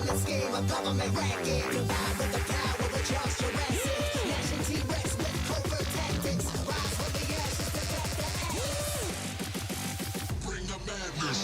pyramid scheme, a government racket. Combined with the power of Charles Jurassic. Nation T-Rex with covert tactics. Rise from the ashes to back the axis. Bring the madness.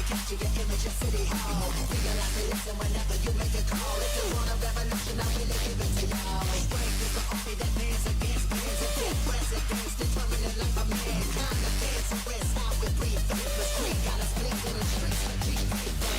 Capture your image at City Hall. Realize and listen whenever you make a call. If you want a revolution, I really give it to y'all. Strength is the army that bands against bands and dead presidents, determining life of mankind. The dancerous, how we breathe, faithless creed. Got us blinking in the streets like G-Paper.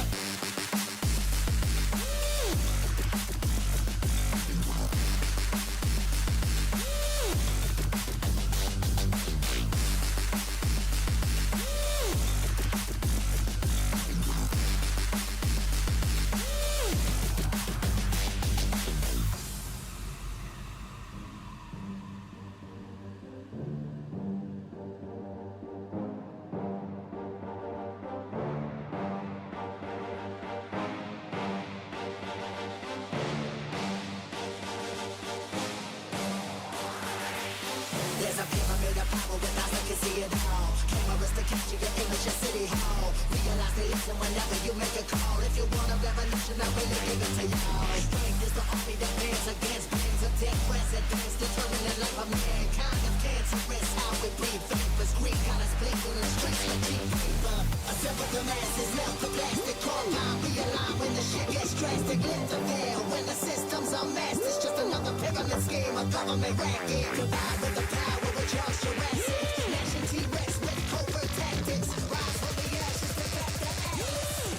There's a pyramid of power with eyes that can see it all. Cameras to capture your image at City Hall. Realize they listen whenever you make a call. If you want a revolution, I really give it to y'all. Strength is the army that bands against bands of dead presidents, determining life of mankind. Of cancerous, how we breathe, faithless greed. Got us blinking in the streets like G-Paper. Assemble the masses, melt the plastic carbine. Realign when the shit gets drastic. Lift the veil when the systems are masked. It's just another pyramid scheme, a government racket. Combined with the power of Charles Jurassic. Nation T-Rex with covert tactics. Rise from the ashes to back the axis.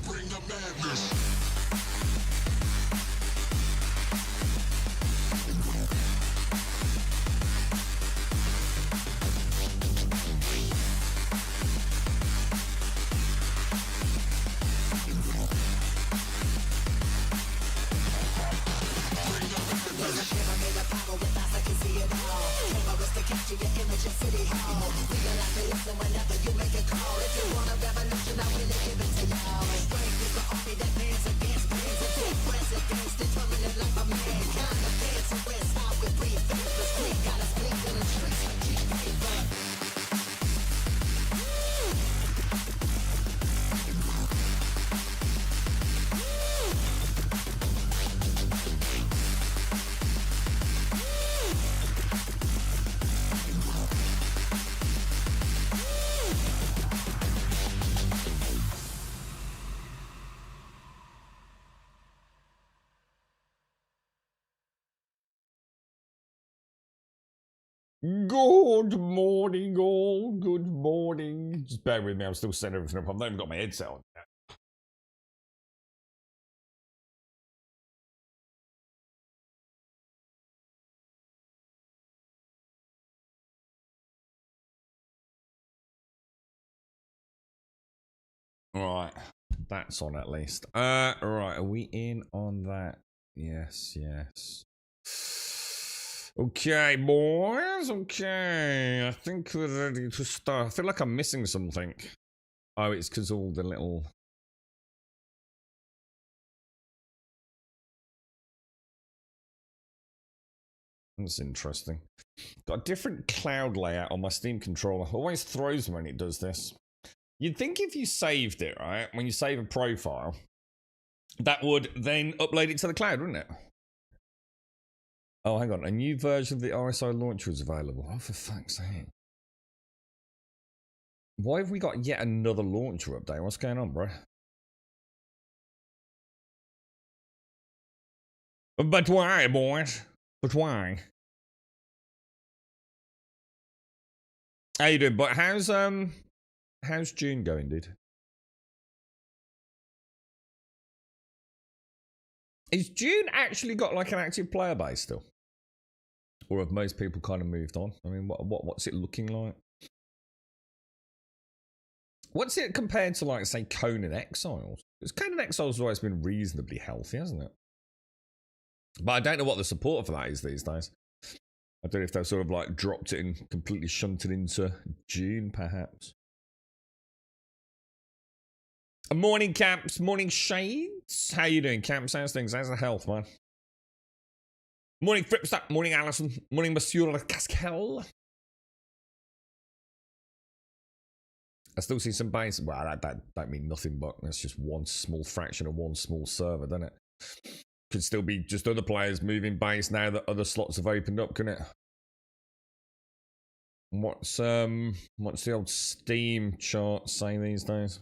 Bring the madness. Capture your image at City Hall. Realize they listen whenever you make a call. If you want a revolution, I really give it to y'all. Strength is the army that bands against bands and dead presidents, determining life of mankind. The dancerous, how we breathe, faithless creed. Got us blinking in the streets like G-Paper. Good morning, all. Good morning. Just bear with me, I'm still setting everything up. I've not even got my headset on yet. Right, that's on at least. Right, are we in on that? Yes, yes. Okay, boys. Okay, I think we're ready to start. I feel like I'm missing something. Oh, it's because all the little... That's interesting. Got a different cloud layout on my Steam controller. Always throws me when it does this. You'd think if you saved it, right, when you save a profile, that would then upload it to the cloud, wouldn't it? Oh, hang on. A new version of the RSI launcher is available. Oh, for fuck's sake. Why have we got yet another launcher update? What's going on, bro? But why, boys? But why? How you doing? But how's June going, dude? Is June actually got like an active player base still? Or have most people kind of moved on? I mean, what's it looking like? What's it compared to, like, say, Conan Exiles? Because Conan Exiles has always been reasonably healthy, hasn't it? But I don't know what the support for that is these days. I don't know if they sort of like dropped it and completely shunted into June, perhaps. Morning, Camps. Morning, Shades. How you doing, Camps? How's things? How's the health, man? Morning, Fripster. Morning, Alison. Morning, Monsieur Cascal. I still see some base. Well, that mean nothing, but that's just one small fraction of one small server, doesn't it? Could still be just other players moving base now that other slots have opened up, couldn't it? What's the old Steam chart say these days?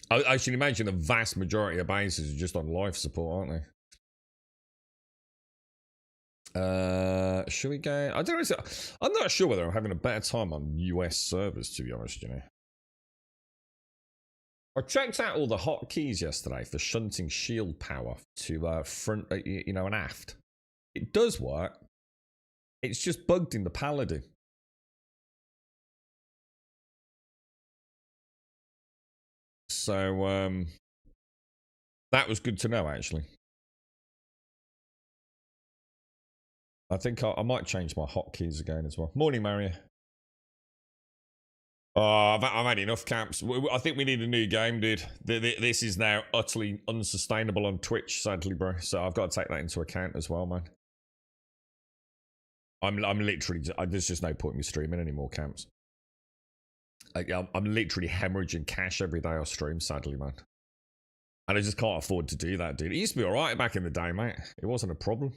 I should imagine the vast majority of bases are just on life support, aren't they? Should we go? I don't know. I'm not sure whether I'm having a better time on US servers, to be honest, you know. I checked out all the hotkeys yesterday for shunting shield power to front, you know, and aft. It does work. It's just bugged in the Paladin. So, that was good to know, actually. I think I might change my hotkeys again as well. Morning, Mario. Oh, I've had enough, Camps. I think we need a new game, dude. This is now utterly unsustainable on Twitch, sadly, bro. So I've got to take that into account as well, man. I'm literally... there's just no point in me streaming anymore, Camps. I'm literally hemorrhaging cash every day I stream, sadly, man. And I just can't afford to do that, dude. It used to be alright back in the day, mate. It wasn't a problem.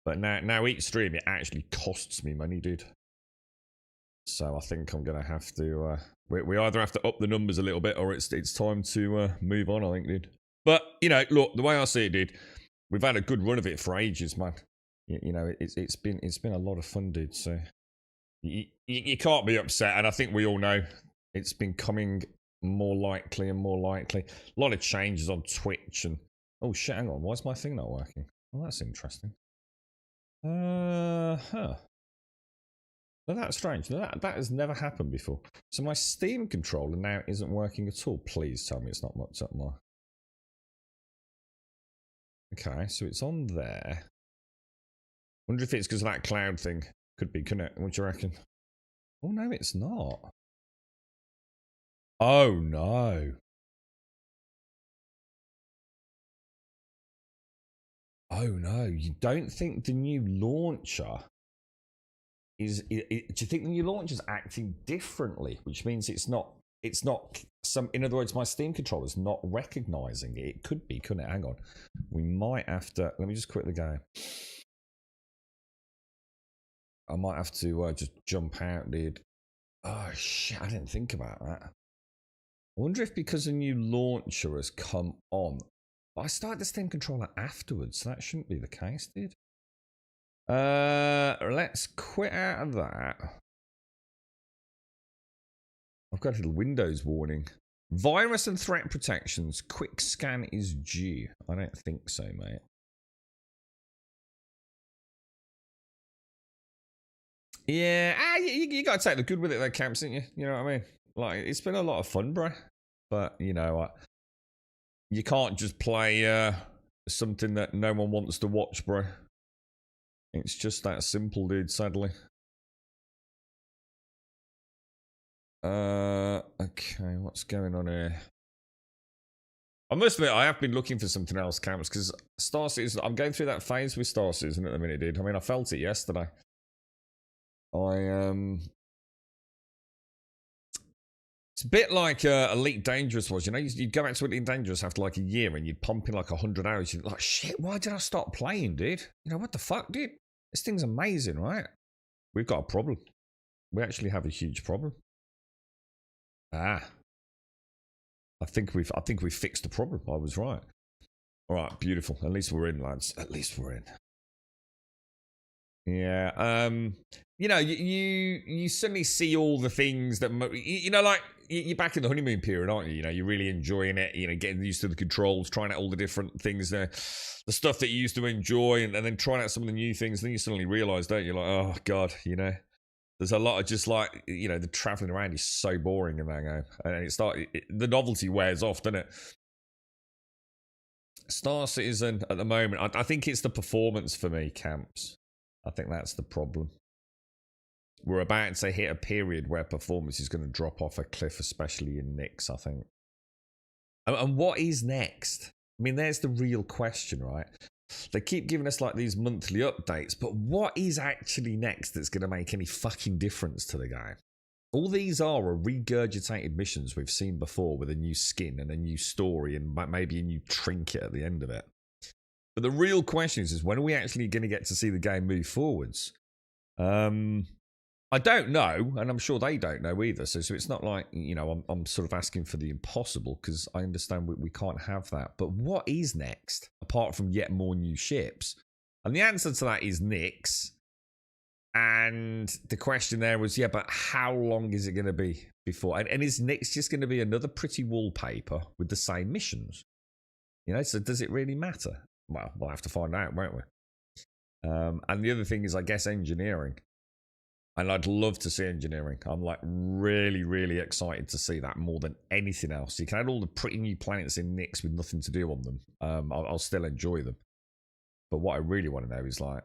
But now each stream, it actually costs me money, dude. So I think I'm going to have to... we either have to up the numbers a little bit or it's time to move on, I think, dude. But, you know, look, the way I see it, dude, we've had a good run of it for ages, man. You know, it's been a lot of fun, dude, so... You can't be upset, and I think we all know it's been coming more likely and more likely. A lot of changes on Twitch and... Oh, shit, hang on. Why is my thing not working? Well, that's interesting. Well, that's strange. That has never happened before. So my Steam controller now isn't working at all. Please tell me it's not much up my... Okay, so it's on there. Wonder if it's because of that cloud thing. Could be, couldn't it? What do you reckon? Oh, no, it's not. Oh, no. Oh, no. You don't think the new launcher is... do you think the new launcher is acting differently? Which means it's not some... In other words, my Steam controller's not recognizing it. It could be, couldn't it? Hang on. We might have to... Let me just quickly go. I might have to just jump out, dude. Oh, shit. I didn't think about that. I wonder if because a new launcher has come on. I started the Steam controller afterwards, so that shouldn't be the case, dude. Let's quit out of that. I've got a little Windows warning. Virus and threat protections. Quick scan is due. I don't think so, mate. Yeah, you got to take the good with it, though, Camps, didn't you? You know what I mean? Like, it's been a lot of fun, bro. But, you know, you can't just play something that no one wants to watch, bro. It's just that simple, dude, sadly. Okay, what's going on here? I must admit, I have been looking for something else, Camps, because Star Citizen, I'm going through that phase with Star Citizen at the minute, dude. I mean, I felt it yesterday. It's a bit like Elite Dangerous was, you know? You'd go back to Elite Dangerous after like a year and you'd pump in like 100 hours. You'd be like, shit, why did I stop playing, dude? You know, what the fuck, dude? This thing's amazing, right? We've got a problem. We actually have a huge problem. I think we've fixed the problem. I was right. All right, beautiful. At least we're in, lads. At least we're in. Yeah. You know, you suddenly see all the things that, you know, like you're back in the honeymoon period, aren't you? You know, you're really enjoying it. You know, getting used to the controls, trying out all the different things there, the stuff that you used to enjoy, and then trying out some of the new things. Then you suddenly realise, don't you? Like, oh god, you know, there's a lot of just like, you know, the travelling around is so boring in that game, and the novelty wears off, doesn't it? Star Citizen at the moment, I think it's the performance for me, Camps. I think that's the problem. We're about to hit a period where performance is going to drop off a cliff, especially in Nyx, I think. And what is next? I mean, there's the real question, right? They keep giving us like these monthly updates, but what is actually next that's going to make any fucking difference to the game? All these are regurgitated missions we've seen before with a new skin and a new story and maybe a new trinket at the end of it. But the real question is when are we actually going to get to see the game move forwards? I don't know, and I'm sure they don't know either. So it's not like, you know, I'm sort of asking for the impossible because I understand we can't have that. But what is next, apart from yet more new ships? And the answer to that is Nyx. And the question there was, yeah, but how long is it going to be before? And is Nyx just going to be another pretty wallpaper with the same missions? You know, so does it really matter? Well, we'll have to find out, won't we? And the other thing is, I guess, engineering. And I'd love to see engineering. I'm like really, really excited to see that more than anything else. You can add all the pretty new planets in Nyx with nothing to do on them. I'll still enjoy them. But what I really want to know is like,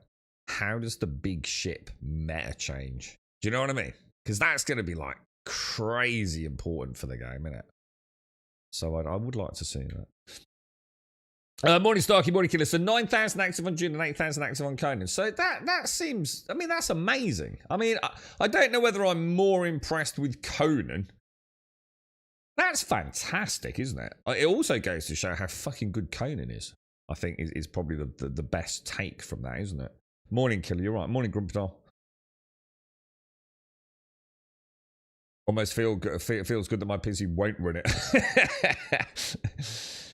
how does the big ship meta change? Do you know what I mean? Because that's going to be like crazy important for the game, isn't it? So I would like to see that. Morning Starkey, morning Killer. So 9,000 active on June and 8,000 active on Conan. So that seems, I mean, that's amazing. I mean, I don't know whether I'm more impressed with Conan. That's fantastic, isn't it? It also goes to show how fucking good Conan is. I think is probably the best take from that, isn't it? Morning Killer, you're right. Morning Grumpdal. Almost feels good that my PC won't run it.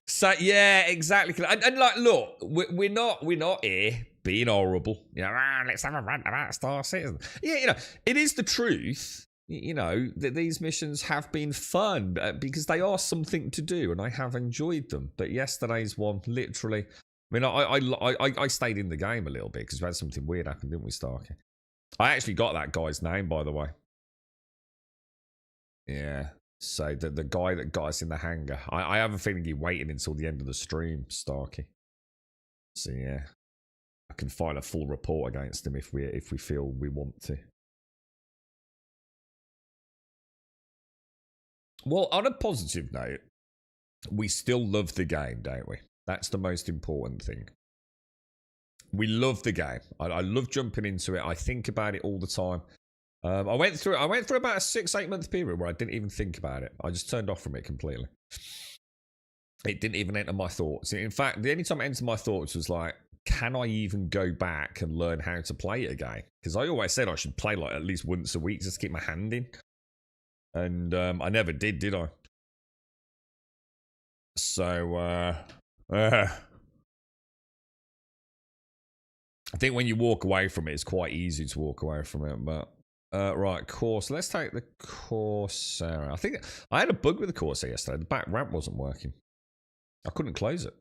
So yeah, exactly. And like, look, we're not here being horrible. You know, let's have a rant about Star Citizen. Yeah, you know, it is the truth. You know that these missions have been fun because they are something to do, and I have enjoyed them. But yesterday's one, literally, I mean, I stayed in the game a little bit because we had something weird happen, didn't we, Starkey? I actually got that guy's name, by the way. Yeah. So the guy that got us in the hangar, I have a feeling he waited until the end of the stream, Starkey. So yeah, I can file a full report against him if we feel we want to. Well, on a positive note, we still love the game, don't we? That's the most important thing. We love the game. I love jumping into it. I think about it all the time. I went through about a 6-8 month period where I didn't even think about it. I just turned off from it completely. It didn't even enter my thoughts. In fact, the only time it entered my thoughts was like, can I even go back and learn how to play it again? Because I always said I should play like at least once a week just to keep my hand in. And I never did I? So, I think when you walk away from it, it's quite easy to walk away from it, but... right, Corsair. Let's take the Corsair. I think I had a bug with the Corsair yesterday. The back ramp wasn't working. I couldn't close it.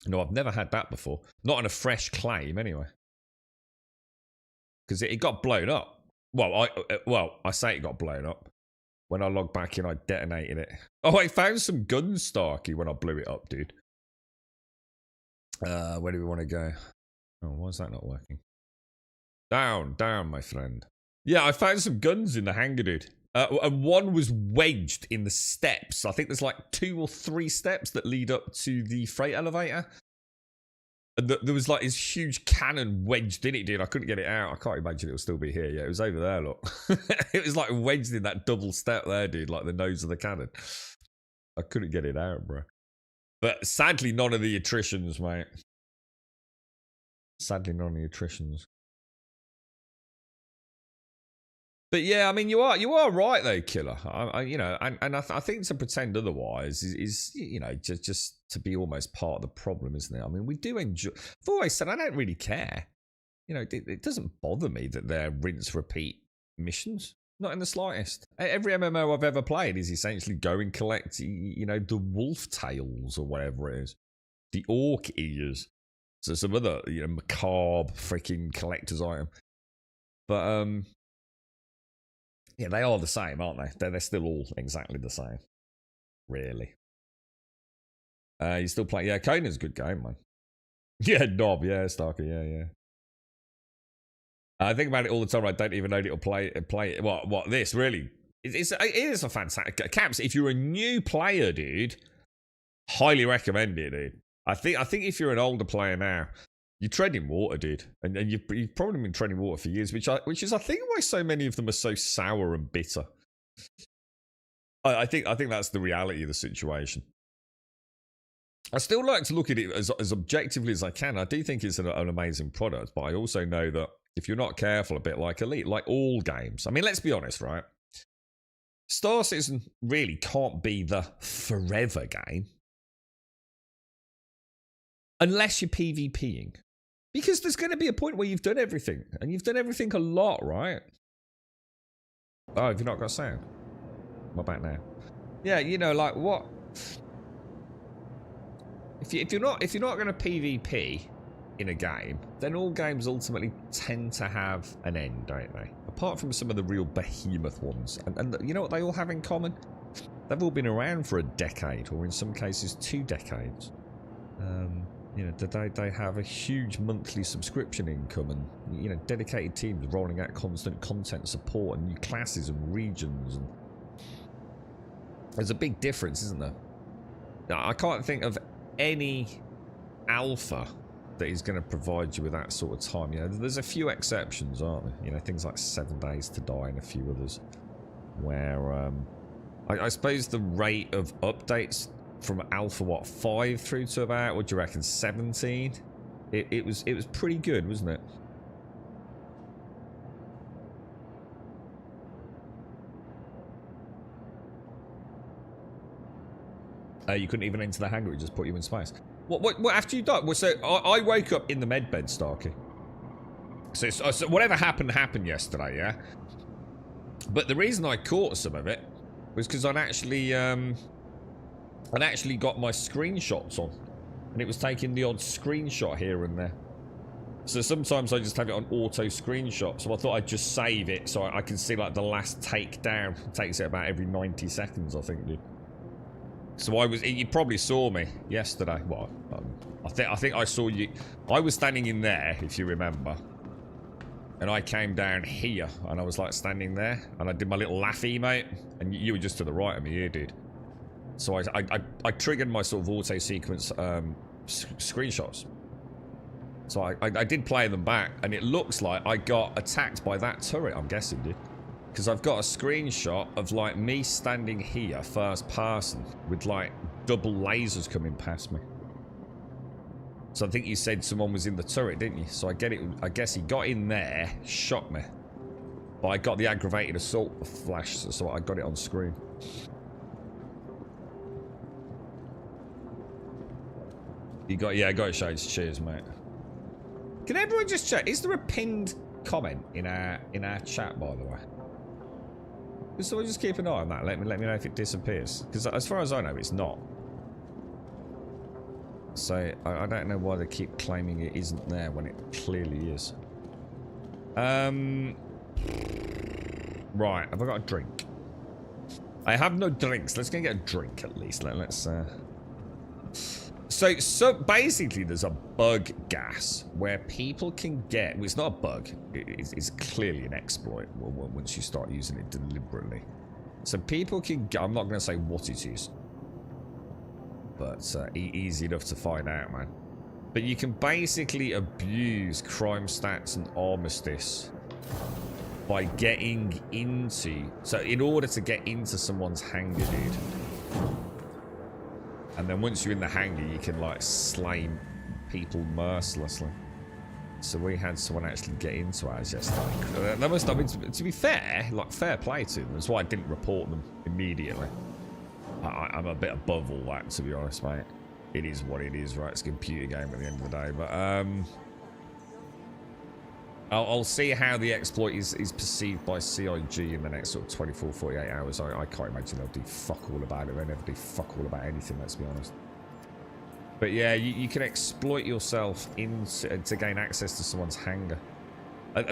No, I've never had that before. Not on a fresh claim, anyway. Because it got blown up. Well, I say it got blown up. When I logged back in, I detonated it. Oh, I found some guns, Starkey, when I blew it up, dude. Where do we want to go? Oh, why is that not working? Down, my friend. Yeah, I found some guns in the hangar, dude. And one was wedged in the steps. I think there's like 2 or 3 steps that lead up to the freight elevator. And there was like this huge cannon wedged in it, dude. I couldn't get it out. I can't imagine it will still be here. Yeah, it was over there, look. It was like wedged in that double step there, dude, like the nose of the cannon. I couldn't get it out, bro. But sadly, none of the attritions, mate. Sadly, none of the attritions. But yeah, I mean, you are right though, Killer. You know, and I think to pretend otherwise is you know just to be almost part of the problem, isn't it? I mean, we do enjoy. I've always said I don't really care. You know, it doesn't bother me that they're rinse repeat missions. Not in the slightest. Every MMO I've ever played is essentially go and collect, you know, the wolf tails or whatever it is, the orc ears. So some other, you know, macabre freaking collector's item. But yeah, they are the same, aren't they? They're still all exactly the same, really. You still playing? Yeah, Conan's a good game, man. Yeah, Knob. Yeah, Starker. Yeah. I think about it all the time. I don't even know it'll play. What this really? It is a fantastic Caps. If you're a new player, dude, highly recommend it, dude. I think if you're an older player now, you're treading water, dude, and you've probably been treading water for years, which is I think why so many of them are so sour and bitter. I think that's the reality of the situation. I still like to look at it as objectively as I can. I do think it's an amazing product, but I also know that if you're not careful, a bit like Elite, like all games. I mean, let's be honest, right? Star Citizen really can't be the forever game unless you're PvPing. Because there's going to be a point where you've done everything. And you've done everything a lot, right? Oh, have you not got sound? What about now? Yeah, you know, like what? If you're not going to PvP in a game, then all games ultimately tend to have an end, don't they? Apart from some of the real behemoth ones. And you know what they all have in common? They've all been around for a decade, or in some cases 2 decades. You know, they have a huge monthly subscription income and, you know, dedicated teams rolling out constant content support and new classes and regions. And there's a big difference, isn't there? Now, I can't think of any alpha that is going to provide you with that sort of time. You know, there's a few exceptions, aren't there? You know, things like 7 Days to Die and a few others where I suppose the rate of updates from alpha 5 through to about, what do you reckon, 17? It was pretty good, wasn't it? You couldn't even enter the hangar, it just put you in space. What after you died? Well, so I woke up in the medbed, Starkey. So whatever happened yesterday, yeah? But the reason I caught some of it was because I'd actually got my screenshots on. And it was taking the odd screenshot here and there. So sometimes I just have it on auto screenshot. So I thought I'd just save it so I can see like the last takedown. It takes it about every 90 seconds, I think, dude. So you probably saw me yesterday. Well, I think I saw you. I was standing in there, if you remember. And I came down here, and I was like standing there, and I did my little laugh emote, and you were just to the right of me here, dude. So I triggered my sort of auto sequence screenshots. So I did play them back, and it looks like I got attacked by that turret, I'm guessing, dude. Because I've got a screenshot of like me standing here, first person, with like double lasers coming past me. So I think you said someone was in the turret, didn't you? So I guess he got in there, shot me. But I got the aggravated assault flash, so I got it on screen. I got it shades. Cheers, mate. Can everyone just check? Is there a pinned comment in our chat, by the way? So just keep an eye on that. Let me know if it disappears. Because as far as I know, it's not. So I don't know why they keep claiming it isn't there when it clearly is. Right, have I got a drink? I have no drinks. Let's go get a drink at least. Let's So basically there's a bug gas where people can get, well, it's not a bug, it's clearly an exploit once you start using it deliberately. So people can get, I'm not going to say what it is, but easy enough to find out, man. But you can basically abuse crime stats and armistice by getting into, so in order to get into someone's hangar, dude. And then once you're in the hangar, you can like slay people mercilessly. So we had someone actually get into ours yesterday. That must have been, to be fair, like fair play to them. That's why I didn't report them immediately. I'm a bit above all that, to be honest, mate. It is what it is, right? It's a computer game at the end of the day. But I'll see how the exploit is perceived by CIG in the next sort of 24, 48 hours. I can't imagine they'll do fuck all about it. They'll never do fuck all about anything, let's be honest. But yeah, you can exploit yourself to gain access to someone's hangar.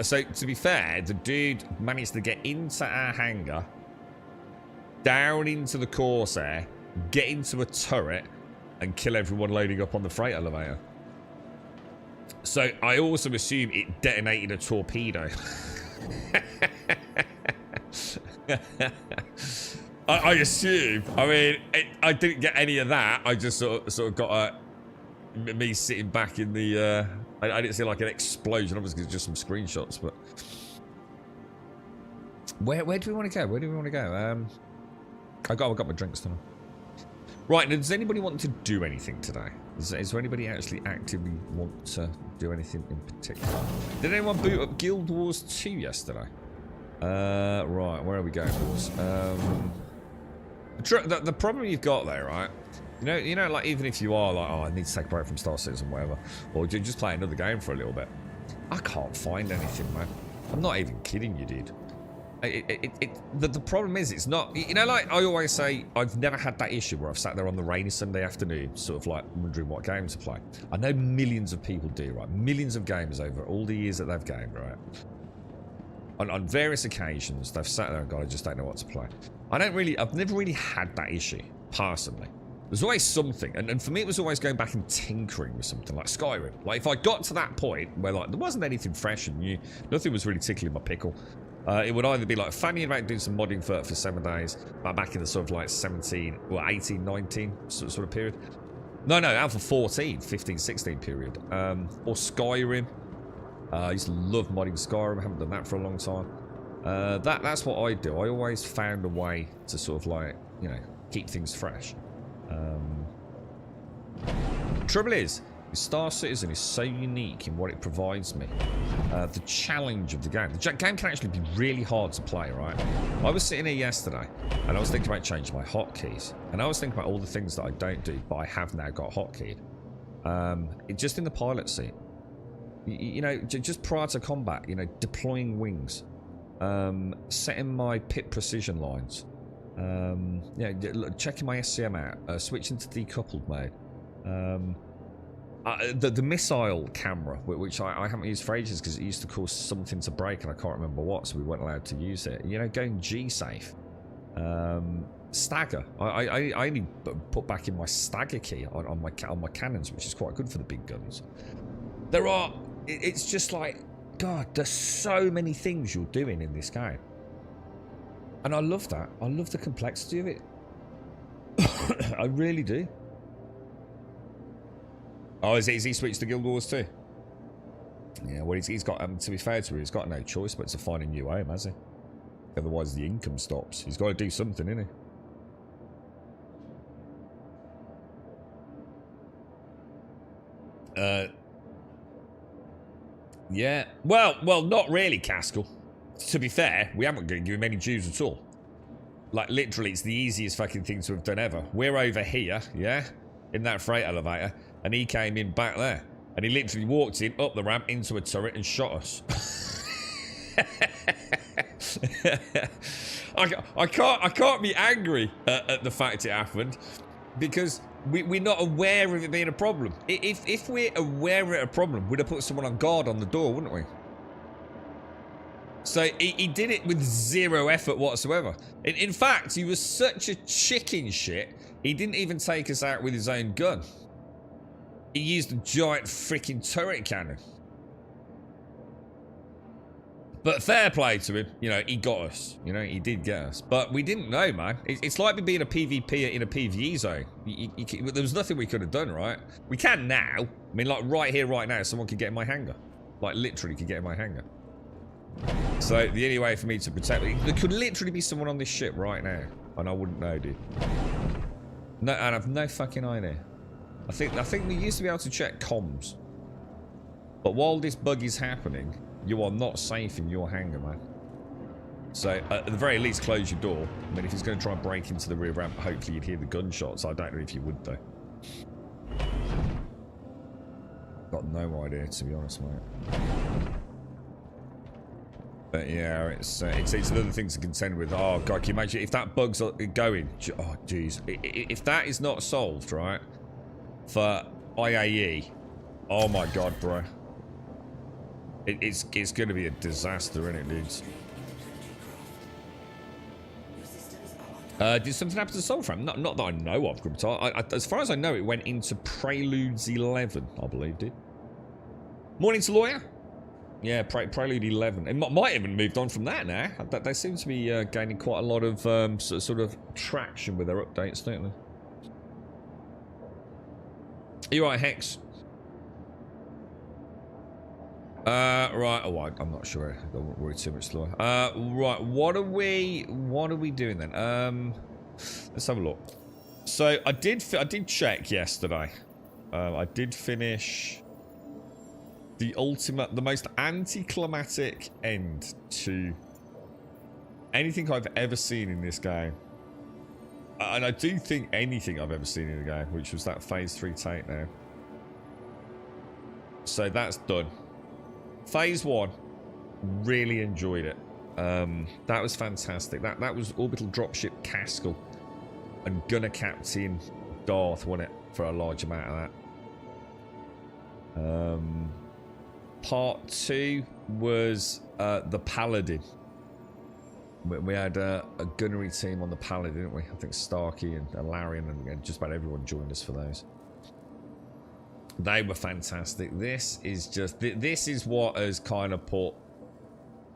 So to be fair, the dude managed to get into our hangar, down into the Corsair, get into a turret, and kill everyone loading up on the freight elevator. So I also assume it detonated a torpedo. I assume. I mean, I didn't get any of that. I just sort of got me sitting back in the. I didn't see like an explosion. Obviously, just some screenshots. But where do we want to go? Where do we want to go? I got my drinks tonight. Right. Now, does anybody want to do anything today? Is there anybody actually actively want to do anything in particular? Did anyone boot up Guild Wars 2 yesterday? Right. Where are we going, boys? The problem you've got there, right? You know, like even if you are like, oh, I need to take a break from Star Citizen, whatever, or just play another game for a little bit. I can't find anything, man. I'm not even kidding you, dude. The problem is, it's not. You know, like I always say, I've never had that issue where I've sat there on the rainy Sunday afternoon, sort of like wondering what game to play. I know millions of people do, right? Millions of gamers over all the years that they've gamed, right? On various occasions, they've sat there and gone, I just don't know what to play. I've never really had that issue, personally. There's always something, and for me it was always going back and tinkering with something like Skyrim. Like if I got to that point where like there wasn't anything fresh and new, nothing was really tickling my pickle, it would either be like fanning about doing some modding for 7 days, back in the sort of like 18, 19 sort of period. No, Alpha 14, 15, 16 period. Or Skyrim. I used to love modding Skyrim, I haven't done that for a long time. That's what I do. I always found a way to sort of like, you know, keep things fresh. Trouble is, Star Citizen is so unique in what it provides me. The challenge of the game. The game can actually be really hard to play, right? I was sitting here yesterday, and I was thinking about changing my hotkeys. And I was thinking about all the things that I don't do, but I have now got hotkeyed. Just in the pilot seat. You know, just prior to combat, you know, deploying wings. Setting my pit precision lines. Yeah, checking my SCM out. Switching to decoupled mode. The missile camera, which I haven't used for ages because it used to cause something to break and I can't remember what, so we weren't allowed to use it. You know, going G-safe. Stagger. I only put back in my stagger key on my cannons, which is quite good for the big guns. It's just like, God, there's so many things you're doing in this game. And I love that. I love the complexity of it. I really do. Oh, is he switched to Guild Wars too? Yeah, well, he's got, to be fair to him, he's got no choice but to find a new aim, has he? Otherwise the income stops. He's got to do something, innit? Yeah. Well, not really, Caskell. To be fair, we haven't given him any dues at all. Like, literally, it's the easiest fucking thing to have done ever. We're over here, yeah? In that freight elevator, and he came in back there. And he literally walked in, up the ramp, into a turret, and shot us. I can't be angry at the fact it happened, because we're not aware of it being a problem. If we're aware of a problem, we'd have put someone on guard on the door, wouldn't we? So he did it with zero effort whatsoever. In fact, he was such a chicken shit, he didn't even take us out with his own gun. He used a giant freaking turret cannon. But fair play to him, you know, he got us. You know, he did get us. But we didn't know, man. It's like me being a PvP in a PvE zone. There was nothing we could have done, right? We can now. I mean, like, right here, right now, someone could get in my hangar. Like, literally could get in my hangar. So, the only way for me to protect... There could literally be someone on this ship right now. And I wouldn't know, dude. No, and I've no fucking idea. I think we used to be able to check comms. But while this bug is happening... You are not safe in your hangar, man. So, at the very least, close your door. I mean, if he's going to try and break into the rear ramp, hopefully you'd hear the gunshots. I don't know if you would, though. Got no idea, to be honest, mate. But yeah, it's another thing to contend with. Oh, God, can you imagine if that bug's going? Oh, jeez. If that is not solved, right, for IAE, oh my God, bro. It's going to be a disaster, isn't it, dudes? Did something happen to the soul frame? Not that I know of, Grubtar. As far as I know, it went into Preludes 11, I believe, did. Morning to Lawyer. Yeah, Prelude 11. It might even moved on from that now. They seem to be gaining quite a lot of sort of traction with their updates, don't they? You're right, Hex. Right. Oh, I'm not sure. I don't worry too much, Lawyer. Right. What are we doing then? Let's have a look. So I did check yesterday. I did finish the most anticlimactic end to anything I've ever seen in this game. And I do think anything I've ever seen in the game, which was that phase 3 takedown. So that's done. Phase 1, really enjoyed it. That was fantastic. That was Orbital Dropship Caskell and Gunner Captain Darth, wasn't it, for a large amount of that. Part 2 was the Paladin. We had a gunnery team on the Paladin, didn't we? I think Starkey and Larian and just about everyone joined us for those. They were fantastic. This is what has kind of put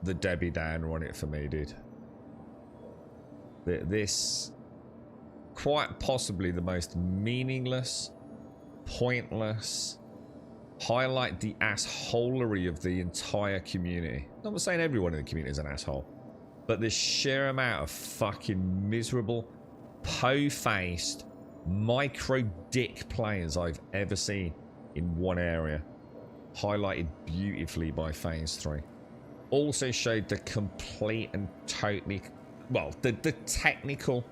the Debbie Downer on it for me, dude. This quite possibly the most meaningless, pointless, highlight the assholery of the entire community. I'm not saying everyone in the community is an asshole, but the sheer amount of fucking miserable, po-faced, micro-dick players I've ever seen in one area, highlighted beautifully by phase 3. Also showed the complete and totally, well, the technical,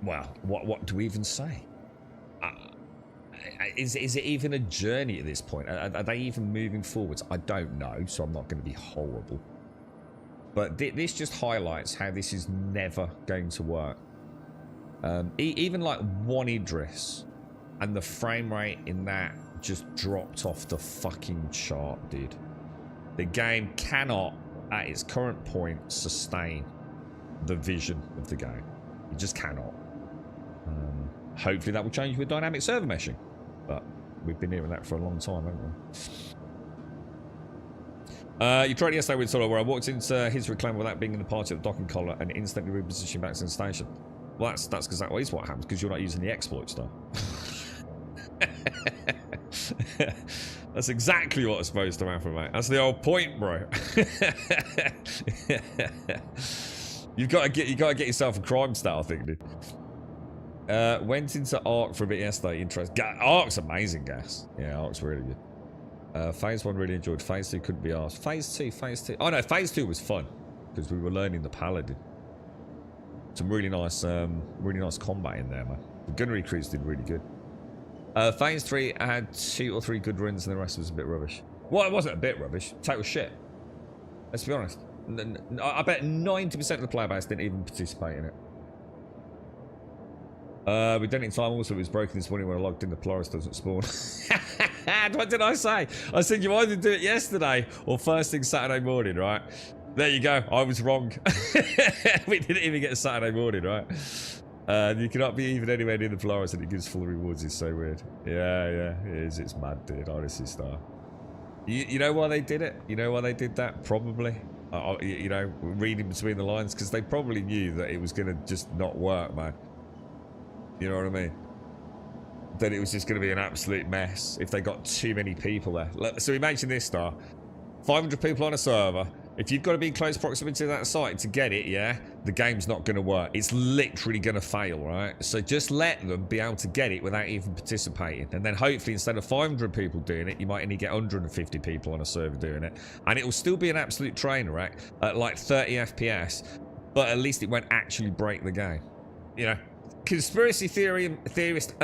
well, what do we even say? Is it even a journey at this point? Are they even moving forwards? I don't know, so I'm not going to be horrible. But this just highlights how this is never going to work. Even like one Idris, and the frame rate in that just dropped off the fucking chart, dude. The game cannot, at its current point, sustain the vision of the game. It just cannot. Hopefully that will change with dynamic server meshing. But we've been hearing that for a long time, haven't we? You tried it yesterday with Solo, where I walked into his reclaim without being in the party at the docking collar and instantly repositioned back to the station. Well, that's because that is what happens, because you're not using the exploit stuff. That's exactly what's supposed to happen, mate. That's the whole point, bro. you gotta get yourself a crime stat, I think, dude. Went into Ark for a bit yesterday. Interesting. Ark's amazing, gas. Yeah, Ark's really good. Phase 1 really enjoyed. Phase 2 couldn't be asked. Phase 2. Oh no, Phase 2 was fun because we were learning the Paladin. Some really nice combat in there, man. The gunnery crews did really good. Phase 3 had 2 or 3 good runs, and the rest was a bit rubbish. Well, it wasn't a bit rubbish. Total shit. Let's be honest. I bet 90% of the player base didn't even participate in it. We did it in time also. It was broken this morning when I logged in. The Polaris doesn't spawn. What did I say? I said you either do it yesterday or first thing Saturday morning, right? There you go. I was wrong. We didn't even get a Saturday morning, right? You cannot be even anywhere near the Polaris and it gives full rewards. It's so weird. Yeah, it is. It's mad, dude. Honestly, Star. You know why they did it? You know why they did that? Probably. You know, reading between the lines, because they probably knew that it was going to just not work, man. You know what I mean? Then it was just going to be an absolute mess if they got too many people there. So imagine this, Star. 500 people on a server. If you've got to be in close proximity to that site to get it, yeah, the game's not going to work. It's literally going to fail, right? So just let them be able to get it without even participating. And then hopefully instead of 500 people doing it, you might only get 150 people on a server doing it. And it will still be an absolute train wreck at like 30 FPS. But at least it won't actually break the game. You know? Conspiracy theorist,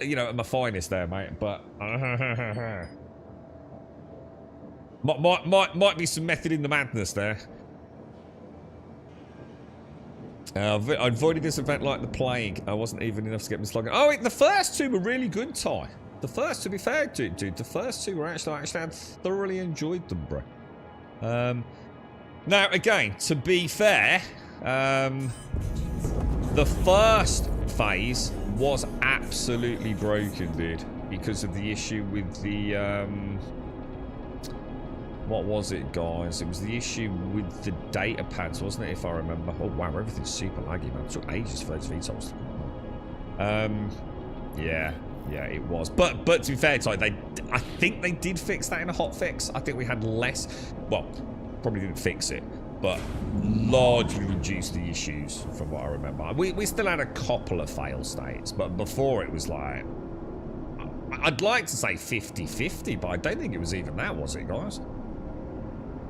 you know, at my finest there, mate. But might be some method in the madness there. I avoided this event like the plague. I wasn't even enough to get mislogin. Oh, the first 2 were really good, Ty. The first, to be fair, dude, the first 2 were actually I thoroughly enjoyed them, bro. Now, again, to be fair, the first phase was absolutely broken, dude, because of the issue with the, what was it, guys? It was the issue with the data pads, wasn't it, if I remember? Oh, wow, everything's super laggy, man. It took ages for those VTOLs to come on. Yeah, it was. But to be fair, I think they did fix that in a hotfix. I think we had less, well, probably didn't fix it, but largely reduced the issues from what I remember. We still had a couple of fail states, but before it was like, I'd like to say 50-50, but I don't think it was even that, was it, guys?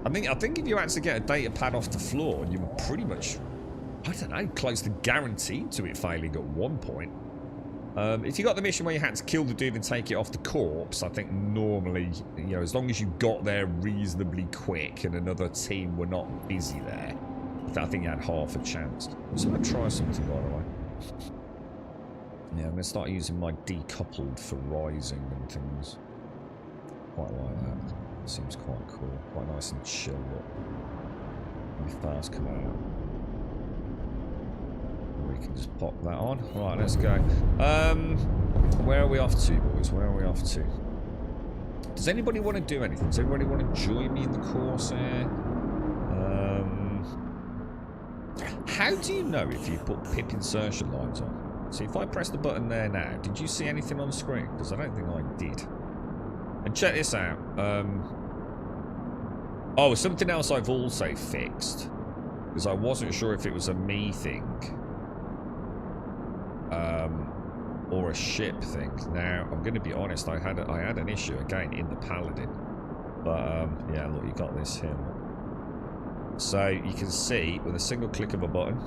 I think if you had to get a data pad off the floor, you were pretty much, I don't know, close to guaranteed to it failing at one point. If you got the mission where you had to kill the dude and take it off the corpse, I think normally, you know, as long as you got there reasonably quick and another team were not busy there, I think you had half a chance. So I'm going to try something, by the way. Yeah, I'm going to start using my decoupled for rising and things. Quite like that. Seems quite cool. Quite nice and chill. When we first come out. We can just pop that on. Right, let's go. Where are we off to, boys? Where are we off to? Does anybody want to do anything? Does anybody want to join me in the course here? How do you know if you put pip insertion lines on? See, if I press the button there now, did you see anything on screen? Because I don't think I did. And check this out. Oh, something else I've also fixed. Because I wasn't sure if it was a me thing. Or a ship thing. Now, I'm going to be honest, I had an issue again in the Paladin. But, yeah, look, you got this here. So, you can see, with a single click of a button,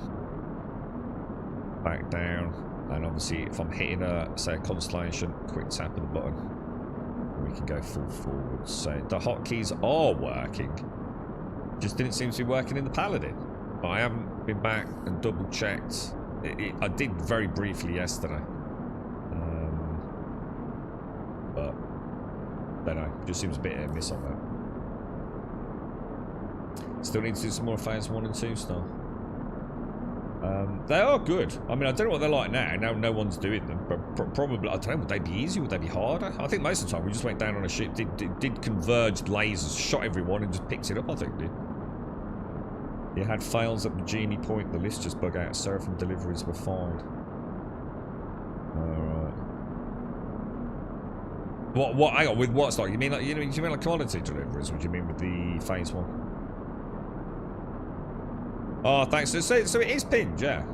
back down, and obviously, if I'm hitting say a constellation, quick tap of the button, we can go full forward. So, the hotkeys are working. Just didn't seem to be working in the Paladin. But I haven't been back and double-checked. I did very briefly yesterday. But, don't know, just seems a bit hit and miss on that. Still need to do some more phase 1 and 2 stuff. They are good. I mean, I don't know what they're like now. Now no one's doing them, but probably, I don't know, would they be easy? Would they be harder? I think most of the time we just went down on a ship, did converged lasers, shot everyone and just picked it up, I think, dude. You had fails at the Genie Point, the list just bug out, Seraphim deliveries were fine. Alright. What, hang on, with what stock? You mean like, do you mean like commodity deliveries, or do you mean with the phase 1? Oh, thanks. So it is pinned, yeah.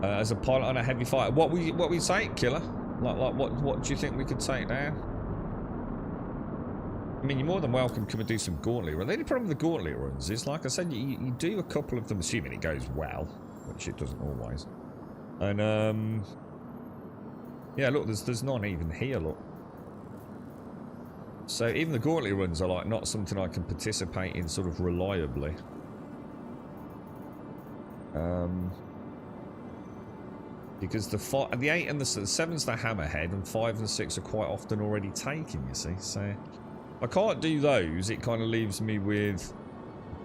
As a pilot on a heavy fighter, what we say, killer? Like what do you think we could take down? I mean, you're more than welcome to come and do some gauntlet runs. The only problem with the gauntlet runs is, like I said, you do a couple of them, assuming it goes well, which it doesn't always. And yeah, look, there's none even here. Look. So even the gauntlet runs are like not something I can participate in sort of reliably. Because the 8 and the 7's the hammerhead, and 5 and 6 are quite often already taken, you see. So I can't do those. It kind of leaves me with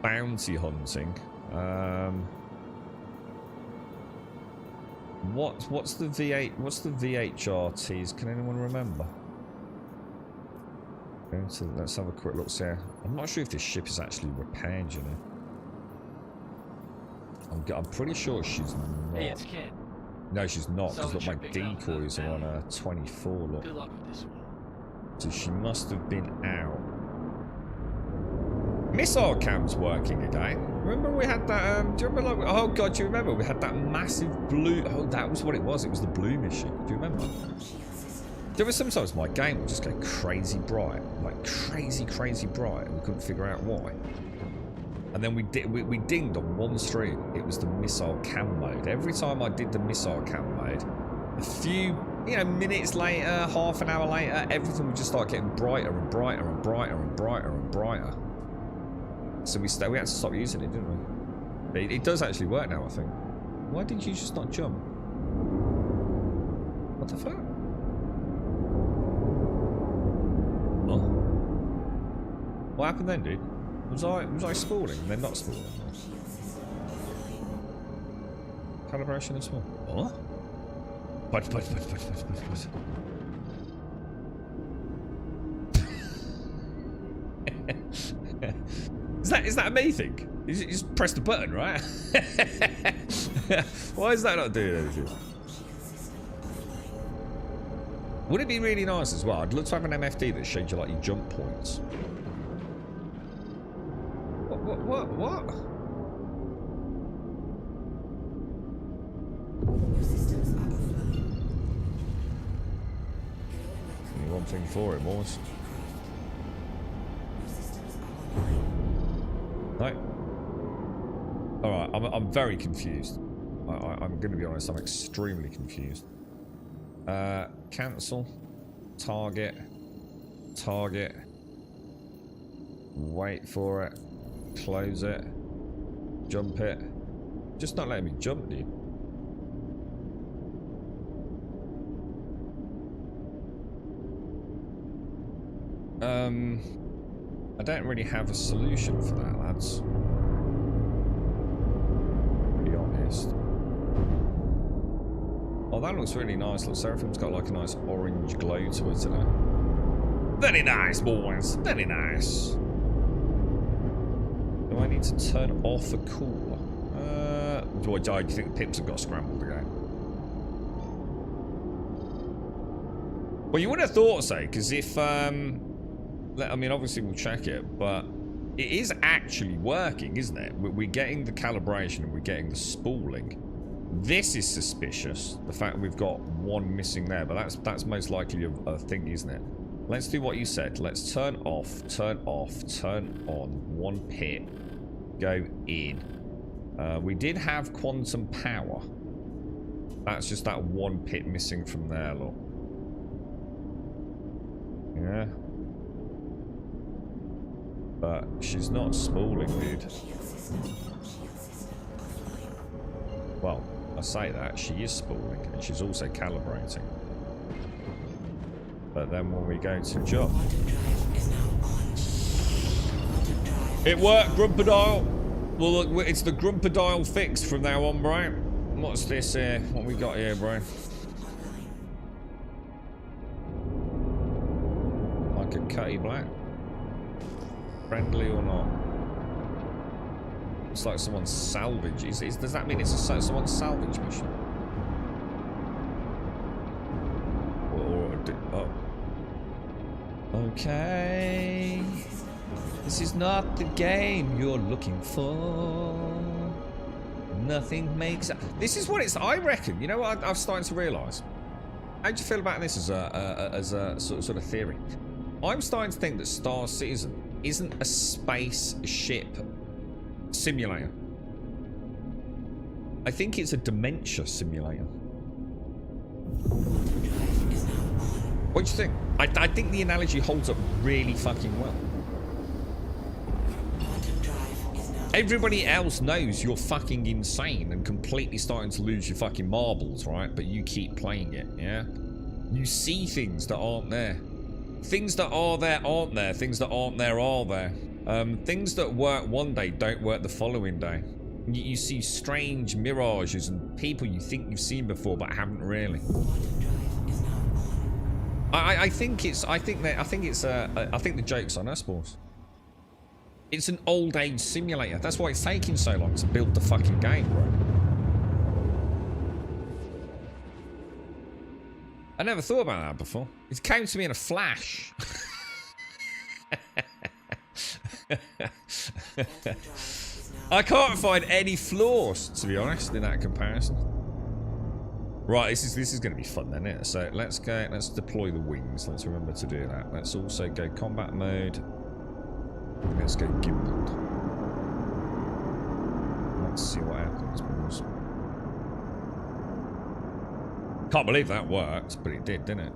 bounty hunting. What's the V8? What's the VHRTs? Can anyone remember? Okay, so let's have a quick look. See, I'm not sure if this ship is actually repaired, you know. I'm pretty sure she's not. Hey, it's Kit. No, she's not, because look, my decoys are on a 24, look. Good luck with this one. So she must have been out. Missile cam's working again. Remember we had that, do you remember, like, oh god, do you remember? We had that massive blue, oh, that was what it was the blue mission. Do you remember? There was sometimes my game would just go crazy bright. Like, crazy bright, and we couldn't figure out why. And then we dinged on one stream. It was the missile cam mode. Every time I did the missile cam mode, a few, you know, minutes later, half an hour later, everything would just start getting brighter and brighter and brighter and brighter and brighter. So we had to stop using it, didn't we? But it does actually work now, I think. Why did you just not jump? What the fuck? Oh. What happened then, dude? Was I spawning and then not spawning? Calibration is small. What? But. Is that a me thing? You just press the button, right? Why is that not doing anything? Would it be really nice as well? I'd love to have an MFD that showed you like your jump points. What? Only one thing for it, boys. No. Alright, I'm very confused. I'm going to be honest, I'm extremely confused. Cancel. Target. Wait for it. Close it. Jump it. Just not letting me jump, dude. I don't really have a solution for that, lads. To be honest. Oh, that looks really nice. Looks everything's got like a nice orange glow to it today. Very nice, boys. Very nice. Do I need to turn off a cooler? Do you think the pips have got scrambled again? Well, you would have thought so, because if I mean, obviously we'll check it, but it is actually working, isn't it? We're getting the calibration and we're getting the spooling. This is suspicious, the fact we've got one missing there, but that's most likely a thing, isn't it? Let's do what you said. Let's turn off, turn on, one pit, go in. We did have quantum power. That's just that one pit missing from there, look. Yeah. But she's not spooling, dude. Well, I say that, she is spooling, and she's also calibrating. But then when we go to jump... It worked, Grumpadile! Well, look, it's the Grumpadile fix from now on, bro. What's this here? What we got here, bro? Like a cutty black? Friendly or not? It's like someone's salvage. Does that mean it's someone's salvage mission? Oh. Okay. This is not the game you're looking for. Nothing makes... This is what it's... I reckon. You know what I've started to realise? How do you feel about this as a sort of theory? I'm starting to think that Star Citizen isn't a spaceship simulator. I think it's a dementia simulator. What do you think? I think the analogy holds up really fucking well. Everybody else knows you're fucking insane and completely starting to lose your fucking marbles, right? But you keep playing it, yeah? You see things that aren't there. Things that are there aren't there. Things that aren't there are there. Things that work one day don't work the following day. You see strange mirages and people you think you've seen before but haven't really. I think the joke's on us, boys. It's an old age simulator. That's why it's taking so long to build the fucking game, bro. I never thought about that before. It came to me in a flash. I can't find any flaws, to be honest, in that comparison. Right, this is going to be fun then, isn't it? So let's deploy the wings. Let's remember to do that. Let's also go combat mode. Let's go gimbaled. Let's see what happens, boys. Can't believe that worked, but it did, didn't it?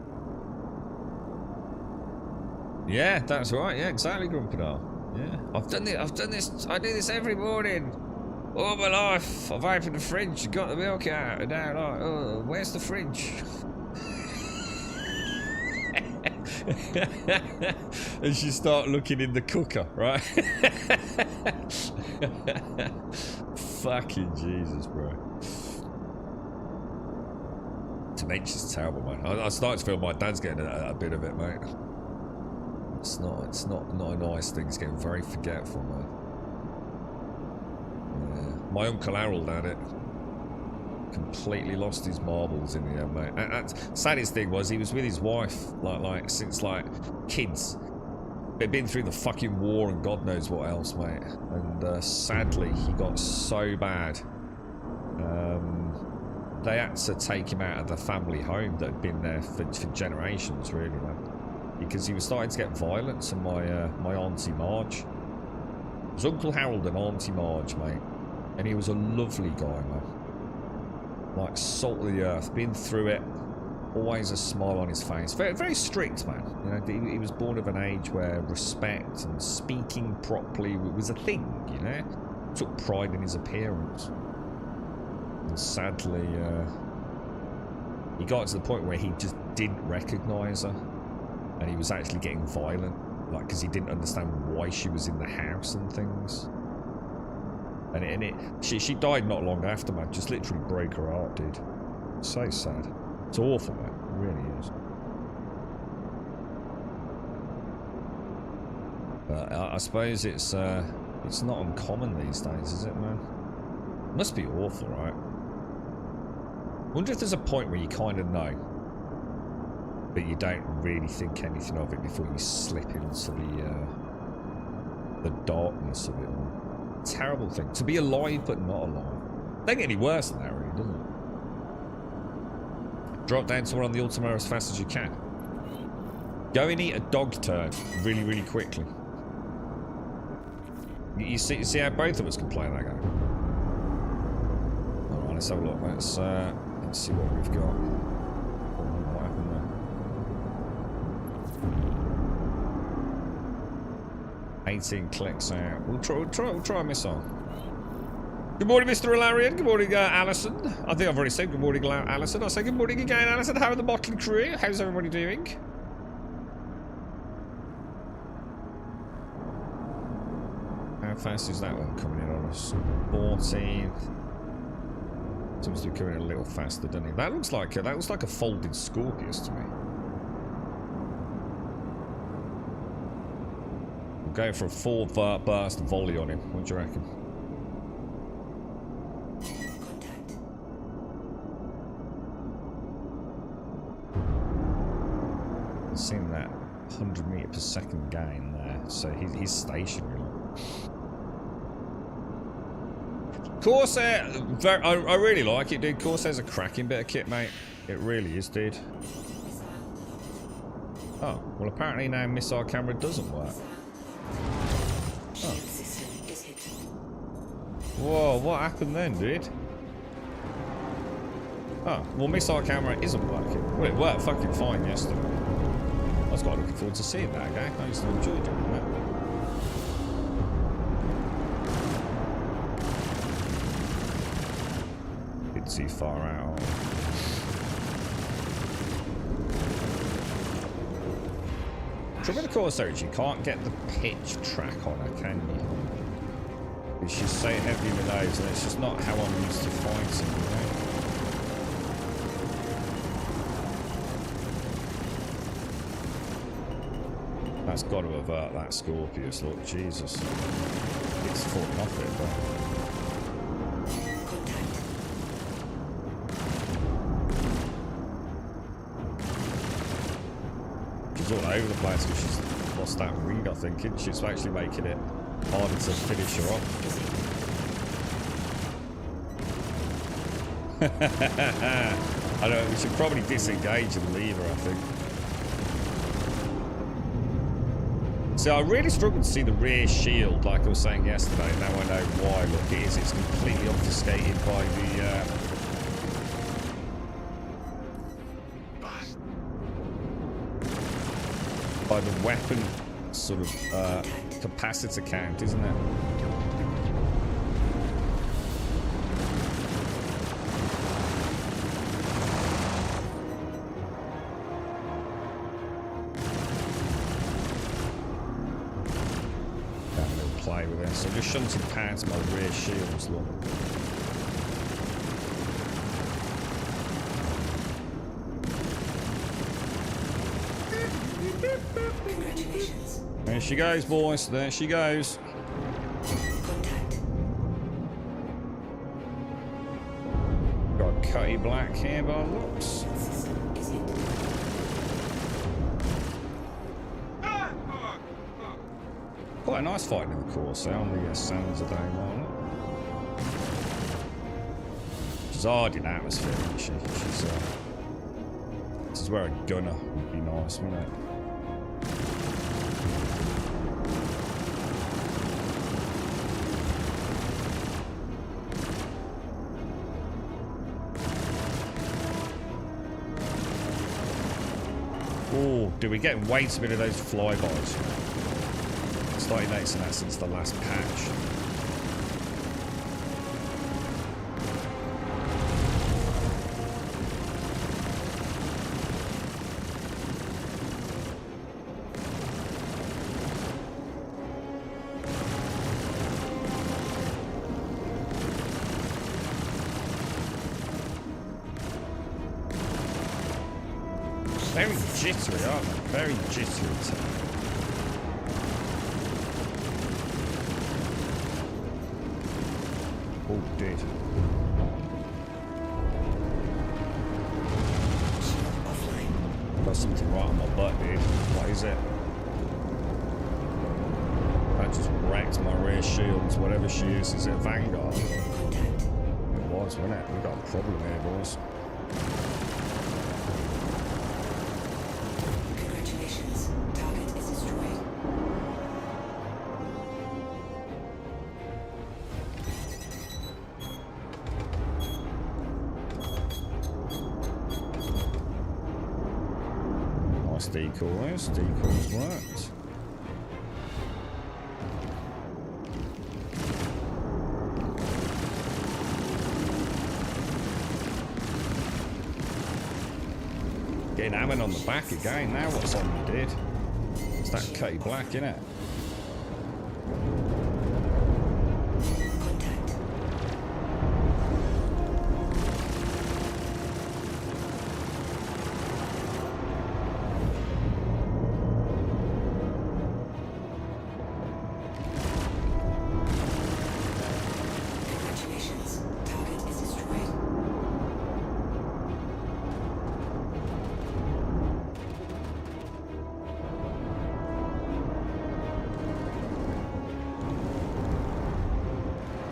Yeah, that's right. Yeah, exactly, Grumpadile. Yeah, I've done this. I do this every morning. All my life. I've opened the fridge, got the milk out, and now like, oh, where's the fridge? As you start looking in the cooker, right? Fucking Jesus, bro. Dementia's terrible, man. I started to feel my dad's getting a bit of it, mate. It's not a nice thing. He's getting very forgetful, man. Yeah. My Uncle Harold had it. Completely lost his marbles in the end, mate. Saddest thing was he was with his wife like since like kids. They'd been through the fucking war and God knows what else, mate. And sadly, he got so bad. They had to take him out of the family home that had been there for generations, really, man. Because he was starting to get violent. So my Auntie Marge. It was Uncle Harold and Auntie Marge, mate. And he was a lovely guy, man. Like salt of the earth, been through it, always a smile on his face. Very, very strict, man. You know, he was born of an age where respect and speaking properly was a thing, you know. Took pride in his appearance. And sadly, he got to the point where he just didn't recognise her. And he was actually getting violent, like, because he didn't understand why she was in the house and things. She died not long after, man. Just literally broke her heart, dude. So sad. It's awful, man. It really is. But I suppose it's not uncommon these days, is it, man? It must be awful, right? Wonder if there's a point where you kind of know, but you don't really think anything of it before you slip into the darkness of it all. Terrible thing. To be alive but not alive. Don't get any worse than that, really, does it? Drop down somewhere on the Ultima as fast as you can. Go and eat a dog turd really, really quickly. You see how both of us can play that game. Alright, let's have a look. Let's see what we've got. What happened there? 18 clicks out. We'll try a missile. Good morning, Mr. Ilarian. Good morning, Alison. I think I've already said good morning, Alison. I'll say good morning again, Alison. How are the Motley crew? How's everybody doing? How fast is that one coming in on us? 14. Seems to be coming in a little faster, doesn't it? That looks like a folded Scorpius to me. We'll go for a full burst volley on him. What do you reckon? Seeing that 100 meter per second gain there, so he's stationary. Corsair, I really like it, dude. Corsair's a cracking bit of kit, mate. It really is, dude. Oh, well, apparently now missile camera doesn't work. Oh. Whoa, what happened then, dude? Oh, well, missile camera isn't working. Well, it worked fucking fine yesterday. I was quite looking forward to seeing that again. I used to enjoy doing that. Bit too far out. Trouble with the Corsair is you can't get the pitch track on her, can you? Because she's so heavy in the nose and it's just not how I'm used to fighting, you know? That's got to avert that Scorpius, look, Jesus. It's falling off it, but... She's all over the place because she's lost that wing, I think, isn't she? It's actually making it harder to finish her off. I know, we should probably disengage and leave her, I think. So I really struggled to see the rear shield, like I was saying yesterday. Now I know why. Look, it is. It's completely obfuscated by the weapon sort of capacitor count, isn't it? play with this. I just shunted past my rear shields, look. Congratulations. There she goes, boys. There she goes. Contact. Got Cutty Black here by the looks. System is hit. Quite a nice fight in the course there on the sands of Daymar. She's hard in atmosphere, isn't she? This is where a gunner would be nice, wouldn't it? Oh, dude, we're getting way too many of those flybys. Started noticing that since the last patch. Very jittery, aren't they? Very jittery today. Oh, dead. Got something right on my butt, dude. What is it? That just wrecked my rear shields, whatever she is. Is it Vanguard? Contact. It was, wasn't it? We've got a problem here, boys. Congratulations. Target is destroyed. Nice decoys. Decoys worked. Getting hammered on the back again. Now what's on me, dude? It's that Cutty Black, innit? Contact. Congratulations. Target is destroyed.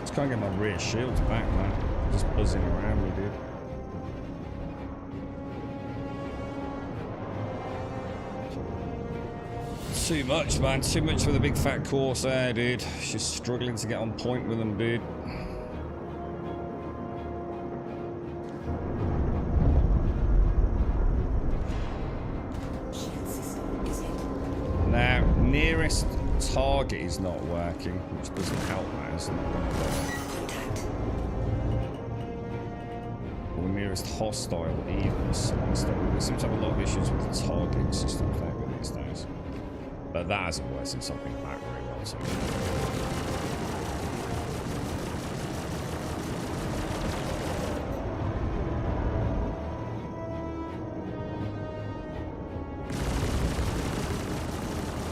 Just can't get my rear shields back, man. Just buzzing around me, dude. Too much, man. Too much for the big fat Corsair, dude. She's struggling to get on point with them, dude. Shield system is hit. Now, nearest target is not working, which doesn't help, man. It's not going to work. Contact. Or nearest hostile either. So we seem to have a lot of issues with the targeting system lately these days. But that hasn't worked since I've been back very well, so.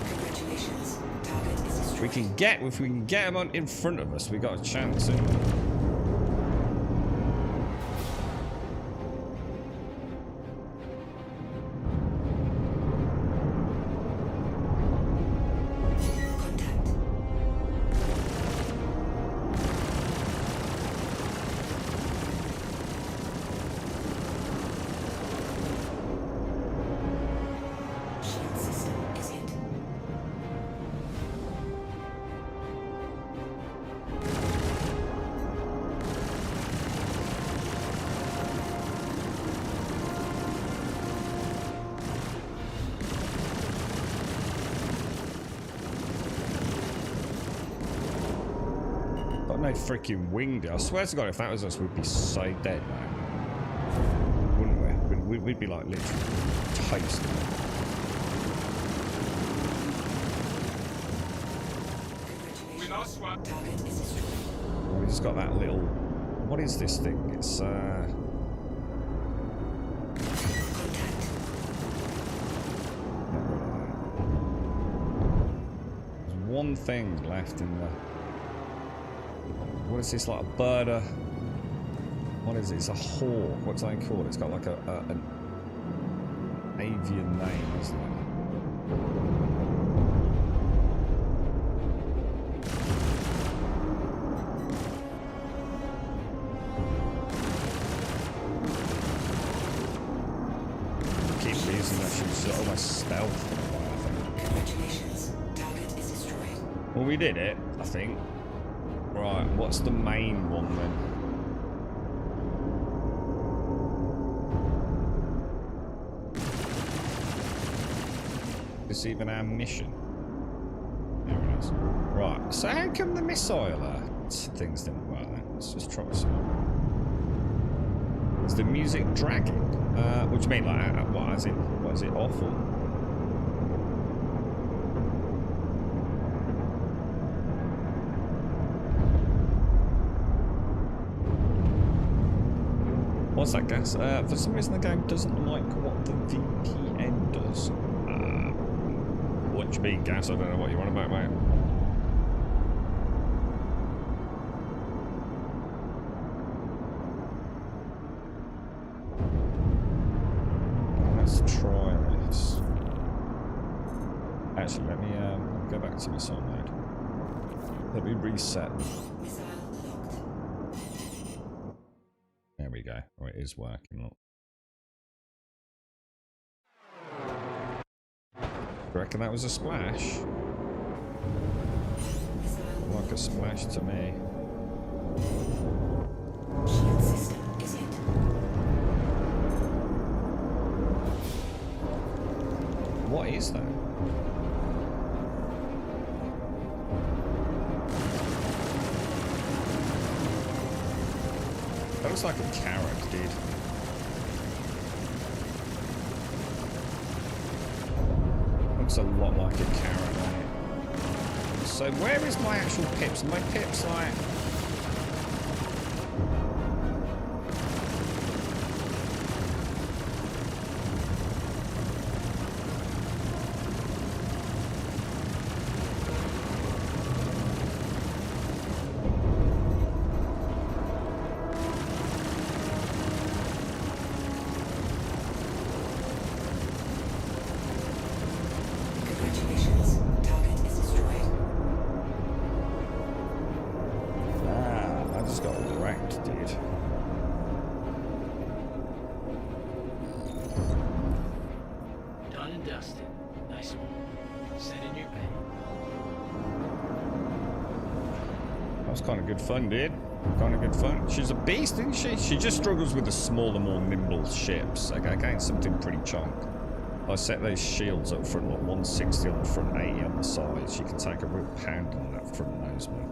Congratulations. Target is destroyed. If we can get them on in front of us, we got a chance. Contact. Shield system is hit. Got no freaking wing, dude. I swear to God, if that was us, we'd be so dead, man. Wouldn't we? We'd be like literally toast. Congratulations. Oh, he's got that little... What is this thing? It's, There's one thing left in the... What is this, like a bird? What is it? It's a hawk. What's that called? It's got like an avian name, isn't it? Keep using that shit almost stealth in a way, I think. Congratulations. Target is destroyed. Well, we did it, I think. Right, what's the main one then? Is this even our mission? There it is. Right, so how come the missile things didn't work then? Let's just try some. Is the music dragging? What do you mean, like, what is it awful? What's that, gas? For some reason the game doesn't like what the VPN does. What do you mean, gas? I don't know what you want about, mate. Let's try this. Actually, let me go back to missile mode. Let me reset. There we go. Oh, it is working. Look. You reckon that was a splash? Like a splash to me. Shield system is hit. What is that? That looks like a carrot, dude. Looks a lot like a carrot on it. So where is my actual pips? My pips like... Good fun, dude. Kind of good fun. She's a beast, isn't she? She just struggles with the smaller, more nimble ships. Against something pretty chunk. I set those shields up front, like 160 on the front, 80 on the sides. She can take a real pound on that front nose, man.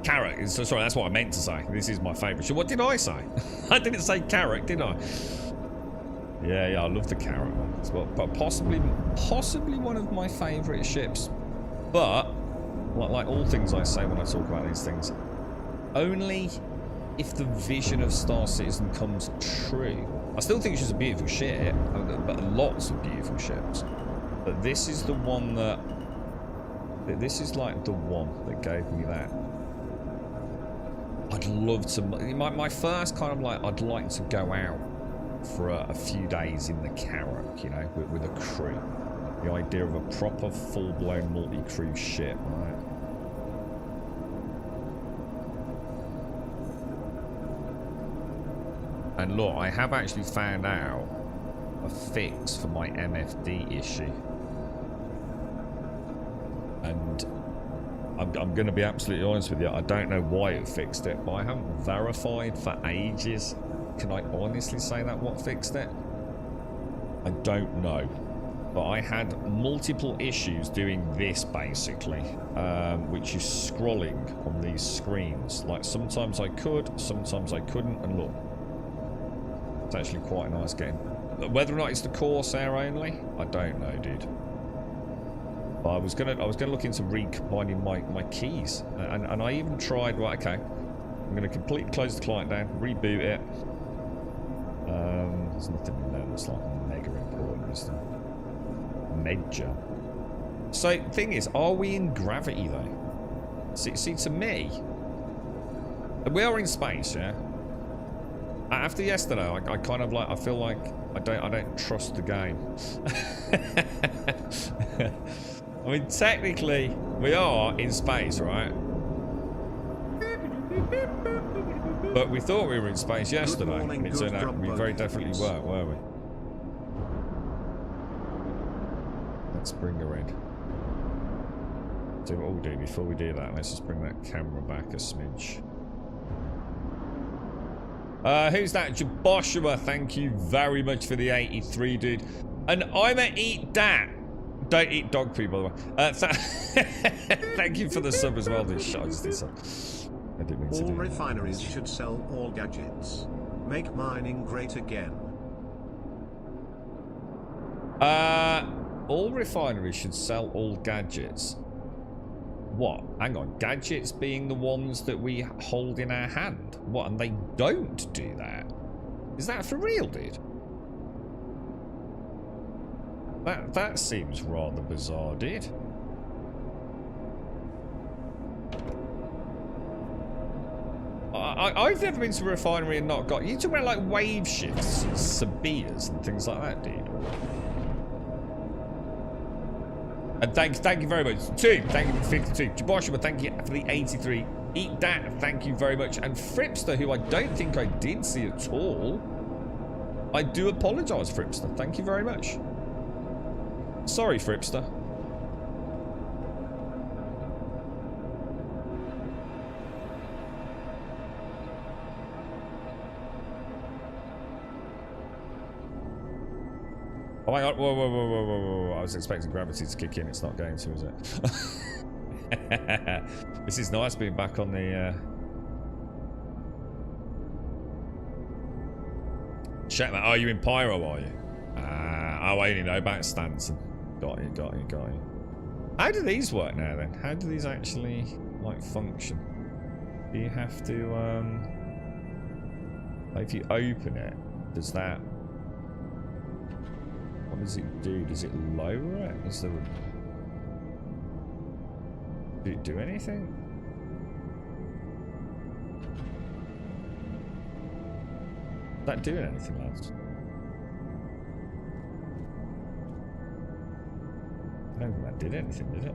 Carrot. So sorry, that's what I meant to say. This is my favourite ship. What did I say? I didn't say carrot, did I? Yeah, I love the carrot one. It's but possibly one of my favourite ships. But like all things I say when I talk about these things, only if the vision of Star Citizen comes true. I still think she's a beautiful ship, but lots of beautiful ships. But this is the one that... This is like the one that gave me that. I'd love to... My first kind of like, I'd like to go out for a few days in the Carrack, you know, with a crew. The idea of a proper full-blown multi-crew ship, right? And look, I have actually found out a fix for my MFD issue. And I'm going to be absolutely honest with you, I don't know why it fixed it, but I haven't verified for ages. Can I honestly say that what fixed it? I don't know. But I had multiple issues doing this, basically, which is scrolling on these screens. Like, sometimes I could, sometimes I couldn't, and look. It's actually quite a nice game. Whether or not it's the Corsair only, I don't know, dude. But I was gonna look into recombining my keys, and I even tried. Right, okay, I'm gonna completely close the client down, reboot it. There's nothing in there that's like mega important, is there? Major. So thing is, are we in gravity though? See, to me, we are in space, yeah. After yesterday, I kind of like, I feel like I don't trust the game. I mean, technically, we are in space, right? But we thought we were in space yesterday, and it turned out we very definitely weren't, were we? Let's bring her in. So what we'll do before we do that, let's just bring that camera back a smidge. Who's that? Jaboshua, thank you very much for the 83, dude. And I'm a eat dat. Don't eat dog poo, by the way. Thank you for the sub as well, dude. I just did some. I didn't mean to do that. All refineries should sell all gadgets. Make mining great again. All refineries should sell all gadgets. What? Hang on. Gadgets being the ones that we hold in our hand. What? And they don't do that? Is that for real, dude? That seems rather bizarre, dude. I've never been to a refinery and not got... You talking about like wave shifts and Sabias and things like that, dude? And thank you very much. Thank you for the 52. Jaboshua, thank you for the 83. Eat that, thank you very much. And Fripster, who I don't think I did see at all. I do apologise, Fripster. Thank you very much. Sorry, Fripster. Oh my god, whoa. I was expecting gravity to kick in, it's not going to, is it? This is nice being back on the... Check that. Oh, you in Pyro, are you? Oh, I only know about Stanton. Got you. How do these work now, then? How do these actually, like, function? Do you have to, like, if you open it, does that... What does it do? Does it lower it? Is there a... Did it do anything? Is that doing anything, lads? I don't think that did anything, did it?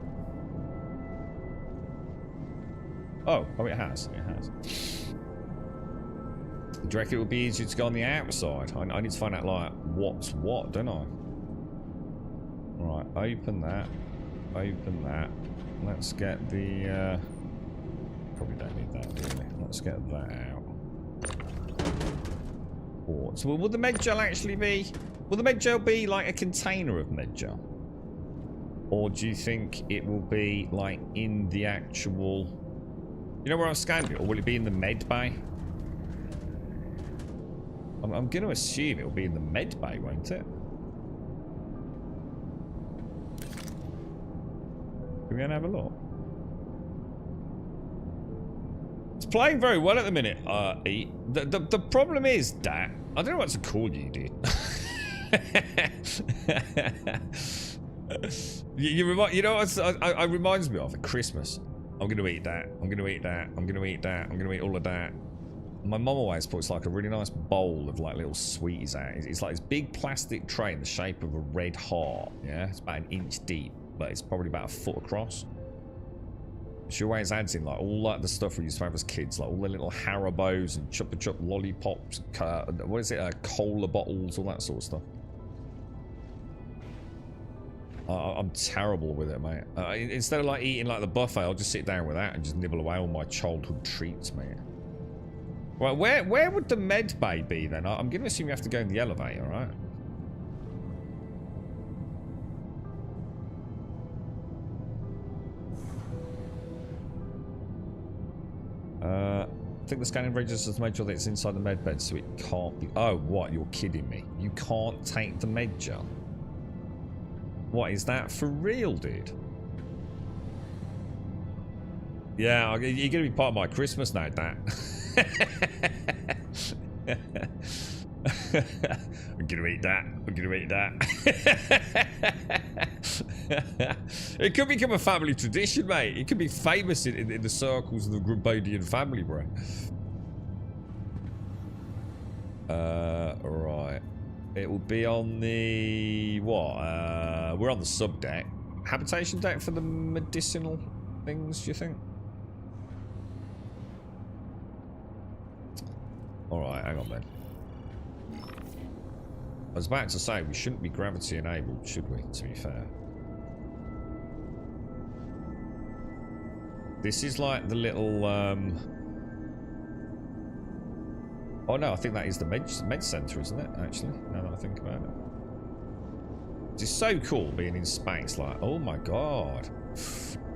Oh, it has. It has. Do you reckon it would be easier to go on the outside? I need to find out, like, what's what, don't I? Right, open that. Open that. Let's get the, probably don't need that, do we? Let's get that out. So will the med gel actually be... Will the med gel be, like, a container of med gel? Or do you think it will be, like, in the actual... You know where I've scanned it? Or will it be in the med bay? I'm going to assume it'll be in the med bay, won't it? Can we go and have a look? It's playing very well at the minute, E. The problem is, Dat, I don't know what to call you, dude. You know what it reminds me of? At Christmas. I'm going to eat that. I'm going to eat that. I'm going to eat that. I'm going to eat all of that. My mum always puts like a really nice bowl of like little sweeties out. It's like this big plastic tray in the shape of a red heart. Yeah, it's about 1 inch deep, but it's probably about 1 foot across. She always adds in like all like the stuff we used to have as kids, like all the little Haribos and Chupa Chup lollipops, what is it, cola bottles, all that sort of stuff. I'm terrible with it, mate. Instead of like eating like the buffet, I'll just sit down with that and just nibble away all my childhood treats, mate. Right, where would the med bay be then? I'm going to assume you have to go in the elevator, right? I think the scanning registers to make sure that it's inside the med bed, so it can't be... Oh, what? You're kidding me. You can't take the med gel. What, is that for real, dude? Yeah, you're gonna be part of my Christmas now, Dad. I'm gonna eat that. I'm gonna eat that. It could become a family tradition, mate. It could be famous in the circles of the Grubodian family, bro. Right. It will be on the what? We're on the sub deck. Habitation deck for the medicinal things, do you think? Alright, hang on then. I was about to say, we shouldn't be gravity enabled, should we, to be fair? This is like the little, oh no, I think that is the med center, isn't it, actually, now that I think about it. It's so cool being in space, like, oh my god.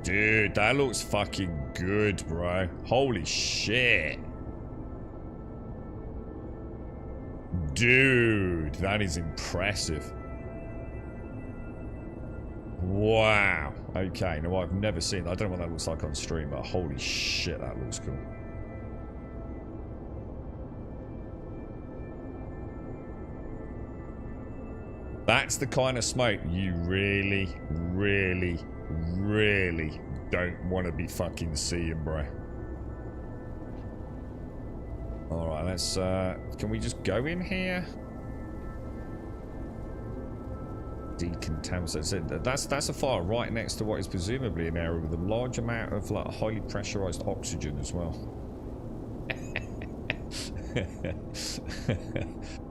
Dude, that looks fucking good, bro. Holy shit. Dude, that is impressive. Wow. Okay, no, I've never seen that. I don't know what that looks like on stream, but holy shit, that looks cool. That's the kind of smoke you really, really, really don't want to be fucking seeing, bro. Alright, let's, can we just go in here? Decontaminate. That's a fire right next to what is presumably an area with a large amount of like highly pressurized oxygen as well.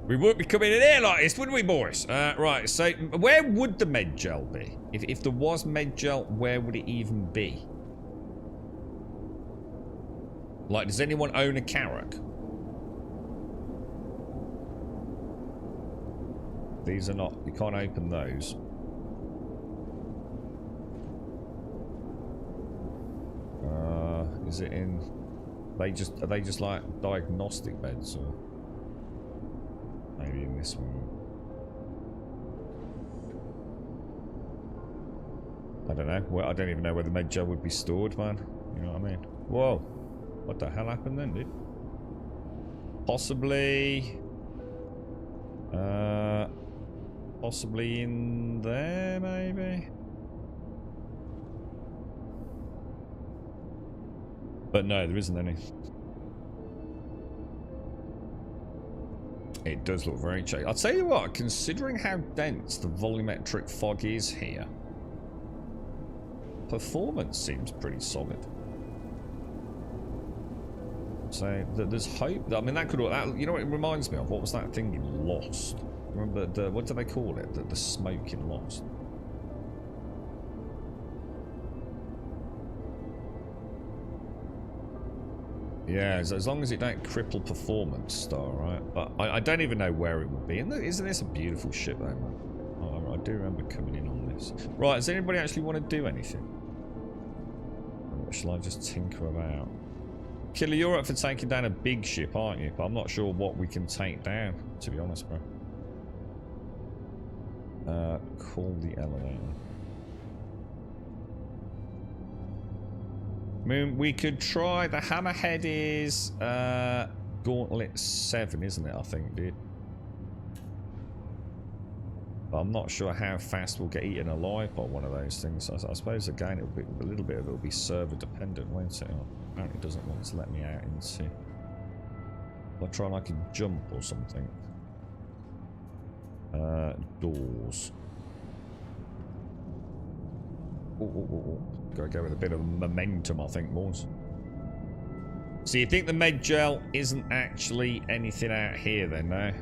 We wouldn't be coming in here like this, would we, boys? Right, so where would the med gel be? If there was med gel, where would it even be? Like, does anyone own a Carrack? These are not, you can't open those. Is it in, are they just like diagnostic beds, or maybe in this one? I don't know. Well, I don't even know where the med gel would be stored, man. You know what I mean? Whoa. What the hell happened then, dude? Possibly possibly in there, maybe? But no, there isn't any. It does look very cheap. I'll tell you what, considering how dense the volumetric fog is here, performance seems pretty solid. So there's hope. I mean, that could, you know what it reminds me of? What was that thing in Lost? Remember what do they call it? The smoke in Lost. Yeah, as long as it don't cripple performance, Star, right? But I don't even know where it would be. And isn't this a beautiful ship, though, man? Oh, I do remember coming in on this. Right, does anybody actually want to do anything? Or shall I just tinker about? Killer, you're up for taking down a big ship, aren't you? But I'm not sure what we can take down, to be honest, bro. Call the elevator. I mean, we could try. The hammerhead is Gauntlet 7, isn't it? I think, dude. But I'm not sure how fast we'll get eaten alive by one of those things. I suppose again, it'll be a little bit of it will be server dependent, won't it? Oh, apparently, it doesn't want to let me out into. I'll try like a jump or something. Doors. Gotta go with a bit of momentum, I think, boys. So you think the med gel isn't actually anything out here then, no?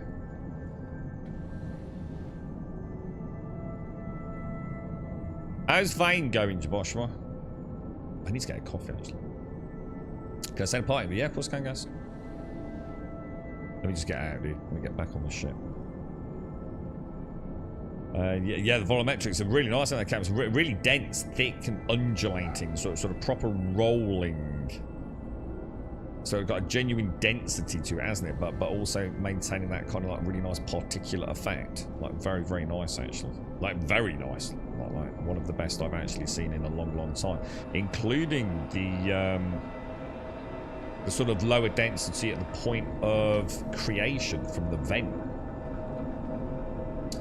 How's Vane going, Jaboshua? I need to get a coffee, actually. Can I send a party? Yeah, of course I can, guys. Let me just get out, dude. Let me get back on the ship. Yeah, the volumetrics are really nice. And the cam's really dense, thick, and undulating, sort of proper rolling. So it's got a genuine density to it, hasn't it? But also maintaining that kind of like really nice particulate effect. Like very, very nice actually. Like very nice. Like one of the best I've actually seen in a long, long time. Including the sort of lower density at the point of creation from the vent.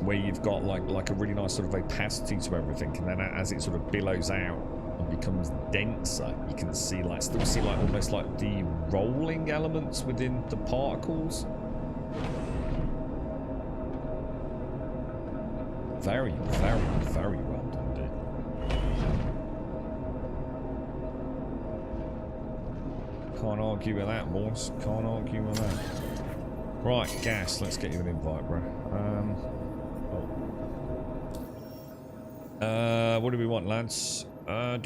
Where you've got like a really nice sort of opacity to everything, and then as it sort of billows out and becomes denser, you can see like still see like almost like the rolling elements within the particles. Very, very, very well done, dude. Can't argue with that, boys. Can't argue with that. Right, gas. Let's get you an invite, bro. What do we want, lads? Comms.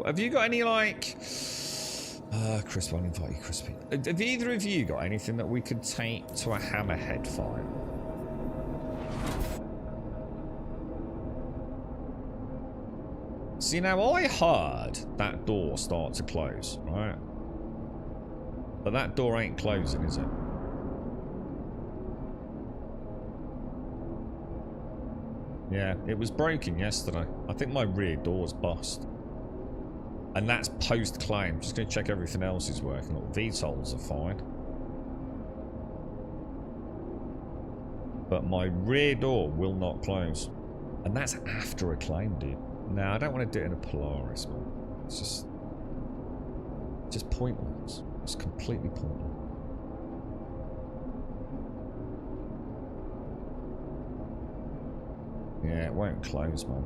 Have you got any, like... Crispy, I'll invite you, Crispy. Have either of you got anything that we could take to a hammerhead fight? See, now, I heard that door start to close, right? But that door ain't closing, is it? Yeah, it was broken yesterday. I think my rear door's bust. And that's post-claim. Just going to check everything else is working. Look, VTOLs are fine. But my rear door will not close. And that's after a claim, dude. No, I don't want to do it in a Polaris, man. It's just pointless. It's completely pointless. Yeah, it won't close, man.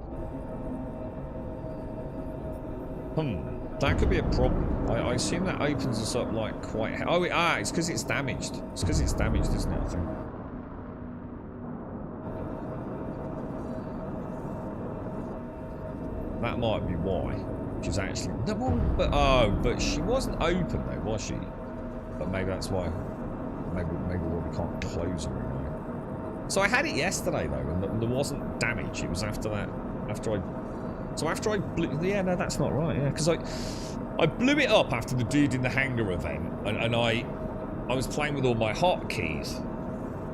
That could be a problem. I assume that opens us up like quite... Oh, it's because it's damaged. It's because it's damaged, isn't it, I think? That might be why. She's actually... but she wasn't open though, was she? But maybe that's why... Maybe we can't close her anymore. So I had it yesterday though, and there wasn't damage. It was after that, So after I blew, yeah, no, that's not right. Yeah, because I blew it up after the dude in the hangar event, and I was playing with all my hotkeys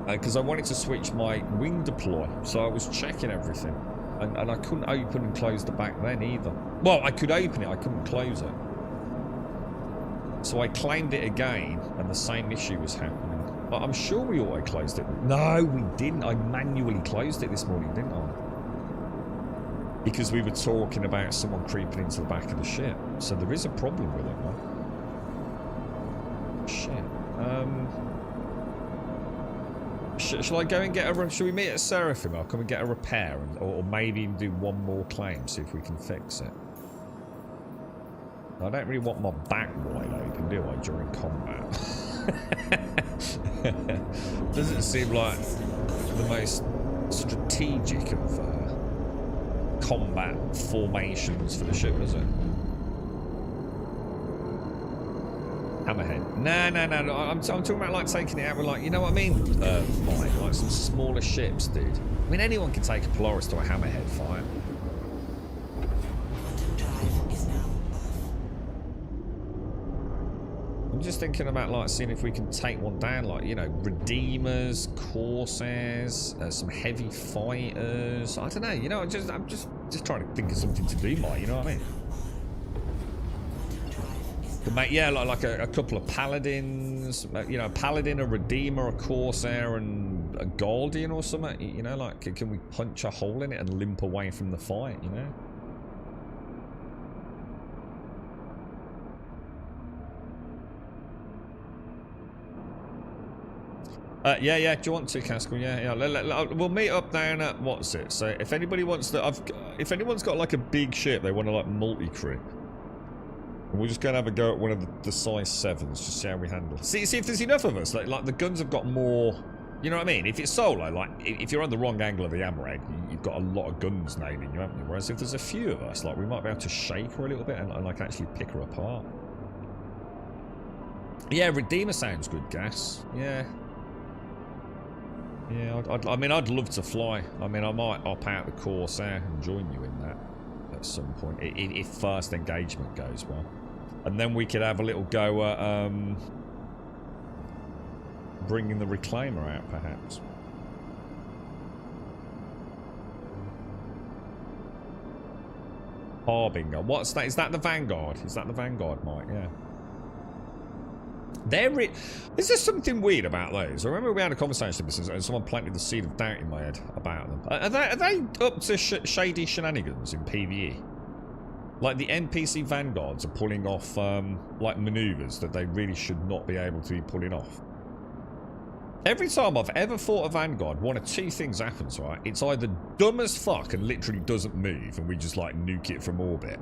because I wanted to switch my wing deploy. So I was checking everything, and I couldn't open and close the back then either. Well, I could open it, I couldn't close it. So I claimed it again, and the same issue was happening. I'm sure we auto-closed it. No, we didn't. I manually closed it this morning, didn't I? Because we were talking about someone creeping into the back of the ship. So there is a problem with it, man. Shit. Shall I go and get a... Shall we meet at Seraphim? I'll come and get a repair, or maybe even do one more claim, see if we can fix it. I don't really want my back wide open, do I, during combat? Doesn't seem like the most strategic of combat formations for the ship, is it? Hammerhead. No. I'm talking about like taking it out with, like, you know what I mean? Like some smaller ships, dude. I mean, anyone can take a Polaris to a hammerhead fight. I'm just thinking about like seeing if we can take one down, like, you know, Redeemers, Corsairs, some heavy fighters. I don't know, you know, I'm just trying to think of something to do, Mike. You know what I mean? Yeah, like a couple of paladins, you know, a paladin, a redeemer, a corsair, and a guardian or something. You know, like, can we punch a hole in it and limp away from the fight? You know. Yeah. Do you want to, Cascal? Yeah. We'll meet up down at what's it? So if anybody wants to, if anyone's got like a big ship, they want to like multi-crew, we're just gonna have a go at one of the size 7s, just see how we handle it. See if there's enough of us. Like the guns have got more. You know what I mean? If it's solo, like if you're on the wrong angle of the Amrag, you've got a lot of guns nailing you, haven't you? Whereas if there's a few of us, like we might be able to shake her a little bit and like actually pick her apart. Yeah, Redeemer sounds good, Gas. Yeah. Yeah, I mean, I'd love to fly. I mean, I might opt out the Corsair and join you in that at some point, if first engagement goes well. And then we could have a little go at bringing the Reclaimer out, perhaps. Harbinger. What's that? Is that the Vanguard? Is that the Vanguard, Mike? Yeah. Is there something weird about those? I remember we had a conversation with this and someone planted the seed of doubt in my head about them. Are they up to shady shenanigans in PvE? Like the NPC Vanguards are pulling off like maneuvers that they really should not be able to be pulling off. Every time I've ever fought a Vanguard, one of two things happens, right? It's either dumb as fuck and literally doesn't move and we just like nuke it from orbit.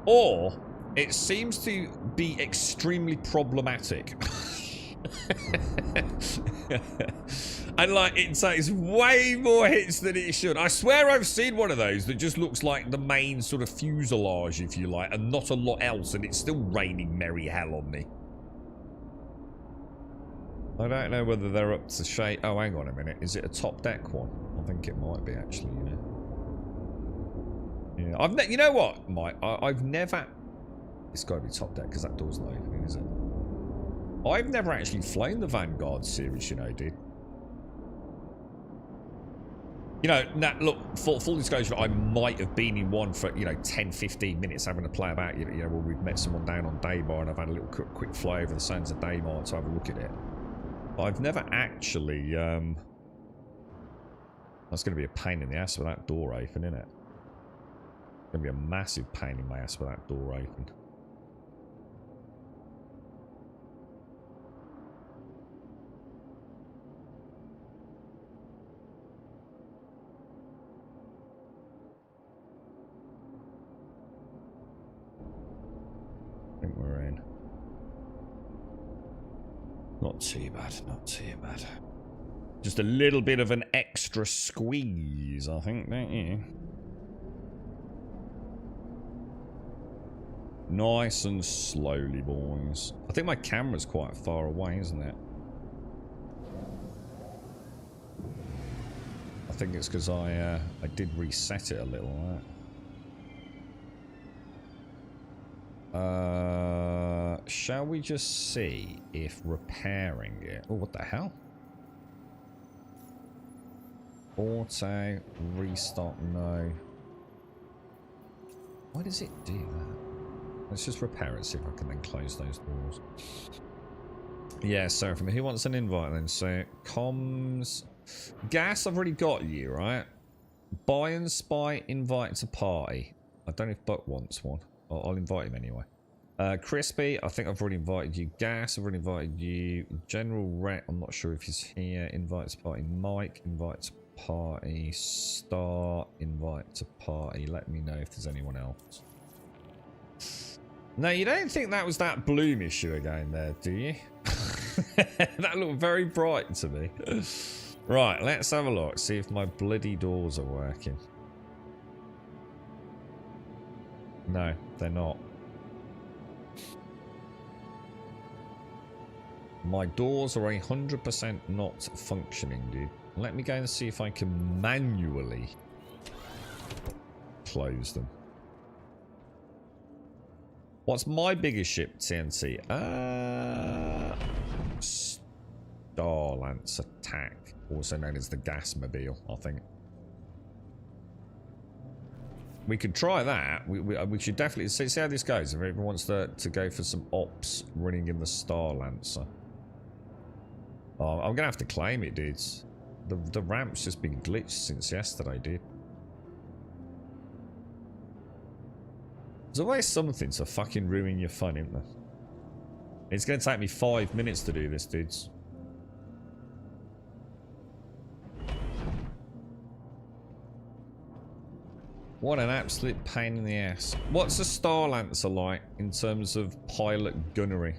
Or it seems to be extremely problematic. And like it takes way more hits than it should. I swear I've seen one of those that just looks like the main sort of fuselage, if you like, and not a lot else, and it's still raining merry hell on me. I don't know whether they're up to shade. Oh, hang on a minute. Is it a top deck one? I think it might be, actually, you know. Yeah, you know what, Mike? I've never... It's got to be top deck because that door's not opening, is it? I've never actually flown the Vanguard series, you know, dude. You know, now, look, full disclosure, I might have been in one for, you know, 10, 15 minutes having to play about, you know, where we've met someone down on Daybar and I've had a little quick fly over the sands of Daymar to have a look at it. But I've never actually, that's going to be a pain in the ass with that door open, isn't it? It's going to be a massive pain in my ass with that door open. I think we're in. Not too bad, not too bad. Just a little bit of an extra squeeze, I think, don't you? Nice and slowly, boys. I think my camera's quite far away, isn't it? I think it's because I did reset it a little, right? Shall we just see if repairing it... Oh, what the hell? Auto, restart, no. Why does it do that? Let's just repair it, see if I can then close those doors. Yeah, so from who wants an invite then? So, comms... Gas, I've already got you, right? Buy and spy, invite to party. I don't know if Buck wants one. I'll invite him anyway. Crispy, I think I've already invited you. Gas, I've already invited you. General Rhett, I'm not sure if he's here. Invite to party. Mike, invite to party. Star, invite to party. Let me know if there's anyone else. No, you don't think that was that bloom issue again there, do you? That looked very bright to me. Right, let's have a look. See if my bloody doors are working. No, they're not. My doors are 100% not functioning, dude. Let me go and see if I can manually close them. What's my biggest ship, TNT? Star-Lance Attack, also known as the Gasmobile, I think. We could try that. We should definitely see how this goes. If everyone wants to go for some ops running in the Star-Lancer. Oh, I'm gonna have to claim it, dudes. The ramp's just been glitched since yesterday, dude. There's always something to fucking ruin your fun, isn't there? It's gonna take me 5 minutes to do this, dudes. What an absolute pain in the ass. What's a Star-Lancer like in terms of pilot gunnery?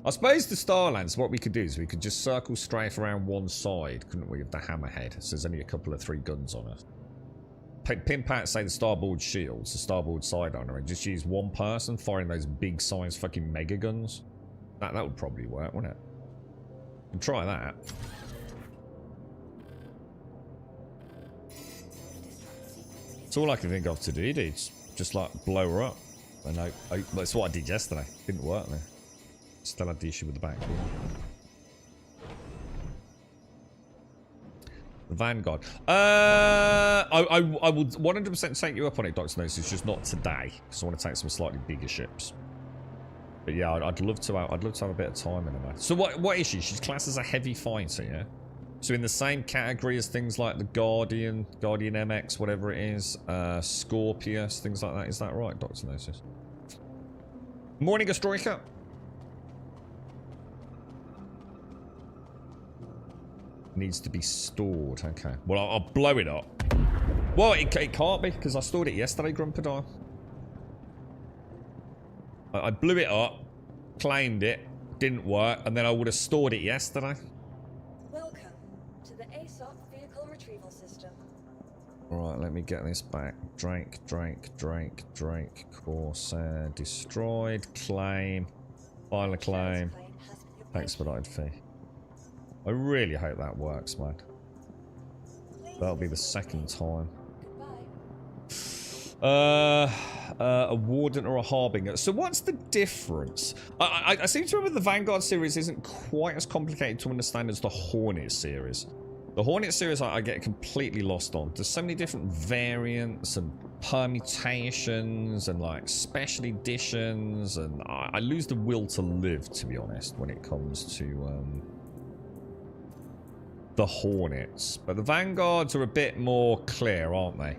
I suppose the Star-Lancer, what we could do is we could just circle strafe around one side, couldn't we, of the hammerhead? So there's only a couple of 3 guns on it. Pimp out, say, the starboard shields, the starboard side armor, and just use one person firing those big size fucking mega guns. That would probably work, wouldn't it? We can try that. It's all I can think of to do, dudes. Just like blow her up. And that's what I did yesterday. Didn't work there. Still had the issue with the back. The Vanguard. I would 100% take you up on it, Dr. Nose. It's just not today, because I want to take some slightly bigger ships. But yeah, I'd love to have a bit of time in her. So what is she? She's classed as a heavy fighter, yeah? So in the same category as things like the Guardian MX, whatever it is, Scorpius, things like that. Is that right, Dr. Noses? Morning, Astroika. Needs to be stored. Okay. Well, I'll blow it up. Well, it can't be, because I stored it yesterday, Grumpadile. I blew it up, claimed it, didn't work, and then I would have stored it yesterday. Welcome to the ASOP vehicle retrieval system. Alright, let me get this back. Drake, Corsair, destroyed, claim, file a claim, expedited fee. I really hope that works, man. That'll be the second time. A Warden or a Harbinger. So what's the difference? I seem to remember the Vanguard series isn't quite as complicated to understand as the Hornet series. The Hornet series I get completely lost on. There's so many different variants and permutations and like special editions, and I lose the will to live, to be honest, when it comes to the Hornets. But the Vanguards are a bit more clear, aren't they?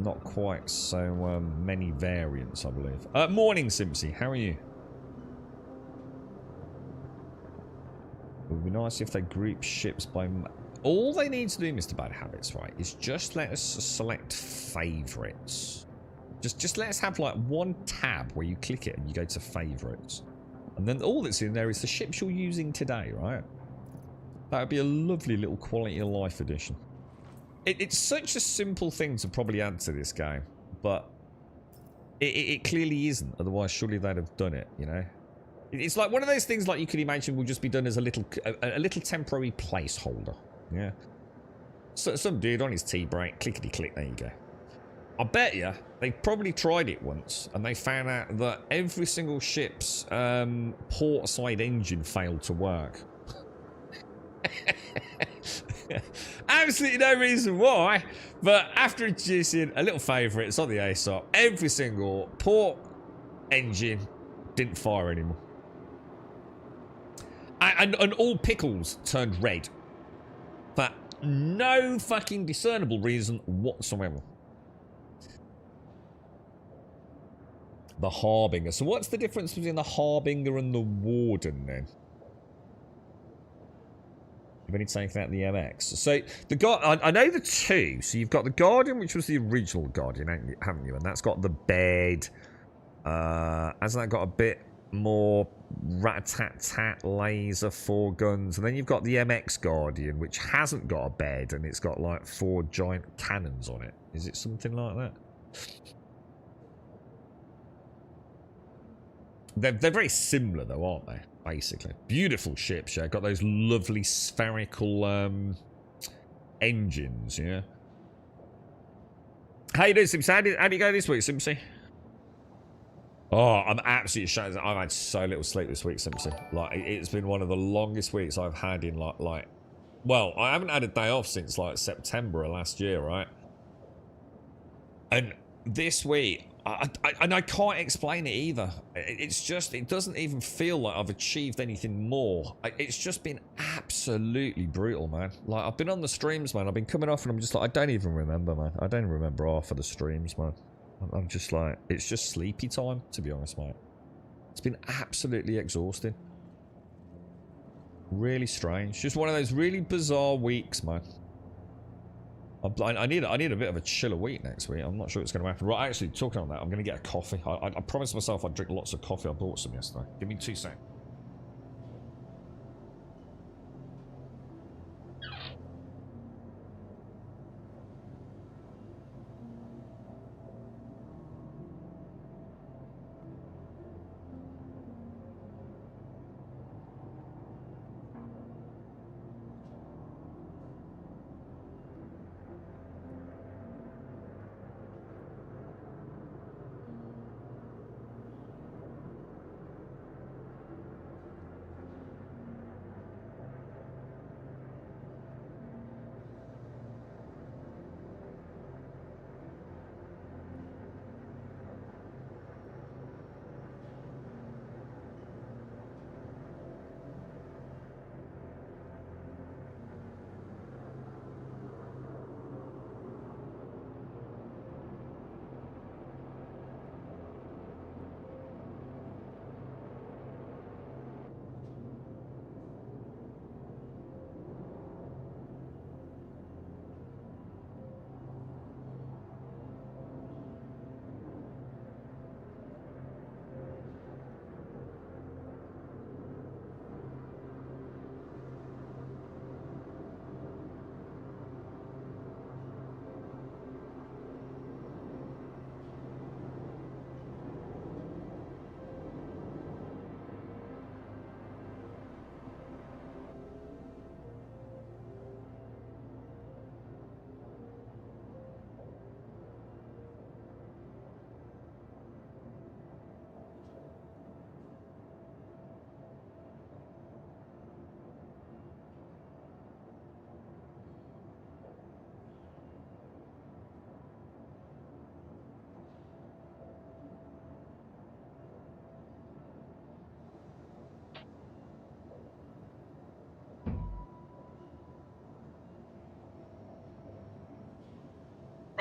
Not quite so many variants, I believe. Morning, Simpsy. How are you? It would be nice if they group ships by... All they need to do, Mr. Bad Habits, right, is just let us select favorites. Just let us have like one tab where you click it and you go to favorites. And then all that's in there is the ships you're using today, right? That would be a lovely little quality of life addition. It's such a simple thing to probably add to this game, but it clearly isn't. Otherwise, surely they'd have done it, you know? It's like one of those things like you could imagine will just be done as a little temporary placeholder, yeah? So some dude on his tea break, clickety-click, there you go. I bet you they probably tried it once, and they found out that every single ship's port side engine failed to work. Absolutely no reason why, but after introducing a little favourites on the ASOP, every single port engine didn't fire anymore. And all pickles turned red. For no fucking discernible reason whatsoever. The Harbinger. So what's the difference between the Harbinger and the Warden then? You've only taken out the MX. So I know the two. So you've got the Guardian, which was the original Guardian, haven't you? And that's got the bed. Hasn't that got a bit more rat-tat-tat laser 4 guns? And then you've got the MX Guardian, which hasn't got a bed, and it's got like 4 giant cannons on it. Is it something like that? They're very similar though, aren't they? Basically. Beautiful ships, yeah. Got those lovely spherical engines, yeah. How you doing, Simpsy? How did you go this week, Simpsy? Oh, I'm absolutely shattered. I've had so little sleep this week, Simpsy. Like, it's been one of the longest weeks I've had in like well, I haven't had a day off since like September of last year, right? And this week, I can't explain it either. It's just, it doesn't even feel like I've achieved anything more. It's just been absolutely brutal, man. Like, I've been on the streams, man. I've been coming off and I'm just like, I don't even remember, man. I don't even remember half of the streams, man. I'm just like, it's just sleepy time, to be honest, mate. It's been absolutely exhausting. Really strange. Just one of those really bizarre weeks, man. I need a bit of a chiller week next week. I'm not sure it's going to happen. Right, actually, talking on that, I'm going to get a coffee. I promised myself I'd drink lots of coffee. I bought some yesterday. Give me 2 seconds.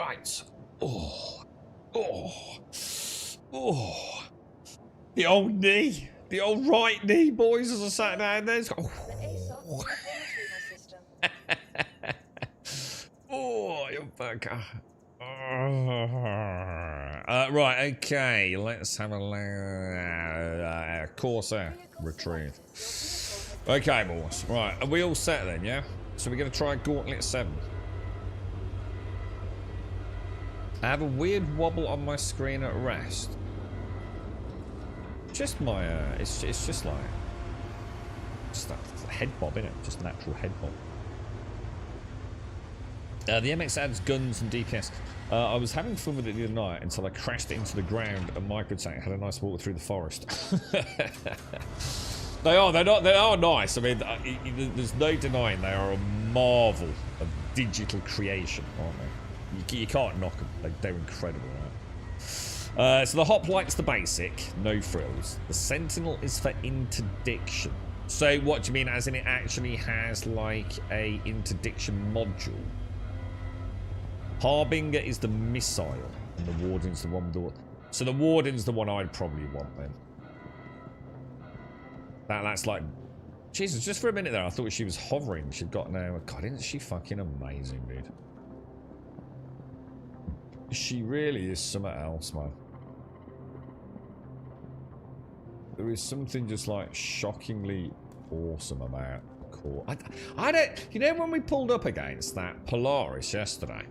Right. Oh. Oh. Oh. The old knee. The old right knee, boys, as I sat down there. The ASOP performance system. Oh, you fucker. Right, okay. Let's have a Corsair retrieve. Okay, boys. Right, are we all set then, yeah? So we're going to try Gauntlet 7. I have a weird wobble on my screen at rest. Just my, it's just like, just that head bob, innit? Just natural head bob. The MX adds guns and DPS. I was having fun with it the other night until I crashed it into the ground and Microtank had a nice walk through the forest. They are nice. I mean, there's no denying they are a marvel of digital creation, aren't they? You can't knock them. They're incredible, right? So the Hoplite's the basic, no frills. The Sentinel is for interdiction. So what do you mean, as in it actually has like a interdiction module? Harbinger is the missile, and the Warden's the one with the... So the Warden's the one I'd probably want then. That's like... Jesus, just for a minute there, I thought she was hovering. She'd got now... God, isn't she fucking amazing, dude? She really is something else, man. There is something just like shockingly awesome about Core. I don't... You know when we pulled up against that Polaris yesterday?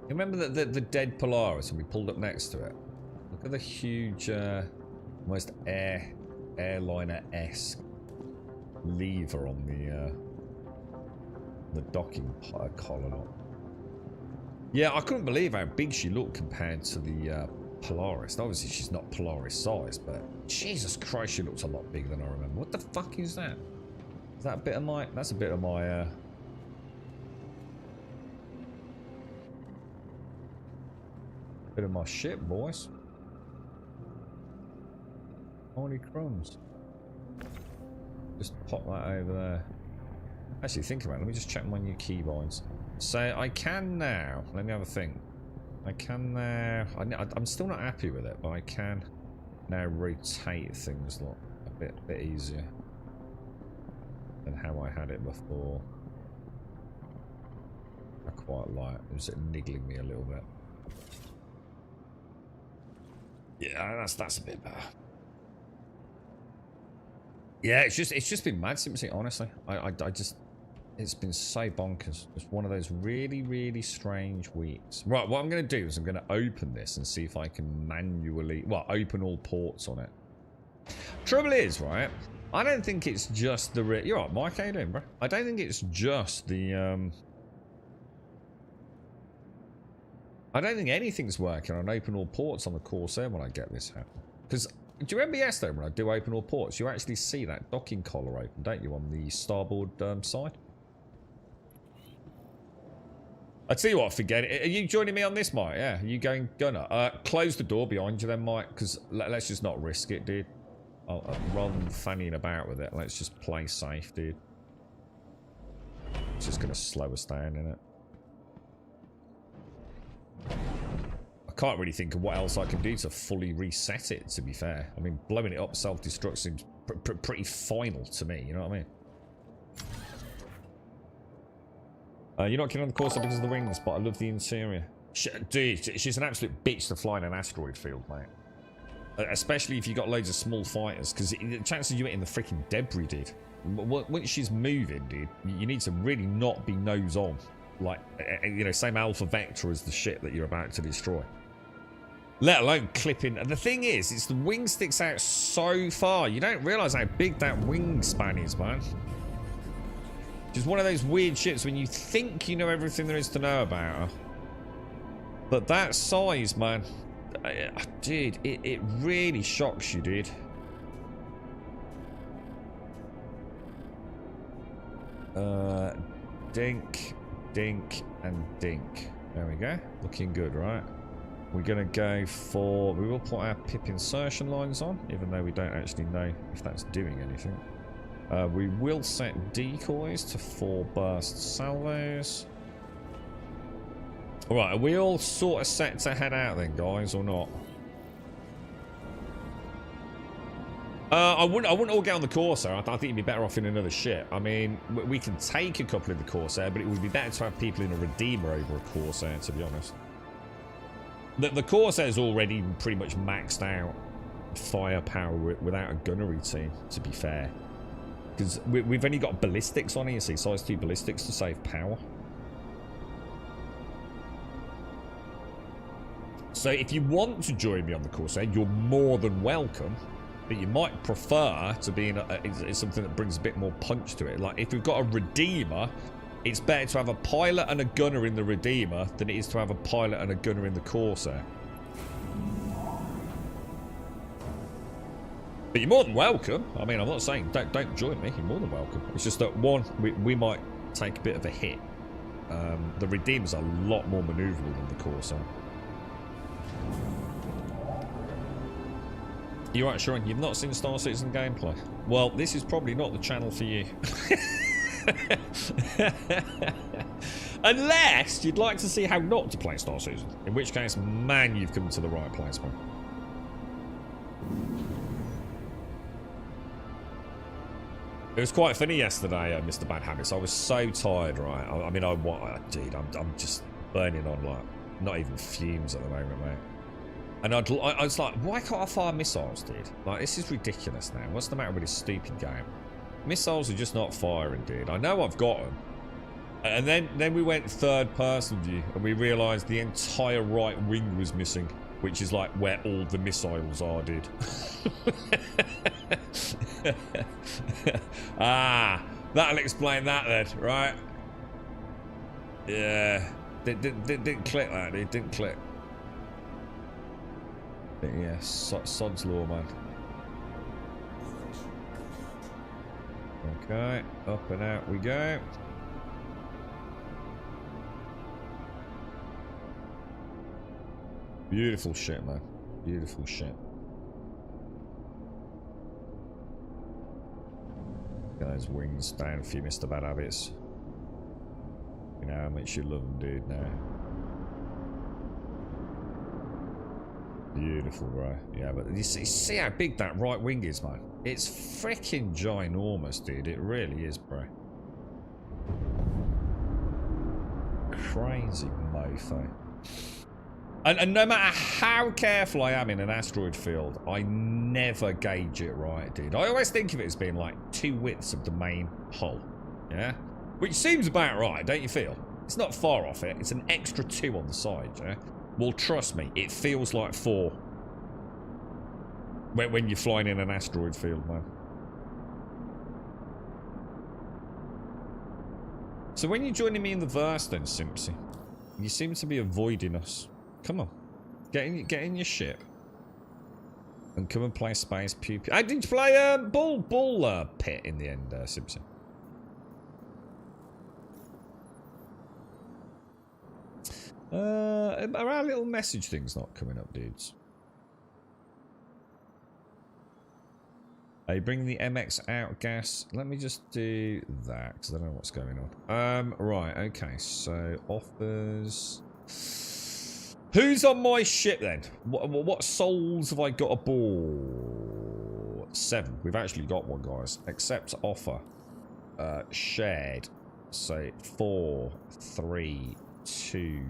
You remember the dead Polaris and we pulled up next to it? Look at the huge, almost airliner-esque lever on the docking collar. Yeah, I couldn't believe how big she looked compared to the Polaris. Obviously, she's not Polaris size, but Jesus Christ, she looks a lot bigger than I remember. What the fuck is that? Is that a bit of my... That's a bit of my... Bit of my shit, boys. Holy crumbs. Just pop that over there. Actually, think about it. Let me just check my new keybinds. So I can now. Let me have a think. I can now. I'm still not happy with it, but I can now rotate things a bit easier than how I had it before. I quite like. It was niggling me a little bit. Yeah, that's a bit better. Yeah, it's just been mad since it, honestly. I just, it's been so bonkers. It's one of those really, really strange weeks. Right, what I'm going to do is I'm going to open this and see if I can manually, well, open all ports on it. Trouble is, right, I don't think it's just the... You're right, Mike, how you doing, bro? I don't think it's just the... I don't think anything's working on open all ports on the Corsair when I get this happen. Because, do you remember yesterday when I do open all ports, you actually see that docking collar open, don't you, on the starboard side? I tell you what, forget it. Are you joining me on this, Mike? Yeah, are you going gunner? Close the door behind you then, Mike, because let's just not risk it, dude. Rather than fannying about with it, let's just play safe, dude. It's just going to slow us down, innit? I can't really think of what else I can do to fully reset it, to be fair. I mean, blowing it up self-destruct seems pretty final to me, you know what I mean? You're not getting on the Corsair because of the wings, but I love the interior. Dude, she's an absolute bitch to fly in an asteroid field, mate. Especially if you've got loads of small fighters, because the chances of you hitting the freaking debris, dude. Once she's moving, dude, you need to really not be nose on. Like, you know, same alpha vector as the shit that you're about to destroy. Let alone clipping. And the thing is, it's the wing sticks out so far. You don't realise how big that wingspan is, man. Just one of those weird shits when you think you know everything there is to know about her. But that size, man. Dude, it really shocks you, dude. Dink. Dink and dink. There we go. Looking good, right? We're going to go for... We will put our pip insertion lines on, even though we don't actually know if that's doing anything. We will set decoys to 4 burst salvos. Right, are we all sort of set to head out then, guys, or not? I wouldn't all get on the Corsair. I think it'd be better off in another ship. I mean, we can take a couple of the Corsair, but it would be better to have people in a Redeemer over a Corsair, to be honest. The Corsair's already pretty much maxed out firepower without a gunnery team, to be fair. Because we've only got ballistics on it, you see, size 2 ballistics to save power. So if you want to join me on the Corsair, you're more than welcome. But you might prefer to be in something that brings a bit more punch to it. Like, if we've got a Redeemer, it's better to have a pilot and a gunner in the Redeemer than it is to have a pilot and a gunner in the Corsair. But you're more than welcome. I mean, I'm not saying don't join me. You're more than welcome. It's just that, one, we might take a bit of a hit. The Redeemer's a lot more maneuverable than the Corsair. You're right, Sharon, you've not seen Star Citizen gameplay. Well, this is probably not the channel for you. Unless you'd like to see how not to play Star Citizen. In which case, man, you've come to the right place, man. It was quite funny yesterday, Mr. Bad Habits. I was so tired, right? I mean, dude, I'm just burning on, like, not even fumes at the moment, mate. And I was like, why can't I fire missiles, dude? Like, this is ridiculous now. What's the matter with this stupid game? Missiles are just not firing, dude. I know I've got them. And then we went third person view, and we realised the entire right wing was missing, which is like where all the missiles are, dude. Ah, that'll explain that then, right? Yeah. Didn't click that, dude. Didn't click. But yeah, sod's law, man. Okay, up and out we go. Beautiful shit, man. Beautiful shit. Get those wings down a few Mr. Bad Habits. You know how much you love them, dude, now. Beautiful, bro. Yeah, but you see how big that right wing is, man? It's freaking ginormous, dude. It really is, bro. Crazy mofo. And no matter how careful I am in an asteroid field, I never gauge it right, dude. I always think of it as being like 2 widths of the main hull. Yeah? Which seems about right, don't you feel? It's not far off it. It's an extra 2 on the side, yeah? Well, trust me, it feels like 4 when you're flying in an asteroid field, man. So when you're joining me in the verse then, Simpsy, you seem to be avoiding us. Come on. Get in your ship. And come and play Space Pew Pew. I didn't play Bull Pit in the end, Simpson. Are our little message things not coming up, dudes? Hey, bring the MX out gas. Let me just do that, because I don't know what's going on. Right, okay, so offers. Who's on my ship then? What souls have I got aboard? 7. We've actually got one, guys. Accept offer. Shared. So 4, 3, 2,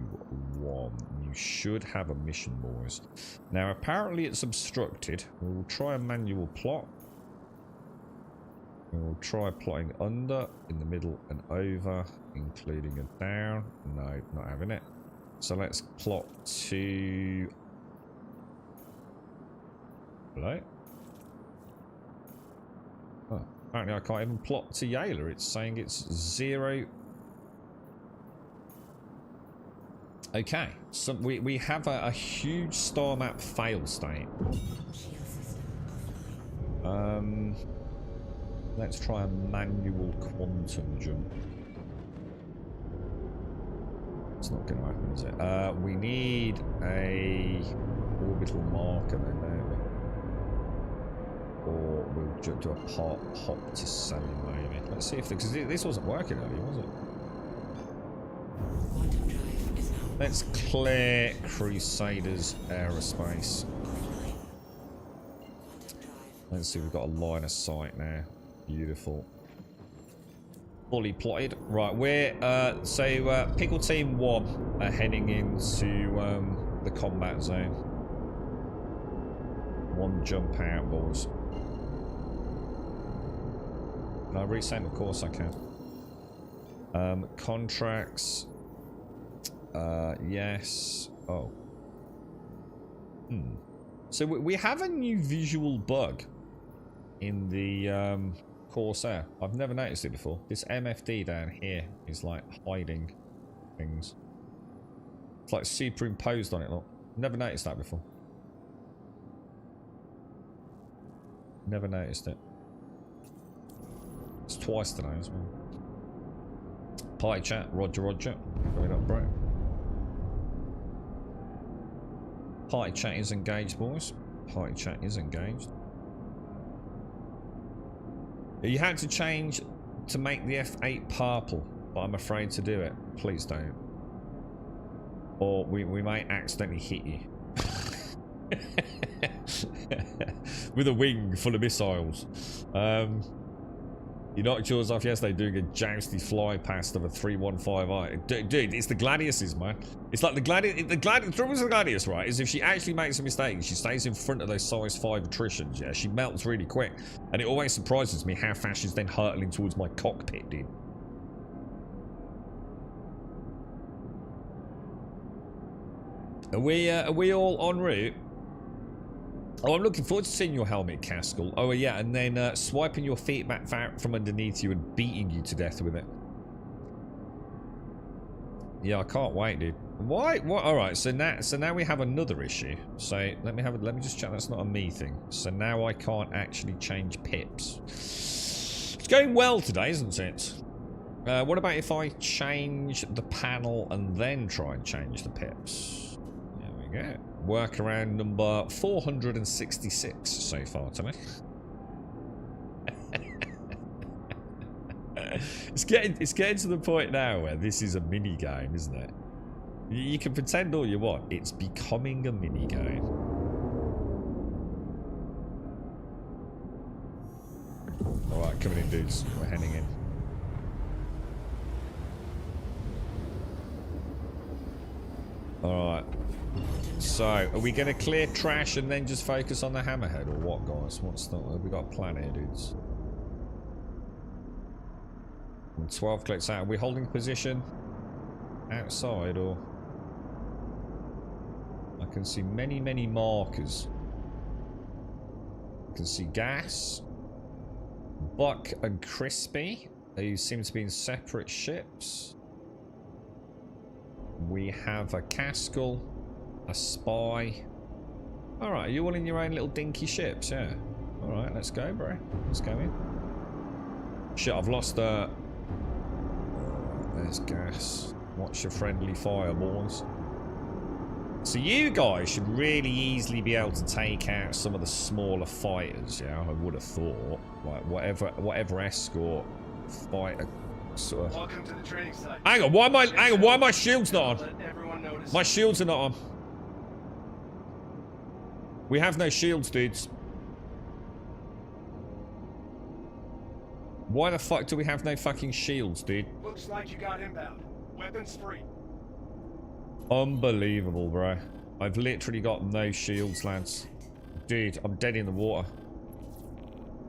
1. You should have a mission, boys. Now, apparently it's obstructed. We'll try a manual plot. We'll try plotting under, in the middle, and over, including a down. No, not having it. So let's plot to... Hello? Oh, apparently I can't even plot to Yayla. It's saying it's 0. Okay, so we have a huge star map fail state. Let's try a manual quantum jump. It's not going to happen, is it? We need a orbital marker then, don't we? Or we'll do a hop to Sally, maybe. Let's see if because this wasn't working earlier, was it? Quantum drive is now Let's clear Crusaders Aerospace. Let's see, we've got a line of sight now. Beautiful. Fully plotted. Right, we're Pickle Team 1 are heading into the combat zone. One jump out, boys. Can I reset? Of course I can. Contracts. Yes. Oh. So we have a new visual bug in the Corsair. I've never noticed it before. This MFD down here is like hiding things. It's like superimposed on it. Look. Never noticed that before. Never noticed it. It's twice today as well. Party chat, Roger, Roger. Going up, bro. Party chat is engaged, boys. Party chat is engaged. You had to change to make the F8 purple, but I'm afraid to do it. Please don't. Or we might accidentally hit you. With a wing full of missiles. You knocked yours off yesterday doing a jousty fly past of a 315i. Dude, it's the Gladiuses, man. It's like the trouble with the Gladius, right, is if she actually makes a mistake and she stays in front of those size 5 attritions, yeah, she melts really quick. And it always surprises me how fast she's then hurtling towards my cockpit, dude. Are we all en route? Oh, I'm looking forward to seeing your helmet, Caskell. Oh, yeah, and then swiping your feet back from underneath you and beating you to death with it. Yeah, I can't wait, dude. Why? What? All right, so now we have another issue. So let me just check. That's not a me thing. So now I can't actually change pips. It's going well today, isn't it? What about if I change the panel and then try and change the pips? There we go. Workaround number 466 so far today. It's getting to the point now where this is a mini game, isn't it? You can pretend all you want. It's becoming a mini game. All right, coming in, dudes. We're heading in. All right. So, are we going to clear trash and then just focus on the hammerhead, or what, guys? Have we got a plan here, dudes? 12 clicks out. Are we holding position outside, or? I can see many markers. I can see Gas, Buck and Crispy, who seem to be in separate ships. We have a Caskell, a Spy. Alright, you all in your own little dinky ships, yeah. Alright, let's go, bro. Let's go in. Shit, I've lost there's Gas. Watch your friendly fire, boys. So you guys should really easily be able to take out some of the smaller fighters, yeah, I would have thought. Like whatever escort fighter sort of. Welcome to the training site. Hang on, why are my shields not on? Let everyone notice. My shields are not on. We have no shields, dudes. Why the fuck do we have no fucking shields, dude? Looks like you got inbound. Weapons free. Unbelievable, bro. I've literally got no shields, lads. Dude, I'm dead in the water.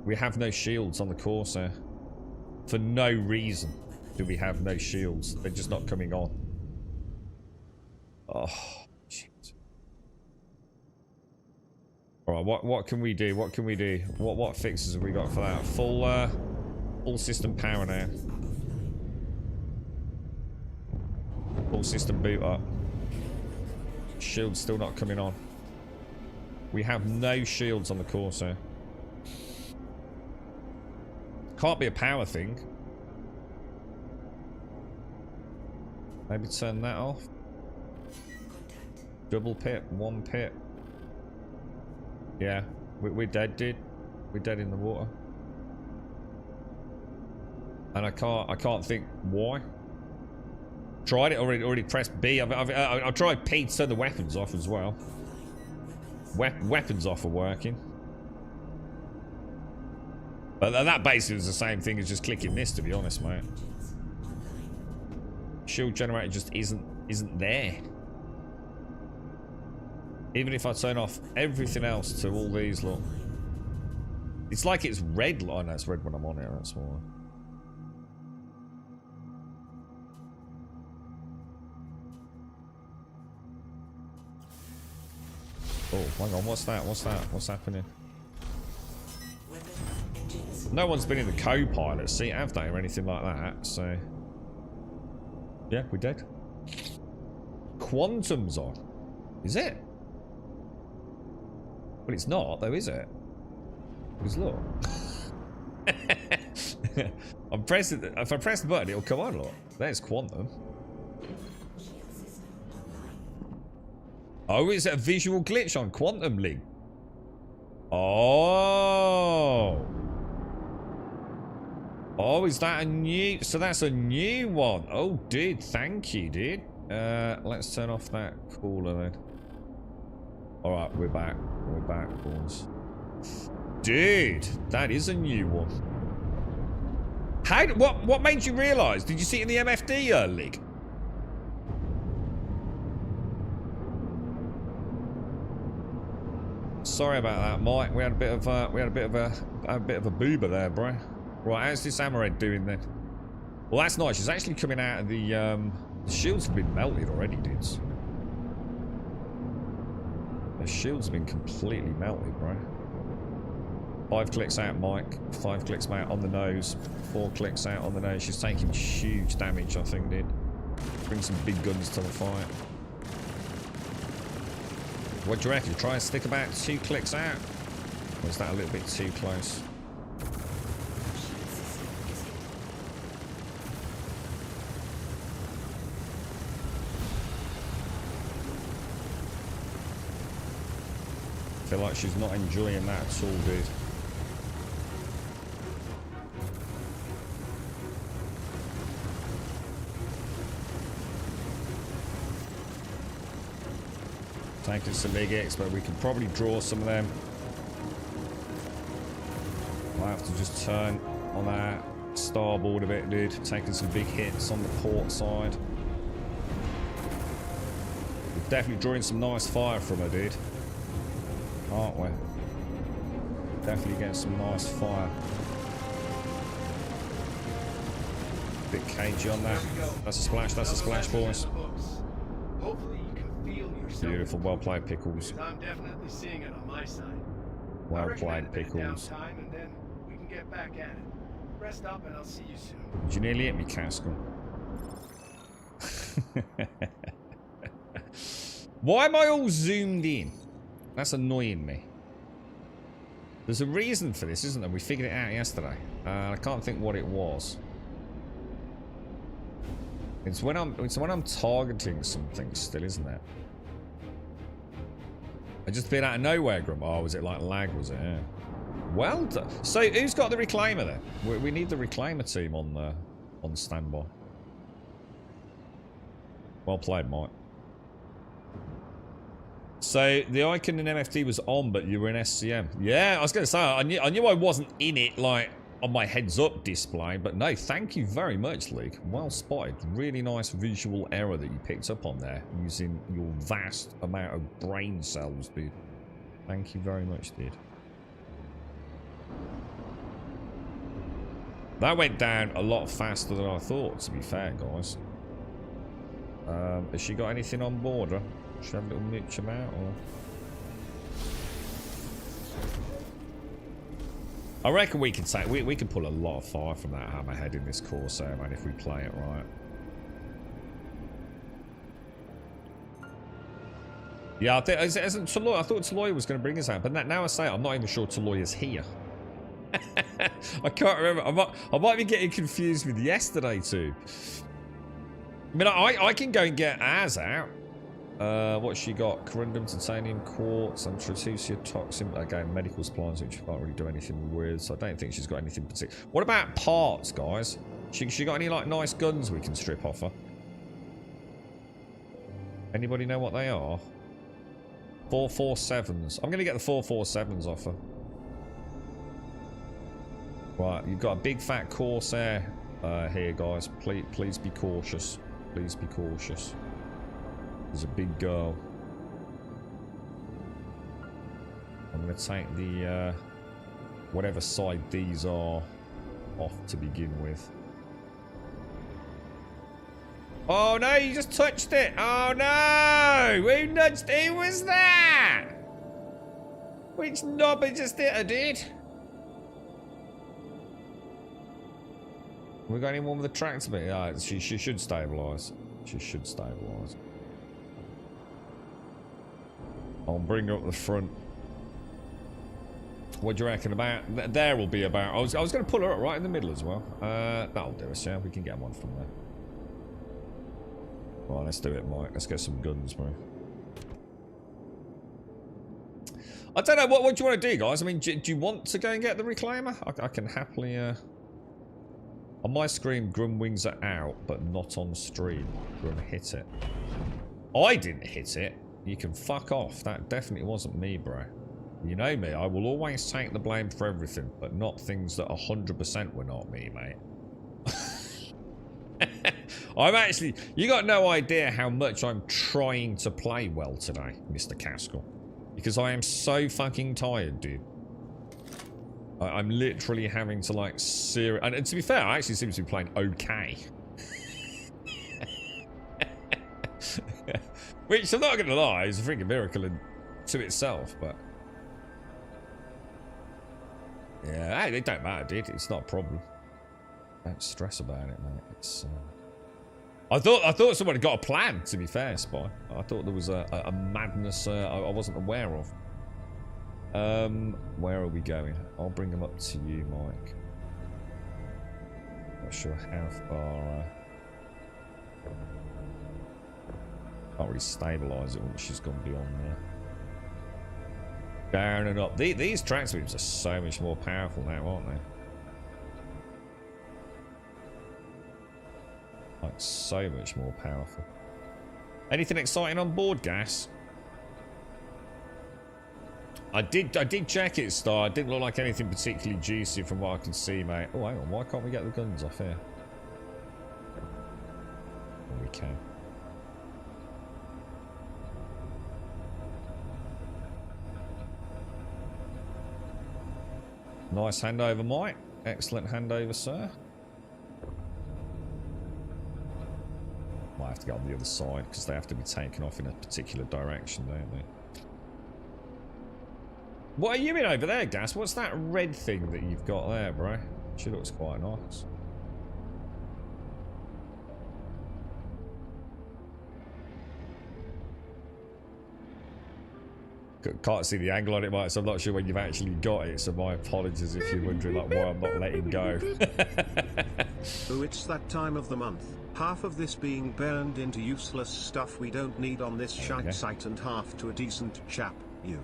We have no shields on the Corsair. For no reason do we have no shields. They're just not coming on. Oh, shit. Alright, what can we do? What can we do? What fixes have we got for that? Full system power now. Full system boot up. Shield's still not coming on. We have no shields on the Corsair. Can't be a power thing. Maybe turn that off. Double pit, one pit. Yeah, we're dead, dude. We're dead in the water. And I can't think why. Tried it already. Pressed B. I've tried P to turn the weapons off as well. Weapons off are working. But that basically is the same thing as just clicking this, to be honest, mate. Shield generator just isn't there. Even if I turn off everything else to all these, look. It's like it's red. Oh, no, it's red when I'm on it. That's why. Oh, hang on. What's that? What's that? What's happening? No one's been in the co-pilot seat, have they, or anything like that? So, yeah, we're dead. Quantum's on. Is it? Well, it's not, though, is it? Because look. I'm pressing. If I press the button, it'll come on. Look, there's quantum. Oh, it's a visual glitch on Quantum League. Oh. Oh, is that a new... So that's a new one. Oh, dude. Thank you, dude. Let's turn off that cooler then. Alright, we're back. We're back, boys. Dude, that is a new one. What made you realise? Did you see it in the MFD league? Sorry about that, Mike. We had a bit of a boober there, bro. Right, how's this Hammerhead doing then? Well, that's nice. She's actually coming out of the shields have been melted already, dudes. The shields have been completely melted, bro. 5 clicks out, Mike. 5 clicks out on the nose. 4 clicks out on the nose. She's taking huge damage, I think, dude. Bring some big guns to the fight. What do you reckon? Try and stick about 2 clicks out? Or is that a little bit too close? I feel like she's not enjoying that at all, dude. Taking some big hits, but we can probably draw some of them. Might have to just turn on that starboard a bit, dude. Taking some big hits on the port side. We're definitely drawing some nice fire from her, dude. Aren't we? Definitely getting some nice fire. Bit cagey on that. That's a splash, boys. Hopefully you can feel yourself. Beautiful, well played, Pickles. I'm definitely seeing it on my side. Well played, Pickles. Time and then we can get back at it. Rest up and I'll see you soon. Did you nearly hit me, Castle? Why am I all zoomed in? That's annoying me. There's a reason for this, isn't there? We figured it out yesterday. I can't think what it was. It's when I'm targeting something still, isn't it? I just appeared out of nowhere, Grum. Oh, was it like lag, was it? Yeah. Well done. So who's got the reclaimer then? We need the reclaimer team on standby. Well played, Mike. So the icon in MFD was on, but you were in SCM. Yeah, I was going to say I knew I wasn't in it like on my heads-up display, but no, thank you very much, League. Well spotted. Really nice visual error that you picked up on there using your vast amount of brain cells, dude. Thank you very much, dude. That went down a lot faster than I thought, to be fair, guys. Has she got anything on board her? Should I have a little mooch about, or? I reckon we can say we can pull a lot of fire from that hammerhead in this Corsair, man, if we play it right. Yeah, I thought Taloy was going to bring us out, but now I say it, I'm not even sure Taloy is here. I can't remember. I might be getting confused with yesterday too. I mean, I can go and get ours out. What's she got? Corundum, titanium, quartz, and Tratusia toxin. Again, medical supplies, which you can't really do anything with. So I don't think she's got anything particular. What about parts, guys? She got any like nice guns we can strip off her? Anybody know what they are? 447s. I'm going to get the 447s off her. Right, you've got a big fat Corsair here, guys. Please be cautious. Please be cautious. There's a big girl. I'm going to take the whatever side these are off to begin with. Oh no, you just touched it. Oh no! Who nudged? Who was that? Which knobber just hit her, dude? We got anyone with a tractor bit? Oh, she should stabilise. She should stabilise. I'll bring her up the front. What do you reckon about? There will be about. I was going to pull her up right in the middle as well. That'll do us, yeah. We can get one from there. Right, let's do it, Mike. Let's get some guns, bro. I don't know. What do you want to do, guys? I mean, do you want to go and get the reclaimer? I can happily. On my screen, Grum wings are out, but not on stream. Grum hit it. I didn't hit it. You can fuck off. That definitely wasn't me, bro. You know me. I will always take the blame for everything, but not things that 100% were not me, mate. I'm actually... You got no idea how much I'm trying to play well today, Mr. Caskell. Because I am so fucking tired, dude. I'm literally having to, like, and to be fair, I actually seem to be playing okay. Which, I'm not going to lie, is a freaking miracle to itself, but... Yeah, it don't matter, dude. It's not a problem. Don't stress about it, mate. It's... I thought someone had got a plan, to be fair, Spy. I thought there was a madness I wasn't aware of. Where are we going? I'll bring them up to you, Mike. Not sure how far... Can't really stabilise it once she's gone beyond there. Down and up. These track sweeps are so much more powerful now, aren't they? Like, so much more powerful. Anything exciting on board, Gas? I did check it, Star. It didn't look like anything particularly juicy from what I can see, mate. Oh, hang on. Why can't we get the guns off here? Oh, we can. Nice handover, Mike. Excellent handover, sir. Might have to get on the other side because they have to be taken off in a particular direction, don't they? What are you in over there, Gas? What's that red thing that you've got there, bro? She looks quite nice. Can't see the angle on it, Mike, so I'm not sure when you've actually got it, so my apologies if you're wondering like why I'm not letting go. Oh, it's that time of the month. Half of this being burned into useless stuff we don't need on this shite site and half to a decent chap, you.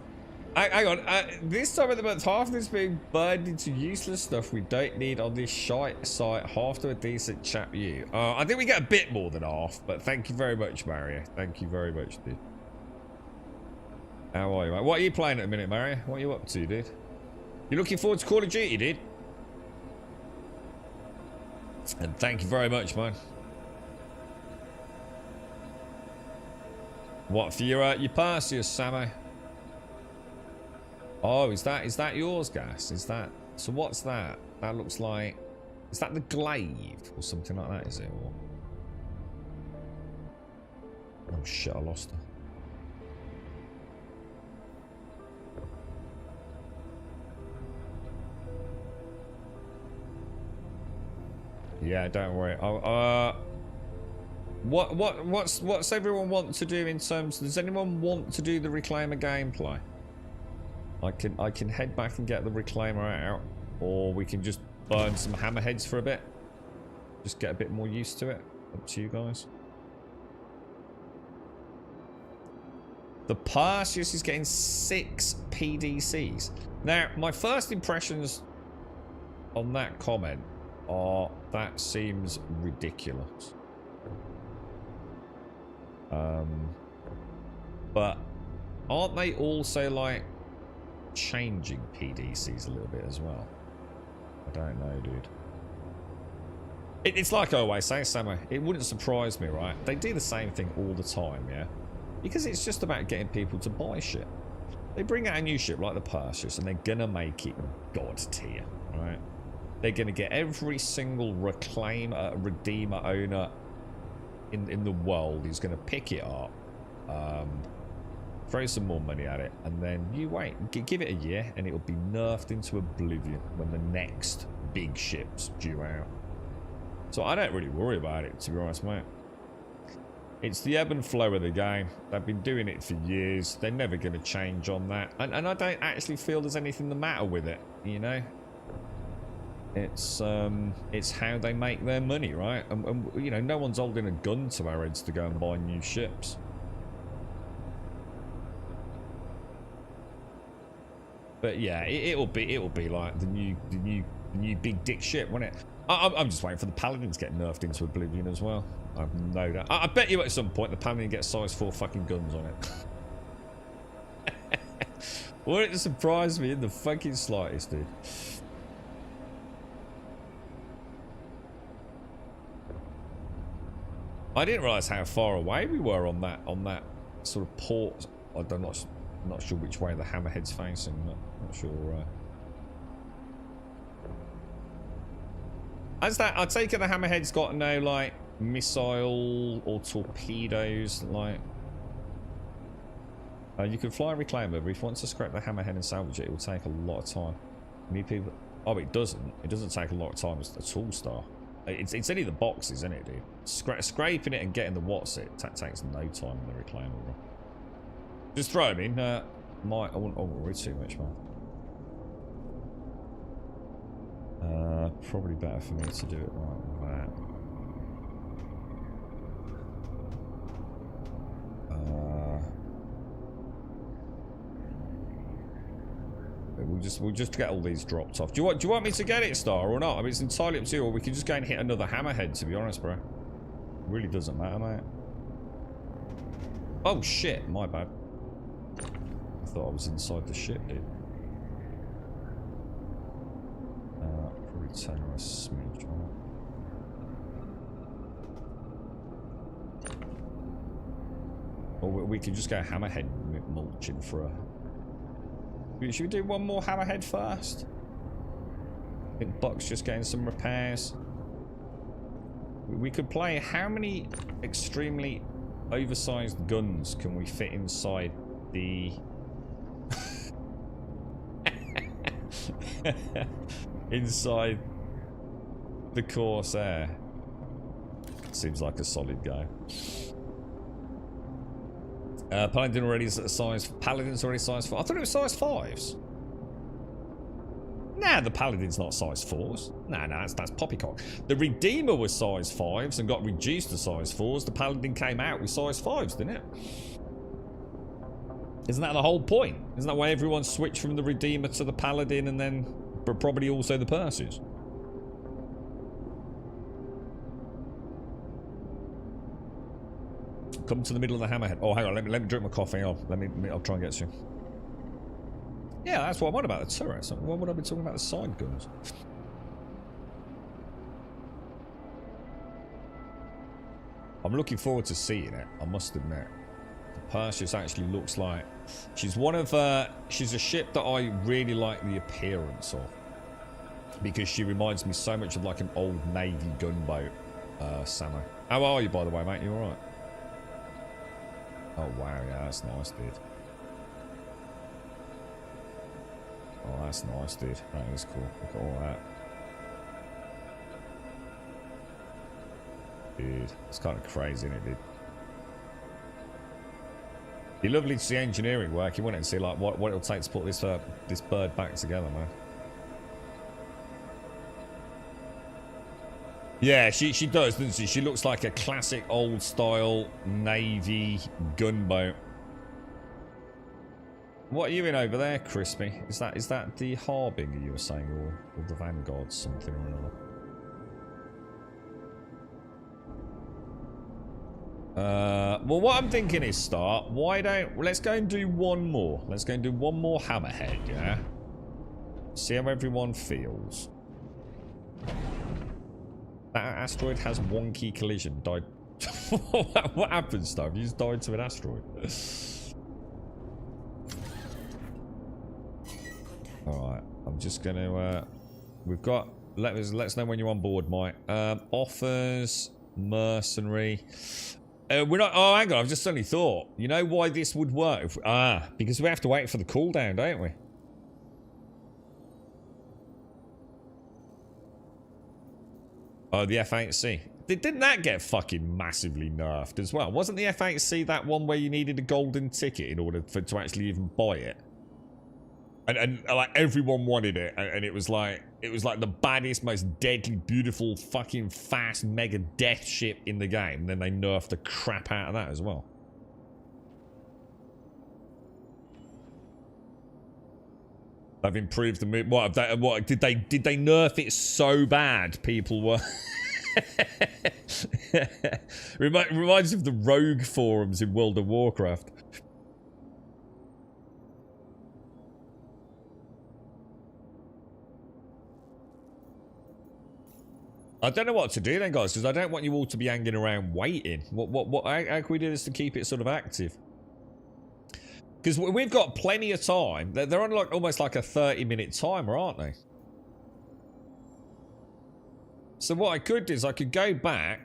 Hang on, this time of the month, half of this being burned into useless stuff we don't need on this shite site, half to a decent chap, you. I think we get a bit more than half, but thank you very much, Mario. Thank you very much, dude. How are you, mate? What are you playing at the minute, Mario? What are you up to, dude? You looking forward to Call of Duty, dude? And thank you very much, man. What for your Perseus, Sammo? Oh, is that yours, Gas? Is that... So what's that? That looks like... Is that the glaive? Or something like that, is it? Or... Oh shit, I lost her. Yeah, don't worry. What's everyone want to do in terms? Does anyone want to do the Reclaimer gameplay? I can head back and get the Reclaimer out, or we can just burn some hammerheads for a bit. Just get a bit more used to it. Up to you guys. The Perseus is getting 6 PDCs. Now, my first impressions on that comment are that seems ridiculous. But aren't they also like changing PDCs a little bit as well? I don't know, dude. It's like I always say, Sammo, it wouldn't surprise me, right? They do the same thing all the time, yeah? Because it's just about getting people to buy shit. They bring out a new ship like the Perseus and they're gonna make it god tier, right? They're gonna get every single redeemer owner in the world who's gonna pick it up, throw some more money at it, and then you wait, give it a year and it'll be nerfed into oblivion when the next big ship's due out. So I don't really worry about it, to be honest, mate. It's the ebb and flow of the game. They've been doing it for years. They're never going to change on that. And I don't actually feel there's anything the matter with it, you know? It's how they make their money, right? And you know, no one's holding a gun to our heads to go and buy new ships. But yeah, it'll be like the new big dick ship, won't it? I'm just waiting for the Paladin to get nerfed into oblivion as well. I've no doubt. I bet you at some point the Paladin gets size 4 fucking guns on it. Wouldn't it surprise me in the fucking slightest, dude? I didn't realise how far away we were on that sort of port. I'm not sure which way the hammerhead's facing. Not sure. As that, I take it the hammerhead's got no like missile or torpedoes. Like, you can fly a reclaimer, but if you want to scrap the hammerhead and salvage it, it will take a lot of time. Need people. Oh, it doesn't. It doesn't take a lot of time as the tool star. It's only the boxes, isn't it, dude? Scraping it and getting the what's it takes no time in the reclaimer. Bro. Just throw them in. I won't worry too much, man. Probably better for me to do it like that. We'll just get all these dropped off. Do you want me to get it, Star, or not? I mean, it's entirely up to you. Or we can just go and hit another hammerhead. To be honest, bro, it really doesn't matter, mate. Oh shit, my bad. I thought I was inside the ship, dude. Probably turn her a smidge, right? Or we could just go hammerhead mulching for a... Should we do one more hammerhead first? I think Buck's just getting some repairs. We could play... How many extremely oversized guns can we fit inside the... inside the Corsair? Seems like a solid go. Paladin already is at size... Paladin's already size 4. I thought it was size 5s. Nah, the Paladin's not size 4s. Nah, that's poppycock. The Redeemer was size 5s and got reduced to size 4s. The Paladin came out with size 5s, didn't it? Isn't that the whole point? Isn't that why everyone switched from the Redeemer to the Paladin and then probably also the Perseus? Come to the middle of the hammerhead. Oh, hang on. Let me drink my coffee. I'll try and get you. Yeah, that's what I'm on about, the turrets. Why would I be talking about the side guns? I'm looking forward to seeing it, I must admit. The Perseus actually looks like... She's one of... she's a ship that I really like the appearance of. Because she reminds me so much of like an old Navy gunboat, Sammo. How are you, by the way, mate? You alright? Oh, wow, yeah, that's nice, dude. Oh, that's nice, dude. That is cool. Look at all that. Dude, it's kind of crazy, isn't it, dude? It'd be lovely to see engineering work. You want it to see, like, what it'll take to put this this bird back together, man. Yeah, she does, doesn't she? She looks like a classic old-style Navy gunboat. What are you in over there, Crispy? Is that the Harbinger you were saying, or the Vanguard, something or Well, what I'm thinking is, Start, let's go and do one more. Let's go and do one more hammerhead, yeah? See how everyone feels. That asteroid has wonky collision. Died. What happened, Start? You just died to an asteroid. Alright, I'm just gonna, we've got, let us know when you're on board, Mike. Offers, mercenary. We're not, oh, hang on, I've just suddenly thought. You know why this would work? Because we have to wait for the cooldown, don't we? Oh, the F8C. Didn't that get fucking massively nerfed as well? Wasn't the F8C that one where you needed a golden ticket in order to actually even buy it? And like everyone wanted it, and it was like the baddest, most deadly, beautiful, fucking fast, mega death ship in the game. And then they nerfed the crap out of that as well. They've improved the move. What did they nerf it so bad? People were. Reminds me of the rogue forums in World of Warcraft. I don't know what to do then, guys, because I don't want you all to be hanging around waiting. How can we do this to keep it sort of active? Because we've got plenty of time. They're on like almost like a 30-minute timer, aren't they? So what I could do is I could go back,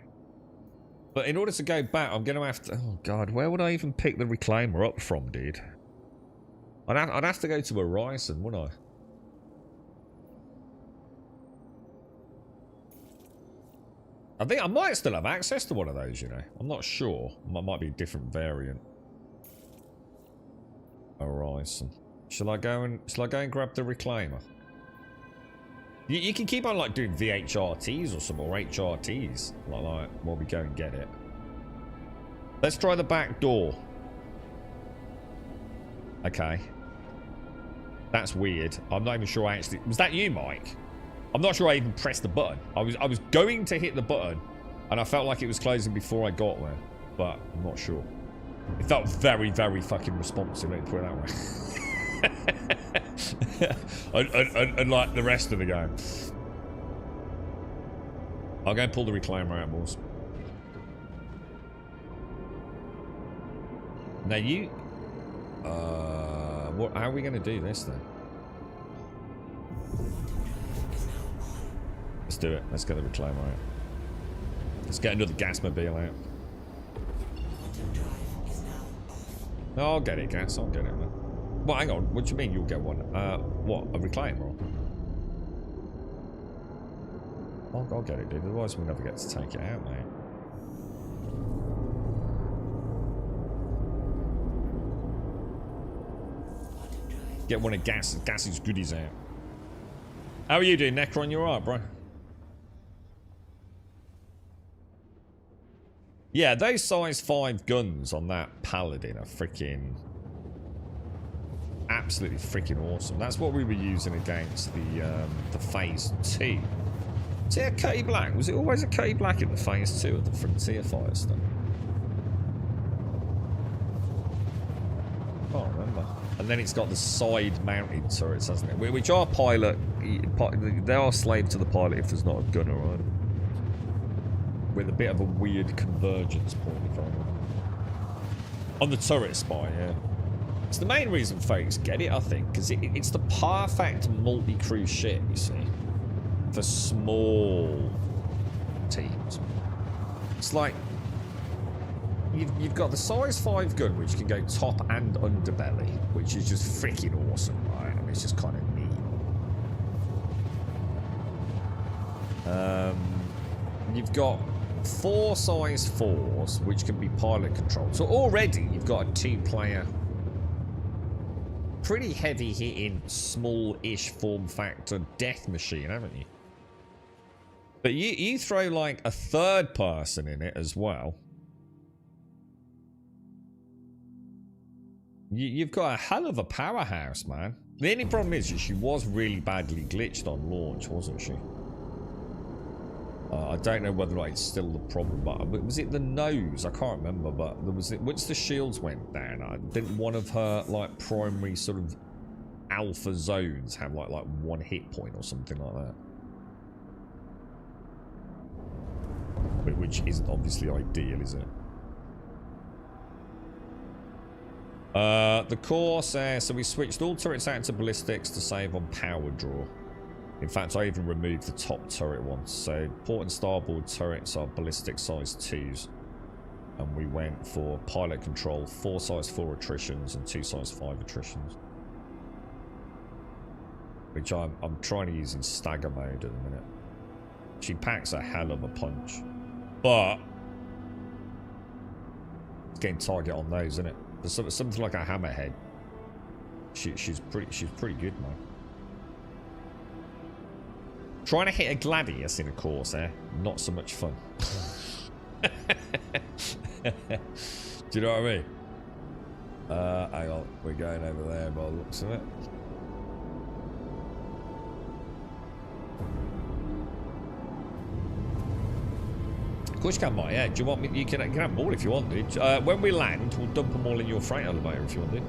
but in order to go back, I'm going to have to... Oh, God, where would I even pick the reclaimer up from, dude? I'd have to go to Horizon, wouldn't I? I think I might still have access to one of those, you know. I'm not sure. Might be a different variant. Horizon. Shall I go and grab the reclaimer? You can keep on like doing VHRTs or some more HRTs like while we go and get it. Let's try the back door. Okay. That's weird. I'm not even sure I actually... Was that you, Mike? I'm not sure I even pressed the button. I was going to hit the button, and I felt like it was closing before I got there, but I'm not sure. It felt very, very fucking responsive, let me put it that way. Unlike the rest of the game. I'll go and pull the reclaimer out, boys. Now you... how are we going to do this then? Let's do it. Let's get the reclaimer out. Let's get another gasmobile out. No, I'll get it, gas. I'll get it, man. Well, hang on. What do you mean you'll get one? What? A reclaimer? I'll get it, dude. Otherwise we'll never get to take it out, mate. Get one of Gas's goodies out. How are you doing, Necron? You alright, bro? Yeah, those size 5 guns on that Paladin are freaking... absolutely freaking awesome. That's what we were using against the Phase 2. Is it a Cutty Black? Was it always a Cutty Black in the Phase 2 of the Frontier Fire stuff? I can't remember. And then it's got the side-mounted turrets, hasn't it? Which are pilot... They are slave to the pilot if there's not a gunner, right? With a bit of a weird convergence point, if I remember. On the turret spy, yeah. It's the main reason folks get it, I think, because it's the perfect multi-crew ship, you see. For small teams. It's like... You've got the size 5 gun, which can go top and underbelly, which is just freaking awesome, right? I mean, it's just kind of neat. You've got 4 size 4s, which can be pilot controlled. So already you've got a 2-player, pretty heavy-hitting, small-ish form factor death machine, haven't you? But you throw like a 3rd person in it as well. You've got a hell of a powerhouse, man. The only problem is she was really badly glitched on launch, wasn't she? I don't know whether it's still the problem, but was it the nose? I can't remember, but there was once the shields went down, didn't one of her like primary sort of alpha zones have like 1 hit point or something like that? Which isn't obviously ideal, is it? The Corsair, so we switched all turrets out to ballistics to save on power draw. In fact, I even removed the top turret once. So port and starboard turrets are ballistic size 2s. And we went for pilot control, 4 size 4 attritions and 2 size 5 attritions. Which I'm trying to use in stagger mode at the minute. She packs a hell of a punch. But it's getting target on those, isn't it? There's something like a hammerhead. She's pretty good, man. Trying to hit a gladius in a Corsair, not so much fun. Do you know what I mean? Hang on, we're going over there by the looks of it. Of course you can, Mike. Yeah, do you want me? You can have them all if you want, dude. When we land, we'll dump them all in your freight elevator if you want, dude.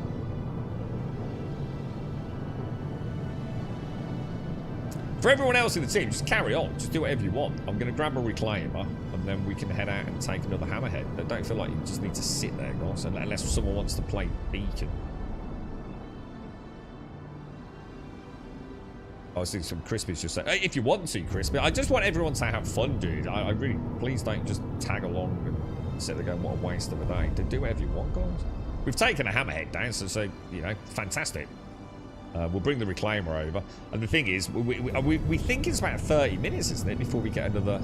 For everyone else in the team, just carry on. Just do whatever you want. I'm going to grab a reclaimer, and then we can head out and take another hammerhead. I don't feel like you just need to sit there, guys, unless someone wants to play beacon. I was thinking some Crispy's just saying, hey, if you want to, Crispy. I just want everyone to have fun, dude. I really, please don't just tag along and sit there going, what a waste of a day. Do whatever you want, guys. We've taken a hammerhead down, so you know, fantastic. We'll bring the reclaimer over, and the thing is, we think it's about 30 minutes, isn't it, before we get another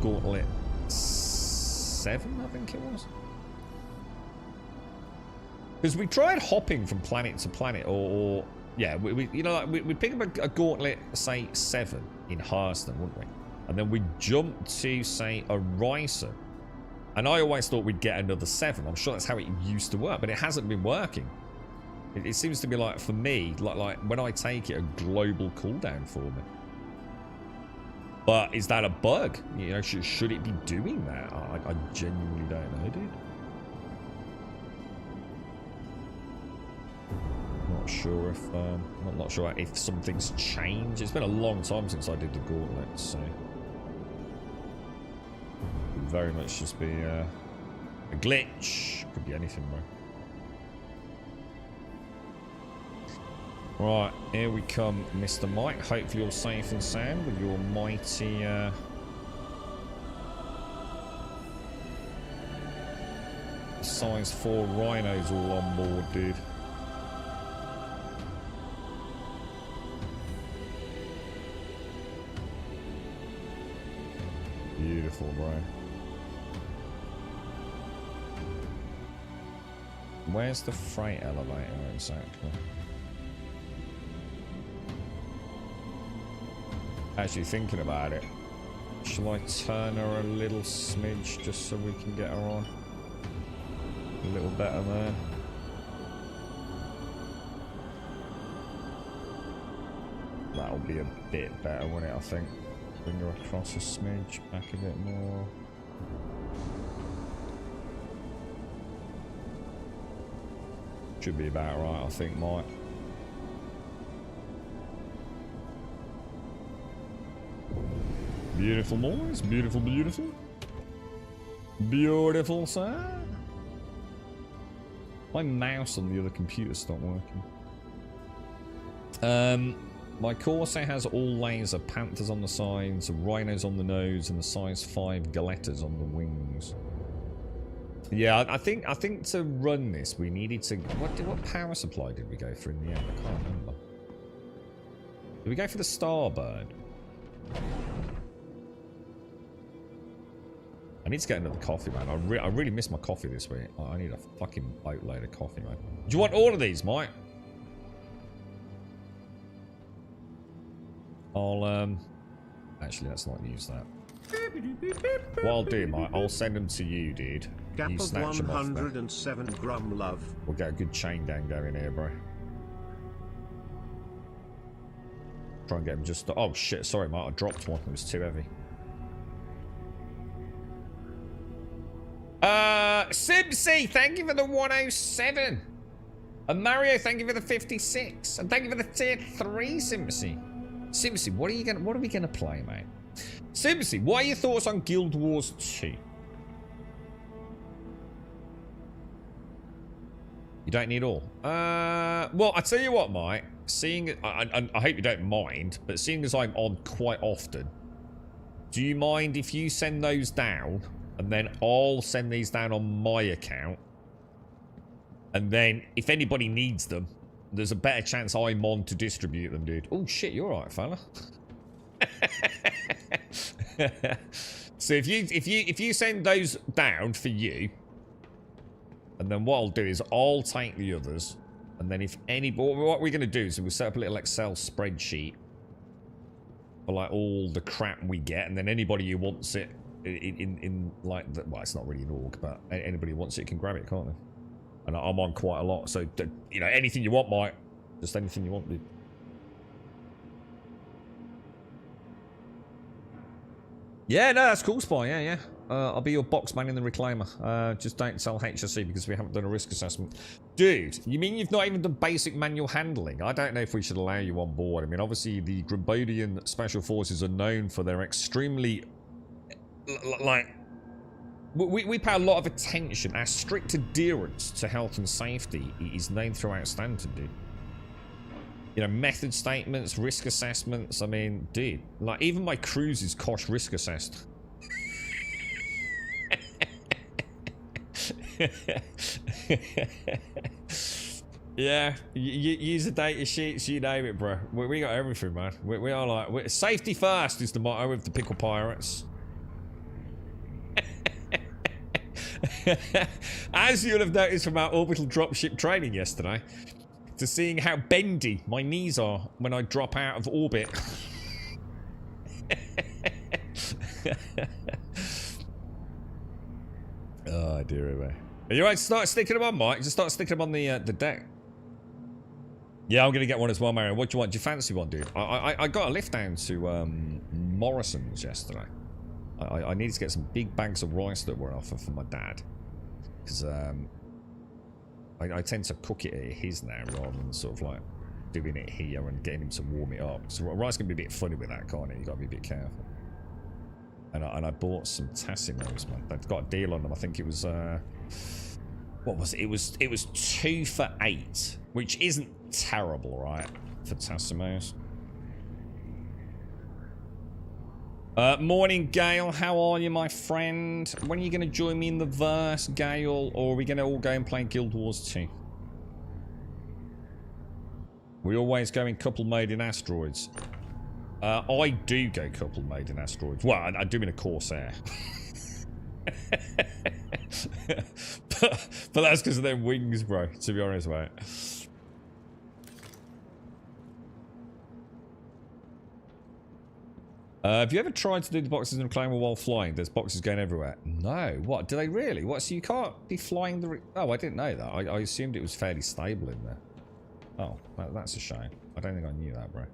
Gauntlet 7, I think it was. Because we tried hopping from planet to planet, or yeah, you know, like we pick up a Gauntlet, say 7 in Hurston, wouldn't we? And then we jump to say Horizon, and I always thought we'd get another 7. I'm sure that's how it used to work, but it hasn't been working. It seems to be like, for me, like when I take it, a global cooldown for me. But is that a bug? You know, should it be doing that? I genuinely don't know, dude. Not sure if something's changed. It's been a long time since I did the Gauntlet, so could very much just be a glitch. Could be anything, bro. Right, here we come, Mr. Mike. Hopefully you're safe and sound with your mighty size 4 rhinos all on board, dude. Beautiful, bro. Where's the freight elevator exactly? Actually thinking about it, shall I turn her a little smidge just so we can get her on a little better there? That'll be a bit better, won't it? I think. Bring her across a smidge, back a bit more. Should be about right, I think, Mike. Beautiful, boys. Beautiful, beautiful. Beautiful, sir. My mouse on the other computer stopped working. My Corsair has all laser, panthers on the sides, rhinos on the nose, and the size 5 galettas on the wings. Yeah, I think to run this we needed to. What power supply did we go for in the end? I can't remember. Did we go for the Starbird? I need to get another coffee, man. I really miss my coffee this week. I need a fucking boatload of coffee, man. Do you want all of these, Mike? I'll actually, let's not use that. What I'll do, Mike, I'll send them to you, dude. Gap You of snatch them off, 107 grum love. We'll get a good chain down going here, bro. Try and get him just... Oh, shit. Sorry, mate. I dropped one. It was too heavy. Simpsy, thank you for the 107. And Mario, thank you for the 56. And thank you for the tier 3, Simpsy. Simpsy, what are we gonna play, mate? Simpsy, what are your thoughts on Guild Wars 2? You don't need all. Well, I tell you what, mate. Seeing, I hope you don't mind, but seeing as I'm on quite often, do you mind if you send those down, and then I'll send these down on my account, and then if anybody needs them, there's a better chance I'm on to distribute them, dude. Oh shit, you're alright, fella. So if you send those down for you, and then what I'll do is I'll take the others, and then if any, what we're gonna do is we'll set up a little Excel spreadsheet for like all the crap we get, and then anybody who wants it in like the, well, it's not really an org, but anybody who wants it can grab it, can't they? And I'm on quite a lot, so you know, anything you want, Mike. Just anything you want, dude. Yeah, no, that's cool, Spy. Yeah. I'll be your box man in the reclaimer. Just don't tell HSC because we haven't done a risk assessment. Dude, you mean you've not even done basic manual handling? I don't know if we should allow you on board. I mean, obviously, the Grabodian Special Forces are known for their extremely... like... We pay a lot of attention. Our strict adherence to health and safety is known throughout Stanton, dude. You know, method statements, risk assessments. I mean, dude, like even my cruise is cost risk assessed. Yeah, user data sheets, you name it, bro. We got everything, man. We are like, safety first is the motto of the Pickle Pirates. As you'll have noticed from our orbital dropship training yesterday, to seeing how bendy my knees are when I drop out of orbit. Oh dear me. Are you right to start sticking them on, Mike? Just start sticking them on the deck. Yeah, I'm gonna get one as well, Marion. What do you want? Do you fancy one, dude? I got a lift down to Morrison's yesterday. I needed to get some big bags of rice that were offered for my dad. Because I tend to cook it at his now rather than sort of like doing it here and getting him to warm it up. So rice can be a bit funny with that, can't it? You got to be a bit careful. And I bought some Tassimos, man. They've got a deal on them. I think it was what was it? It was 2 for $8, which isn't terrible, right? For Tassimos. Morning, Gale. How are you, my friend? When are you going to join me in the verse, Gale? Or are we going to all go and play Guild Wars 2? We always go in couple mode in Asteroids. I do go couple mode in Asteroids. Well, I do in a Corsair. but that's because of their wings, bro, to be honest, mate. Have you ever tried to do the boxes in a reclaimer while flying? There's boxes going everywhere. No. What? Do they really? What? So you can't be flying the... Oh, I didn't know that. I assumed it was fairly stable in there. Oh, that's a shame. I don't think I knew that, bro.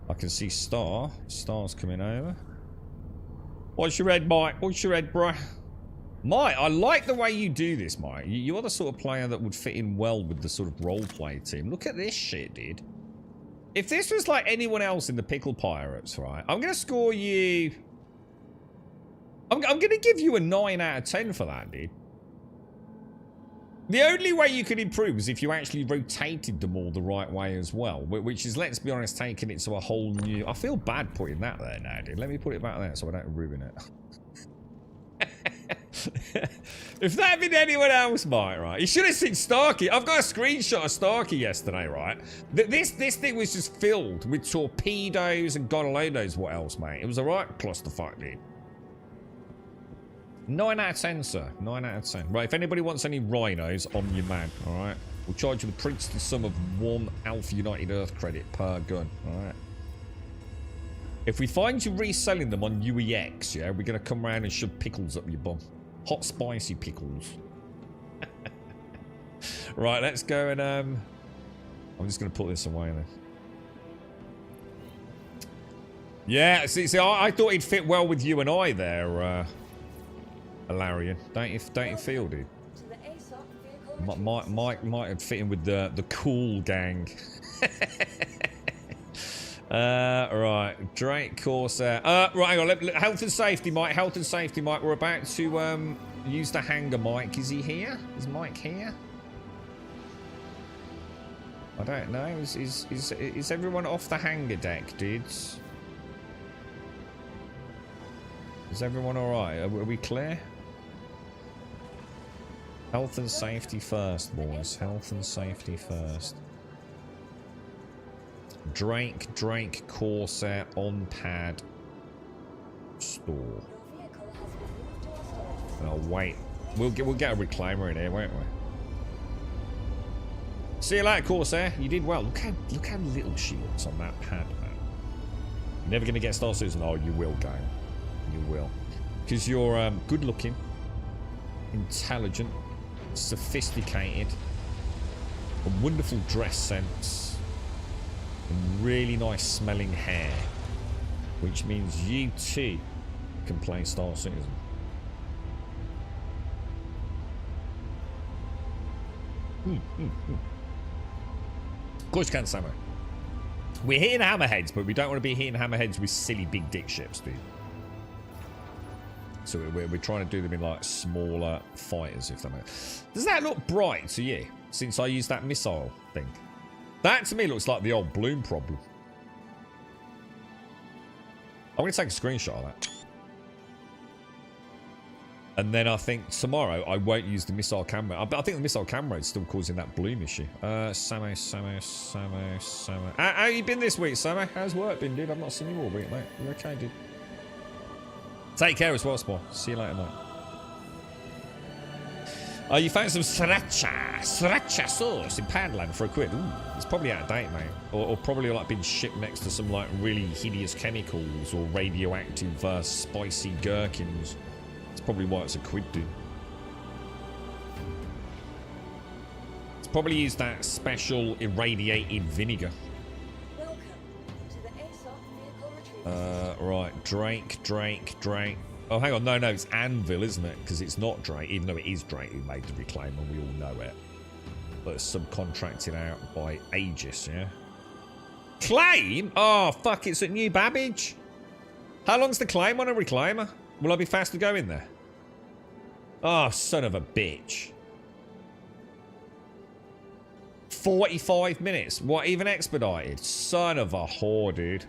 I can see Star. Star's coming over. What's your head, Mike? What's your head, bro? Mike, I like the way you do this, Mike. You are the sort of player that would fit in well with the sort of roleplay team. Look at this shit, dude. If this was like anyone else in the Pickle Pirates, right? I'm going to score you... I'm going to give you a 9 out of 10 for that, dude. The only way you could improve is if you actually rotated them all the right way as well. Which is, let's be honest, taking it to a whole new... I feel bad putting that there now, dude. Let me put it back there so I don't ruin it. If that had been anyone else, Mike, right? You should have seen Starkey. I've got a screenshot of Starkey yesterday, right? This thing was just filled with torpedoes and God alone knows what else, mate. It was a right clusterfuck, dude. 9 out of 10, sir. 9 out of 10. Right, if anybody wants any rhinos, I'm your man, alright? We'll charge you the princely sum of 1 Alpha United Earth credit per gun, alright? If we find you reselling them on UEX, yeah, we're going to come around and shove pickles up your bum. Hot spicy pickles. Right, let's go and I'm just going to put this away then. Yeah, see, I thought he'd fit well with you and I there, Alarian. Don't you feel, dude? To the ASOP vehicle Might have fit in with the cool gang. Right, Drake Corsair. Right, hang on. Health and safety, Mike. Health and safety, Mike. We're about to use the hangar, Mike. Is he here? Is Mike here? I don't know. Is everyone off the hangar deck, dudes? Is everyone all right? Are we clear? Health and safety first, boys. Health and safety first. Drake, Corsair, on pad, store. Your vehicle has been moved to our storage. Oh wait, we'll get a reclaimer in here, won't we? See you later, Corsair. You did well. Look how little she looks on that pad, man. You're never gonna get Star Citizen. Oh, you will, game. You will, because you're good looking, intelligent, sophisticated, a wonderful dress sense, and really nice smelling hair, which means you too can play Star Citizen. Of course you can, Samo. We're hitting hammerheads, but we don't want to be hitting hammerheads with silly big dick ships, dude. So we're trying to do them in like smaller fighters, if that makes. Does that look bright to you? Since I used that missile thing, that to me looks like the old Bloom problem. I'm going to take a screenshot of that, and then I think tomorrow I won't use the missile camera. I think the missile camera is still causing that Bloom issue. Samo. How you been this week, Samo? How's work been, dude? I've not seen you all week, mate. You okay, dude? Take care as well, Spore. See you later, mate. You found some sriracha sauce in Padland for £1. Ooh, it's probably out of date, mate. Or probably like been shipped next to some like really hideous chemicals or radioactive spicy gherkins. It's probably why it's £1, dude. It's probably used that special irradiated vinegar. Welcome to the ASOP vehicle retrieval. Right, Drake. Oh, hang on, no, it's Anvil, isn't it? Because it's not Drake, even though it is Drake who made the reclaim, and we all know it. But it's subcontracted out by Aegis, yeah? Claim? Oh, fuck, it's at New Babbage. How long's the claim on a reclaimer? Will I be fast to go in there? Oh, son of a bitch. 45 minutes. What, even expedited? Son of a whore, dude.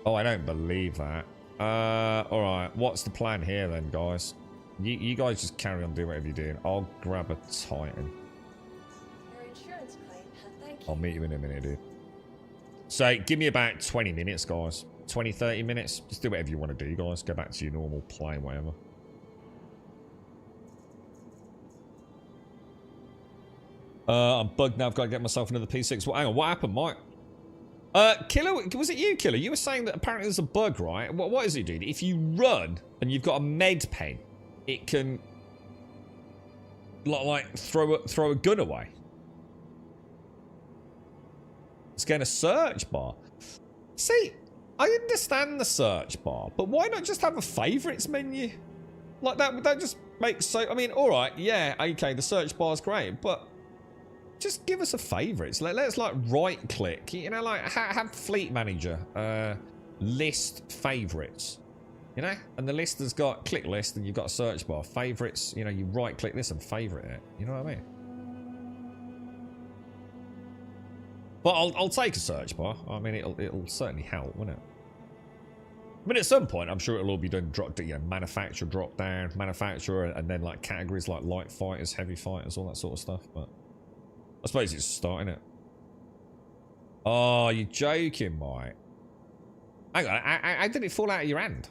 Oh, I don't believe that. Alright. What's the plan here then, guys? You guys just carry on doing whatever you're doing. I'll grab a Titan. Your insurance claim, thank you. I'll meet you in a minute, dude. So, give me about 20 minutes, guys. 20, 30 minutes. Just do whatever you want to do, guys. Go back to your normal play, whatever. I'm bugged now. I've got to get myself another P6. Well, hang on. What happened, Mike? Killer, was it you, Killer? You were saying that apparently there's a bug, right? What is it, dude? If you run and you've got a med pen, it can like throw a gun away. It's getting a search bar. See, I understand the search bar, but why not just have a favourites menu? Like that just makes so. I mean, all right, yeah, okay, the search bar's great, but just give us a favourites. Let's like right click, you know, like have Fleet Manager list favourites, you know, and the list has got click list, and you've got a search bar favourites. You know, you right click this and favourite it. You know what I mean? But I'll take a search bar. I mean, it'll certainly help, won't it? I mean, at some point, I'm sure it'll all be done. Manufacturer drop down, manufacturer, and then like categories like light fighters, heavy fighters, all that sort of stuff. But I suppose it's starting it. Oh, you're joking, Mike. Hang on, how did it fall out of your hand?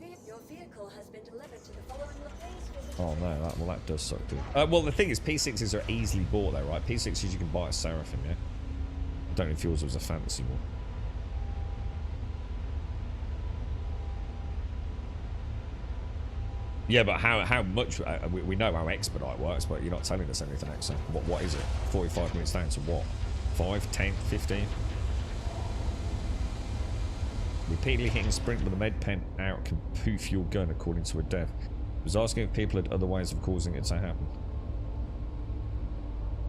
Your vehicle has been delivered to the following locations. Oh no, that does suck, dude. Well, the thing is, P6s are easily bought though, right? P6s you can buy at Seraphim, yeah? I don't know if yours was a fancy one. Yeah, but how much? We know how expedite works, but you're not telling us anything, Exo. What is it? 45 minutes down to what? 5, 10, 15? Repeatedly hitting sprint with a med pen out can poof your gun, according to a dev. He was asking if people had other ways of causing it to happen.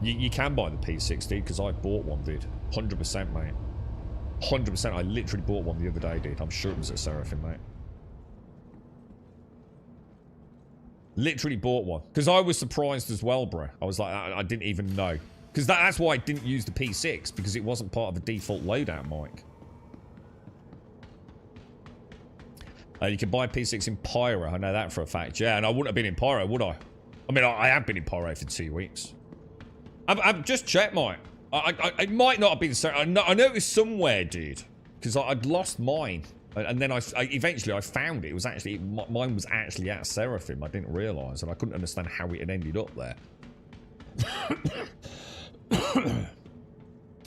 You can buy the P60, because I bought one, dude. 100%, mate. 100%. I literally bought one the other day, dude. I'm sure it was at Seraphim, mate. Literally bought one. Because I was surprised as well, bro. I was like, I didn't even know. Because that's why I didn't use the P6, because it wasn't part of the default loadout, Mike. You can buy P6 in Pyro. I know that for a fact. Yeah, and I wouldn't have been in Pyro, would I? I mean, I have been in Pyro for 2 weeks. I've just checked, Mike. It might not have been... I know it was somewhere, dude. Because I'd lost mine. And then eventually I found it. It was actually... Mine was actually at Seraphim. I didn't realise. And I couldn't understand how it had ended up there.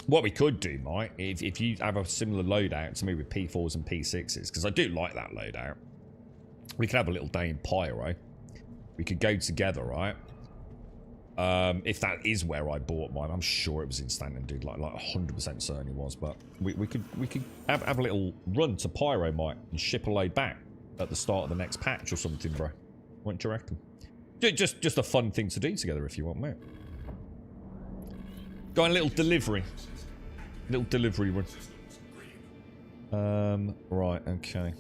What we could do, Mike, if you have a similar loadout to me with P4s and P6s, because I do like that loadout, we could have a little day in Pyro. We could go together, right? If that is where I bought mine, I'm sure it was in Stanton, dude. Like 100% certain it was. But we could have a little run to Pyro, Mike, and ship a load back at the start of the next patch or something, bro. What do you reckon? Just a fun thing to do together if you want, mate. Got a little delivery. Little delivery run. Right, okay.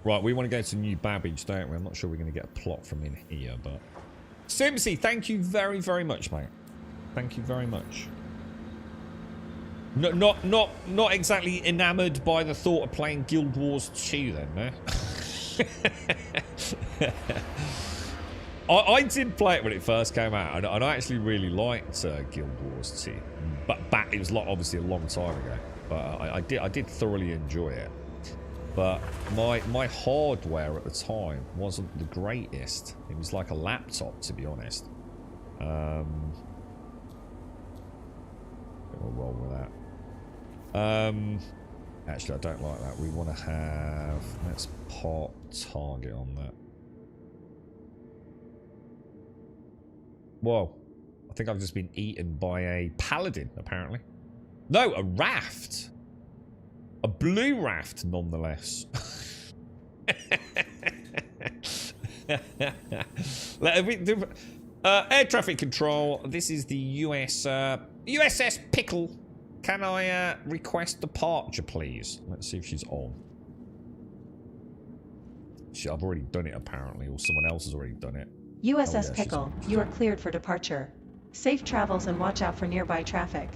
Right, we want to go to New Babbage, don't we? I'm not sure we're going to get a plot from in here, but... Simpsy, thank you very, very much, mate. Thank you very much. Not exactly enamoured by the thought of playing Guild Wars 2, then, no? I did play it when it first came out, and I actually really liked Guild Wars 2. But it was obviously a long time ago. But I did thoroughly enjoy it. But my hardware at the time wasn't the greatest. It was like a laptop, to be honest. We'll roll with that. Actually, I don't like that. We want to have... Let's pop target on that. Whoa. I think I've just been eaten by a paladin, apparently. No, a raft. A blue raft, nonetheless. Air traffic control. This is the USS Pickle. Can I request departure, please? Let's see if she's on. I've already done it, apparently, or someone else has already done it. USS Pickle, you are cleared for departure. Safe travels and watch out for nearby traffic.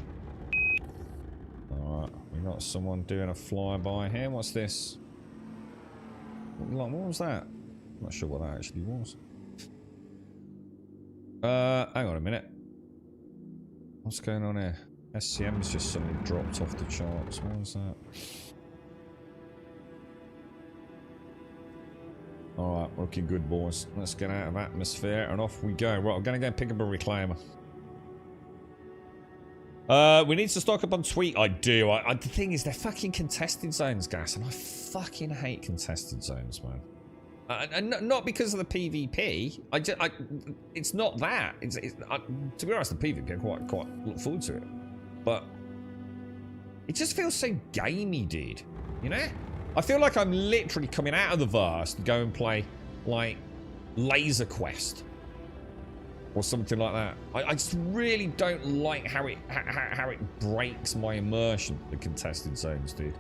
Alright, we got someone doing a flyby here. What's this? What was that? I'm not sure what that actually was. Hang on a minute. What's going on here? SCM's just suddenly dropped off the charts. What was that? Alright, looking good, boys. Let's get out of atmosphere and off we go. Right, I'm going to go pick up a reclaimer. We need to stock up on tweet. I do. The thing is, they're fucking contested zones, Gas, and I fucking hate contested zones, man. And not because of the PvP. It's not that. To be honest, the PvP, I quite look forward to it. But it just feels so gamey, dude. You know? I feel like I'm literally coming out of the verse to go and play, like, Laser Quest. Or something like that. I just really don't like how it breaks my immersion, the contested zones, dude.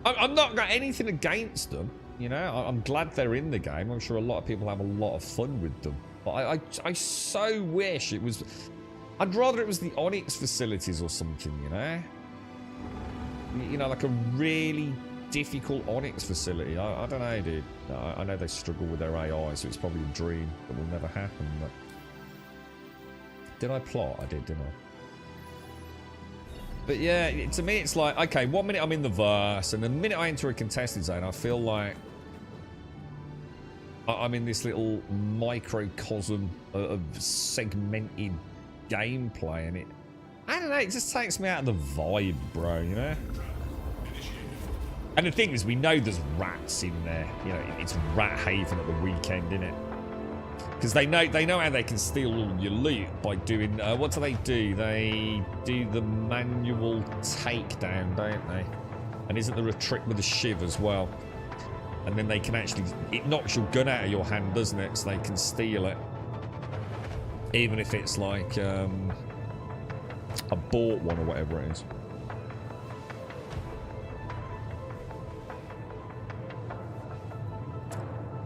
I'm not got anything against them, you know? I'm glad they're in the game. I'm sure a lot of people have a lot of fun with them. But I so wish it was... I'd rather it was the Onyx facilities or something, you know? You know, like a really difficult Onyx facility. I don't know, dude. I know they struggle with their AI, so it's probably a dream that will never happen. But did I plot? I did, didn't I? But yeah, to me, it's like, okay, 1 minute I'm in the verse, and the minute I enter a contested zone, I feel like I'm in this little microcosm of segmented gameplay, and I don't know, it just takes me out of the vibe, bro, you know? And the thing is, we know there's rats in there. You know, it's rat haven at the weekend, innit? Because they know how they can steal all your loot by doing... what do? They do the manual takedown, don't they? And isn't there a trick with the shiv as well? And then they can actually... It knocks your gun out of your hand, doesn't it? So they can steal it. Even if it's like a bought one or whatever it is.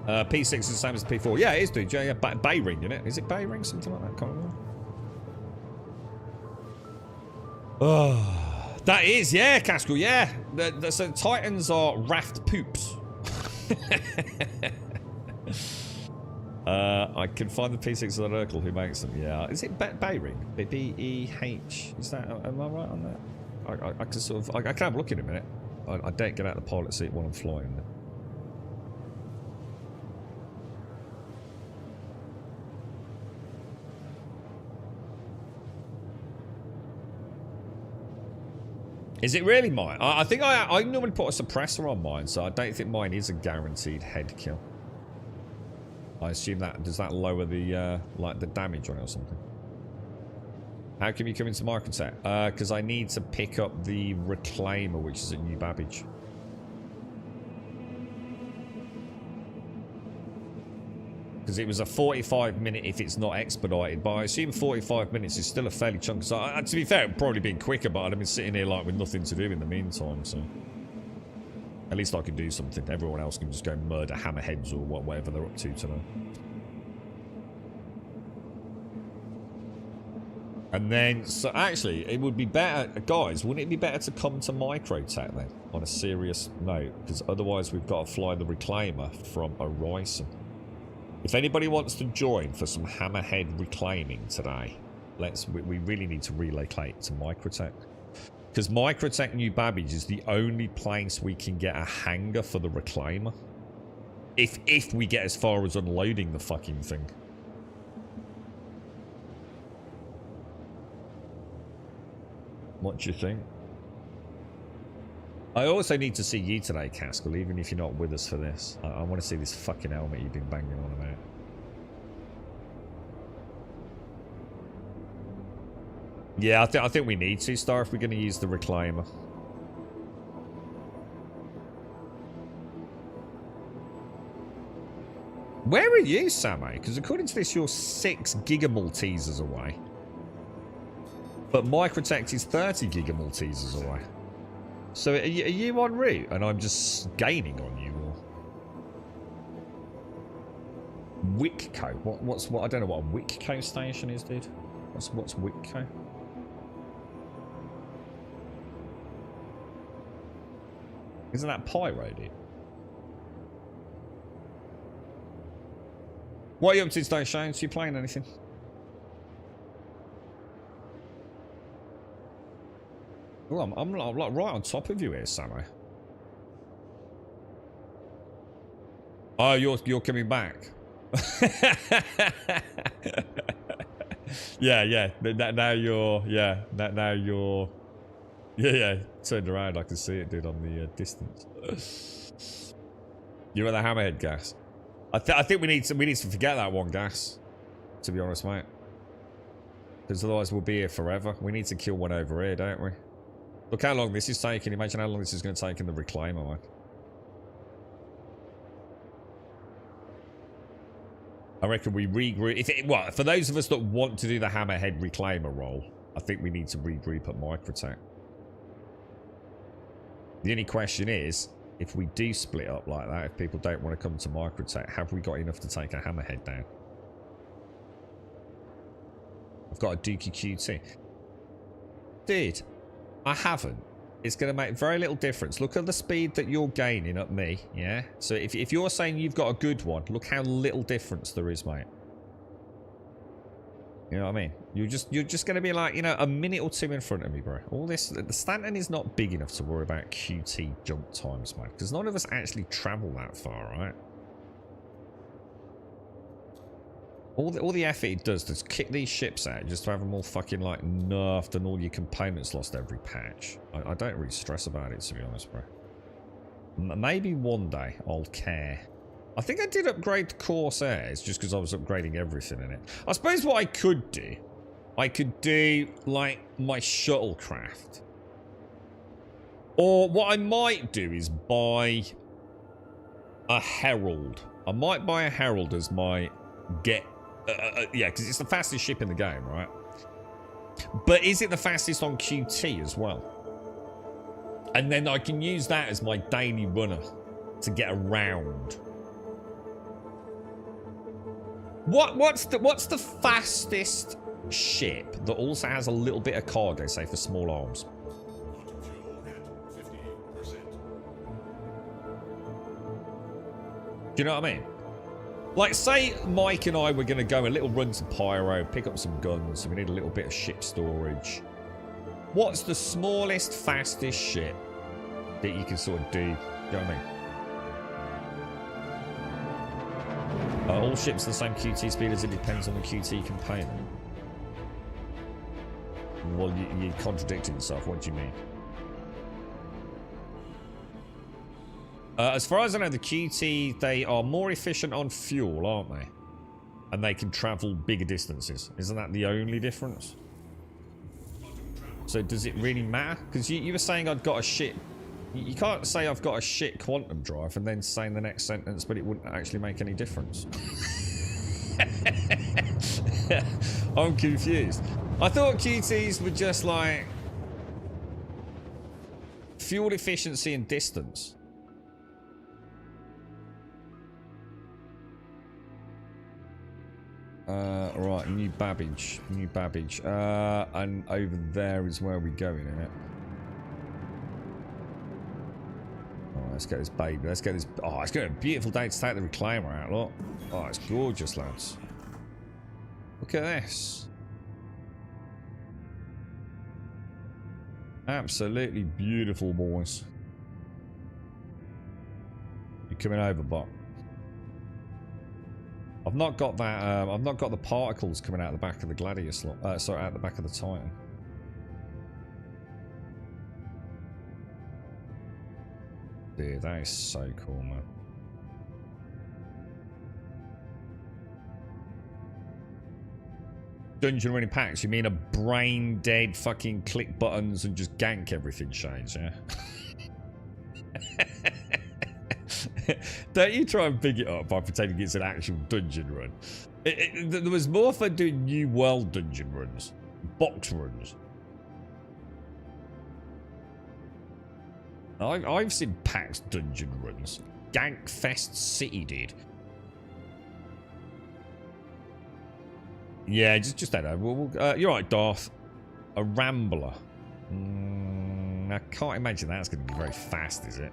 P6 is the same as the P4. Yeah, it is, dude. Yeah, Bay Ring, isn't it? Is it Bay Ring? Something like that. Can't remember. Oh, that is, yeah, Cascal, yeah. So Titans are raft poops. I can find the P6 on Urkel who makes them. Yeah, is it Bay Ring? B-E-H. Is that? Am I right on that? I can sort of. I can have a look in a minute. I don't get out of the pilot seat while I'm flying. Is it really mine? I think I normally put a suppressor on mine, so I don't think mine is a guaranteed head kill. I assume that does that lower the like the damage on it or something. How can you come into Microtech? Because I need to pick up the Reclaimer, which is at New Babbage. Because it was a 45-minute if it's not expedited, but I assume 45 minutes is still a fairly chunk. So, to be fair, it'd probably been quicker, but I'd have been sitting here like with nothing to do in the meantime, so... At least I can do something. Everyone else can just go murder hammerheads or whatever they're up to today. And then, so actually, it would be better... Guys, wouldn't it be better to come to Microtech then? On a serious note? Because otherwise we've got to fly the Reclaimer from Horizon. If anybody wants to join for some hammerhead reclaiming today, we really need to relocate to Microtech. Because Microtech New Babbage is the only place we can get a hangar for the Reclaimer. If we get as far as unloading the fucking thing. What do you think? I also need to see you today, Cascal, even if you're not with us for this. I want to see this fucking helmet you've been banging on about. Yeah, I think we need to, Star, if we're going to use the Reclaimer. Where are you, Sammy? Because according to this, you're 6 gigamaltesers away. But Microtech is 30 gigamaltesers away. So are you en route? And I'm just gaining on you, or... Wickco? What's I don't know what a Wickco station is, dude. What's Wickco? Isn't that Pyro, dude? What are you up to today, Shane? Are you playing anything? Oh, I'm like right on top of you here, Sammy. Oh, you're coming back. yeah. Now you're yeah. Turned around, I can see it, dude, on the distance. You're at the hammerhead, Gas. I think we need to forget that one, Gas. To be honest, mate. Because otherwise we'll be here forever. We need to kill one over here, don't we? Look how long this is taking. Imagine how long this is going to take in the Reclaimer, man. I reckon we regroup. For those of us that want to do the Hammerhead Reclaimer role, I think we need to regroup at Microtech. The only question is, if we do split up like that, if people don't want to come to Microtech, have we got enough to take a Hammerhead down? I've got a Dookie QT. Dude, I haven't. It's going to make very little difference. Look at the speed that you're gaining up me, yeah? So if you're saying you've got a good one, look how little difference there is, mate. You know what I mean? You're just going to be like, you know, a minute or two in front of me, bro. All this, the Stanton is not big enough to worry about QT jump times, mate. Because none of us actually travel that far, right? All the effort it does to kick these ships out just to have them all fucking like nerfed and all your components lost every patch. I don't really stress about it, to be honest, bro. Maybe one day I'll care. I think I did upgrade the Corsairs just because I was upgrading everything in it. I suppose what I could do like my shuttlecraft. Or what I might do is buy a Herald. I might buy a Herald as my yeah, because it's the fastest ship in the game, right? But is it the fastest on QT as well? And then I can use that as my daily runner to get around. What's the fastest ship that also has a little bit of cargo, say for small arms? Do you know what I mean? Like, say Mike and I were going to go a little run to Pyro, pick up some guns, and we need a little bit of ship storage. What's the smallest, fastest ship that you can sort of do? Do you know what I mean? Are all ships the same QT speed as it depends on the QT component? Well, you're contradicting yourself. What do you mean? As far as I know, the QT, they are more efficient on fuel, aren't they? And they can travel bigger distances. Isn't that the only difference? So does it really matter? Because you were saying I'd got a shit... You can't say I've got a shit quantum drive and then say in the next sentence, but it wouldn't actually make any difference. I'm confused. I thought QTs were just like... fuel efficiency and distance. Right, New Babbage. And over there is where we're going, isn't it? Oh, let's get this baby. Let's get this... Oh, it's going to be a beautiful day to take the Reclaimer out, look. Oh, it's gorgeous, lads. Look at this. Absolutely beautiful, boys. You're coming over, bot. I've not got that. I've not got the particles coming out the back of the Gladius. Sorry, out the back of the Titan. Dude, that is so cool, man. Dungeon running packs? You mean a brain dead fucking click buttons and just gank everything shades, yeah? Don't you try and pick it up by pretending it's an actual dungeon run. There was more fun doing New World dungeon runs. Box runs. I've seen PAX dungeon runs. Gankfest City did. Yeah, just that. You're right, Darth. A Rambler. I can't imagine that's going to be very fast, is it?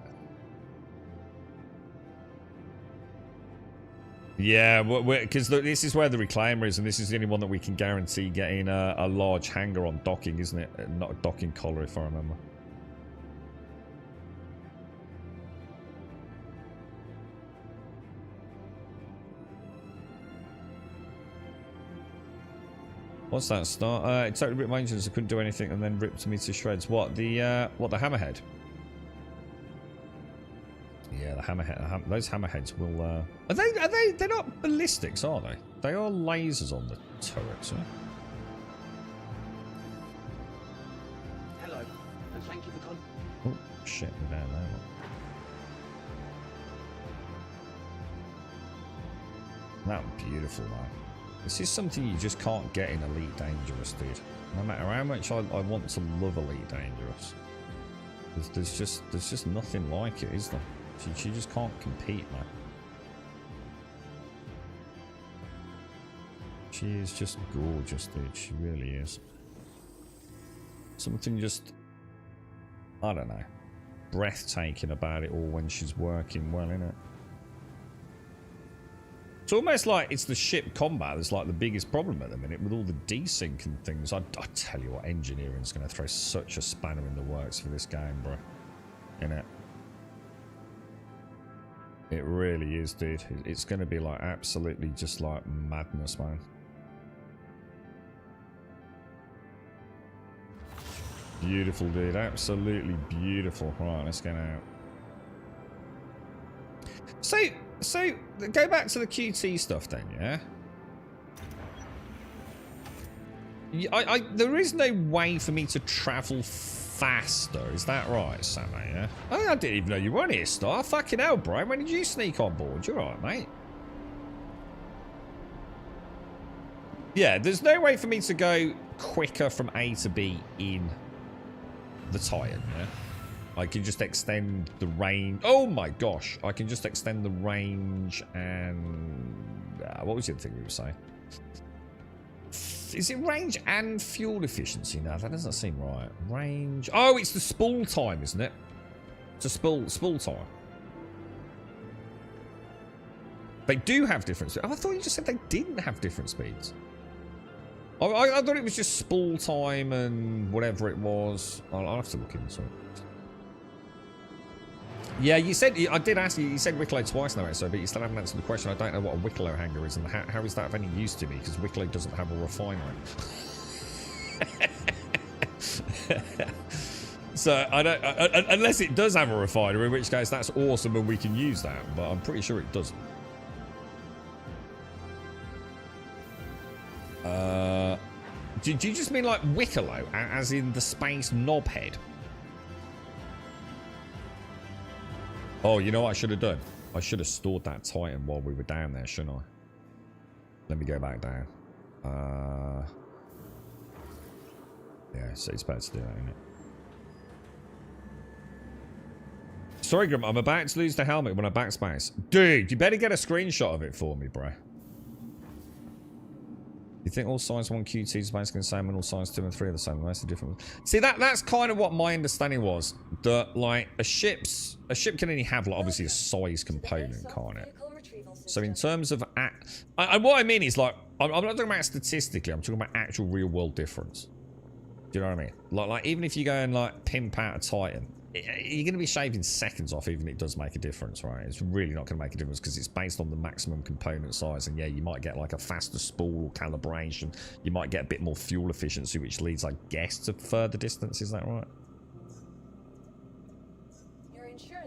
Yeah, because this is where the Reclaimer is, and this is the only one that we can guarantee getting a large hangar on docking, isn't it? Not a docking collar, if I remember. What's that start? It totally ripped my engines. I couldn't do anything, and then ripped me to shreds. What the hammerhead? Yeah, the hammerhead. Those hammerheads will. Are they? They're not ballistics, are they? They are lasers on the turrets. Huh? Hello, and thank you for con. Oh shit! We're down there. That beautiful, man. This is something you just can't get in Elite Dangerous, dude. No matter how much I want to love Elite Dangerous, there's just nothing like it, is there? She just can't compete, man. She is just gorgeous, dude. She really is. Something just, I don't know, breathtaking about it all when she's working well, innit? It's almost like it's the ship combat that's like the biggest problem at the minute with all the desync and things. I tell you what, engineering's going to throw such a spanner in the works for this game, bro. Innit? It really is, dude. It's going to be like absolutely just like madness, man. Beautiful, dude. Absolutely beautiful. Right, let's get out. So go back to the QT stuff then, yeah? There is no way for me to travel faster, is that right, Sammy, yeah? Oh, I didn't even know you were on here, Star. Fucking hell, bro. When did you sneak on board? You're alright, mate. Yeah, there's no way for me to go quicker from A to B in the Titan, yeah? I can just extend the range. Oh my gosh. I can just extend the range and... what was the other thing we were saying? Is it range and fuel efficiency? No, that doesn't seem right. Range... Oh, it's the spool time, isn't it? It's a spool time. They do have different speeds. Oh, I thought you just said they didn't have different speeds. I thought it was just spool time and whatever it was. I'll have to look into it. Yeah, you said, I did ask you, you said Wicklow twice now, so, but you still haven't answered the question. I don't know what a Wicklow hangar is, and how is that of any use to me, because Wicklow doesn't have a refinery. So, I don't, unless it does have a refinery, in which case that's awesome and we can use that, but I'm pretty sure it doesn't. Do you just mean like Wicklow, as in the space knobhead? Oh, you know what I should have done? I should have stored that Titan while we were down there, shouldn't I? Let me go back down. Yeah, so it's better to do that, isn't it? Sorry, Grim, I'm about to lose the helmet when I backspace. Dude, you better get a screenshot of it for me, bro. You think all size 1 QT is basically the same and all size 2 and 3 are the same? That's the difference. See, that's kind of what my understanding was. That, like, a ship can only have, like, obviously a size component, can't it? So in terms of... what I mean is, like, I'm not talking about statistically, I'm talking about actual real-world difference. Do you know what I mean? Like, even if you go and, like, pimp out a Titan, you're going to be shaving seconds off, even if it does make a difference, right? It's really not going to make a difference because it's based on the maximum component size. And yeah, you might get like a faster spool calibration. You might get a bit more fuel efficiency, which leads, I guess, to further distance. Is that right?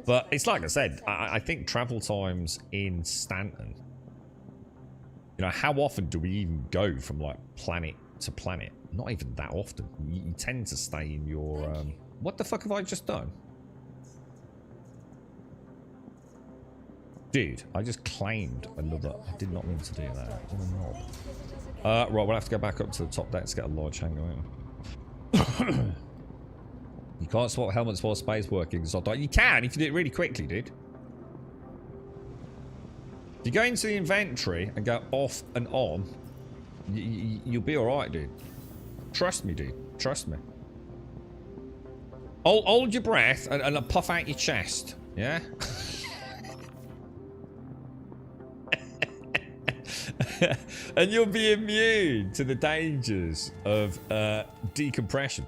But it's like I said, I think travel times in Stanton, you know, how often do we even go from like planet to planet? Not even that often. You tend to stay in your... what the fuck have I just done? Dude, I just claimed another... I did not mean to do that. What a knob. Right, we'll have to go back up to the top deck to get a large hangar in. You can't swap helmets while space working. You can if you do it really quickly, dude. If you go into the inventory and go off and on, you'll be alright, dude. Trust me, dude. Trust me. Hold your breath and puff out your chest, yeah? And you'll be immune to the dangers of decompression.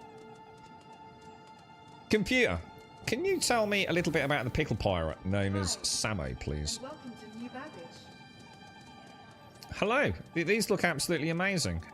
Computer, can you tell me a little bit about the pickle pirate known as Samo, please? Welcome to New Baggage. Hello. These look absolutely amazing.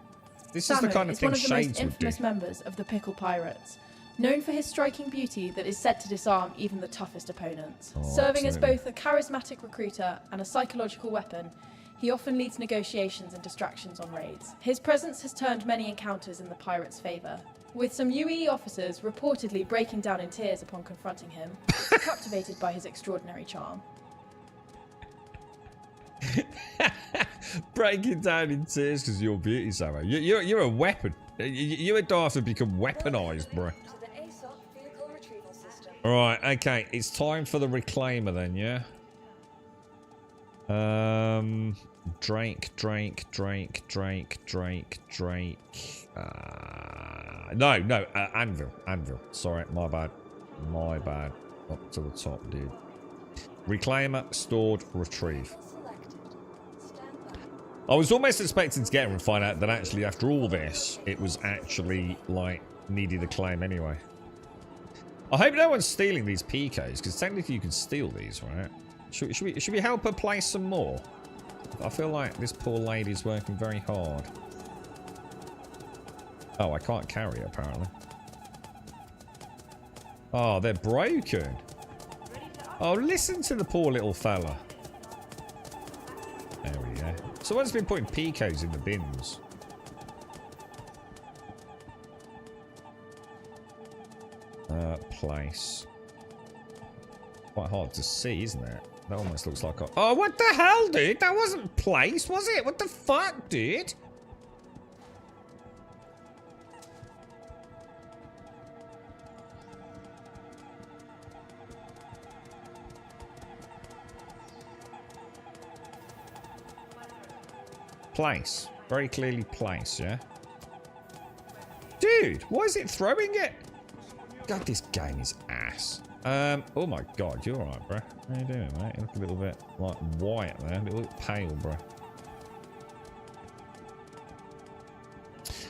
This Samo is the kind of thing is one of the Shades most would do. infamous members of the Pickle Pirates, known for his striking beauty that is said to disarm even the toughest opponents. Serving as both a charismatic recruiter and a psychological weapon, he often leads negotiations and distractions on raids. His presence has turned many encounters in the pirates' favour, with some UE officers reportedly breaking down in tears upon confronting him, captivated by his extraordinary charm. Breaking down in tears because of your beauty, Samo. You're a weapon. You and Darth have become weaponized, bro. Alright, okay. It's time for the reclaimer then, yeah? Drake. No, Anvil. Sorry, my bad. Up to the top, dude. Reclaimer, stored, retrieve. I was almost expecting to get him and find out that actually after all this, it was actually, like, needed a claim anyway. I hope no one's stealing these PKs, because technically you can steal these, right? Should we help her play some more? I feel like this poor lady's working very hard. Oh, I can't carry her, apparently. Oh, they're broken. Oh, listen to the poor little fella. Someone's been putting picos in the bins. Place. Quite hard to see, isn't it? That almost looks like a... Oh, what the hell, dude? That wasn't place, was it? What the fuck, dude? Place. Very clearly place, yeah? Dude, why is it throwing it? God, this game is ass. Oh my god, you're alright, bro. How you doing, mate? You look a little bit, like, white there. A little bit pale, bro.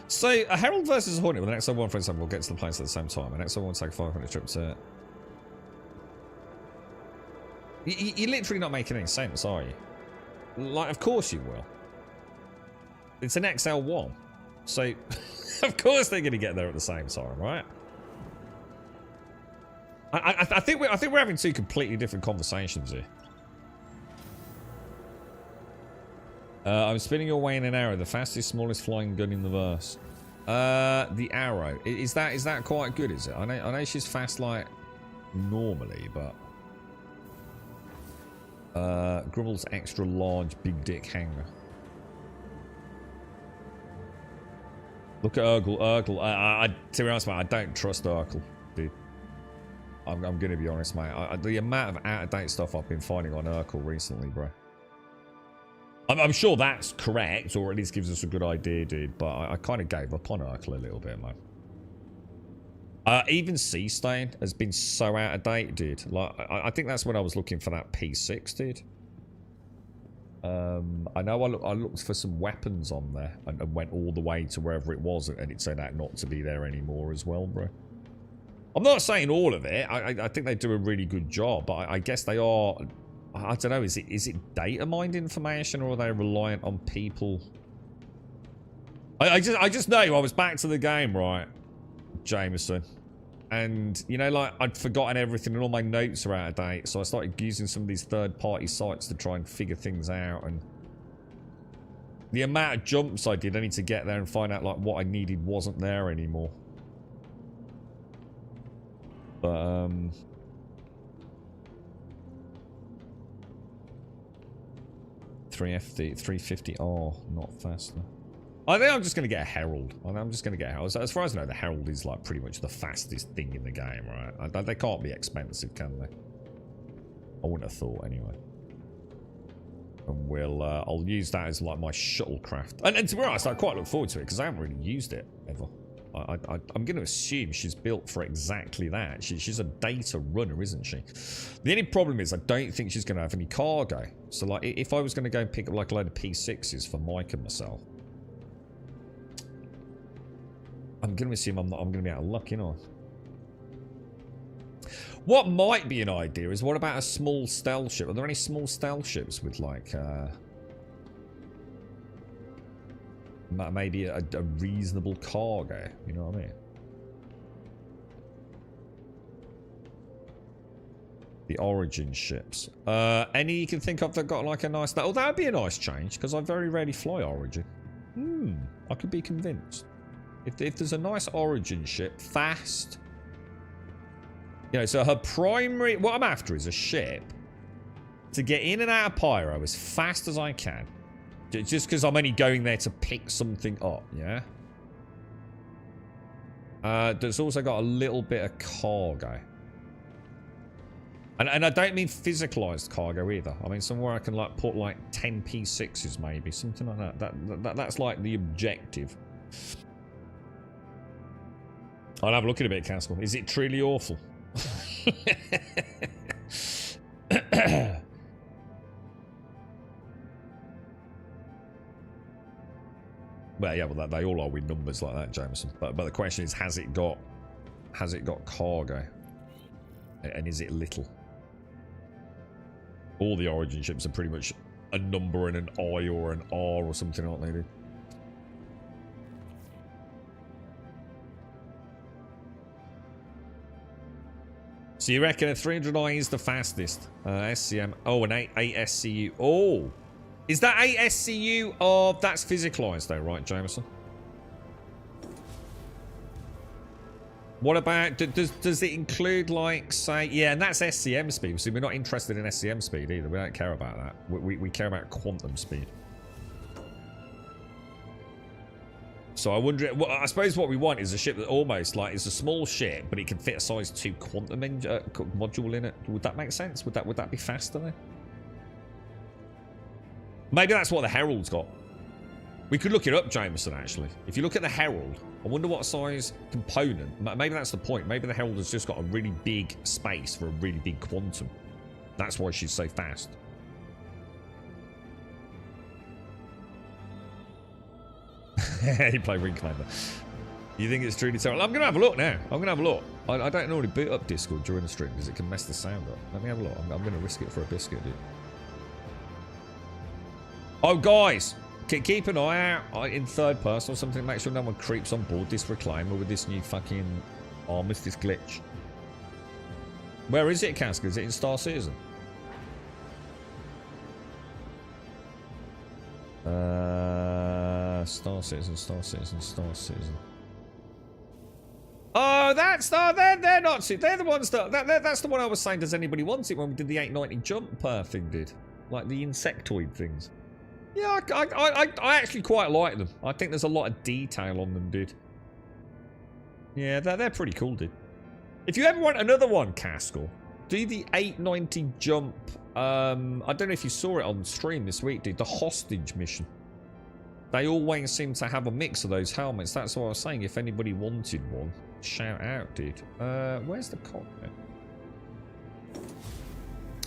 So, a Herald versus a Hornet with an XO1, for example, will get to the place at the same time. An XO1 will take a 500 trip to... You're literally not making any sense, are you? Like, of course you will. It's an XL1. So, of course they're going to get there at the same time, right? I think we're having two completely different conversations here. I'm spinning your way in an arrow, the fastest, smallest flying gun in the verse. The arrow is that quite good? Is it? I know she's fast like normally, but Grubble's extra large big dick hanger. Look at Urkel. Urkel. To be honest, mate, I don't trust Urkel, dude. I'm going to be honest, mate. The amount of out-of-date stuff I've been finding on Urkel recently, bro. I'm sure that's correct, or at least gives us a good idea, dude. But I kind of gave up on Urkel a little bit, man. Even Sea Stain has been so out of date, dude. Like, I think that's when I was looking for that P6, dude. I know I looked for some weapons on there and went all the way to wherever it was, and it turned out not to be there anymore as well, bro. I'm not saying all of it. I think they do a really good job, but I guess they are. I don't know. Is it data mined information, or are they reliant on people? I just know I was back to the game, right, Jameson, and you know, like, I'd forgotten everything and all my notes are out of date, so I started using some of these third-party sites to try and figure things out, and the amount of jumps I did only to get there and find out like what I needed wasn't there anymore. But 350R, not faster. I think I'm just going to get a Herald. I'm just going to get a Herald. As far as I know, the Herald is like pretty much the fastest thing in the game, right? They can't be expensive, can they? I wouldn't have thought, anyway. And I'll use that as like my shuttlecraft. And to be honest, I quite look forward to it because I haven't really used it ever. I'm going to assume she's built for exactly that. She's a data runner, isn't she? The only problem is I don't think she's going to have any cargo. So, like, if I was going to go and pick up like a load of P6s for Mike and myself, I'm going to assume I'm going to be out of luck, you know. What might be an idea is, what about a small stealth ship? Are there any small stealth ships with like maybe a reasonable cargo, you know what I mean? The Origin ships. Any you can think of that got like a nice... Oh, that would be a nice change, because I very rarely fly Origin. I could be convinced. If there's a nice Origin ship, fast... You know, so her primary... What I'm after is a ship to get in and out of Pyro as fast as I can. Just because I'm only going there to pick something up, yeah? That's also got a little bit of cargo. And I don't mean physicalized cargo either. I mean somewhere I can like put like 10 P6s maybe. Something like that. That's like the objective. I'll have a look at it a bit, Caskell. Is it truly awful? Well, yeah, well, they all are with numbers like that, Jameson. But the question is, has it got cargo? And is it little? All the Origin ships are pretty much a number and an I or an R or something, aren't they, dude? So you reckon a 300i is the fastest? SCM. Oh, an 8 SCU. Oh! Is that 8 SCU? Oh, that's physicalized though, right, Jameson? What about, does it include, like, say, yeah, and that's SCM speed. So we're not interested in SCM speed either. We don't care about that. We care about quantum speed. So I wonder, well, I suppose what we want is a ship that almost, like, is a small ship, but it can fit a size 2 quantum module in it. Would that make sense? Would that be faster then? Maybe that's what the Herald's got. We could look it up, Jameson, actually. If you look at the Herald, I wonder what size component. Maybe that's the point. Maybe the Herald has just got a really big space for a really big quantum. That's why she's so fast. You play Ring Commander. You think it's truly terrible? I'm going to have a look now. I'm going to have a look. I don't normally boot up Discord during the stream because it can mess the sound up. Let me have a look. I'm going to risk it for a biscuit, dude. Oh, guys. Keep an eye out in third person or something. Make sure no one creeps on board this reclaimer with this new fucking armistice glitch. Where is it, Casca? Is it in Star Citizen? Star Citizen, Star Citizen, Star Citizen. Oh, that's they're not too. They're the ones that's the one I was saying. Does anybody want it when we did the 890 jump thing? Did like the insectoid things? Yeah, I actually quite like them. I think there's a lot of detail on them, dude. Yeah, they're pretty cool, dude. If you ever want another one, Caskell, do the 890 jump. I don't know if you saw it on stream this week, dude. The hostage mission. They always seem to have a mix of those helmets. That's what I was saying. If anybody wanted one, shout out, dude. Where's the cockpit?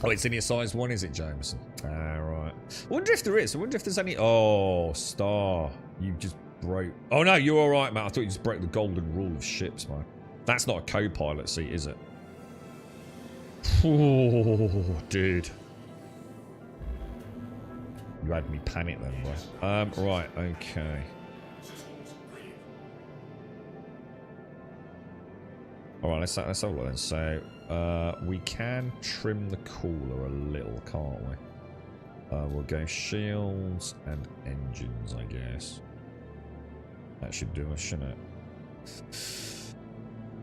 Oh, it's in your size 1, is it, Jameson? Ah, right. I wonder if there is. I wonder if there's any... Oh, Star. You just broke... Oh, no, you're all right, man. I thought you just broke the golden rule of ships, man. That's not a co-pilot seat, is it? Oh, dude. You had me panic then, boy. Right, okay. Alright, let's have a look then. So, we can trim the cooler a little, can't we? We'll go shields and engines, I guess. That should do us, shouldn't it?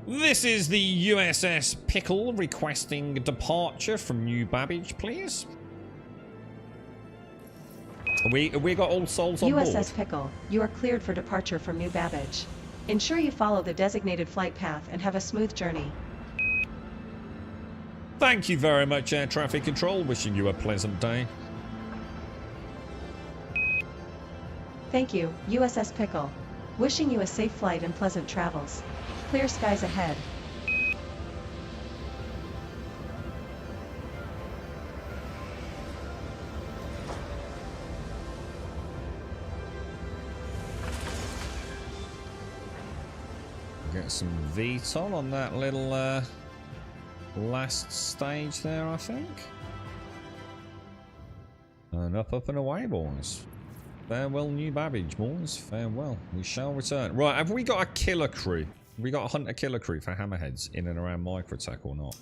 This is the USS Pickle requesting departure from New Babbage, please. We got all souls on board. USS Pickle, you are cleared for departure from New Babbage. Ensure you follow the designated flight path and have a smooth journey. Thank you very much, Air Traffic Control. Wishing you a pleasant day. Thank you, USS Pickle. Wishing you a safe flight and pleasant travels. Clear skies ahead. Get some VTOL on that little last stage there, I think. And up and away, boys. Farewell, New Babbage, boys. Farewell. We shall return. Right, have we got a killer crew? Have we got a hunter killer crew for hammerheads in and around Microtech or not?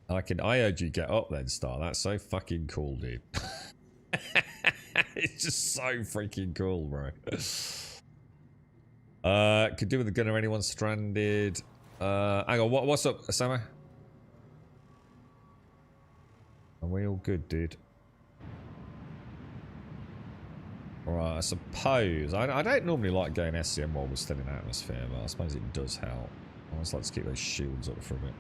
I heard you get up then, Star. That's so fucking cool, dude. It's just so freaking cool, bro. Could do with a gun or anyone stranded. Hang on, what's up, Osama? Are we all good, dude? Alright, I suppose. I don't normally like going SCM while we're still in atmosphere, but I suppose it does help. I always like to keep those shields up for a bit.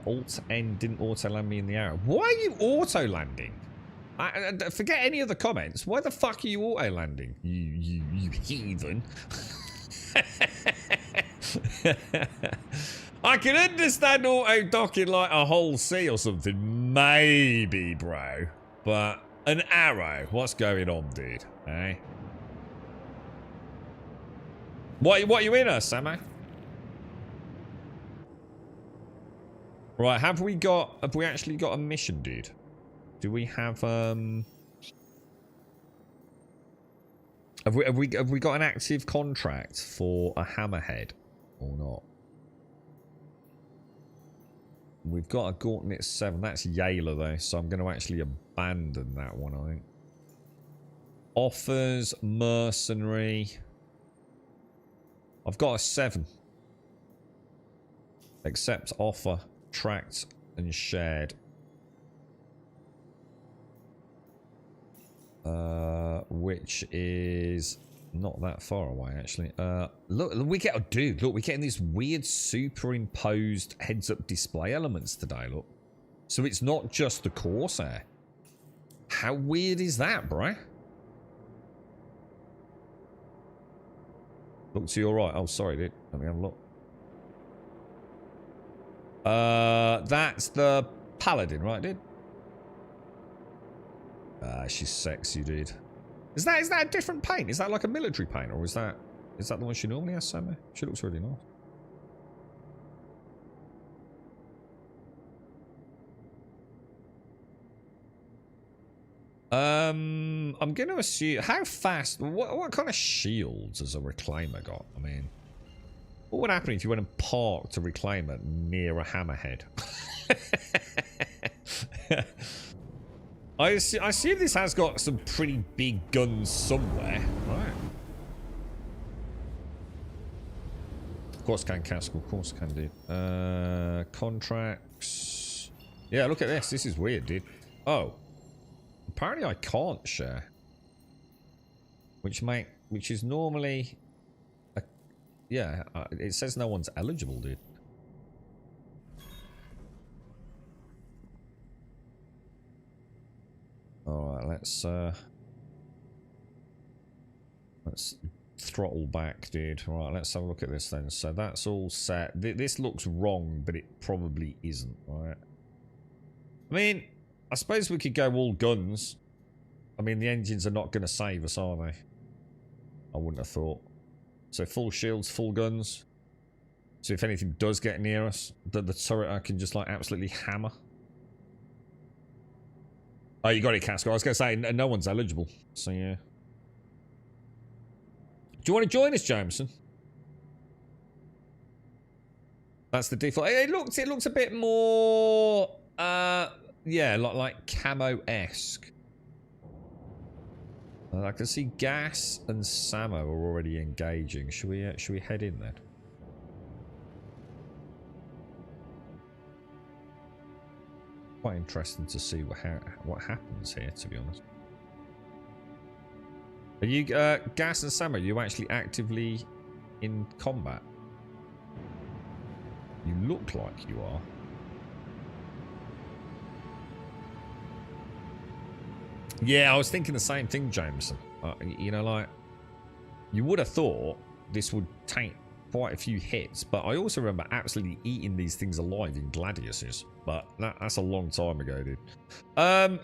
Alt-N didn't auto-land me in the arrow. Why are you auto-landing? Forget any of the comments. Why the fuck are you auto-landing? You heathen. I can understand auto-docking like a whole sea or something. Maybe, bro. But an arrow? What's going on, dude? Eh? What are you in us, Sammy? Right, have we actually got a mission, dude? Do we have have we got an active contract for a hammerhead or not? We've got a Gauntlet 7. That's Yayla though, so I'm going to actually abandon that one, I think. Offers, Mercenary. I've got a 7. Accept offer, tracked and shared. Which is not that far away, actually. Look, we get, oh, dude, look, we're getting these weird superimposed heads-up display elements today, look. So it's not just the Corsair. How weird is that, bro? Look to your right. Oh, sorry, dude. Let me have a look. That's the Paladin, right, dude? She's sexy, dude. Is that a different paint? Is that like a military paint, or is that the one she normally has, Sammy? She looks really nice. I'm gonna assume how fast. What kind of shields has a reclaimer got? I mean, what would happen if you went and parked a reclaimer near a hammerhead? I assume this has got some pretty big guns somewhere, right? Of course can, Castle. Of course can, dude. Contracts. Yeah, look at this. This is weird, dude. Oh, apparently I can't share, which is normally, yeah. It says no one's eligible, dude. Alright, let's throttle back, dude. Right, let's have a look at this then. So that's all set. This looks wrong, but it probably isn't, right? I mean, I suppose we could go all guns. I mean, the engines are not going to save us, are they? I wouldn't have thought. So full shields, full guns. So if anything does get near us, the turret I can just like absolutely hammer. Oh, you got it, Casco. I was going to say, no one's eligible. So, yeah. Do you want to join us, Jameson? That's the default. It looks a bit more, yeah, like camo-esque. I can see Gas and Samo are already engaging. Should we head in then? Quite interesting to see what happens here, to be honest. Are you Gas and Samo? Are you actually actively in combat? You look like you are. Yeah, I was thinking the same thing, Jameson. You know, like, you would have thought this would take quite a few hits, but I also remember absolutely eating these things alive in Gladiuses. But that's a long time ago, dude.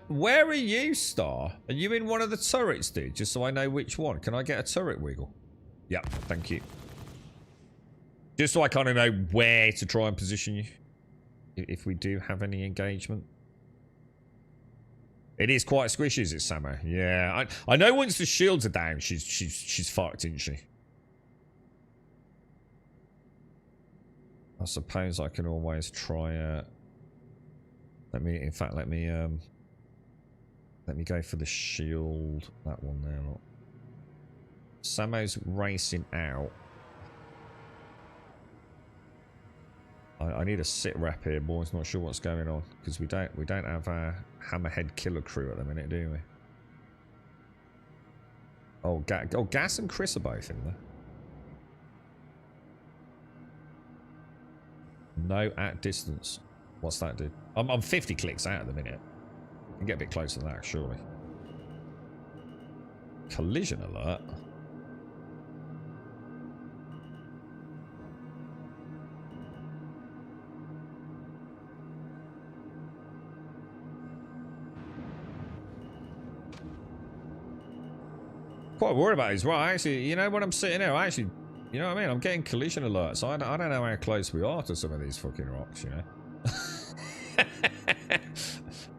Where are you, Star? Are you in one of the turrets, dude? Just so I know which one. Can I get a turret wiggle? Yep, thank you. Just so I kind of know where to try and position you. If we do have any engagement. It is quite squishy, is it, Samo? Yeah, I know once the shields are down, she's fucked, isn't she? I suppose I can always try. Let me go for the shield. That one there. Look. Samo's racing out. I need a sit rep here, boys. Not sure what's going on because we don't have a hammerhead killer crew at the minute, do we? Oh, Gas and Chris are both in there. No at distance. What's that, dude? I'm 50 clicks out at the minute. I can get a bit closer than that, surely. Collision alert. Quite worried about his right. Actually, you know, when I'm sitting there, you know what I mean? I'm getting collision alerts. I don't know how close we are to some of these fucking rocks, you know?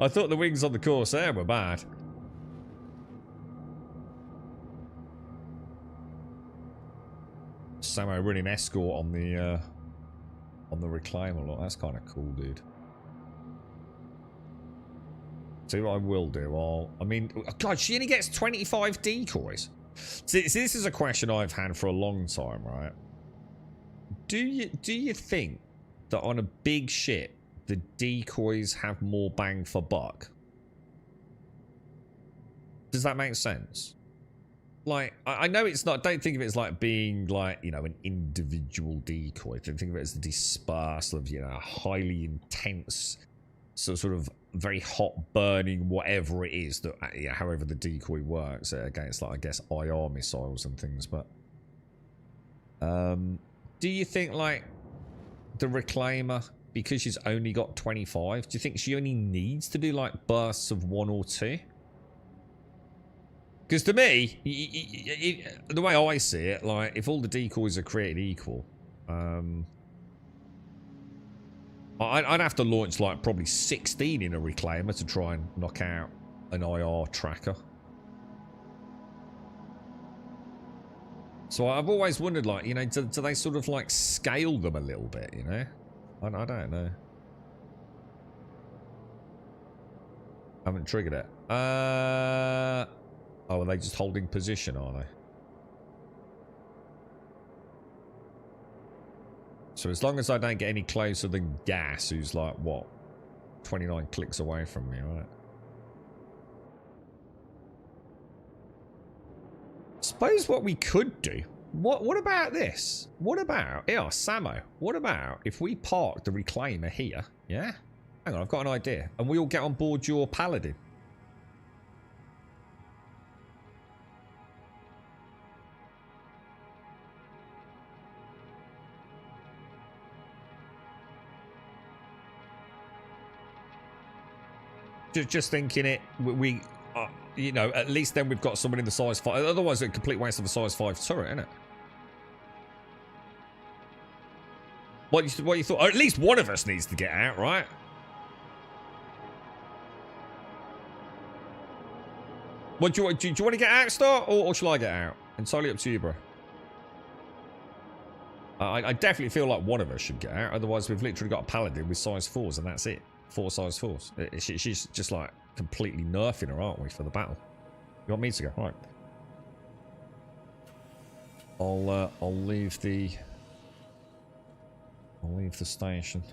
I thought the wings on the Corsair were bad. Samo running escort on the reclaimer. Look, that's kind of cool, dude. See what I will do. I mean, God, she only gets 25 decoys. See, this is a question I've had for a long time, right? Do you think that on a big ship, the decoys have more bang for buck? Does that make sense? Like, I know it's not, don't think of it as like being like, you know, an individual decoy. Don't think of it as the dispersal of, you know, a highly intense, sort of very hot burning whatever it is that, yeah, however the decoy works against, like, I guess, IR missiles and things. But do you think, like, the Reclaimer, because she's only got 25, do you think she only needs to do like bursts of 1 or 2? Because to me, the way I see it, like, if all the decoys are created equal, I'd have to launch, like, probably 16 in a Reclaimer to try and knock out an IR tracker. So I've always wondered, like, you know, do they sort of, like, scale them a little bit, you know? I don't know. I haven't triggered it. Oh, are they just holding position, are they? So as long as I don't get any closer than Gas, who's like, what? 29 clicks away from me, right? Suppose what we could do... What about this? What about... Yeah, Samo. What about if we park the Reclaimer here, yeah? Hang on, I've got an idea. And we all get on board your Paladin. Just thinking it, we you know, at least then we've got someone in the size 5. Otherwise, it's a complete waste of a size 5 turret, isn't it? What you thought? Or at least one of us needs to get out, right? What do you want? Do you want to get out, Star, or shall I get out? Entirely up to you, bro. I definitely feel like one of us should get out. Otherwise, we've literally got a Paladin with size 4s, and that's it. 4 size 4s. She's just like completely nerfing her, aren't we, for the battle? You want me to go? Right. I'll leave the station.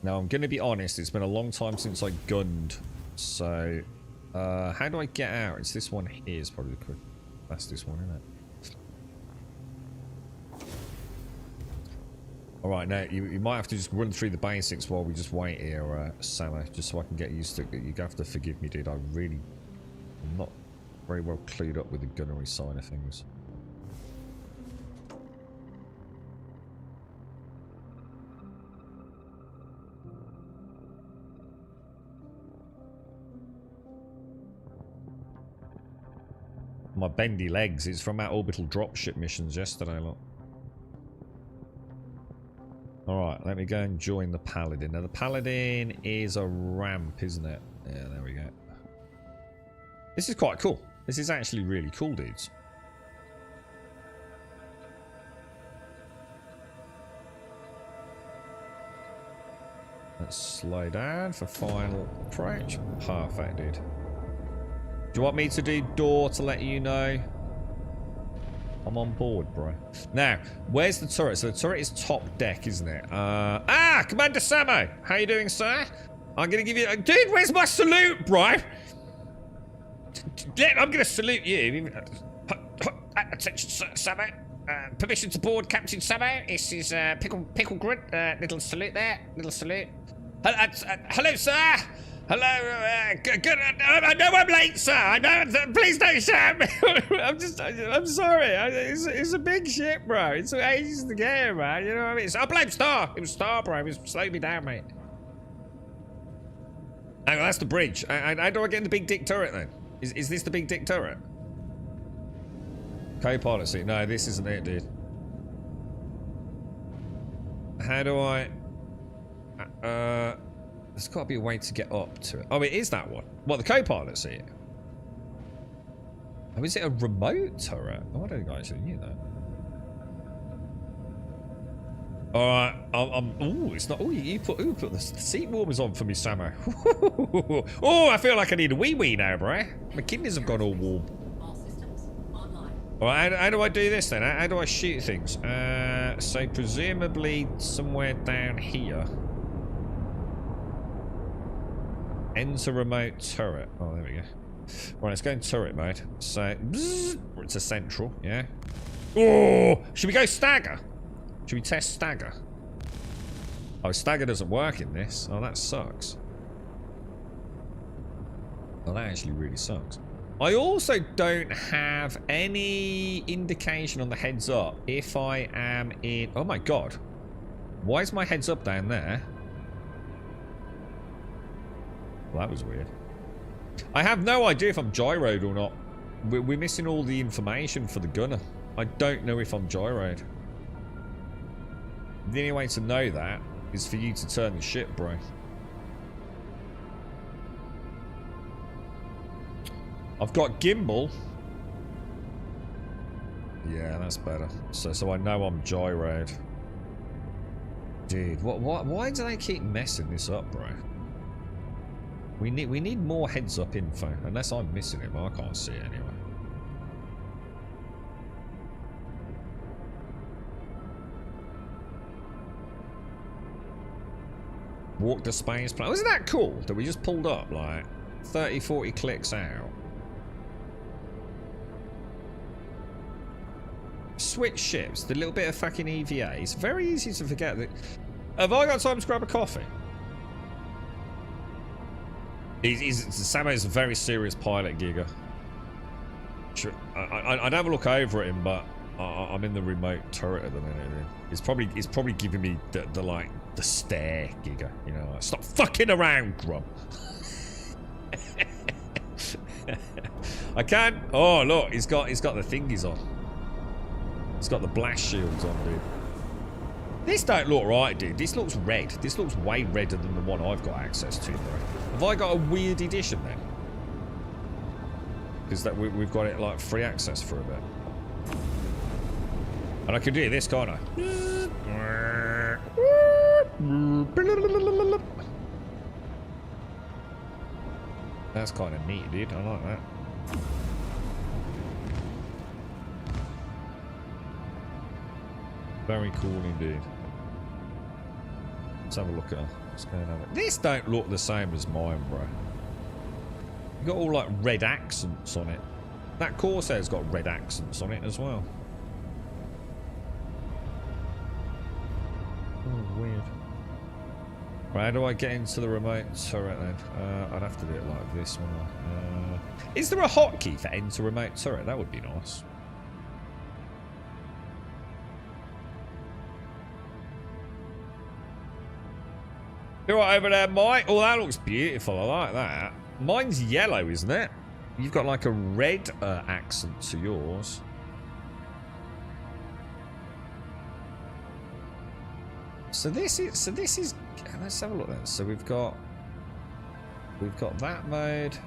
Now I'm gonna be honest, it's been a long time since I gunned. So how do I get out? It's this one here is probably the quick. That's this one, isn't it? Alright, now you might have to just run through the basics while we just wait here, Salah, just so I can get used to it. You have to forgive me, dude. I'm not very well clued up with the gunnery side of things. My bendy legs is from our orbital dropship missions yesterday, look. Alright, let me go and join the Paladin. Now, the Paladin is a ramp, isn't it? Yeah, there we go. This is quite cool. This is actually really cool, dudes. Let's slow down for final approach. Perfect, dude. Do you want me to do door to let you know I'm on board, bro? Now, where's the turret? So the turret is top deck, isn't it? Commander Samo! How you doing, sir? I'm gonna give you... Dude, where's my salute, bro? I'm gonna salute you. Attention, Samo. Permission to board, Captain Samo. This is Pickle Grunt. Little salute there. Little salute. Hello, sir. Hello, good. I know I'm late, sir. I know. Please don't shout me. I'm sorry. It's a big ship, bro. It's ages to get here, man. You know what I mean? I blame Star. It was Star, bro. It was slowing me down, mate. Hang on, that's the bridge. How do I get in the big dick turret then? Is this the big dick turret? Co-pilot seat. No, this isn't it, dude. How do I... there's got to be a way to get up to it. Oh, it is that one. What, the co-pilot seat? Oh, is it a remote turret? Oh, I don't think I actually knew that. Alright, ooh, it's not. Ooh, you put the seat warmers on for me, Samo. Oh, I feel like I need a wee now, bro. My kidneys have gone all warm. Alright, how do I do this then? How do I shoot things? So presumably somewhere down here. Enter remote turret. Oh, there we go. Right, let's go in turret mode. So, bzzz, it's a central, yeah. Oh, should we go stagger? Should we test stagger? Oh, stagger doesn't work in this. Oh, that sucks. Well, that actually really sucks. I also don't have any indication on the heads up if I am in... Oh my god. Why is my heads up down there? Well, that was weird. I have no idea if I'm gyroed or not. We're missing all the information for the gunner. I don't know if I'm gyroed. The only way to know that is for you to turn the ship, bro. I've got gimbal. Yeah, that's better. So I know I'm gyroed. Dude, why do they keep messing this up, bro? We need more heads up info. Unless I'm missing it, but I can't see it anyway. Walk the space plane. Wasn't that cool that we just pulled up like 30, 40 clicks out? Switch ships. The little bit of fucking EVA. It's very easy to forget that. Have I got time to grab a coffee? Samo's a very serious pilot, Giga. Sure, I'd have a look over at him, but I'm in the remote turret at the minute. It's probably giving me the stare, Giga. You know, like, stop fucking around, Grub. I can. Oh look, he's got the thingies on. He's got the blast shields on, dude. This don't look right, dude. This looks red. This looks way redder than the one I've got access to, bro. Have I got a weird edition then? Because that we've got it like free access for a bit. And I can do this, can't I? That's kind of neat, dude. I like that. Very cool indeed. Let's have a look at what's going on. This don't look the same as mine, bro. You got all like red accents on it. That Corsair's got red accents on it as well. Oh, weird. Right, how do I get into the remote turret then? I'd have to do it like this one. Is there a hotkey for enter remote turret? That would be nice. You're right over there, Mike. Oh, that looks beautiful. I like that. Mine's yellow, isn't it? You've got like a red accent to yours. So this is. Let's have a look then. So we've got that mode.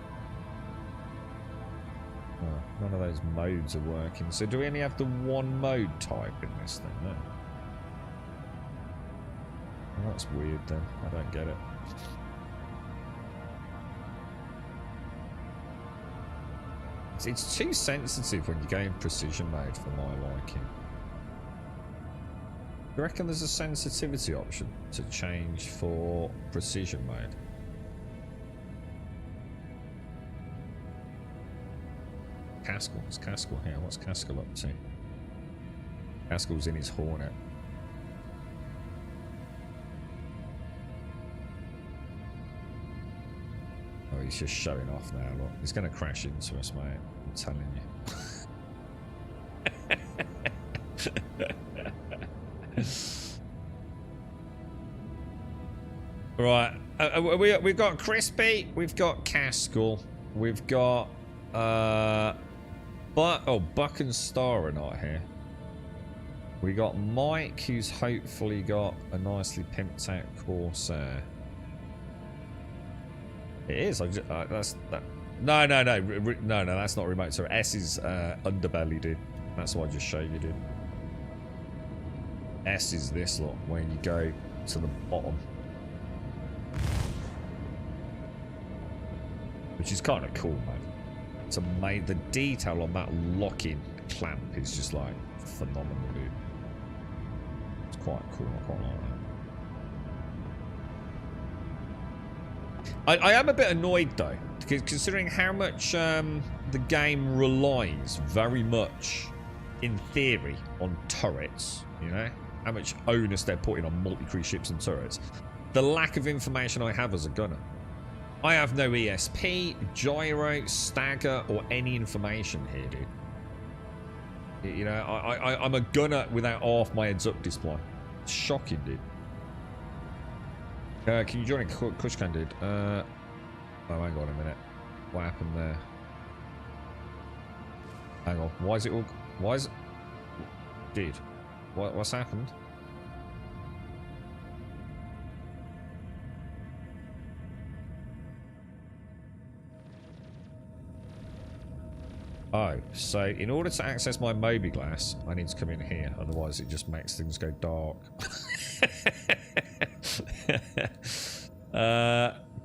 Oh, none of those modes are working. So do we only have the one mode type in this thing? No. Well, that's weird then. I don't get it. It's too sensitive when you go in precision mode for my liking. Do you reckon there's a sensitivity option to change for precision mode? Caskell. It's Caskell here. What's Caskell up to? Caskell's in his Hornet. Oh, he's just showing off now, look. He's going to crash into us, mate. I'm telling you. Right. We've got Crispy. We've got Caskell. We've got... Buck and Star are not here. We got Mike, who's hopefully got a nicely pimped out Corsair. It is. That's that. No, that's not remote. So S is underbelly, dude. That's what I just showed you, dude. S is this lot, where you go to the bottom. Which is kind of cool, man. It's amazing. The detail on that lock-in clamp is just like phenomenal, dude. It's quite cool. I quite like that. I am a bit annoyed though, because considering how much the game relies very much, in theory, on turrets, you know, how much onus they're putting on multi-crew ships and turrets. The lack of information I have as a gunner. I have no ESP, gyro, stagger, or any information here, dude. You know, I'm a gunner without half my heads-up display. It's shocking, dude. Can you join a Kushkan, dude? Oh, hang on a minute. What happened there? Hang on. Why is it all... Why is it... Dude. What's happened? Oh, so in order to access my Moby glass, I need to come in here. Otherwise, it just makes things go dark.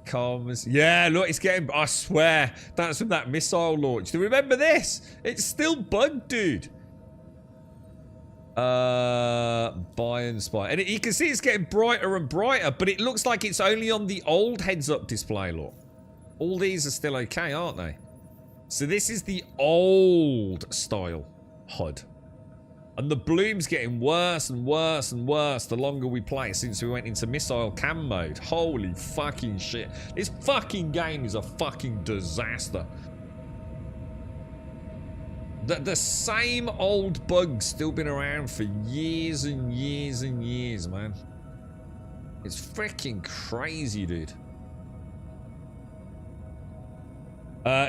Comms. Yeah, look, it's getting... I swear, that's from that missile launch. Do you remember this? It's still bugged, dude. Buy and spy. And you can see it's getting brighter and brighter, but it looks like it's only on the old heads-up display, look. All these are still okay, aren't they? So this is the old style HUD. And the bloom's getting worse and worse and worse the longer we play since we went into missile cam mode. Holy fucking shit. This fucking game is a fucking disaster. The same old bugs still been around for years and years and years, man. It's freaking crazy, dude.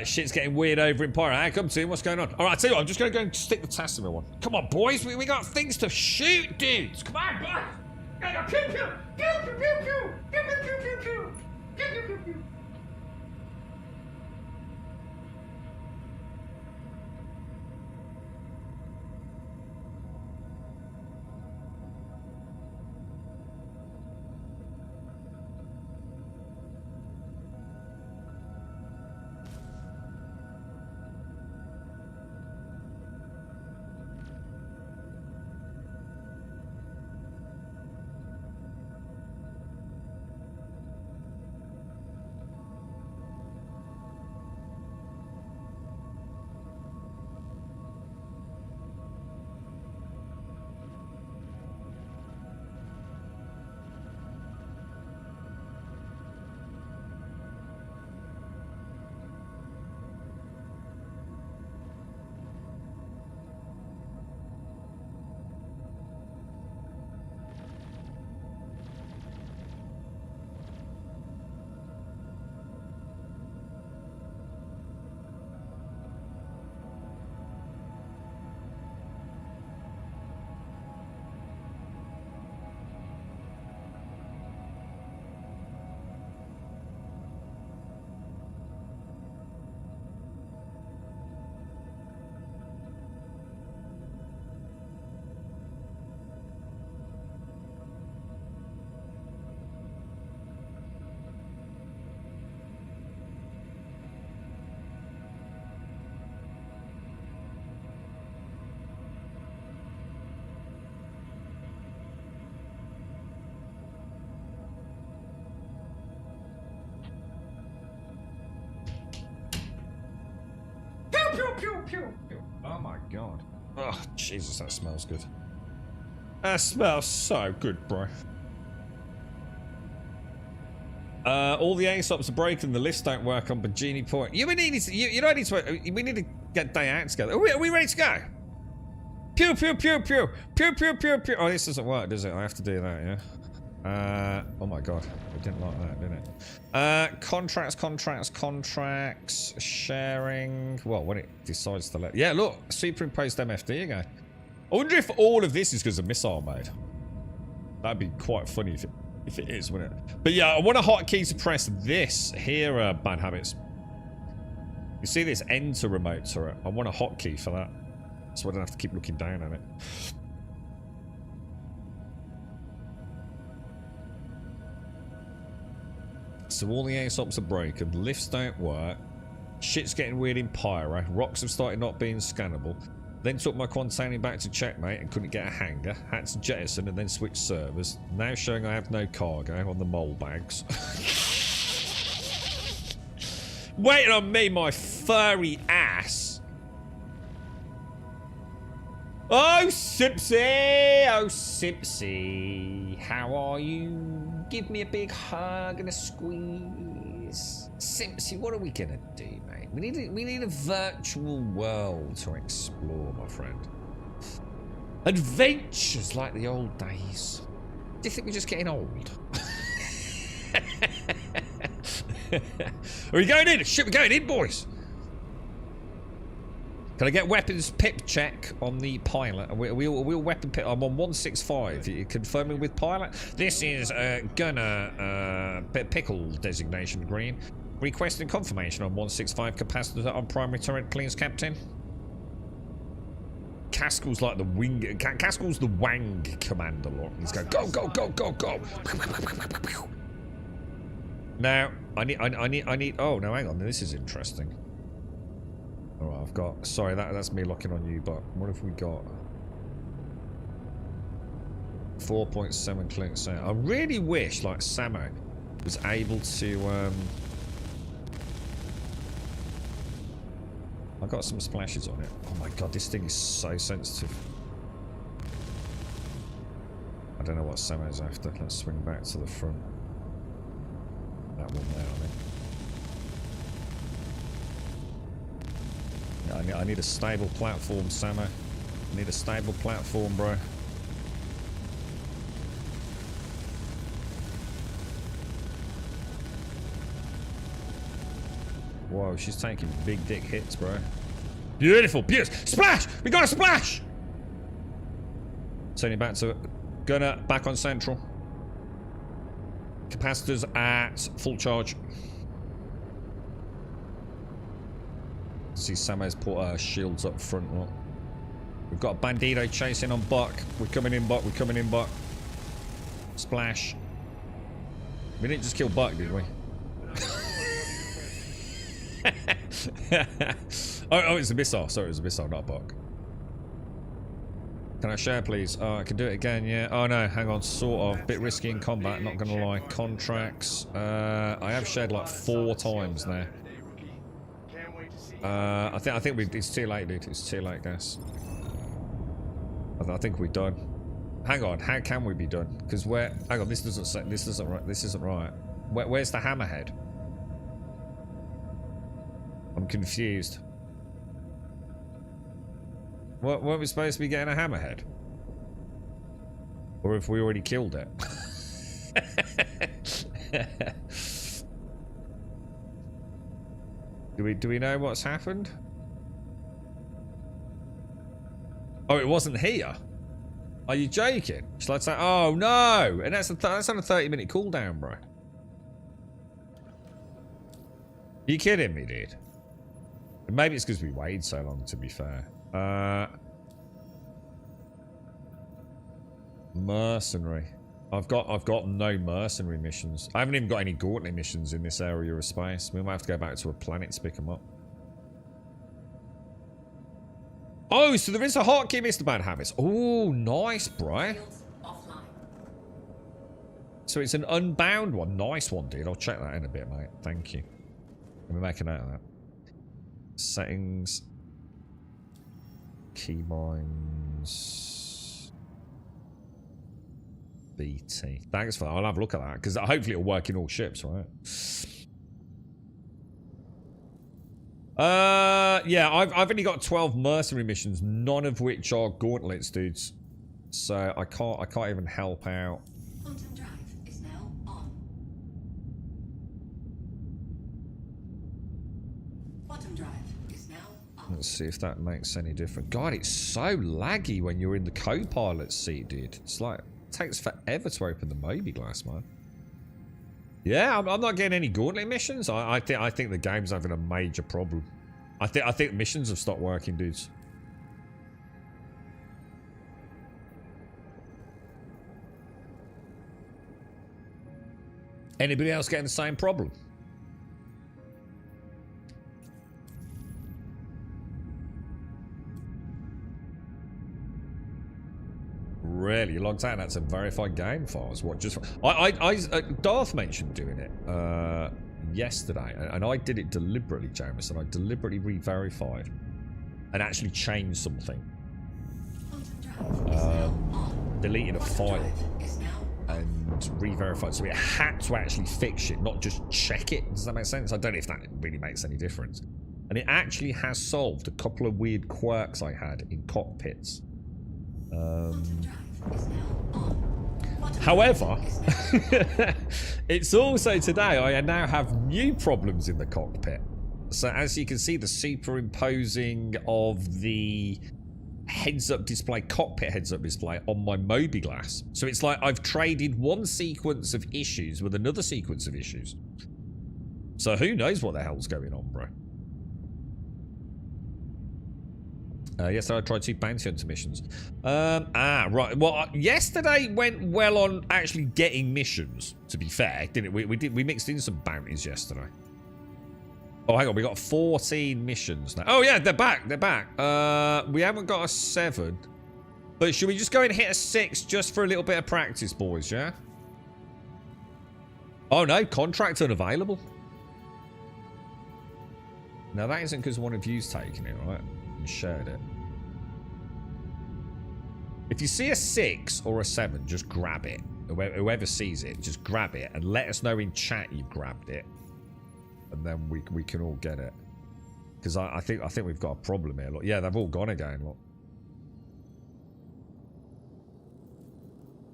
Shit's getting weird over in Pyro. How come, Tim? What's going on? Alright, I tell you what, I'm just going to go and stick the Tassimo one. Come on, boys. We got things to shoot, dudes. Come on, boys. Pew, pew, pew. Pew, pew, pew, pew. Pew, pew, pew, pew, pew. Pew, pew, pew, pew. Pew, pew, pew, pew. Oh my god. Oh, Jesus, that smells good. That smells so good, bro. All the ASOPs are broken. The lists don't work on Bajini Point. You don't need to. We need to get day out together. Are we ready to go? Pew, pew, pew, pew. Pew, pew, pew, pew. Oh, this doesn't work, does it? I have to do that, yeah? Oh my god. I didn't like that, didn't it? Contracts, sharing. Well, when it decides to let... Yeah, look, superimposed MFD again. I wonder if all of this is because of missile mode. That'd be quite funny if it is, wouldn't it? But yeah, I want a hotkey to press this here, Bad Habits. You see this enter remote turret? I want a hotkey for that. So I don't have to keep looking down at it. So all the air stops are broken, lifts don't work, shit's getting weird in Pyro, rocks have started not being scannable. Then took my Quantanium back to checkmate and couldn't get a hanger. Had to jettison and then switch servers. Now showing I have no cargo on the mole bags. Waiting on me, my furry ass. Oh, Sipsy! Oh, Sipsy. How are you? Give me a big hug and a squeeze. Simpsy, what are we gonna do, mate? We need a virtual world to explore, my friend. Adventures like the old days. Do you think we're just getting old? Are we going in? Shit, we're going in, boys. Can I get weapons pip check on the pilot? We'll weapon pip. I'm on 165. You confirming with pilot? This is Gunner Pickle designation green. Requesting confirmation on 165 capacitor on primary turret, please, Captain. Caskell's like the wing. Caskell's the Wang commander. Look, he's going go go go go go. Now I need. Oh no, hang on. This is interesting. All right, I've got. Sorry, that's me locking on you. But what have we got? 4.7 clicks out. I really wish, like Samo, was able to. I got some splashes on it. Oh my god, this thing is so sensitive. I don't know what Samo's after. Let's swing back to the front. That one there, I think. I need a stable platform, Samo. I need a stable platform, bro. Whoa, she's taking big dick hits, bro. Beautiful, beautiful. Splash! We got a splash! Turning back to Gunner, back on central. Capacitors at full charge. See, Samo's put shields up front. Look. We've got a Bandito chasing on Buck. We're coming in, Buck. We're coming in, Buck. Splash. We didn't just kill Buck, did we? oh, it's a missile. Sorry, it was a missile, not a Buck. Can I share, please? Oh, I can do it again, yeah. Oh, no, hang on. Sort of. Bit risky in combat, not going to lie. Contracts. I have shared like 4 times now. I think it's too late, dude. It's too late, guys. I think we're done. Hang on, how can we be done? Because where? Hang on, this isn't right. This isn't right. Where's the hammerhead? I'm confused. Weren't we supposed to be getting a hammerhead? Or if we already killed it? Do we know what's happened? Oh, it wasn't here. Are you joking? Shall I say? Oh no! And that's on a 30-minute cooldown, bro. Are you kidding me, dude? Maybe it's because we waited so long. To be fair, mercenary. I've got no mercenary missions. I haven't even got any Gauntlet missions in this area of space. We might have to go back to a planet to pick them up. Oh, so there is a hotkey, Mr. Bad Habits. Oh, nice, bro. So it's an unbound one. Nice one, dude. I'll check that in a bit, mate. Thank you. Let me make a note of that. Settings. Keybinds. BT. Thanks for that. I'll have a look at that because hopefully it'll work in all ships, right? Yeah, I've only got 12 mercenary missions, none of which are gauntlets, dudes. So I can't even help out. Quantum drive is now on. Quantum drive is now on. Let's see if that makes any difference. God, it's so laggy when you're in the co-pilot seat, dude. It's like it takes forever to open the Moby glass, man. Yeah, I'm not getting any gauntlet missions. I think the game's having a major problem. I think missions have stopped working, dudes. Anybody else getting the same problem? Really, you logged out? That's a verified game files. What? Just Darth mentioned doing it yesterday, and I did it deliberately, Jameson. I deliberately re-verified and actually changed something, deleted a file and re-verified. So it had to actually fix it, not just check it. Does that make sense? I don't know if that really makes any difference. And it actually has solved a couple of weird quirks I had in cockpits. However, it's also today I now have new problems in the cockpit. So as you can see, the superimposing of the heads-up display, cockpit heads-up display on my Moby glass. So it's like I've traded one sequence of issues with another sequence of issues. So who knows what the hell's going on, bro? Yesterday I tried 2 bounty hunter missions. Right. Well, yesterday went well on actually getting missions, to be fair, didn't it? We mixed in some bounties yesterday. Oh, hang on. We got 14 missions now. Oh, yeah, they're back. They're back. We haven't got a 7. But should we just go and hit a 6 just for a little bit of practice, boys, yeah? Oh, no. Contract unavailable. Now, that isn't because one of you's taken it, right? And shared it. If you see a 6 or a 7, just grab it. Whoever sees it, just grab it and let us know in chat you've grabbed it. And then we can all get it. Because I think we've got a problem here. Look, yeah, they've all gone again. Look.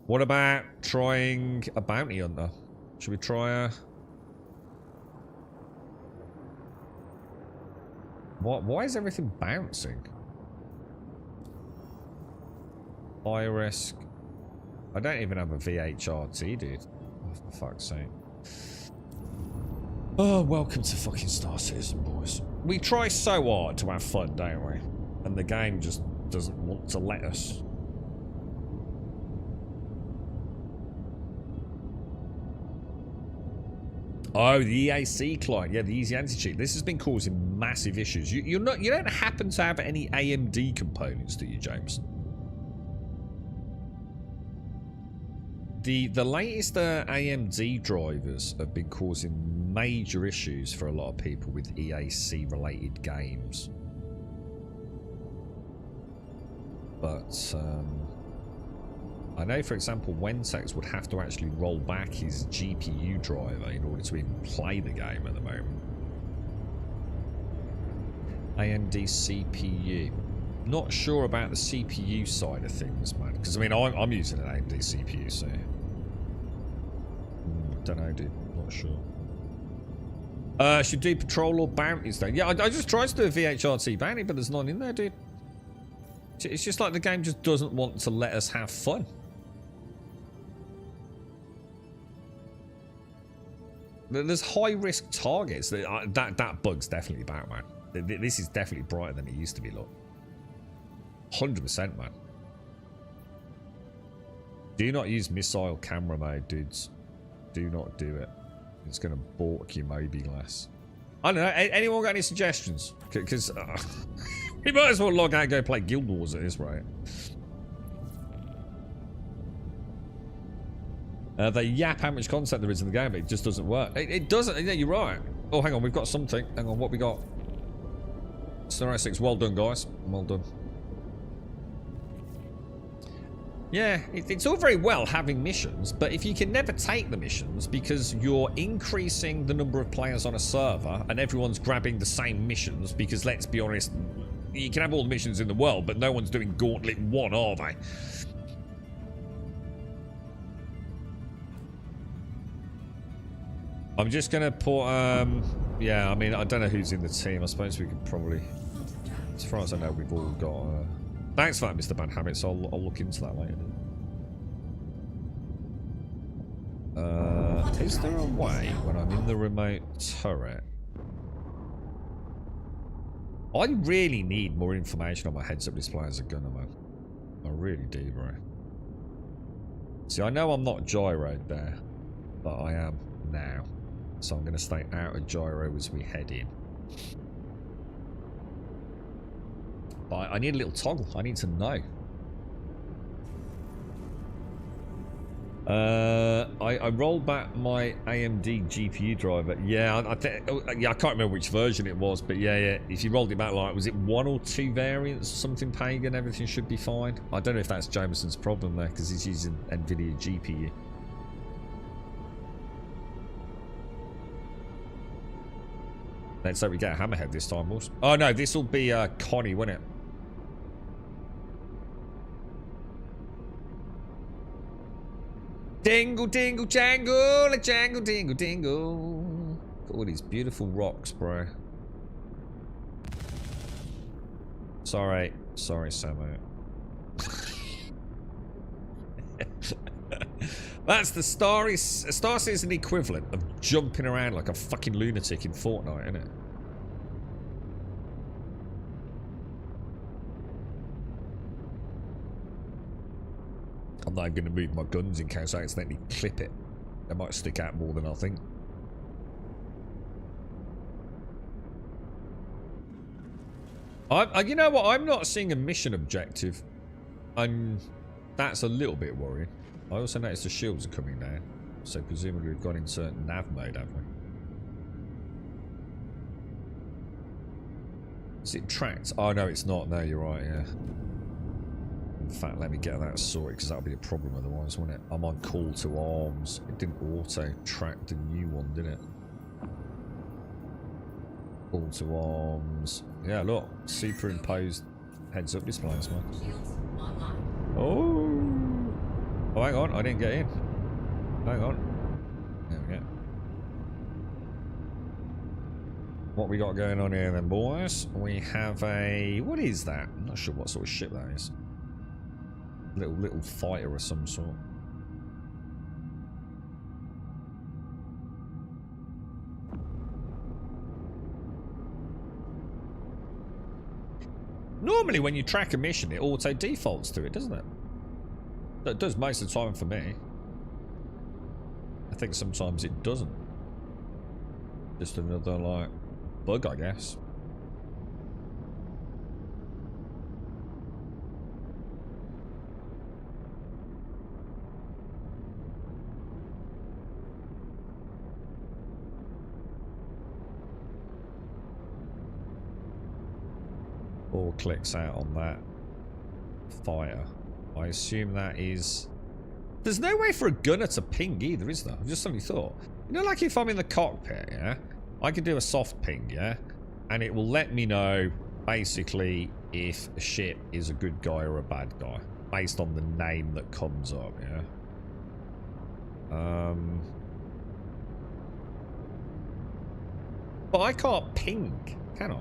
What about trying a bounty hunter? Should we try a... What? Why is everything bouncing? High risk. I don't even have a VHRT, dude. Oh, for fuck's sake. Oh, welcome to fucking Star Citizen, boys. We try so hard to have fun, don't we? And the game just doesn't want to let us. Oh, the EAC client. Yeah, the easy anti-cheat. This has been causing massive issues. You don't happen to have any AMD components, do you, James? The latest AMD drivers have been causing major issues for a lot of people with EAC related games. But I know, for example, Wentex would have to actually roll back his GPU driver in order to even play the game at the moment. AMD CPU. Not sure about the CPU side of things, man. Because, I mean, I'm using an AMD CPU, so... don't know, dude. Not sure. Should do patrol or bounties, though. Yeah, I just tried to do a VHRT bounty, but there's none in there, dude. It's just like the game just doesn't want to let us have fun. There's high-risk targets. That bug's definitely back, man. This is definitely brighter than it used to be, look. 100%, man. Do not use missile camera mode, dudes. Do not do it. It's going to balk your Moby glass. I don't know. Anyone got any suggestions? Because we might as well log out and go play Guild Wars at this rate. They yap how much content there is in the game, but it just doesn't work. It doesn't. Yeah, you're right. Oh, hang on. We've got something. Hang on. What we got? Scenario 6. Well done, guys. Well done. Yeah, it's all very well having missions, but if you can never take the missions because you're increasing the number of players on a server and everyone's grabbing the same missions, because let's be honest, you can have all the missions in the world, but no one's doing Gauntlet 1, are they? I'm just going to put, yeah, I mean, I don't know who's in the team. I suppose we could probably, as far as I know, we've all got... Thanks for that, Mr. Bad Habits. I'll look into that later. Is there a way when I'm in the remote turret? I really need more information on my heads-up display as a gunner, man. I really do, bro. See, I know I'm not gyroed there, but I am now. So I'm going to stay out of gyro as we head in. But I need a little toggle. I need to know. I rolled back my AMD GPU driver. Yeah, I can't remember which version it was, but yeah. If you rolled it back, like, was it 1 or 2 variants, something pagan, everything should be fine. I don't know if that's Jameson's problem there, because he's using NVIDIA GPU. Let's hope we get a hammerhead this time, boys. Oh no, this will be Connie, won't it? Dingle, dingle, jangle, a jangle, dingle, dingle. Got all these beautiful rocks, bro. Sorry, Samo. That's the Star Citizen equivalent of jumping around like a fucking lunatic in Fortnite, isn't it? I'm not going to move my guns in case I accidentally clip it. They might stick out more than I think. You know what? I'm not seeing a mission objective. And that's a little bit worrying. I also noticed the shields are coming down. So presumably we've gone into nav mode, haven't we? Is it tracked? Oh, no, it's not. No, you're right, yeah. In fact, let me get that sorted, because that'll be a problem otherwise, won't it? I'm on call to arms. It didn't auto-track the new one, did it? Call to arms. Yeah, look. Superimposed heads-up displays, man. Oh! Oh, hang on. I didn't get in. Hang on. There we go. What we got going on here then, boys? We have a... What is that? I'm not sure what sort of ship that is. Little fighter of some sort. Normally when you track a mission, it auto defaults to it, doesn't it? It does most of the time for me. I think sometimes it doesn't. Just another, like, bug, I guess. All clicks out on that fire. I assume that is... There's no way for a gunner to ping either, is there? I've just suddenly thought. You know, like if I'm in the cockpit, yeah? I could do a soft ping, yeah? And it will let me know, basically, if a ship is a good guy or a bad guy. Based on the name that comes up, yeah? But I can't ping, can I?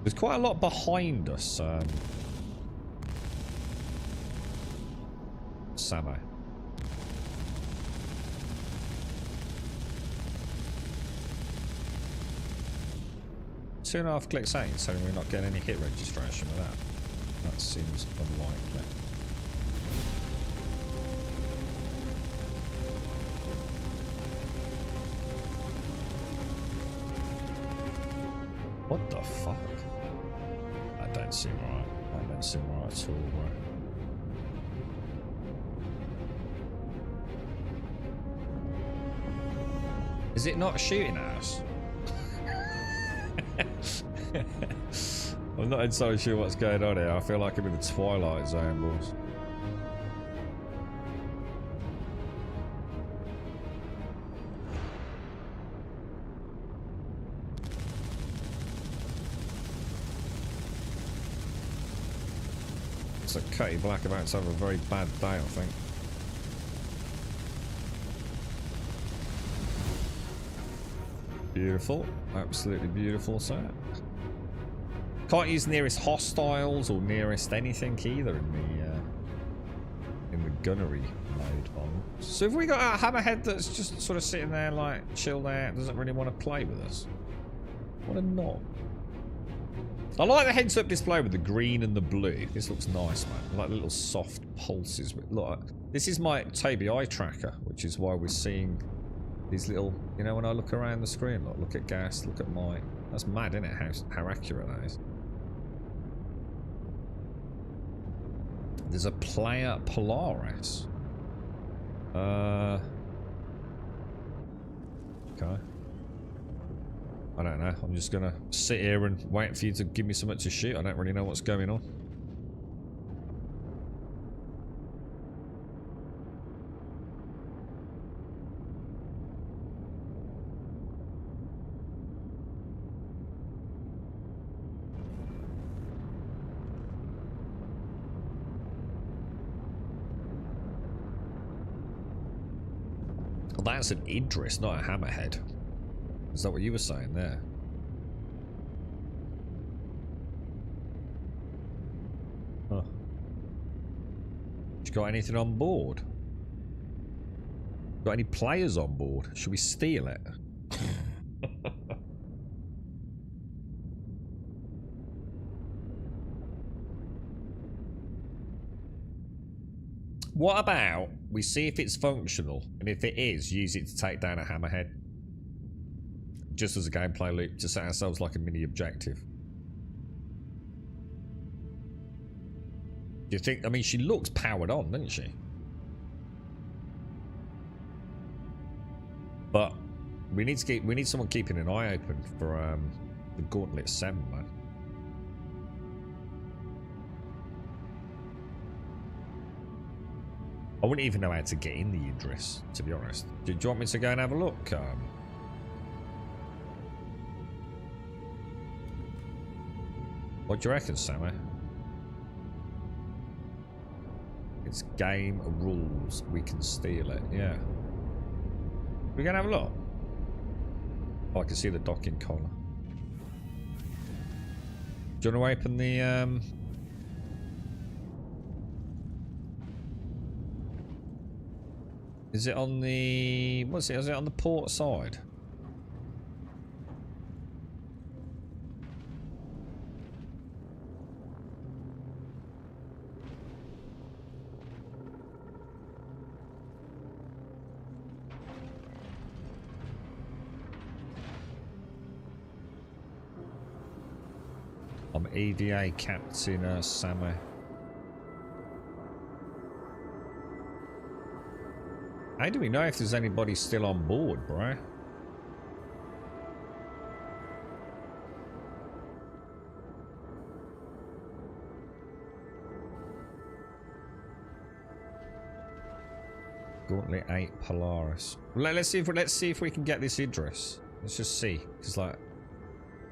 There's quite a lot behind us, Samo. Two and a half clicks out, so we're not getting any hit registration with that. That seems unlikely. What the fuck? That don't seem right. That don't seem right at all, bro. Is it not shooting at us? I'm not entirely sure what's going on here. I feel like I'm in the Twilight Zone, boys. So Cutty Black about to have a very bad day, I think. Beautiful. Absolutely beautiful, sir. Can't use nearest hostiles or nearest anything either in the gunnery mode on. So have we got a hammerhead that's just sort of sitting there like chilled out, doesn't really want to play with us? What a knob. I like the heads-up display with the green and the blue. This looks nice, man. I like the little soft pulses. Look, this is my Tobii eye tracker, which is why we're seeing these little, you know, when I look around the screen, look at gas, look at mic. That's mad, isn't it? How accurate that is. There's a player Polaris. Okay. I don't know. I'm just gonna sit here and wait for you to give me something to shoot. I don't really know what's going on. Well, that's an Idris, not a hammerhead. Is that what you were saying there? Huh. You got anything on board? Got any players on board? Should we steal it? What about we see if it's functional, and if it is, use it to take down a hammerhead? Just as a gameplay loop to set ourselves like a mini objective. Do you think, I mean, she looks powered on, doesn't she? But we need someone keeping an eye open for the Gauntlet 7, man. I wouldn't even know how to get in the Idris, to be honest. Do you want me to go and have a look? What do you reckon, Sammy? It's game rules. We can steal it. Yeah. We're gonna have a look. Oh, I can see the docking collar. Do you want to open the Is it on the... What's it? Is it on the port side? I'm EDA Captain Sammy. How do we know if there's anybody still on board, bro? Gauntlet 8 Polaris. Let's see if we can get this Idris. Let's just see, because like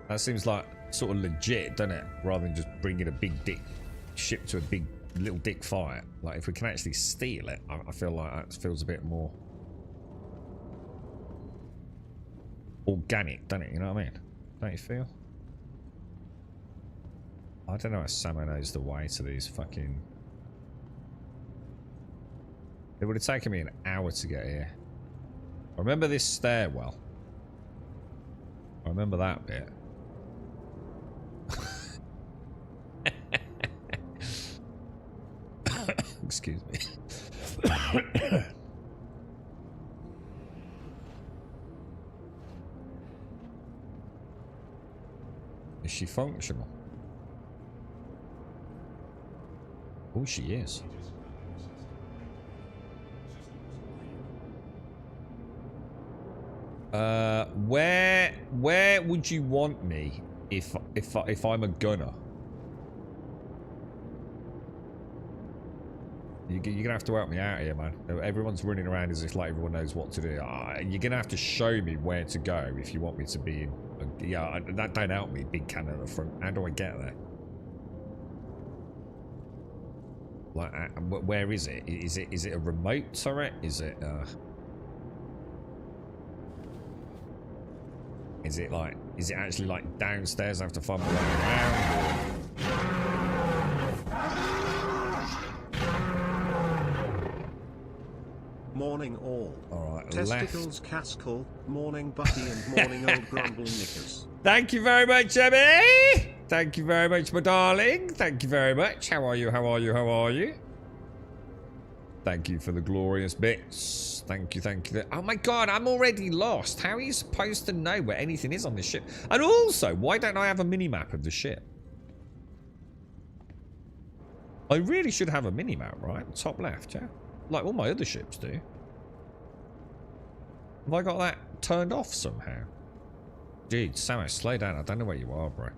that seems like sort of legit, doesn't it? Rather than just bringing a big dick ship to a big little dick fight. Like if we can actually steal it, I feel like that feels a bit more organic, doesn't it? You know what I mean? Don't you feel? I don't know if Samo knows the way to these fucking... It would have taken me an hour to get here. I remember this stairwell. I remember that bit. Excuse me. Is she functional? Oh, she is. Where would you want me if I'm a gunner? You're gonna have to help me out here, man. Everyone's running around as if like everyone knows what to do. You're gonna have to show me where to go if you want me to be in. Yeah, that don't help me. Big cannon at the front. How do I get there? Like, where is it? Is it a remote turret? Is it actually like downstairs? I have to find my way around. Morning all. Alright, Testicles left. Cascal, morning Bucky and morning old Grumble Knickers. Thank you very much, Abby! Thank you very much, my darling. Thank you very much. How are you? How are you? How are you? Thank you for the glorious bits. Thank you, thank you. Oh my god, I'm already lost. How are you supposed to know where anything is on this ship? And also, why don't I have a mini-map of the ship? I really should have a mini-map, right? Top left, yeah? Like all my other ships do. Have I got that turned off somehow? Dude, Samus, slow down. I don't know where you are, bro.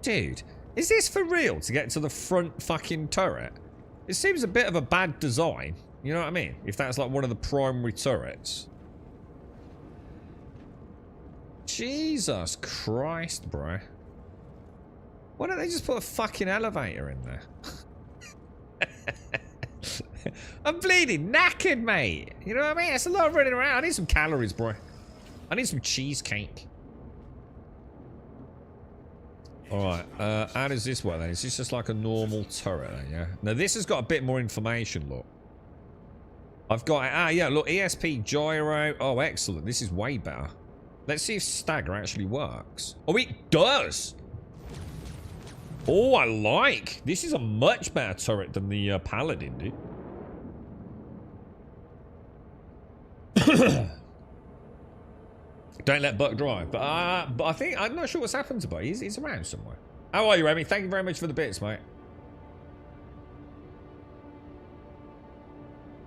Dude, is this for real to get to the front fucking turret? It seems a bit of a bad design. You know what I mean? If that's like one of the primary turrets. Jesus Christ, bro. Why don't they just put a fucking elevator in there? I'm bleeding knackered, mate. You know what I mean? It's a lot of running around. I need some calories, bro. I need some cheesecake. Alright, how does this work then? Is this just like a normal turret then, yeah? Now this has got a bit more information, look. I've got, yeah, look, ESP gyro. Oh, excellent. This is way better. Let's see if stagger actually works. Oh, it does! Oh, I like. This is a much better turret than the Paladin, dude. Don't let Buck drive. But I think, I'm not sure what's happened to Buck. He's around somewhere. How are you, Remy? Thank you very much for the bits, mate.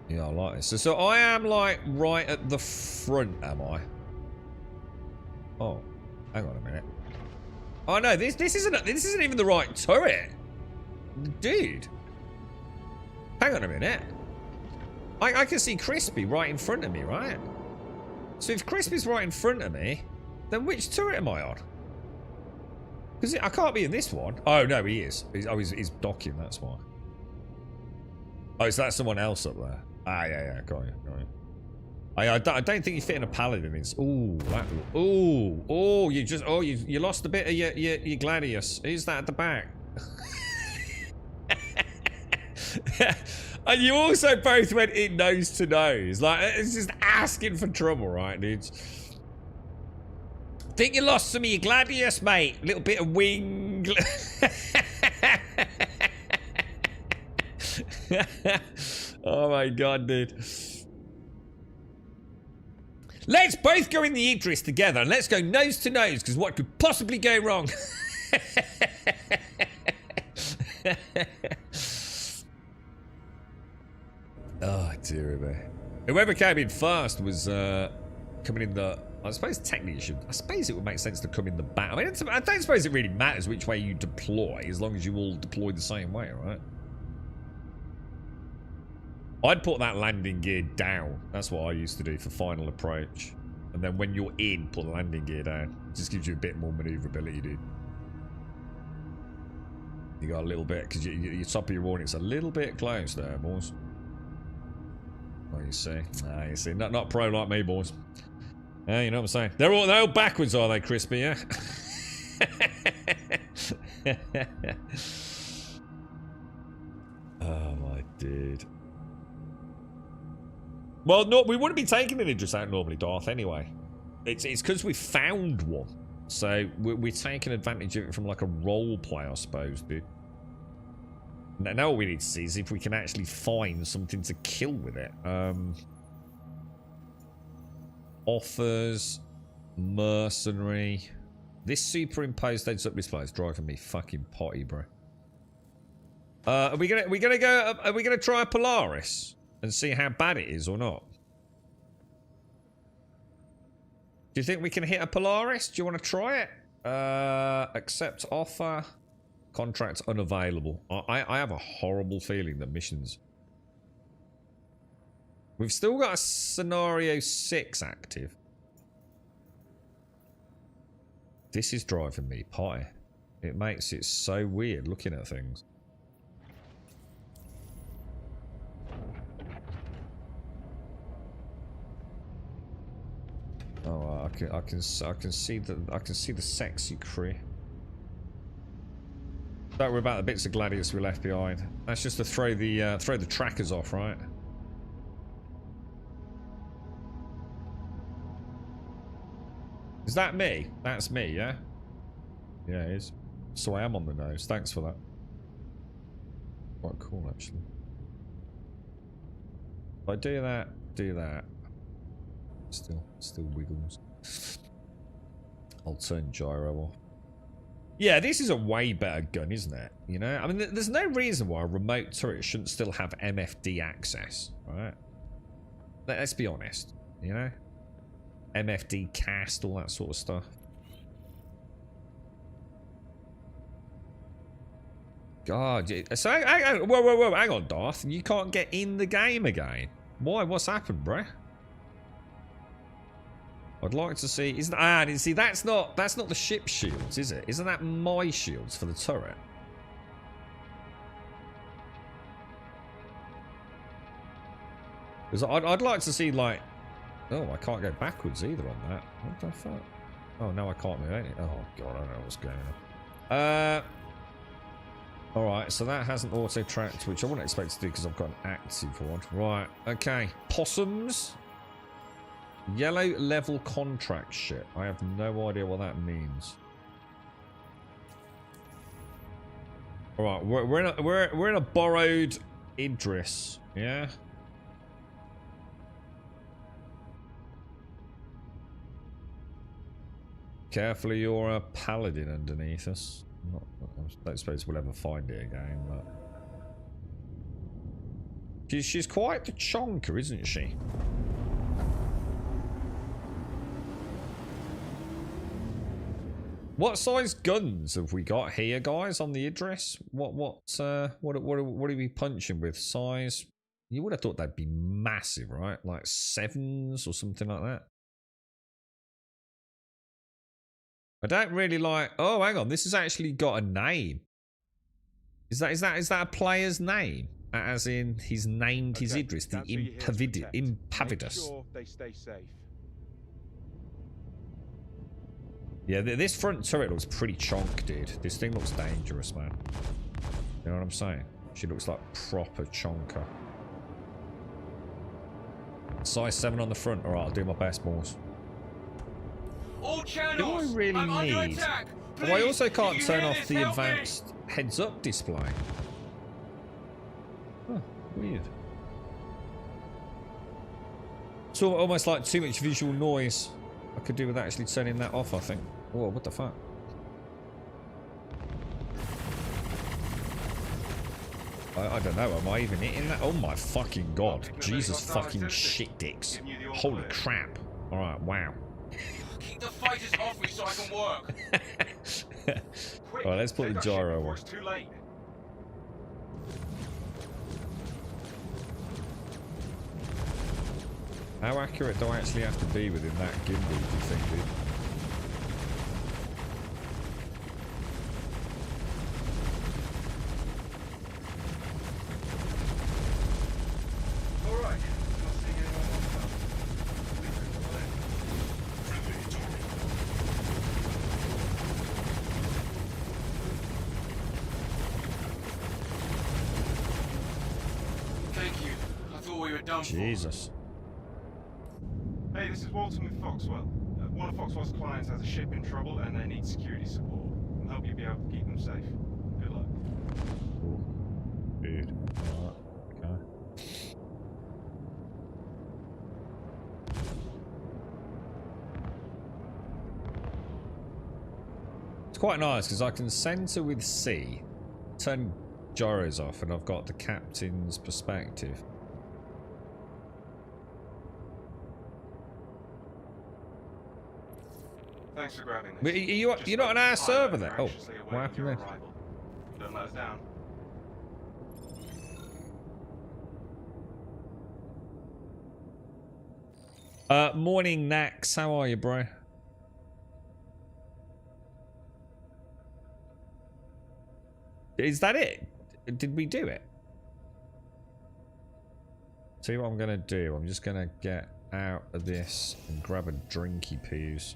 Yeah, I like this. So I am like right at the front, am I? Oh, hang on a minute. Oh no, this isn't even the right turret. Dude. Hang on a minute. I can see Crispy right in front of me, right? So if Crispy's right in front of me, then which turret am I on? Because I can't be in this one. Oh no, he is. He's docking, that's why. Oh, so that's someone else up there. Ah, yeah, got you. I don't think you fit in a Paladin. Ooh, you lost a bit of your gladius. Who's that at the back? And you also both went in nose to nose. Like, it's just asking for trouble, right, dudes? Think you lost some of your gladius, mate. A little bit of wing. Oh my god, dude. Let's both go in the Idris together and let's go nose to nose, because what could possibly go wrong? Oh dear me. Whoever came in first was coming in the, I suppose technically it would make sense to come in the back. I mean, I don't suppose it really matters which way you deploy, as long as you all deploy the same way, right? I'd put that landing gear down. That's what I used to do for final approach. And then when you're in, put the landing gear down. It just gives you a bit more maneuverability, dude. You got a little bit, because your top of your warning, it's a little bit close there, boys. Oh, you see? Ah, you see. Not pro like me, boys. Yeah, you know what I'm saying? They're all backwards, are they, Crispy, yeah? Oh, my dude. Well, no, we wouldn't be taking an Idris out normally, Darth, anyway. It's because we found one. So, we're taking advantage of it from, like, a role play, I suppose, dude. Now all we need to see is if we can actually find something to kill with it. Offers. Mercenary. This superimposed heads-up display is driving me fucking potty, bro. Are we gonna try a Polaris and see how bad it is or not? Do you think we can hit a Polaris? Do you want to try it? Accept offer. Contract unavailable. I have a horrible feeling that missions. We've still got a scenario 6 active. This is driving me potty. It makes it so weird looking at things. Oh, I can see the sexy crew. Don't worry about the bits of gladius we left behind. That's just to throw the trackers off, right? Is that me? That's me, yeah? Yeah, it is. So I am on the nose. Thanks for that. Quite cool, actually. If I do that. Still wiggles. I'll turn gyro off. Yeah, this is a way better gun, isn't it? You know, I mean, there's no reason why a remote turret shouldn't still have MFD access, right? Let's be honest, you know? MFD cast, all that sort of stuff. God, so whoa, hang on, Darth. You can't get in the game again. Why? What's happened, bruh? I'd like to see. Isn't see that's not the ship shields, is it? Isn't that my shields for the turret? Because I'd like to see like. Oh, I can't go backwards either on that. What the fuck? Oh no, I can't move any. Oh god, I don't know what's going on. Alright, so that hasn't auto-tracked, which I wouldn't expect to do because I've got an active one. Right, okay. Possums. Yellow level contract ship. I have no idea what that means. Alright, we're in a borrowed Idris, yeah? Carefully, you're a paladin underneath us. I don't suppose we'll ever find it again, but... She's quite the chonker, isn't she? What size guns have we got here, guys, on the Idris? What are we punching with? Size? You would have thought that'd be massive, right? Like 7s or something like that. I don't really like. Oh, hang on. This has actually got a name. Is that a player's name? As in, he's named his Idris, the Impavidus. Sure they stay safe. Yeah, this front turret looks pretty chonk, dude. This thing looks dangerous, man. You know what I'm saying? She looks like proper chonker. Size 7 on the front. Alright, I'll do my best, boys. All channels, do I really need? Oh, I also can't turn off the advanced heads-up display. Huh, weird. So almost like too much visual noise. I could do with actually turning that off, I think. Whoa, what the fuck? I don't know, am I even hitting that? Oh my fucking god. Jesus fucking shit dicks. Holy crap. Alright, wow. Keep the fighters off me so I can work. Alright, let's put the gyro on. Too late. How accurate do I actually have to be within that gimbal, do you think, dude? Alright. Thank you. I thought we were done for. Jesus. Hey, this is Walton with Foxwell. One of Foxwell's clients has a ship in trouble and they need security support. I'll help you be able to keep them safe. Good luck. Cool. Dude. Alright. Okay. It's quite nice because I can center with C, turn gyros off, and I've got the captain's perspective. Thanks for grabbing this. But you're not on our server then? Oh, what happened there? Don't let us down. Morning, Nax. How are you, bro? Is that it? Did we do it? Tell you what I'm gonna do. I'm just gonna get out of this and grab a drinky poos.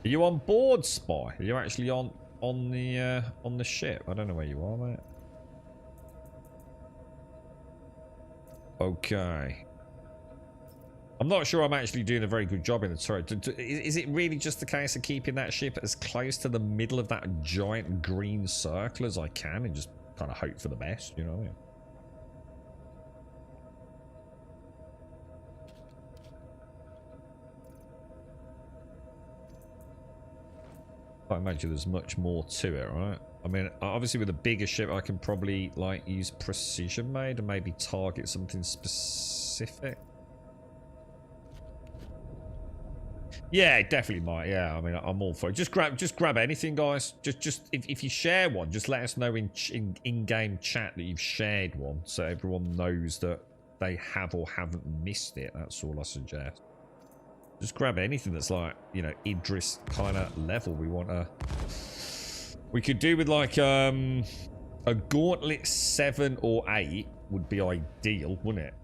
Are you on board, Spy? Are you actually on the ship? I don't know where you are, mate. Okay. I'm not sure I'm actually doing a very good job in the turret. Is it really just the case of keeping that ship as close to the middle of that giant green circle as I can and just kind of hope for the best, you know what I mean? I imagine there's much more to it, right? I mean, obviously with a bigger ship, I can probably like use precision mode and maybe target something specific. Yeah, definitely might. Yeah, I mean, I'm all for it. Just grab anything, guys. Just if you share one, just let us know in-game chat that you've shared one, so everyone knows that they have or haven't missed it. That's all I suggest. Just grab anything that's like, you know, Idris kind of level. We could do with like a gauntlet 7 or 8 would be ideal, wouldn't it?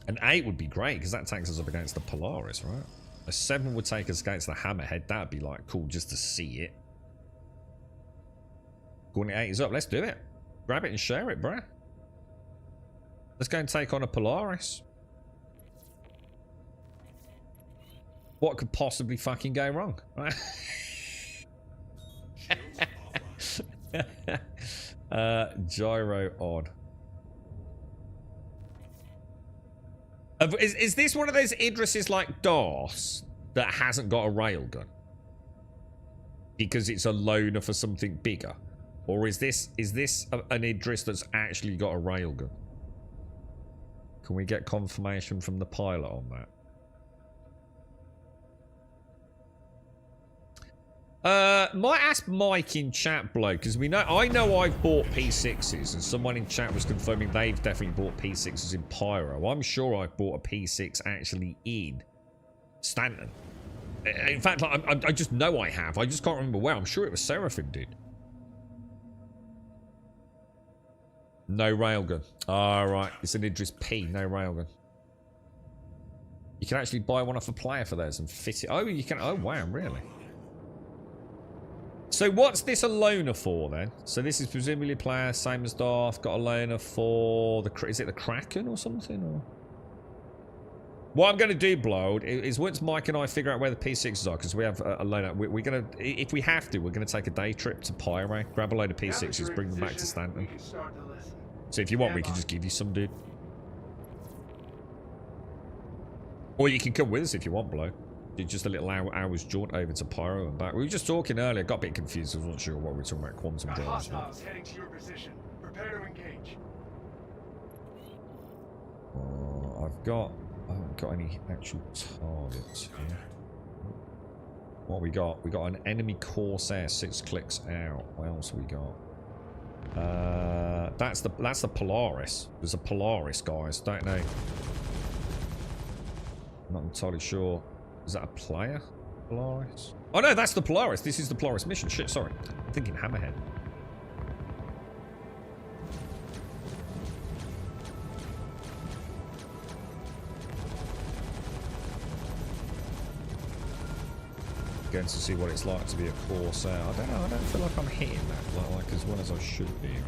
An 8 would be great because that takes us up against the Polaris, right? A 7 would take us against the Hammerhead. That'd be like cool just to see it. Gauntlet 8 is up. Let's do it. Grab it and share it, bruh. Let's go and take on a Polaris. What could possibly fucking go wrong? Right? Gyro odd. Is this one of those Idrises like DOS that hasn't got a railgun? Because it's a loaner for something bigger? Or is this an Idris that's actually got a railgun? Can we get confirmation from the pilot on that? Might ask Mike in chat, bloke, because I know I've bought P6s, and someone in chat was confirming they've definitely bought P6s in Pyro. I'm sure I've bought a P6 actually in Stanton. In fact, I just know I have. I just can't remember where. I'm sure it was Seraphim, dude. No railgun. Alright, it's an Idris P, no railgun. You can actually buy one off a player for those and fit it. Oh, you can. Oh, wow, really? So what's this a loaner for then? So this is presumably a player, same as Darth, got a loaner for the, is it the Kraken or something? Or what I'm going to do, Blowed, is once Mike and I figure out where the P6s are, because we have a loaner, we're going to, if we have to, we're going to take a day trip to Pyro, grab a load of P6s, bring them back to Stanton. So if you want, we can just give you some, dude. Or you can come with us if you want, Blow. Just a little hour's jaunt over to Pyro and back. We were just talking earlier. Got a bit confused. I wasn't sure what we were talking about. Quantum drives. Hostiles heading to your position. Prepare to engage. I haven't got any actual targets here. What we got? We got an enemy Corsair 6 clicks out. What else we got? That's the Polaris. There's a Polaris, guys. Don't know. I'm not entirely sure. Is that a player? Polaris? Oh no, that's the Polaris. This is the Polaris mission. Shit, sorry. I'm thinking Hammerhead. Going to see what it's like to be a Corsair. I don't know. I don't feel like I'm hitting that like as well as I should be, man.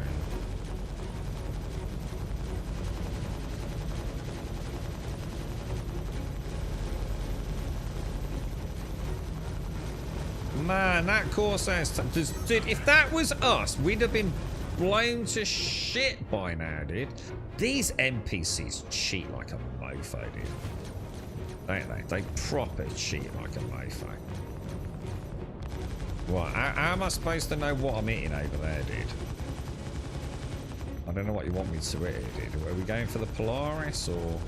Man, that Corsair, dude, if that was us, we'd have been blown to shit by now, dude. These NPCs cheat like a mofo, dude. Don't they? They proper cheat like a mofo. Right, how am I supposed to know what I'm hitting over there, dude? I don't know what you want me to hit, dude. Are we going for the Polaris, or...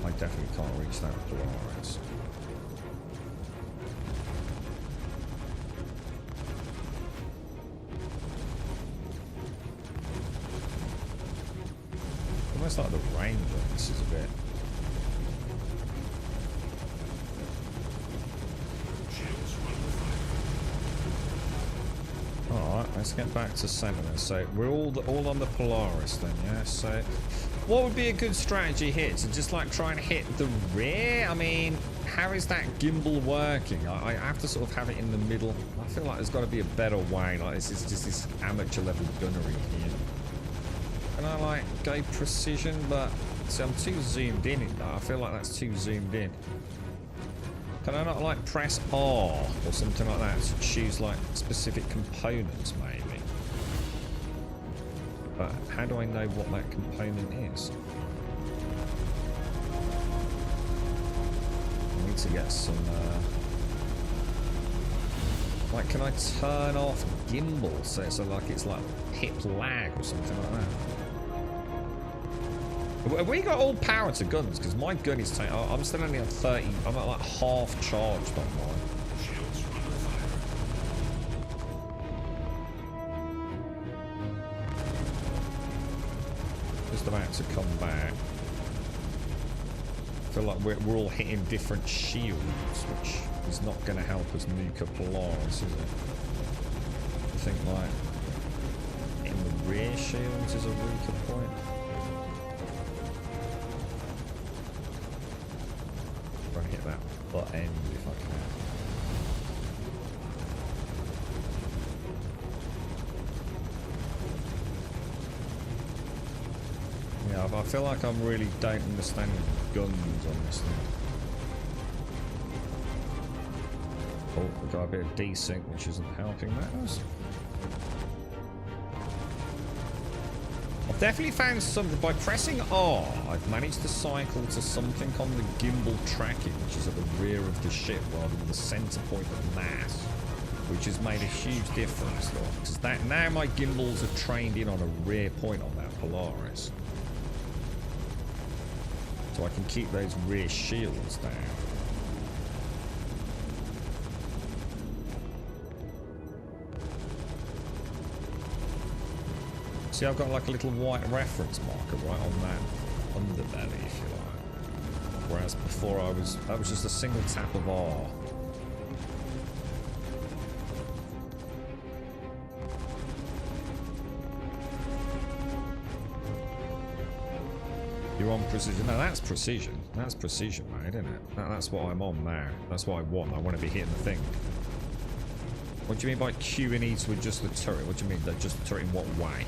I definitely can't reach that Polaris. Almost like the range on this is a bit. Alright, let's get back to 7 then. So we're all on the Polaris then, yeah? So what would be a good strategy here? To just like try and hit the rear? I mean, how is that gimbal working? I have to sort of have it in the middle. I feel like there's got to be a better way. Like this is just this amateur level gunnery here. Can I like go precision? But see, I'm too zoomed in it though. I feel like that's too zoomed in. Can I not like press R or something like that to choose like specific components maybe? But how do I know what that component is? I need to get some like, can I turn off gimbal so it's like hip lag or something like that? Have we got all power to guns? Because my gun is taking. I'm still only at 30. I'm at like half charged on mine. Just about to come back. I feel like we're all hitting different shields, which is not going to help us nuke up Polaris, is it? I think like hitting the rear shields is a weaker point. Try and hit that butt end if I can. Yeah, I feel like I really don't understand guns on this thing. Oh, we got a bit of desync, which isn't helping matters. I've definitely found something. By pressing R, I've managed to cycle to something on the gimbal tracking, which is at the rear of the ship rather than the center point of mass, which has made a huge difference, though. Because that now my gimbals are trained in on a rear point on that Polaris, so I can keep those rear shields down. See, I've got like a little white reference marker right on that underbelly, if you like. Whereas before that was just a single tap of R. You're on precision. No, that's precision. That's precision mode, isn't it? That's what I'm on now. That's what I want. I want to be hitting the thing. What do you mean by Q and E to adjust the turret? What do you mean adjust the turret in what way?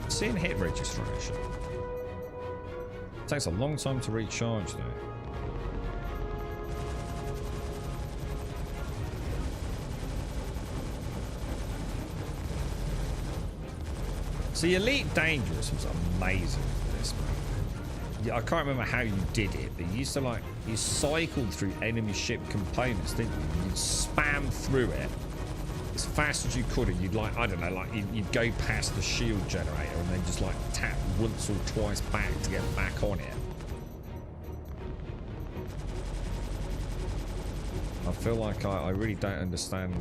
Seeing hit registration. It takes a long time to recharge though. See, Elite Dangerous was amazing for this, man. Yeah, I can't remember how you did it, but you used to like, you cycled through enemy ship components, didn't you? You'd spam through it as fast as you could, and you'd like, I don't know, like you'd go past the shield generator and then just like tap once or twice back to get back on it. I feel like I really don't understand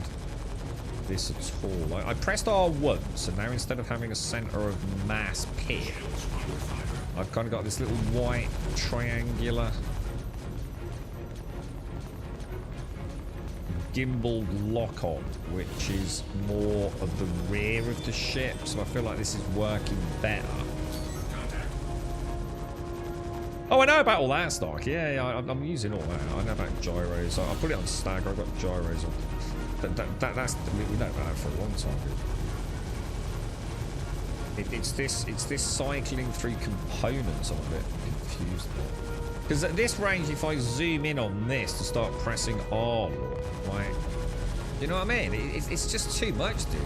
this at all. I pressed R once, and now instead of having a center of mass pit, I've kind of got this little white triangular gimbal lock on, which is more of the rear of the ship, so I feel like this is working better. Oh, I know about all that, Stark. Yeah, I'm using all that. I know about gyros. I put it on Stagger. I've got gyros on. That's we know about that for a long time. It's this cycling through components. I'm a bit confused. Because at this range, if I zoom in on this to start pressing R, like, you know what I mean? It's just too much, dude.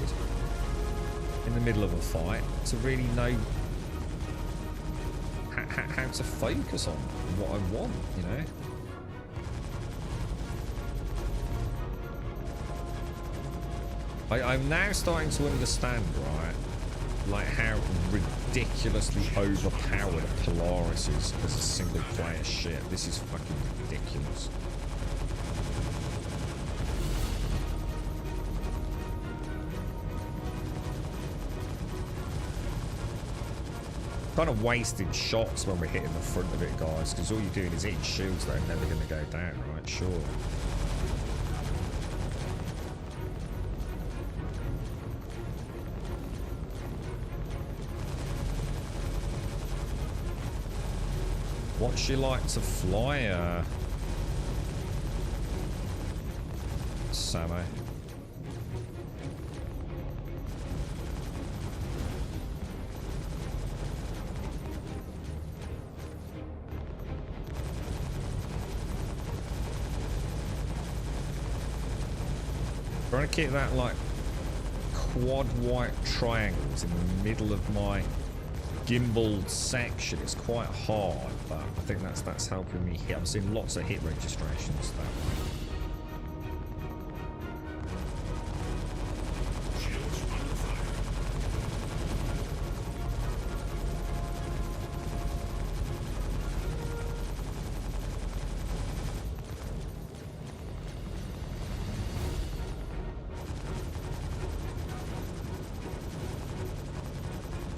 In the middle of a fight, to really know how to focus on what I want, you know? I'm now starting to understand, right, like how ridiculously overpowered Polaris is as a single player ship. This is fucking ridiculous. Kind of wasted shots when we're hitting the front of it, guys, because all you're doing is hitting shields that are never going to go down, right? Sure. What's she like to fly, Sammy? Trying to keep that like quad white triangles in the middle of my gimbaled section is quite hard, but I think that's helping me hit. I'm seeing lots of hit registrations that way.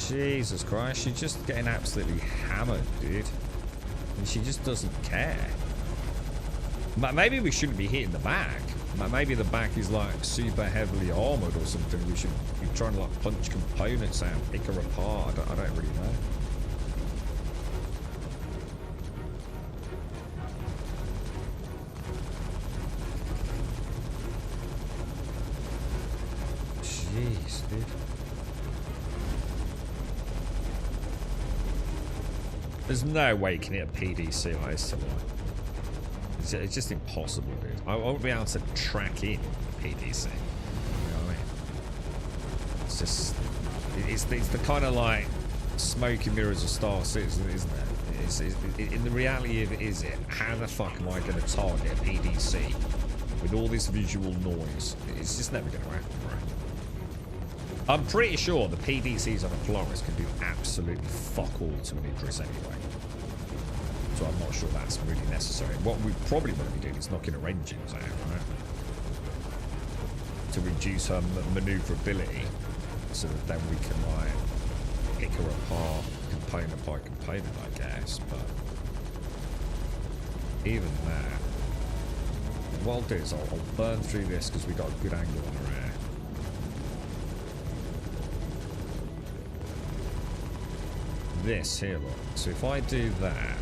Jesus Christ, she's just getting absolutely hammered, dude. And she just doesn't care. Maybe we shouldn't be hitting the back. Maybe the back is like super heavily armored or something. We should be trying to like punch components out, pick her apart. I don't really know. Jeez, dude. There's no way you can hit a PDC like this. It's just impossible, dude. I won't be able to track in PDC. You know what I mean? It's just... It's the kind of like smoke and mirrors of Star Citizen, isn't it? In the reality of it, is it? How the fuck am I going to target a PDC with all this visual noise? It's just never going to happen, right? I'm pretty sure the PDCs on a Polaris can do absolutely fuck all to an Idris anyway. So I'm not sure that's really necessary. What we probably want to be doing is knocking her engines out, right? To reduce her maneuverability so that then we can like pick her apart component by component, I guess. But even that, what I'll do is I'll burn through this because we got a good angle on her air. This here, look. So if I do that,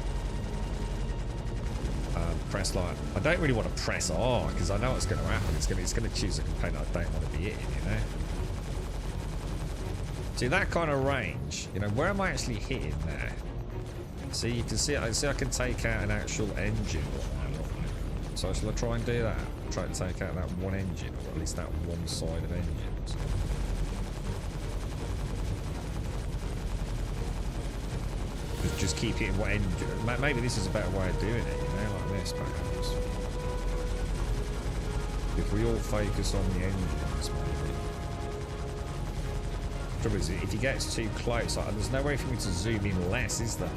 press like, I don't really want to press R because I know what's going to happen. It's going to choose a component I don't want to be hitting, you know. See that kind of range, you know, where am I actually hitting there? See, you can see, I can take out an actual engine. So shall I try and do that? Try to take out that one engine, or at least that one side of engines. Just keep hitting what engine. Maybe this is a better way of doing it, you know, like this perhaps. If we all focus on the engines, maybe. The trouble is, if he gets too close, like, there's no way for me to zoom in less, is there?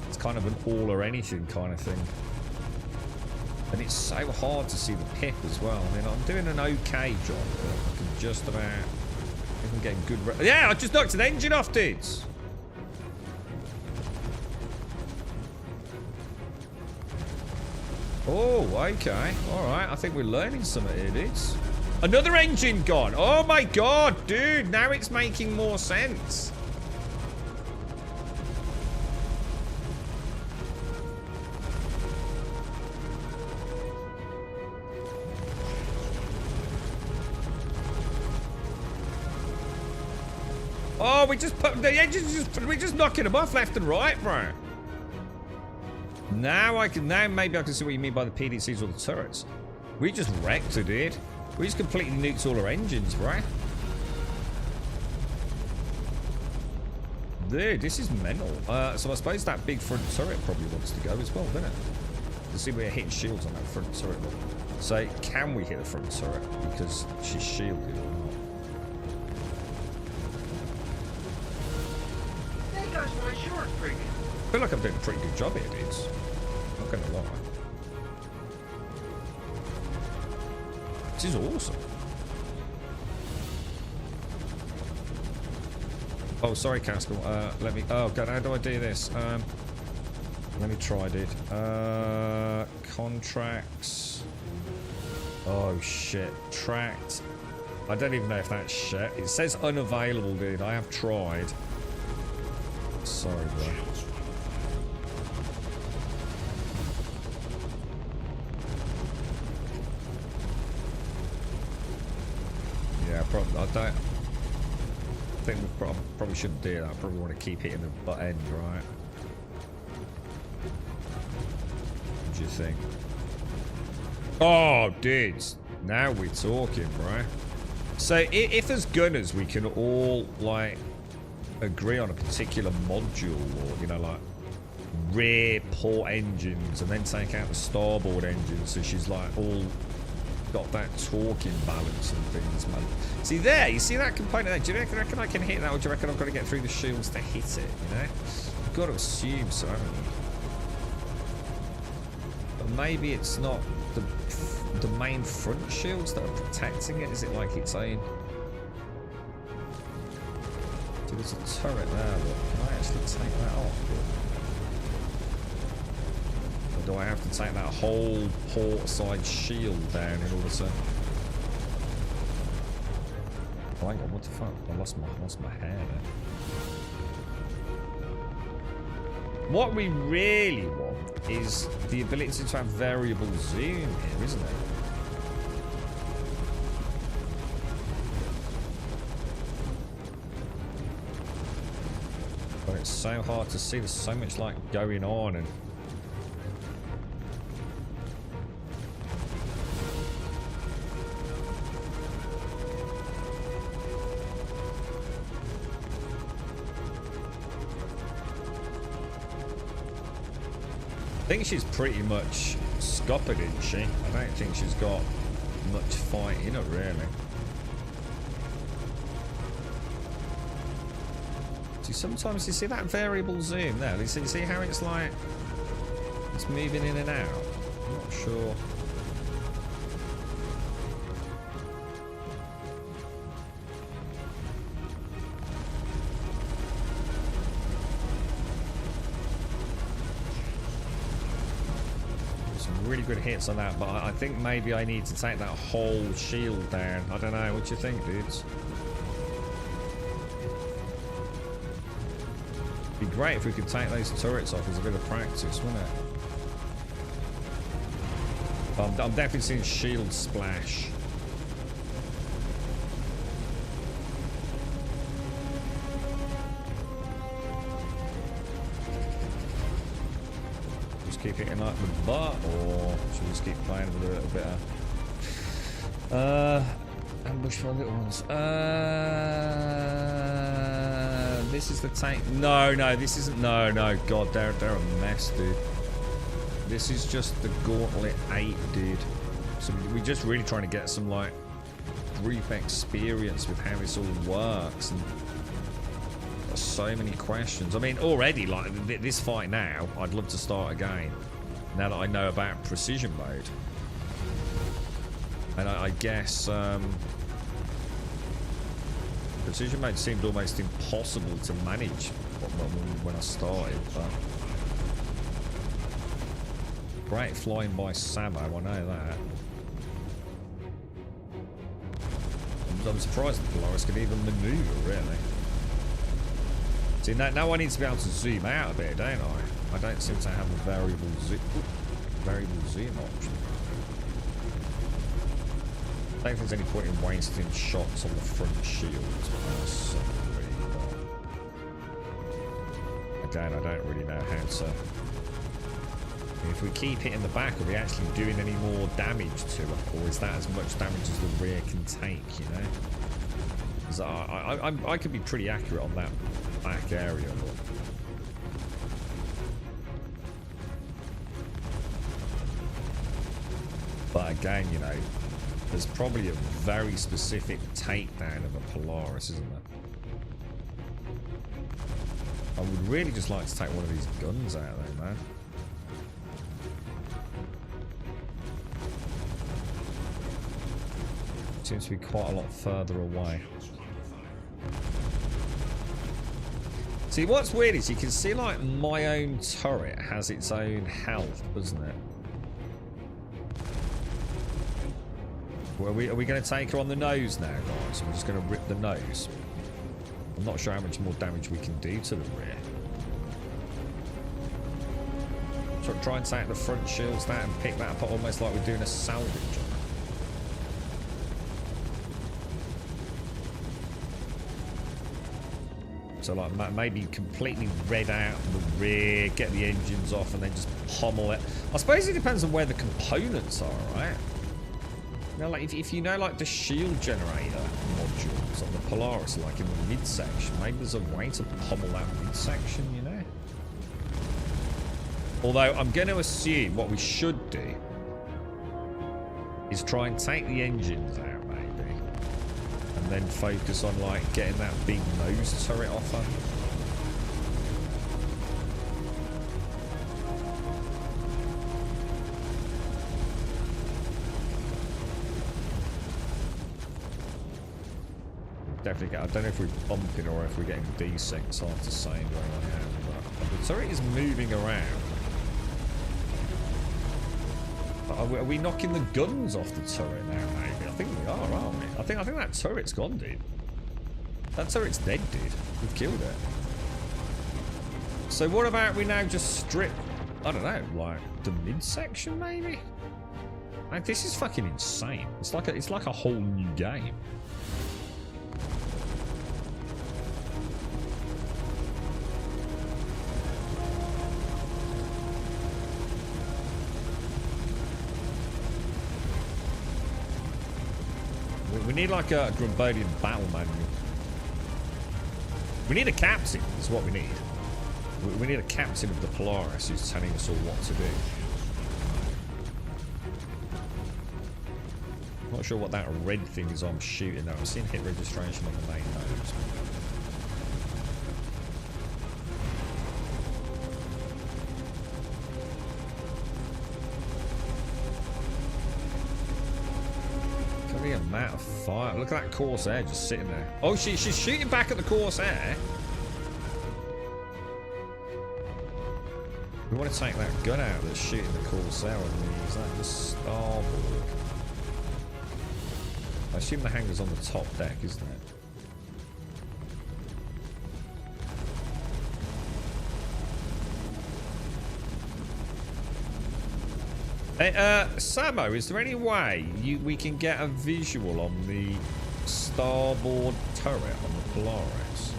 It's kind of an all or anything kind of thing. And it's so hard to see the pip as well. I mean, I'm doing an okay job, but I can just about... I can get good... Yeah, I just knocked an engine off, dudes! Oh, okay. Alright, I think we're learning something here, dudes. Another engine gone! Oh my god, dude! Now it's making more sense. Oh, we just put the engines, we're just knocking them off left and right, bro. Now maybe I can see what you mean by the PDCs or the turrets. We just wrecked it, dude. We just completely nuked all our engines, right? Dude, this is mental. So I suppose that big front turret probably wants to go as well, doesn't it? You see we're hitting shields on that front turret. So can we hit the front turret because she's shielded or not? Hey guys, my short's pretty good. I feel like I'm doing a pretty good job here, dudes. Not gonna lie. This is awesome. Oh, sorry, Caskell. Let me... Oh, God, how do I do this? Let me try, dude. Contracts. Oh, shit. Tracked. I don't even know if that's shit. It says unavailable, dude. I have tried. Sorry, bro. Yeah, I think we probably shouldn't do that. I probably want to keep hitting the butt end, right? What do you think? Oh, dudes. Now we're talking, right? So if as gunners we can all like agree on a particular module, or you know, like rear port engines, and then take out the starboard engines, so she's like all got that torquing balance and things, man. See there, you see that component there? Do you reckon I can hit that, or do you reckon I've got to get through the shields to hit it? You know, I've got to assume so, haven't you? But maybe it's not the main front shields that are protecting it. Is it like its own? So there's a turret there, but can I actually take that off? Or do I have to take that whole port side shield down in order to... Oh, hang on, what the fuck? I lost my hair there. What we really want is the ability to have variable zoom here, isn't it? But it's so hard to see. There's so much like going on, and I think she's pretty much scuppered, isn't she? I don't think she's got much fight in her, really. See, sometimes you see that variable zoom there. You see how it's like it's moving in and out. I'm not sure. Really good hits on that, but I think maybe I need to take that whole shield down. I don't know. What do you think, dudes? It'd be great if we could take those turrets off as a bit of practice, wouldn't it? I'm definitely seeing shield splash. Keep hitting like the butt, or should we just keep playing with a little bit of ambush for little ones? This is the tank. No, this isn't. No, God, they're a mess, dude. This is just the Gauntlet 8, dude. So we're just really trying to get some like brief experience with how this all works, and so many questions. I mean, already, like, this fight now, I'd love to start again, now that I know about precision mode. And I guess, precision mode seemed almost impossible to manage when I started, but... Great flying by Samo, I know that. I'm surprised the Polaris could even maneuver, really. See, now I need to be able to zoom out a bit, don't I? I don't seem to have a variable zoom option. I don't think there's any point in wasting shots on the front shields, personally. Again, I don't really know how to... If we keep hitting the back, are we actually doing any more damage to it? Or is that as much damage as the rear can take, you know? Because I could be pretty accurate on that back area. But again, you know, there's probably a very specific takedown of a Polaris, isn't there? I would really just like to take one of these guns out there, man. Seems to be quite a lot further away. See, what's weird is you can see, like, my own turret has its own health, doesn't it? Well, are we going to take her on the nose now, guys? We're just going to rip the nose. I'm not sure how much more damage we can do to the rear. So try and take the front shields that and pick that up almost like we're doing a salvage on it. So like maybe completely red out the rear, get the engines off and then just pommel it. I suppose it depends on where the components are, right? You know, like if you know like the shield generator modules on the Polaris, like in the midsection, maybe there's a way to pommel that midsection, you know? Although I'm going to assume what we should do is try and take the engines out, maybe, and then focus on like getting that big nose turret off her. Definitely get. I don't know if we're bumping or if we're getting desync. It's hard to say where I am. But the turret is moving around. Are we knocking the guns off the turret now, maybe? I think we are, aren't we? I think that turret's gone, dude. That turret's dead, dude. We've killed it. So what about we now just strip, I don't know, like the midsection, maybe? Like, this is fucking insane. It's like a whole new game. We need like a Grumbodian battle manual. We need a captain, is what we need. We need a captain of the Polaris who's telling us all what to do. I'm not sure what that red thing is I'm shooting though. I've seen hit registration on the main nose. The amount of fire. Look at that Corsair just sitting there. Oh, she's shooting back at the Corsair. We want to take that gun out that's shooting the Corsair on me. Is that the starboard? I assume the hangar's on the top deck, isn't it? Hey, Samo, is there any way we can get a visual on the starboard turret on the Polaris?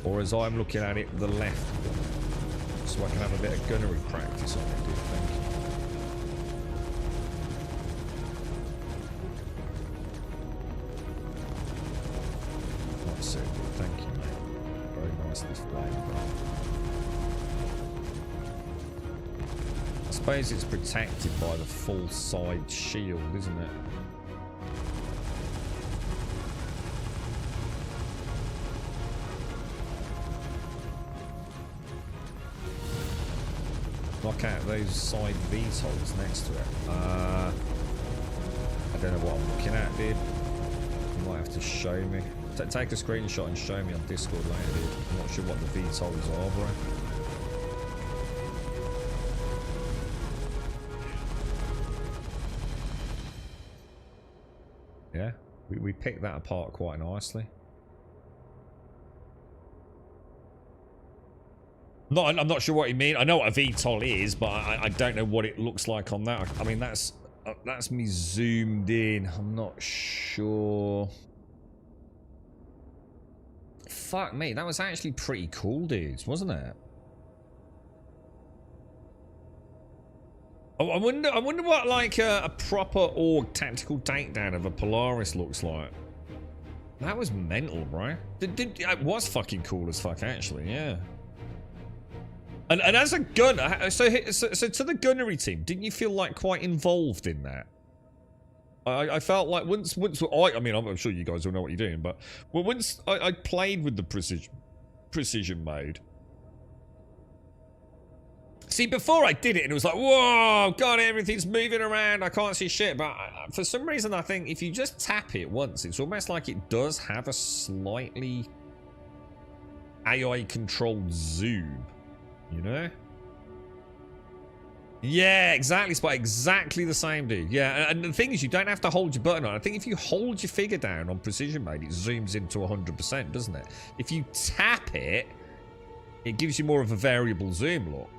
Or as I'm looking at it, the left one, so I can have a bit of gunnery practice on it, dude. Thank you. That's it, dude. Thank you, mate. Very nice display. I suppose it's protected by the full side shield, isn't it? Knock out those side VTOLs next to it. I don't know what I'm looking at, dude. You might have to show me. Take a screenshot and show me on Discord later, dude. I'm not sure what the VTOLs are, bro. Yeah, we picked that apart quite nicely. I'm not sure what you mean. I know what a VTOL is, but I don't know what it looks like on that. I mean, that's me zoomed in. I'm not sure. Fuck me, that was actually pretty cool, dudes, wasn't it? I wonder what like a proper org tactical takedown of a Polaris looks like. That was mental, bro. It was fucking cool as fuck, actually. Yeah. And as a gunner, so to the gunnery team, didn't you feel like quite involved in that? I felt like once I mean, I'm sure you guys all know what you're doing, but once I played with the precision mode, See, before I did it, and it was like, whoa, God, everything's moving around. I can't see shit. But for some reason, I think if you just tap it once, it's almost like it does have a slightly AI-controlled zoom. You know? Yeah, exactly, Spot. Exactly the same, dude. Yeah, and the thing is, you don't have to hold your button on. I think if you hold your figure down on precision mode, it zooms into 100%, doesn't it? If you tap it, it gives you more of a variable zoom, look.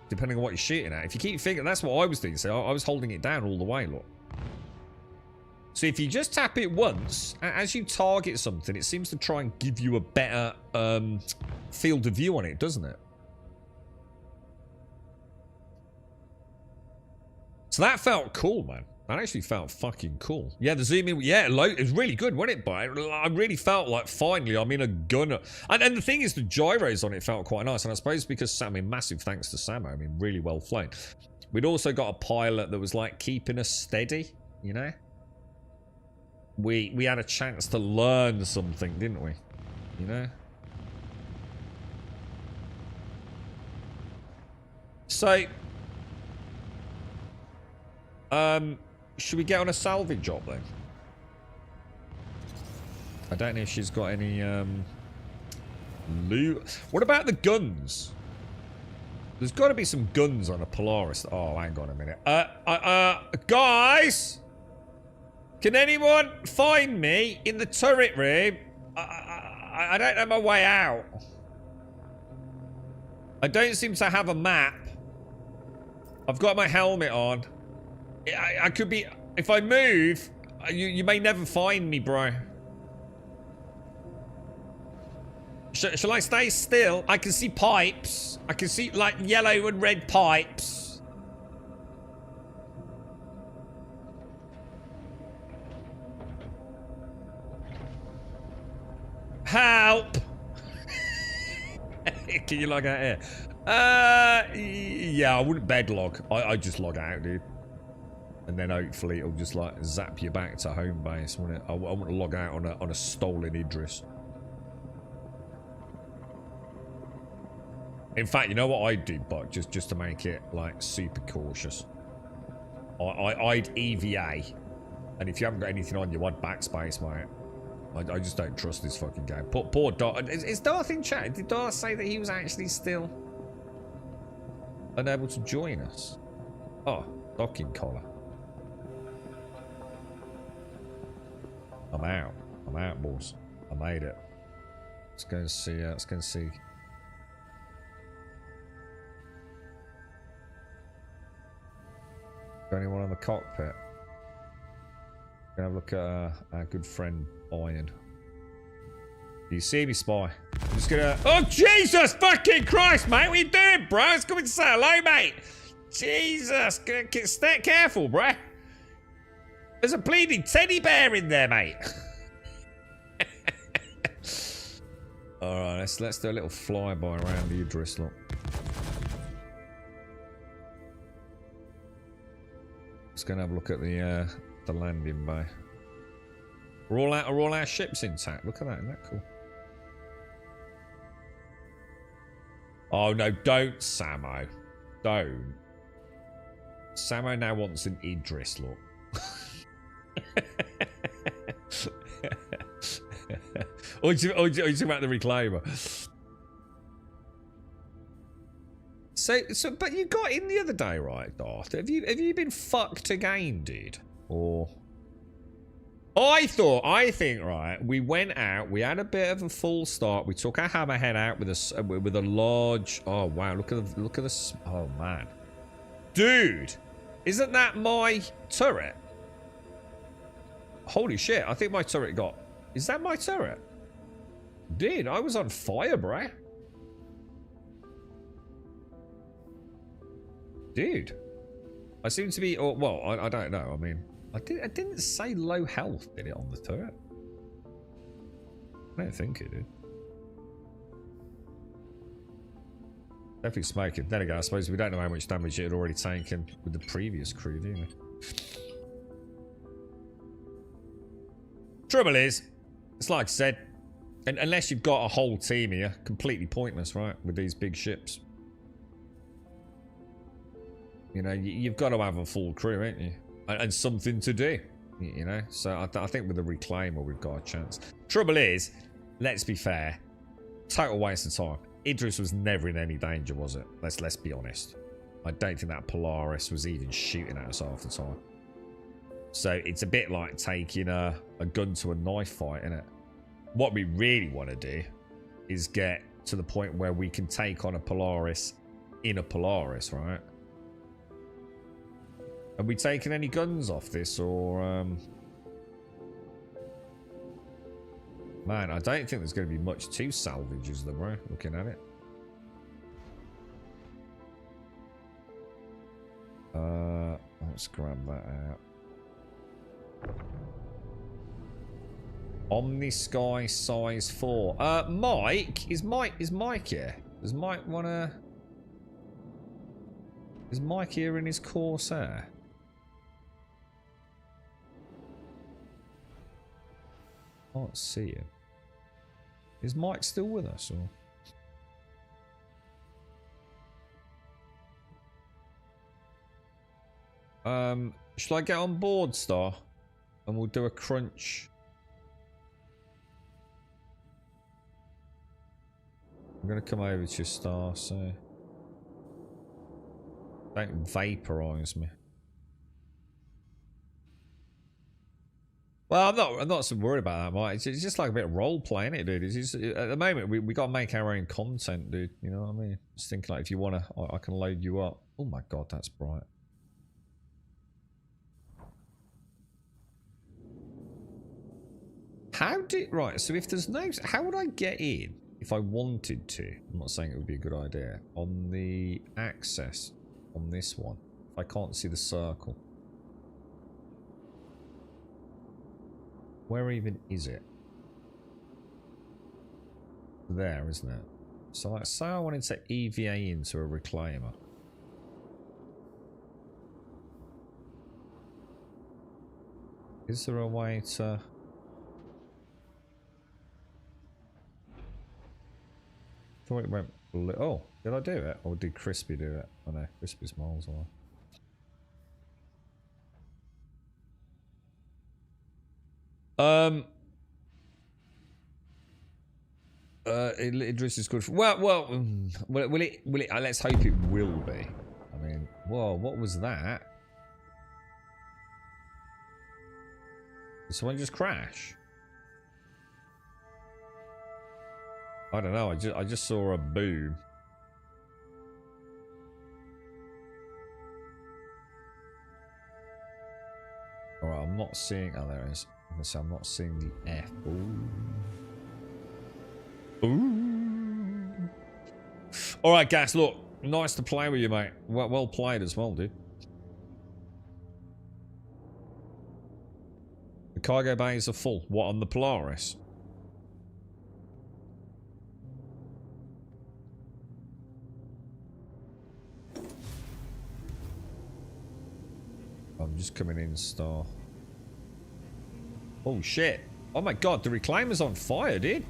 Depending on what you're shooting at. If you keep your finger, that's what I was doing. So I was holding it down all the way, look. So if you just tap it once, as you target something, it seems to try and give you a better field of view on it, doesn't it? So that felt cool, man. That actually felt fucking cool. Yeah, the zoom in, yeah, it was really good, wasn't it? But I really felt like finally I'm in a gun. And the thing is, the gyros on it felt quite nice. And I suppose because, I mean, massive thanks to Samo. I mean, really well flown. We'd also got a pilot that was like keeping us steady, you know? We had a chance to learn something, didn't we? You know? So, should we get on a salvage job then? I don't know if she's got any loot. What about the guns? There's got to be some guns on a Polaris. Oh, hang on a minute. Guys, can anyone find me in the turret room? I don't know my way out. I don't seem to have a map. I've got my helmet on. I could be... If I move, you may never find me, bro. Shall I stay still? I can see pipes. I can see, like, yellow and red pipes. Help! Can you log out here? Yeah, I wouldn't bed log. I'd just log out, dude. And then hopefully it'll just like zap you back to home base, won't it? I want to log out on a stolen Idris. In fact, you know what I'd do, Buck, just to make it like super cautious. I'd EVA, and if you haven't got anything on you, I'd backspace, mate. I just don't trust this fucking game. Poor Darth. Is Darth in chat? Did Darth say that he was actually still unable to join us? Oh, docking collar. I'm out. I'm out, boys. I made it. Let's go and see. Let's go and see. Got anyone on the cockpit? Gonna have a look at our good friend Iron. Do you see me, Spy? I'm just gonna. Oh Jesus fucking Christ, mate! What are you doing, bro? It's coming to say hello, mate. Jesus, stay careful, bro. There's a bleeding teddy bear in there, mate. Alright, let's do a little flyby around the Idris, look. Just gonna have a look at the landing bay. Are all our ships intact? Look at that, isn't that cool? Oh no, don't, Samo. Don't. Samo now wants an Idris, look. Or you talking about the reclaimer? So, but you got in the other day, right, Darth? Have you been fucked again, dude? Or I think, right, we went out, we had a bit of a full start, we took our hammerhead out with a large. Oh wow, look at this. Oh man, dude, isn't that my turret? Holy shit, I think my turret got... Is that my turret? Dude, I was on fire, bruh. Dude. I seem to be... Or, well, I don't know. I mean, I didn't say low health, did it, on the turret? I don't think it did. Definitely smoking. Then again, I suppose we don't know how much damage it had already taken with the previous crew, do we? Trouble is, it's like I said, unless you've got a whole team here, completely pointless, right? With these big ships. You know, you've got to have a full crew, ain't you? And something to do, you know? So I think with the Reclaimer, we've got a chance. Trouble is, let's be fair, total waste of time. Idris was never in any danger, was it? Let's be honest. I don't think that Polaris was even shooting at us half the time. So it's a bit like taking a gun to a knife fight, isn't it? What we really want to do is get to the point where we can take on a Polaris in a Polaris, right? Are we taking any guns off this, or man, I don't think there's going to be much to salvage, is there, bro? Looking at it. Let's grab that out. Omni Sky size 4. Mike? Is Mike here? Does Mike wanna... Is Mike here in his Corsair? Can't see him. Is Mike still with us, or? Should I get on board, Star? And we'll do a crunch. I'm gonna come over to you, Star, so don't vaporize me. Well, I'm not so worried about that, Mike. It's just like a bit of role playing, it, dude. It's just, at the moment, we got to make our own content, dude. You know what I mean? Just thinking, like, if you want to, I can load you up. Oh my god, that's bright. Right, so if there's no... How would I get in if I wanted to? I'm not saying it would be a good idea. On the access on this one. If I can't see the circle. Where even is it? There, isn't it? So like, say I wanted to EVA into a Reclaimer. Is there a way to... I thought it went... Oh, did I do it? Or did Crispy do it? Oh no, Crispy's miles away. Idris is good for... Well, will it... Let's hope it will be. I mean, whoa, what was that? Did someone just crash? I don't know, I just saw a boom. Alright, I'm not seeing... Oh, there it is. I'm gonna say I'm not seeing the F. Ooh. Ooh. Alright, Gas, look. Nice to play with you, mate. Well played as well, dude. The cargo bays are full. What, on the Polaris? I'm just coming in, Star. Oh shit. Oh my god, the Reclaimer's on fire, dude.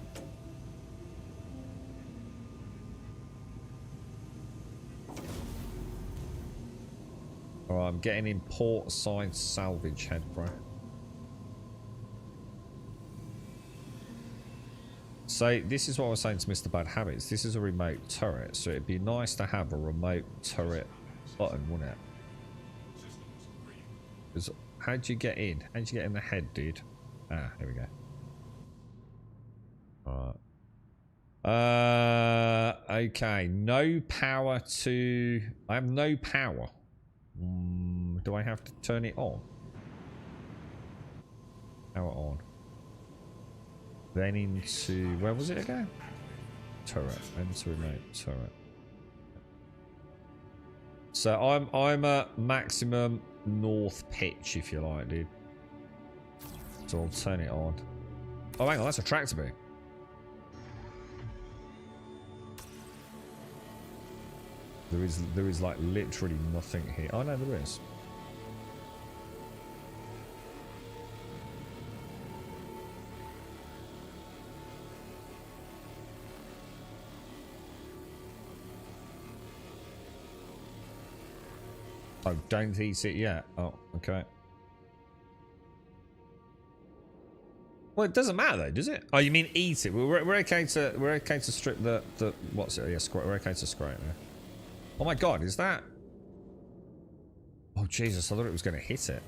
Alright, I'm getting in port side salvage head, bro. So, this is what I was saying to Mr. Bad Habits. This is a remote turret, so it'd be nice to have a remote turret button, wouldn't it? How'd you get in? How'd you get in the head, dude? Ah, here we go. Alright. Okay. No power to... I have no power. Do I have to turn it on? Power on. Then into... Where was it again? Turret. Enter remote turret. So I'm at maximum north pitch, if you like, dude. So I'll turn it on. Oh, hang on, that's a tractor beam. There is like literally nothing here. Oh no, there is. Oh, don't eat it yet. Oh, okay. Well, it doesn't matter though, does it? Oh, you mean eat it? We're okay to strip the what's it? Yes, we're okay to scrape it. Oh my god, is that? Oh Jesus, I thought it was going to hit it.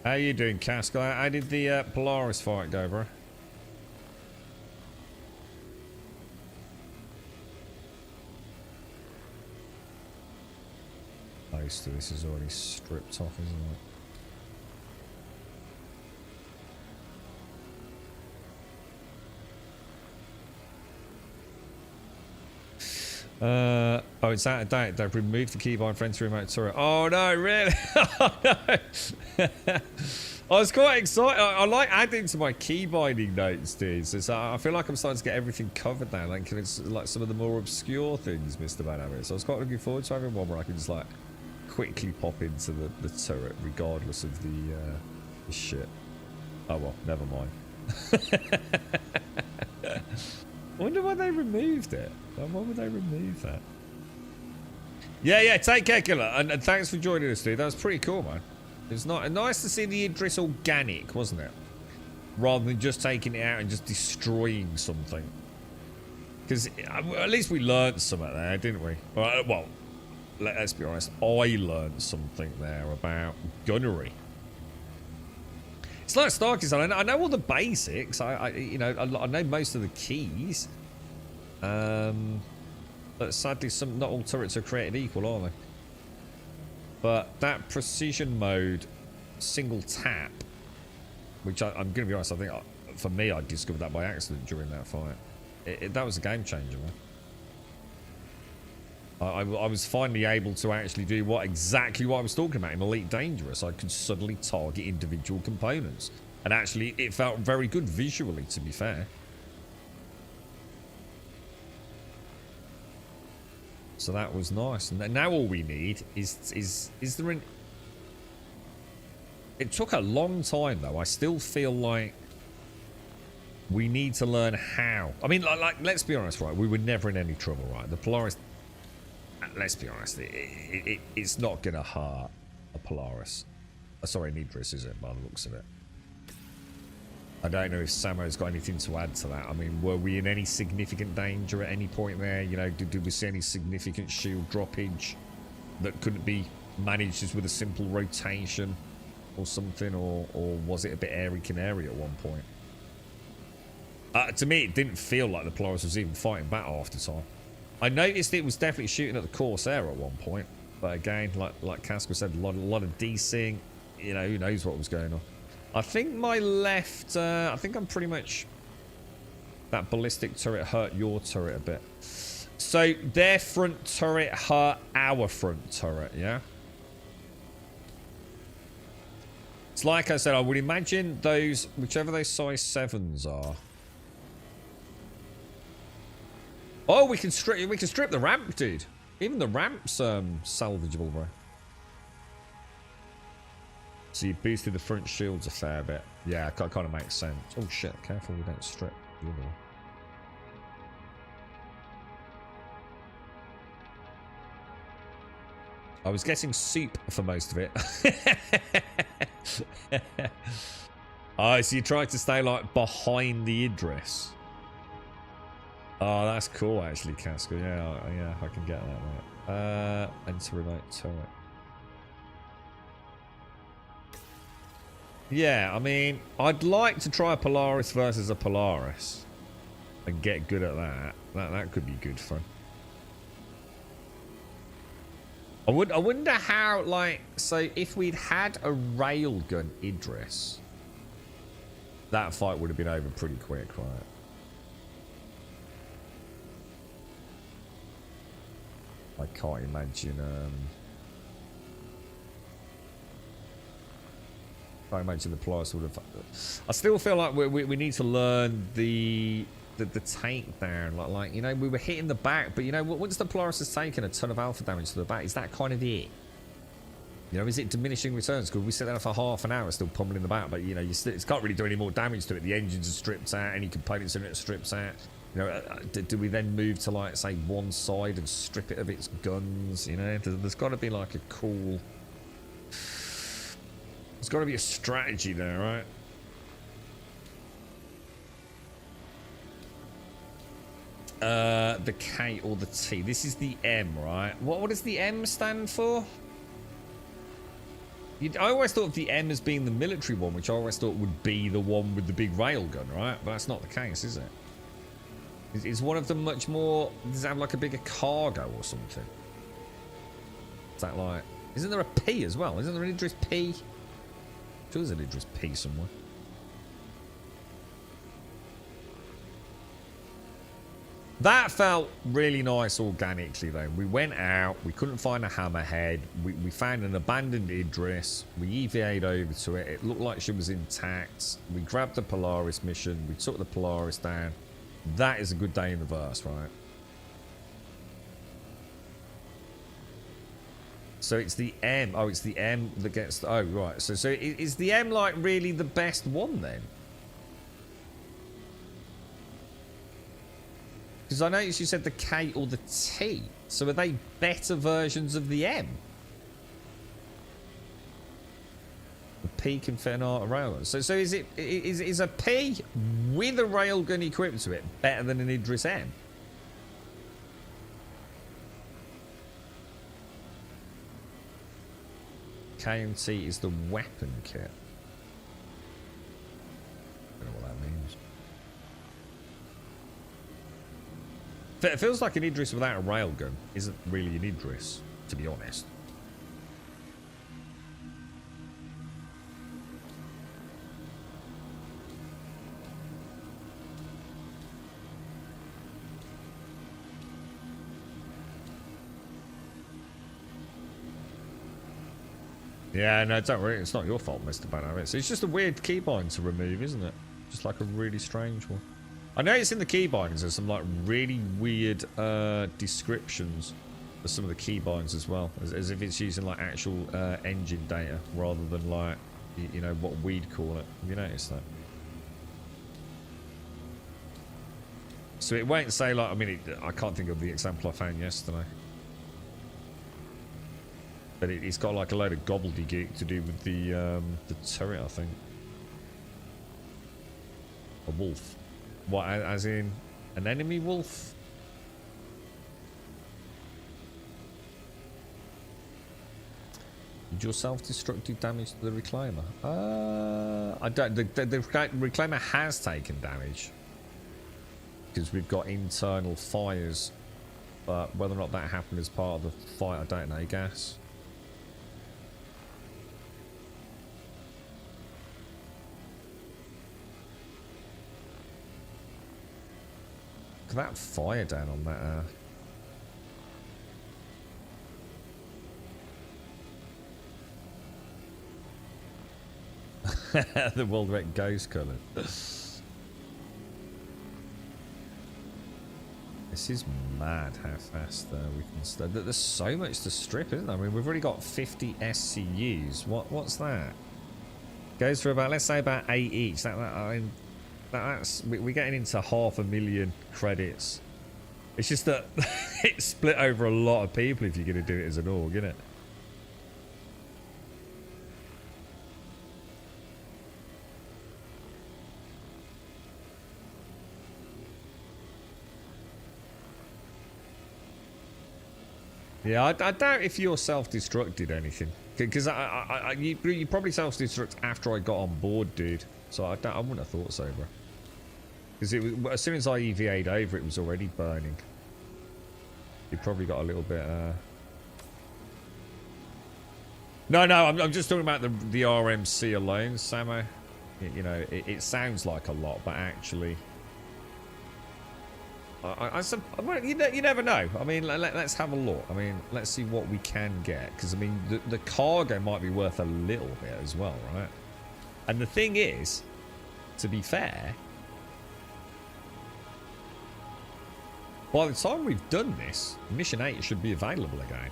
How you doing, Casco? How did the Polaris fight go, bro? Most of this is already stripped off, isn't it? Oh, it's out of date. They've removed the keybind friends remote turret. Oh no, really? Oh, no. I was quite excited. I like adding to my key binding notes, dude. So I feel like I'm starting to get everything covered now. Like it's like some of the more obscure things, Mr. Van Abbott. So I was quite looking forward to having one where I can just like quickly pop into the turret, regardless of the shit. Oh well, never mind. I wonder why they removed it. Why would they remove that? Yeah, take care, Killer. And thanks for joining us, dude. That was pretty cool, man. It's nice to see the Idris organic, wasn't it? Rather than just taking it out and just destroying something. Because at least we learned something there, didn't we? Well, let's be honest. I learned something there about gunnery. It's like Starkey said. I know all the basics. I know most of the keys. But sadly, not all turrets are created equal, are they? But that precision mode, single tap, which I'm going to be honest, I think for me, I discovered that by accident during that fight. That was a game changer, man. I was finally able to actually do exactly what I was talking about in Elite Dangerous. I could suddenly target individual components. And actually, it felt very good visually, to be fair. So that was nice. And now all we need is there an... It took a long time, though. I still feel like we need to learn how. I mean, like let's be honest, right? We were never in any trouble, right? The Polaris... Let's be honest. It's not going to hurt a Polaris. Sorry, an Idris, is it? By the looks of it. I don't know if Samo's got anything to add to that. I mean, were we in any significant danger at any point there? You know, did we see any significant shield droppage that couldn't be managed just with a simple rotation or something? Or was it a bit airy-canary at one point? To me, it didn't feel like the Polaris was even fighting back half the time. I noticed it was definitely shooting at the Corsair at one point. But again, like Casco said, a lot of desync. You know, who knows what was going on. I think my left, I think I'm pretty much... That ballistic turret hurt your turret a bit. So their front turret hurt our front turret, yeah? It's like I said, I would imagine those, whichever those size 7s are. Oh, we can strip the ramp, dude. Even the ramp's salvageable, bro. So you boosted the front shields a fair bit. Yeah, kind of makes sense. Oh shit, careful we don't strip the other one. I was getting soup for most of it. Oh, so you tried to stay like behind the Idris. Oh, that's cool actually, Casco. Yeah, I can get that, mate. Enter remote turret. Yeah, I mean, I'd like to try a Polaris versus a Polaris and get good at that. That could be good fun. I wonder how, like, so if we'd had a railgun Idris, that fight would have been over pretty quick, right? I can't imagine, I imagine the Polaris would have... I still feel like we need to learn the takedown. Like, you know, we were hitting the back, but, you know, once the Polaris has taken a ton of alpha damage to the back, is that kind of it? You know, is it diminishing returns? Could we sit there for half an hour still pummeling the back? But, you know, it's can't really do any more damage to it. The engines are stripped out. Any components in it are stripped out. You know, do we then move to, like, say, one side and strip it of its guns? You know, there's got to be, like, a cool... There's got to be a strategy there, right? The K or the T. This is the M, right? What does the M stand for? I always thought of the M as being the military one, which I always thought would be the one with the big railgun, right? But that's not the case, is it? Is one of them much more... Does it have like a bigger cargo or something? Is that like... Isn't there a P as well? Isn't there an Idris P? I'm sure there's an Idris P somewhere. That felt really nice organically though. We went out, we couldn't find a hammerhead, we found an abandoned Idris, we EVA'd over to it, it looked like she was intact, we grabbed the Polaris mission, we took the Polaris down. That is a good day in the verse, right? So it's the M, oh it's the M that gets, oh right, so is the M like really the best one then? Because I noticed you said the K or the T. So are they better versions of the M? The P can fit an art railgun. So is a P with a railgun equipped to it better than an Idris M? K and T is the weapon kit. I don't know what that means. It feels like an Idris without a railgun isn't really an Idris, to be honest. Yeah, no, don't worry. It's not your fault, Mr. Banner. It's just a weird keybind to remove, isn't it? Just like a really strange one. I noticed in the keybinds there's some like really weird descriptions for some of the keybinds as well, as if it's using like actual engine data rather than like you know what we'd call it. Have you noticed that? So it won't say like, I mean, I can't think of the example I found yesterday, but it's got like a load of gobbledygook to do with the turret, I think. A wolf. What, as in an enemy wolf? Did your self-destructive damage to the Reclaimer? I don't. The Reclaimer has taken damage because we've got internal fires, but whether or not that happened as part of the fight, I don't know. Gas. Look at that fire down on that the World Wreck Ghost colour. This is mad how fast we can start. There's so much to strip, isn't there? I mean, we've already got 50 SCUs. What's that? Goes for about, let's say about 8 each. I mean, that's we're getting into 500,000 credits. It's just that it's split over a lot of people if you're going to do it as an org, isn't it? Yeah, I doubt if you're self-destructed anything, because you probably self-destruct after I got on board, dude. So I wouldn't have thought so, bro. Because it was, as soon as I EVA'd over, it was already burning. You probably got a little bit. No, I'm just talking about the RMC alone, Samo. You know, it sounds like a lot, but actually, you never know. I mean, let's have a look. I mean, let's see what we can get, because I mean, the cargo might be worth a little bit as well, right? And the thing is, to be fair, by the time we've done this, Mission 8 should be available again.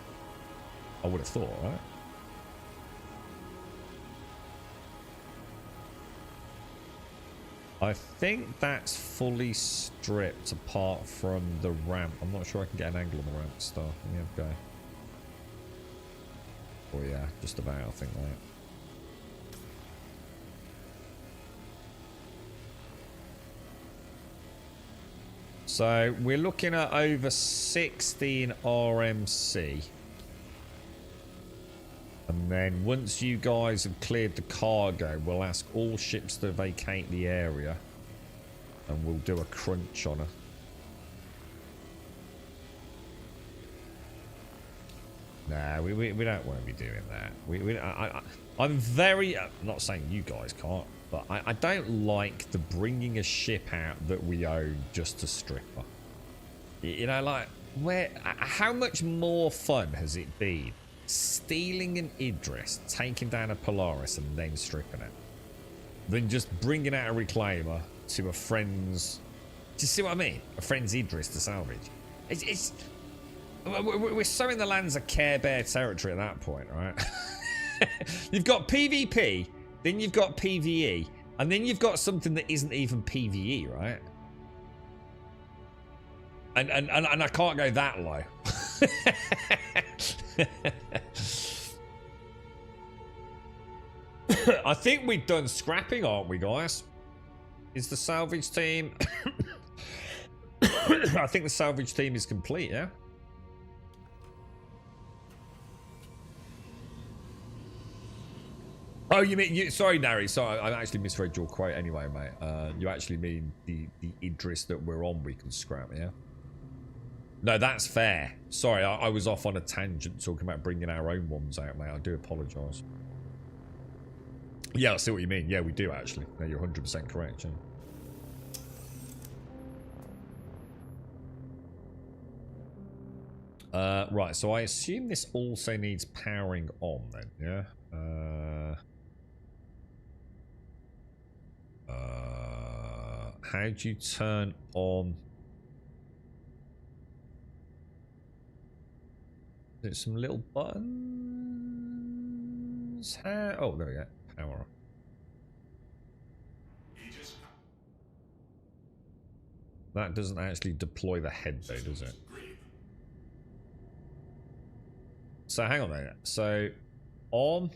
I would have thought, right? I think that's fully stripped apart from the ramp. I'm not sure I can get an angle on the ramp Star. Let me have a go. Oh yeah, just about, I think that. So we're looking at over 16 RMC. And then once you guys have cleared the cargo, we'll ask all ships to vacate the area. And we'll do a crunch on her. Nah, we don't want to be doing that. I'm very... I'm not saying you guys can't, but I don't like the bringing a ship out that we own just to strip her. You know, like, how much more fun has it been stealing an Idris, taking down a Polaris, and then stripping it, than just bringing out a reclaimer to a friend's... Do you see what I mean? A friend's Idris to salvage. We're so in the lands of Care Bear territory at that point, right? You've got PvP, then you've got PvE, and then you've got something that isn't even PvE, right? And I can't go that low. I think we've done scrapping, aren't we, guys? Is the salvage team... I think the salvage team is complete, yeah? Oh, you mean... sorry, Nary. Sorry, I actually misread your quote anyway, mate. You actually mean the Idris that we're on we can scrap, yeah? No, that's fair. Sorry, I was off on a tangent talking about bringing our own ones out, mate. I do apologise. Yeah, I see what you mean. Yeah, we do, actually. No, you're 100% correct, yeah. Right, so I assume this also needs powering on, then, yeah? How do you turn on... There's some little buttons. How... Oh, there we go. Power on. That doesn't actually deploy the head though, does it? So hang on there. So on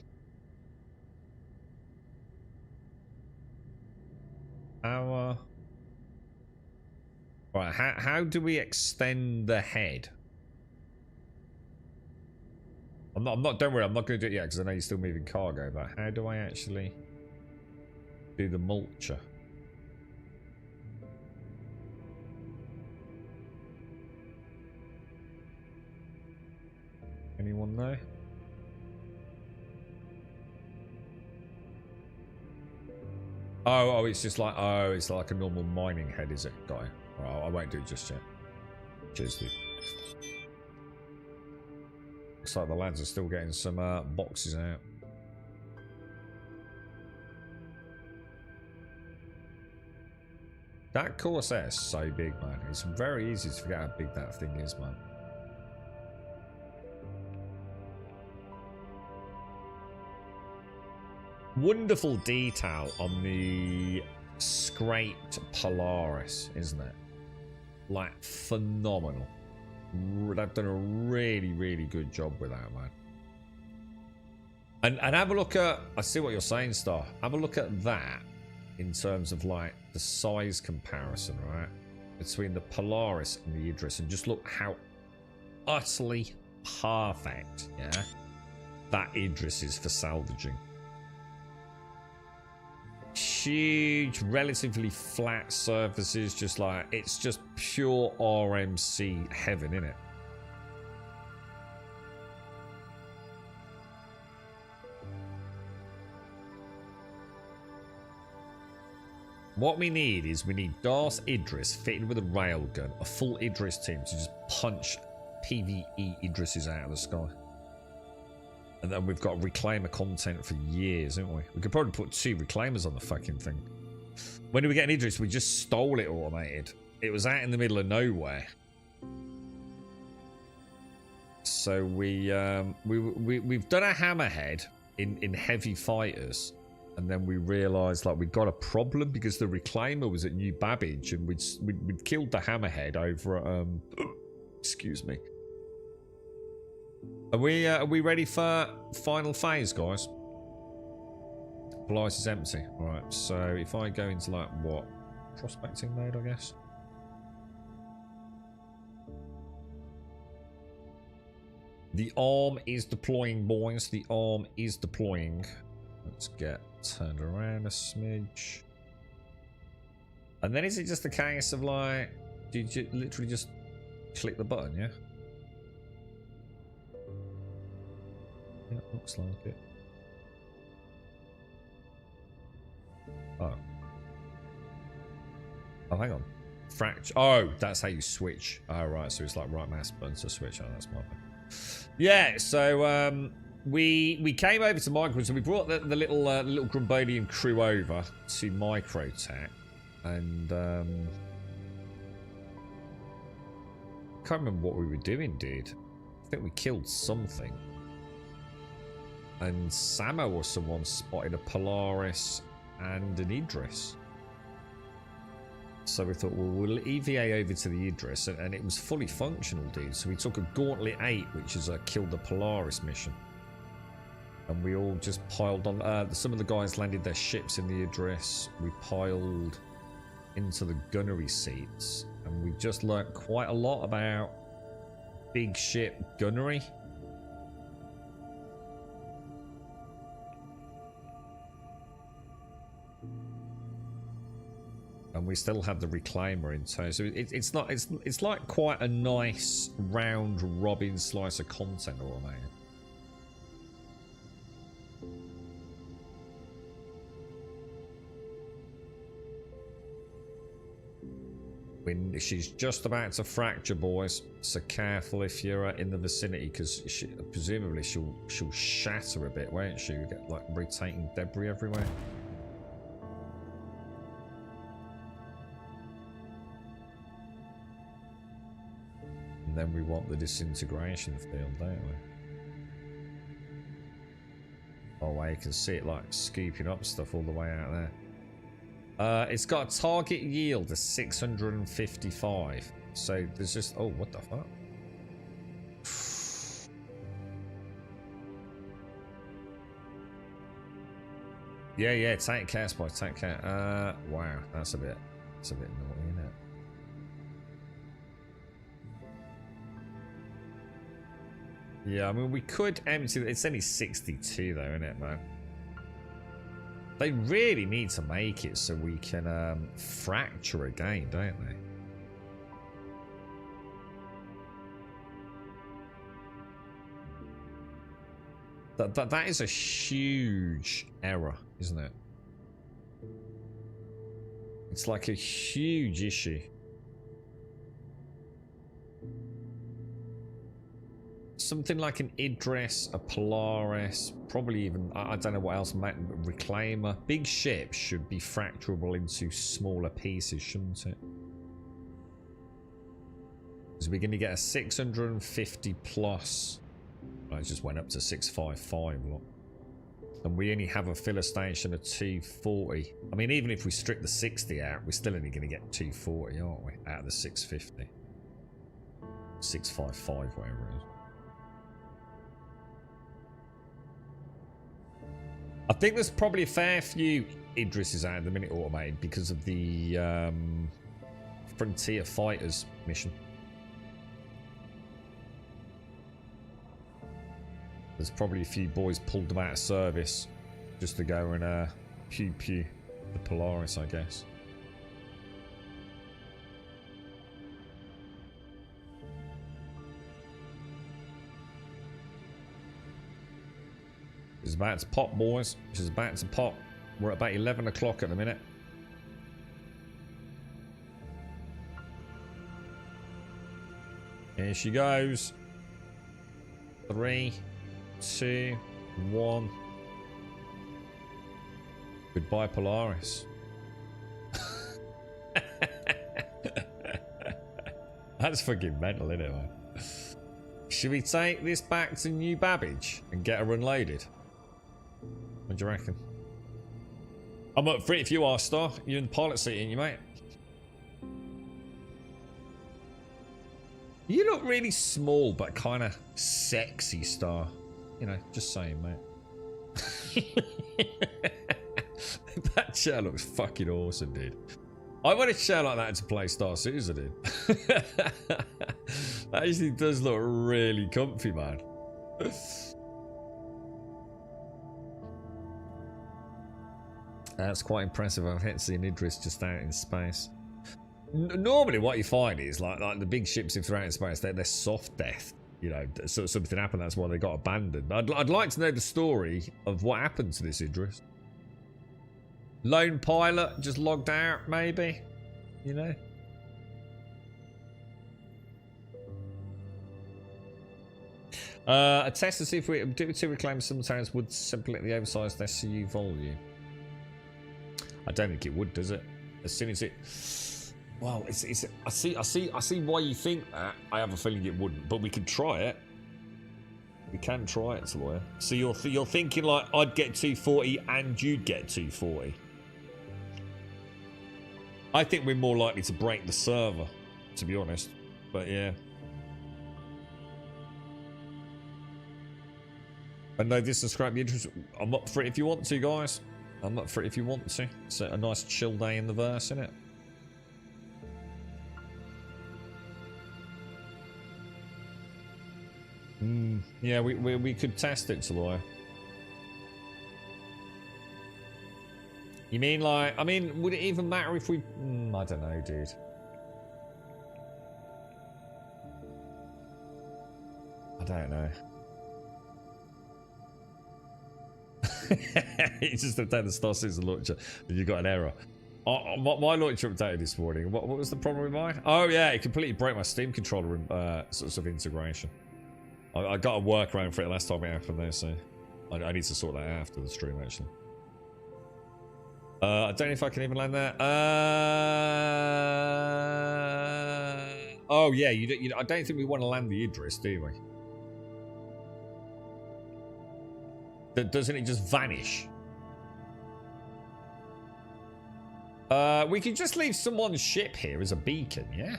our... Right, how do we extend the head? I'm not, don't worry, I'm not going to do it yet because I know you're still moving cargo, but how do I actually do the mulcher? Anyone know? Oh, it's just like, oh, it's like a normal mining head, is it? Got it. Well, I won't do it just yet. Cheers, dude. Looks like the lads are still getting some boxes out. That Corsair is so big, man. It's very easy to forget how big that thing is, man. Wonderful detail on the scraped Polaris, isn't it? Like, phenomenal. They've done a really, really good job with that, man. And have a look at... I see what you're saying, Star. Have a look at that in terms of, like, the size comparison, right? Between the Polaris and the Idris. And just look how utterly perfect, yeah, that Idris is for salvaging. Huge, relatively flat surfaces, just like, it's just pure RMC heaven, innit? What we need is, we need Darth Idris fitted with a railgun, a full Idris team to just punch PvE Idrises out of the sky. And then we've got reclaimer content for years, haven't we? We could probably put 2 reclaimers on the fucking thing. When did we get an Idris? We just stole it automated. It was out in the middle of nowhere. So we've done a hammerhead in heavy fighters. And then we realised like we got a problem because the reclaimer was at New Babbage, and we'd killed the hammerhead over at excuse me. Are we ready for final phase, guys? Polaris is empty. Alright, so if I go into like what? Prospecting mode, I guess. The arm is deploying, boys. The arm is deploying. Let's get turned around a smidge. And then is it just a case of like, do you literally just click the button, yeah? Yeah, looks like it. Oh. Oh, hang on. Fracture. Oh, that's how you switch. Oh, right. So it's like right mouse button to switch. Oh, that's my bad. Yeah, so we came over to Micro, so we brought the little Grumbodian crew over to Microtech, and can't remember what we were doing, dude. I think we killed something, and Samo or someone spotted a Polaris and an Idris. So we thought, well, we'll EVA over to the Idris, and it was fully functional, dude. So we took a Gauntlet 8, which is a Kill the Polaris mission. And we all just piled on. Some of the guys landed their ships in the Idris. We piled into the gunnery seats. And we just learnt quite a lot about big ship gunnery. And we still had the reclaimer in tow, so it's like quite a nice round robin slice of content, all right. She's just about to fracture, boys. So careful if you're in the vicinity, because presumably she'll shatter a bit, won't she? You get like rotating debris everywhere. And then we want the disintegration field, don't we? Oh, wow, you can see it like scooping up stuff all the way out there. It's got a target yield of 655. So there's just... Oh, what the fuck? Yeah, take care, boys, take care. Wow, that's a bit naughty, isn't it? Yeah, I mean, we could empty... It's only 62, though, isn't it, man? They really need to make it so we can fracture again, don't they? That is a huge error, isn't it? It's like a huge issue. Something like an Idris, a Polaris, probably even, I don't know what else, reclaimer. Big ships should be fracturable into smaller pieces, shouldn't it? So we're going to get a 650 plus. I just went up to 655, look. And we only have a filler station of 240. I mean, even if we strip the 60 out, we're still only going to get 240, aren't we? Out of the 650. 655, whatever it is. I think there's probably a fair few Idrises out at the minute automated because of the Frontier Fighters mission. There's probably a few boys pulled them out of service just to go and pew pew the Polaris, I guess. It's about to pop, boys. It's about to pop. We're at about 11 o'clock at the minute. Here she goes. 3, 2, 1. Goodbye, Polaris. That's fucking mental, isn't it, man? Should we take this back to New Babbage and get her unloaded? What do you reckon? I'm up for it if you are, Star. You're in the pilot seat, ain't you, mate? You look really small, but kind of sexy, Star. You know, just saying, mate. That chair looks fucking awesome, dude. I want a chair like that to play Star Citizen, dude. That actually does look really comfy, man. That's quite impressive. I've had seen Idris just out in space. Normally what you find is like the big ships, if they're out in space, they're soft death. You know, so something happened, that's why they got abandoned. I'd like to know the story of what happened to this Idris. Lone pilot, just logged out, maybe? You know? A test to see if we do two reclaims sometimes would simply at the oversized SCU volume. I don't think it would, does it? As soon as it... Well, I see why you think that. I have a feeling it wouldn't, but we could try it. We can try it, Lawyer. So you're thinking like I'd get 240 and you'd get 240. I think we're more likely to break the server, to be honest. But yeah. I know this is scrap the interest. I'm up for it if you want to, guys. I'm up for it if you want to. It's a nice chill day in the verse, isn't it? Yeah, we could test it, Taloy. You mean like, I mean, would it even matter if we... I don't know, dude. I don't know. You just updated the Star Citizen launcher and you got an error. My launcher updated this morning. What was the problem with mine? Oh yeah, it completely broke my Steam controller sort of integration. I got a workaround for it last time it happened there, so I need to sort that out after the stream actually. I don't know if I can even land that. Oh yeah, I don't think we want to land the Idris, do we? Doesn't it just vanish? We could just leave someone's ship here as a beacon, yeah?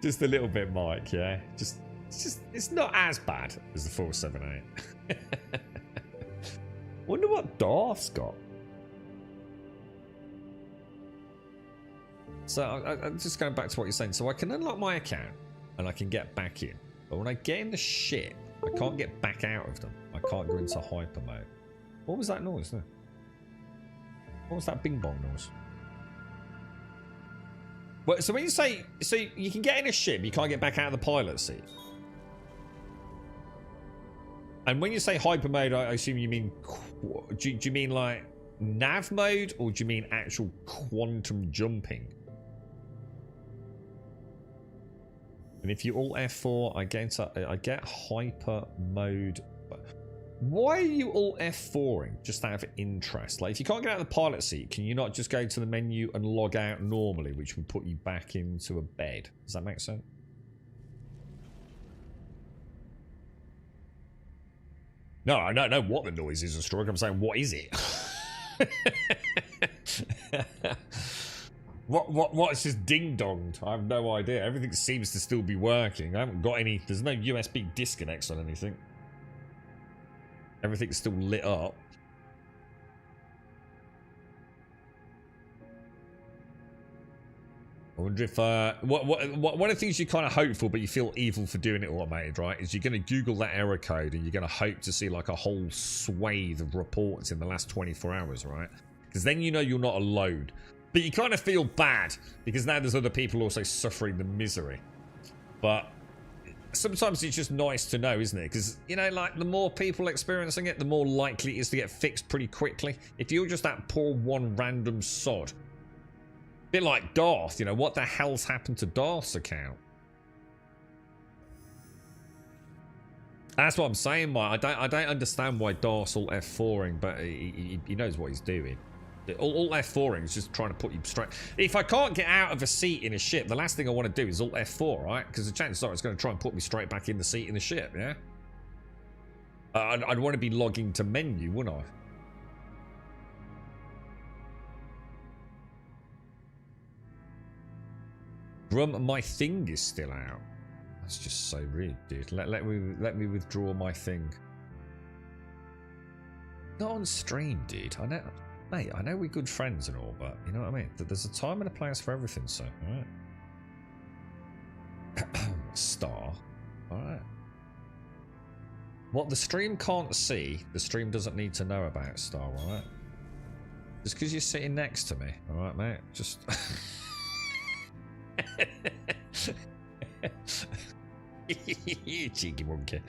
Just a little bit, Mike, yeah? Just it's not as bad as the 478. Wonder what Darth's got. So I'm just going back to what you're saying. So I can unlock my account and I can get back in. But when I get in the ship, I can't get back out of them. I can't go into hyper mode. What was that noise there? What was that bing bong noise? Well, so when you say, so you can get in a ship, you can't get back out of the pilot seat. And when you say hyper mode, I assume you mean, do you mean like nav mode, or do you mean actual quantum jumping? And if you alt F4, I get hyper mode. Why are you alt F4ing? Just out of interest. Like, if you can't get out of the pilot seat, can you not just go to the menu and log out normally, which would put you back into a bed? Does that make sense? No, I don't know what the noise is, Stroke. I'm saying, what is it? What's just ding-donged? I have no idea. Everything seems to still be working. I haven't got any... There's no USB disconnects on anything. Everything's still lit up. I wonder if... one of the things you kind of hope for, but you feel evil for doing it automated, right? Is you're going to Google that error code and you're going to hope to see like a whole swathe of reports in the last 24 hours, right? Because then you know you're not alone. But you kind of feel bad because now there's other people also suffering the misery. But sometimes it's just nice to know, isn't it? Because, you know, like the more people experiencing it, the more likely it is to get fixed pretty quickly. If you're just that poor one random sod. A bit like Darth, you know, what the hell's happened to Darth's account? That's what I'm saying, Mike. I don't understand why Darth's all F4ing, but he knows what he's doing. Alt F4ing is just trying to put you straight. If I can't get out of a seat in a ship, the last thing I want to do is Alt F4, right? Because the chances are it's going to try and put me straight back in the seat in the ship, yeah? I'd want to be logging to menu, wouldn't I? Grum, my thing is still out. That's just so rude, dude. Let me withdraw my thing. Not on stream, dude. I know, mate. I know we're good friends and all, but you know what I mean. There's a time and a place for everything. So, all right. Star. All right. What the stream can't see, the stream doesn't need to know about, Star. All right. Just because you're sitting next to me, all right, mate. Just. You cheeky monkey.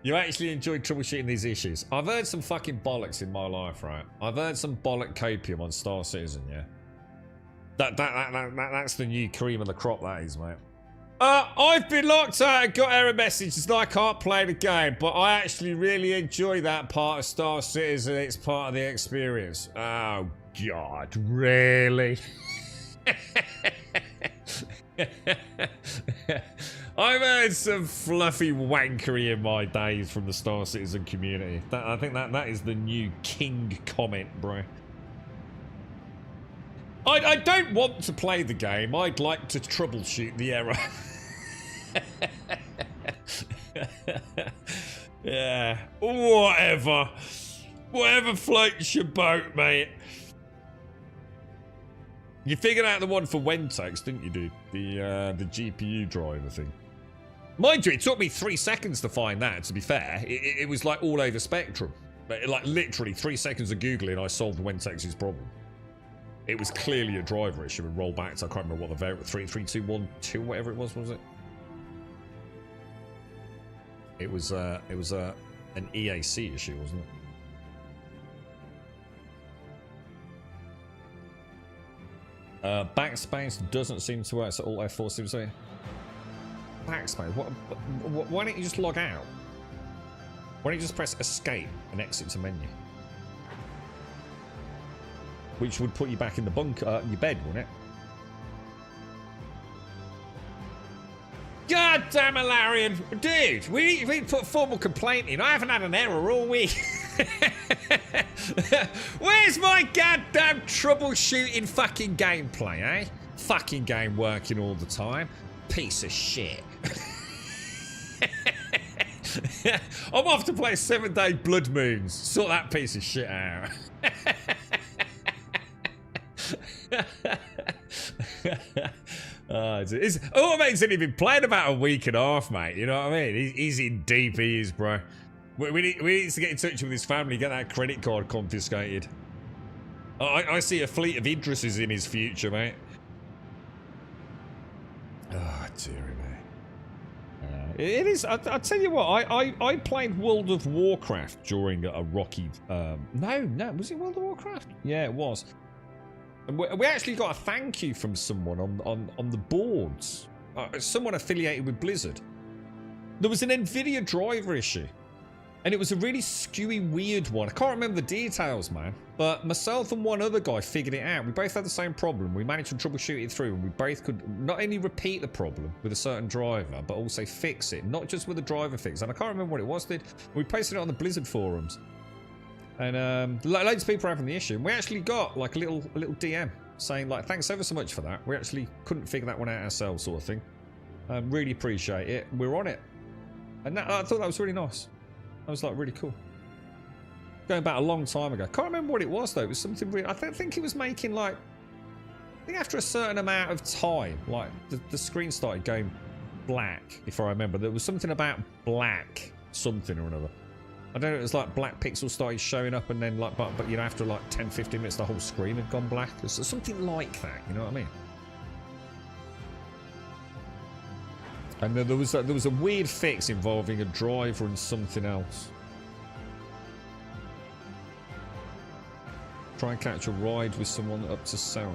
You actually enjoyed troubleshooting these issues. I've heard some fucking bollocks in my life, right? I've heard some bollock copium on Star Citizen, yeah? That's the new cream of the crop, that is, mate. I've been locked out and got error messages that I can't play the game, but I actually really enjoy that part of Star Citizen. It's part of the experience. Oh, God, really? I've heard some fluffy wankery in my days from the Star Citizen community. I think that is the new king comment, bro. I don't want to play the game. I'd like to troubleshoot the error. Yeah, whatever. Whatever floats your boat, mate. You figured out the one for Wentex, didn't you, dude? The GPU driver thing. Mind you, it took me 3 seconds to find that, to be fair. It was like all over Spectrum. Like literally 3 seconds of Googling, I solved Wentex's problem. It was clearly a driver issue and roll back to, I can't remember what the variant, 33212, whatever it was it? It was an EAC issue, wasn't it? Backspace doesn't seem to work, so Alt F4 seems to. Backspace? Why don't you just log out? Why don't you just press escape and exit to menu? Which would put you back in the bunker, your bed, wouldn't it? God damn it, Larian! Dude, we put formal complaint in. I haven't had an error all week. Where's my goddamn troubleshooting fucking gameplay, eh? Fucking game working all the time. Piece of shit. I'm off to play 7-Day Blood Moons. Sort that piece of shit out. Automate's only been playing about a week and a half, mate. You know what I mean? He's in deep, he is, bro. We need to get in touch with his family, get that credit card confiscated. I see a fleet of Idrises in his future, mate. Oh, dearie me. It is. I'll tell you what. I played World of Warcraft during a rocky. No. Was it World of Warcraft? Yeah, it was. And we actually got a thank you from someone on the boards. Someone affiliated with Blizzard. There was an NVIDIA driver issue. And it was a really skewy, weird one. I can't remember the details, man. But myself and one other guy figured it out. We both had the same problem. We managed to troubleshoot it through. And we both could not only repeat the problem with a certain driver, but also fix it. Not just with the driver fix. And I can't remember what it was, dude. We posted it on the Blizzard forums. And loads of people were having the issue. And we actually got like a little DM saying like, thanks ever so much for that. We actually couldn't figure that one out ourselves, sort of thing. Really appreciate it. We're on it. And I thought that was really nice. That was like really cool. Going back a long time ago. Can't remember what it was though. It was something really. I think it was making like. I think after a certain amount of time, like the screen started going black. If I remember, there was something about black something or another. I don't know. It was like black pixels started showing up, and then like, but you know, after like 10-15 minutes, the whole screen had gone black. It was something like that. You know what I mean? And then there was a weird fix involving a driver and something else. Try and catch a ride with someone up to Sarah.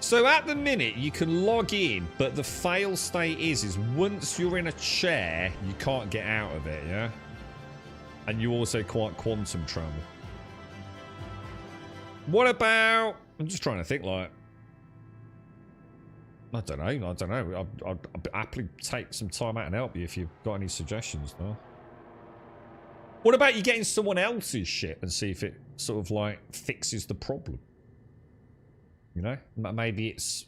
So at the minute you can log in, but the fail state is once you're in a chair, you can't get out of it, yeah? And you also quite quantum travel. What about... I'm just trying to think, like... I don't know. I'd happily take some time out and help you if you've got any suggestions, though. What about you getting someone else's ship and see if it sort of, like, fixes the problem? You know? Maybe it's...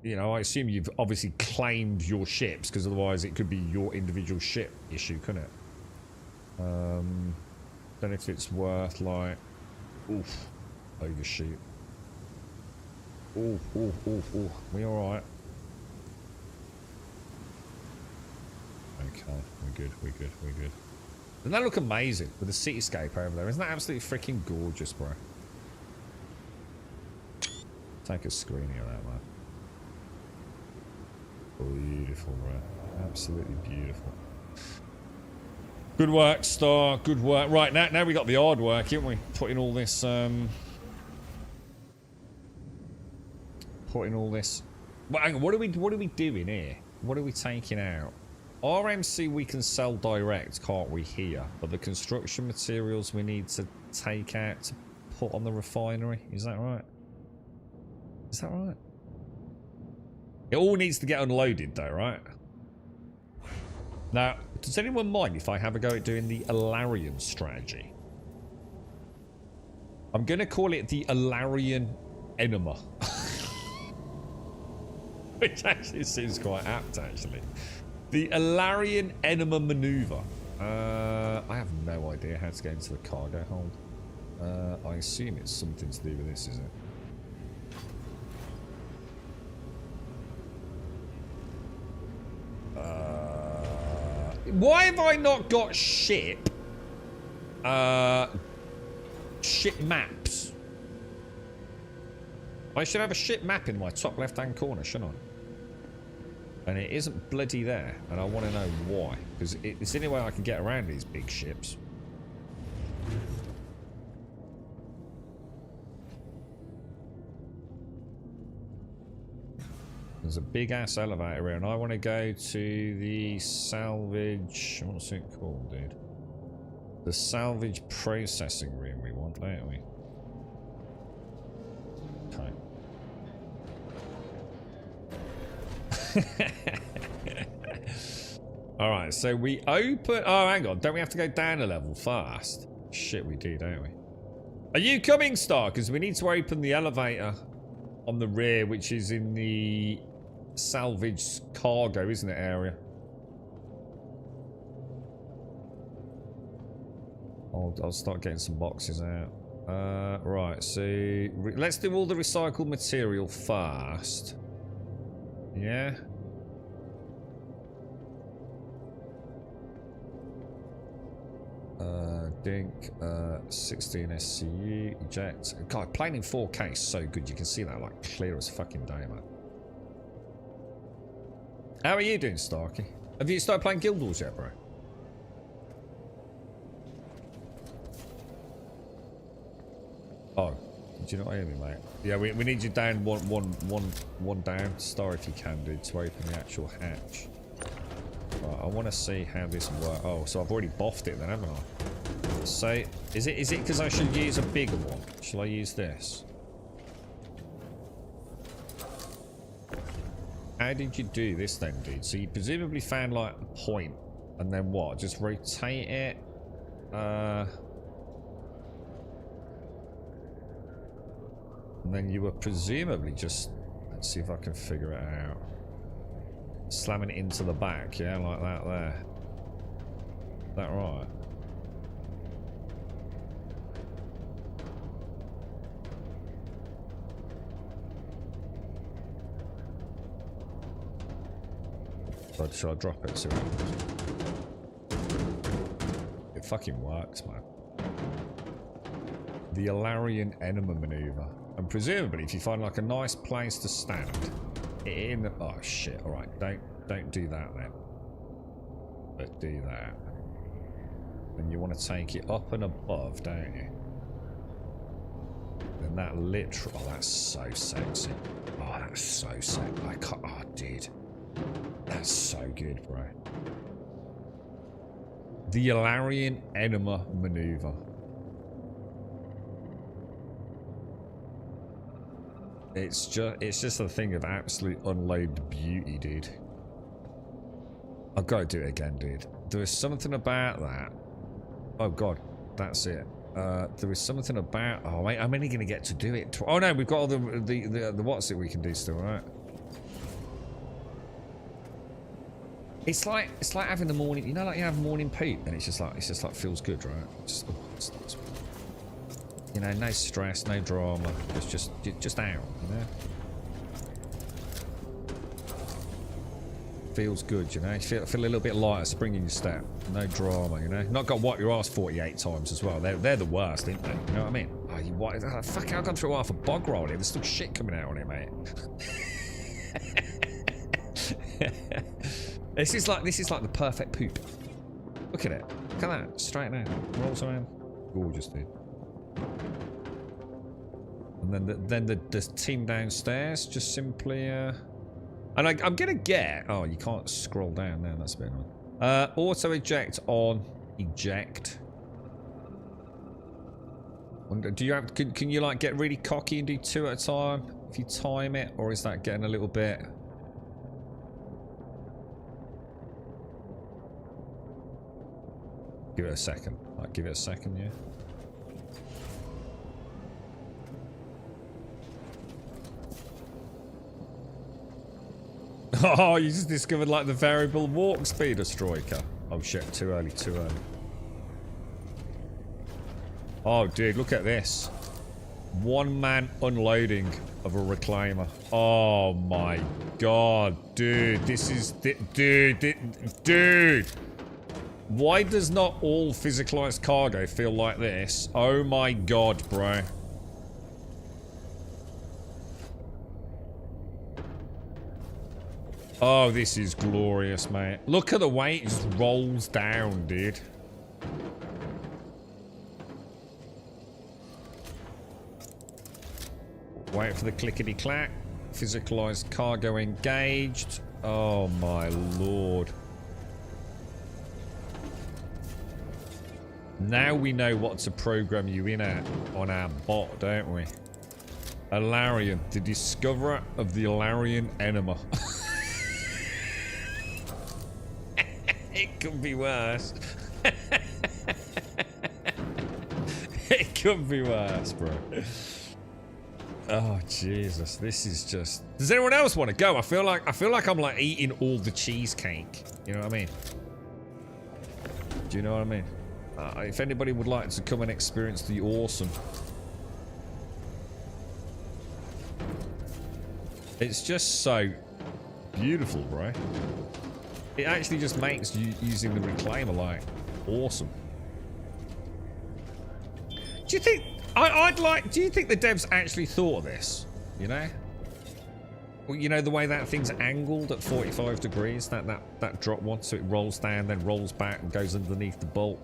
You know, I assume you've obviously claimed your ships, because otherwise it could be your individual ship issue, couldn't it? Don't know if it's worth, like... Oof. Overshoot. Oh. We alright? Okay, we're good. Doesn't that look amazing with the cityscape over there? Isn't that absolutely freaking gorgeous, bro? Take a screen here, that man. Beautiful, bro. Absolutely beautiful. Good work, Star. Good work. Right, now we got the hard work, haven't we? Putting all this, Well, hang on, what are we doing here? What are we taking out? RMC we can sell direct, can't we, here? But the construction materials we need to take out to put on the refinery. Is that right? Is that right? It all needs to get unloaded though, right? Now, does anyone mind if I have a go at doing the Alarian strategy? I'm going to call it the Alarian Enema. Which actually seems quite apt, actually. The Alarian Enema Maneuver. I have no idea how to get into the cargo hold. I assume it's something to do with this, is it? Why have I not got ship maps? I should have a ship map in my top left-hand corner, shouldn't I? And it isn't bloody there, and I want to know why. Because it's the only way I can get around these big ships. There's a big-ass elevator here, and I want to go to the salvage... What's it called, dude? The salvage processing room we want, don't we? Okay. Alright, so we open... Oh, hang on. Don't we have to go down a level fast? Shit, we do, don't we? Are you coming, Star? Because we need to open the elevator on the rear, which is in the salvage cargo, isn't it, area? I'll start getting some boxes out. Right, so... let's do all the recycled material first. Yeah? Dink, 16 SCU, eject. God, playing in 4K is so good. You can see that like clear as fucking day, man. How are you doing, Starkey? Have you started playing Guild Wars yet, bro? Oh, did you not hear me, mate? Yeah, we need you down one down, Star, if you can, dude, to open the actual hatch. Right, I want to see how this works. Oh, so I've already boffed it then, haven't I? So, is it because I should use a bigger one? Shall I use this? How did you do this then, dude? So you presumably found like a point, and then what? Just rotate it? And then you were presumably just... Let's see if I can figure it out. Slamming it into the back, yeah? Like that there. Is that right? Should I drop it? It fucking works, man. The Alarian Enema Maneuver. And presumably, if you find like a nice place to stand in the... Oh shit! All right, don't do that then. But do that. And you want to take it up and above, don't you? And that literal... Oh, that's so sexy. Oh, that's so sexy. I can't... Oh, dude. That's so good, bro. The Ilarian Enema Maneuver. It's just a thing of absolute unloaded beauty, dude. I've got to do it again, dude. There is something about that. Oh god, that's it. There is something about. Oh wait, I'm only going to get to do it. Oh no, we've got all the what's it we can do still, right? It's like having the morning. You know, like you have morning poop, and it's just like feels good, right? Just, it's you know, no stress, no drama. It's just out, you know. Feels good, you know. You feel a little bit lighter, spring in your step. No drama, you know. Not got to wipe your ass 48 times as well. They're the worst, aren't they? You know what I mean? Oh, you wipe. Oh, fuck! I've gone through half a bog roll here. There's still shit coming out on it, mate. This is like the perfect poop. Look at it. Look at that. Straight out. Rolls around. Gorgeous, dude. And then the team downstairs just simply and I'm gonna get. Oh, you can't scroll down there. That's a bit annoying. Auto eject on eject. Do you have? Can you like get really cocky and do 2 at a time if you time it, or is that getting a little bit? Give it a second. Like, give it a second, yeah. Oh, you just discovered like the variable walk speed of Striker. Oh shit, too early, too early. Oh dude, look at this. 1-man unloading of a reclaimer. Oh my god, dude, this is dude. Why does not all physicalized cargo feel like this? Oh my god, bro. Oh, this is glorious, mate. Look at the way it just rolls down, dude. Wait for the clickety-clack. Physicalized cargo engaged. Oh my lord. Now we know what to program you in at on our bot, don't we? Ilarian, the discoverer of the Ilarian enema. It could be worse. It could be worse, bro. Oh Jesus, this is just. Does anyone else want to go? I feel like I'm like eating all the cheesecake. You know what I mean? Do you know what I mean? If anybody would like to come and experience the awesome. It's just so beautiful, bro. It actually just makes you using the reclaimer like awesome. Do you think do you think the devs actually thought of this? You know? Well, you know the way that thing's angled at 45 degrees, that drop one, so it rolls down, then rolls back and goes underneath the bolt.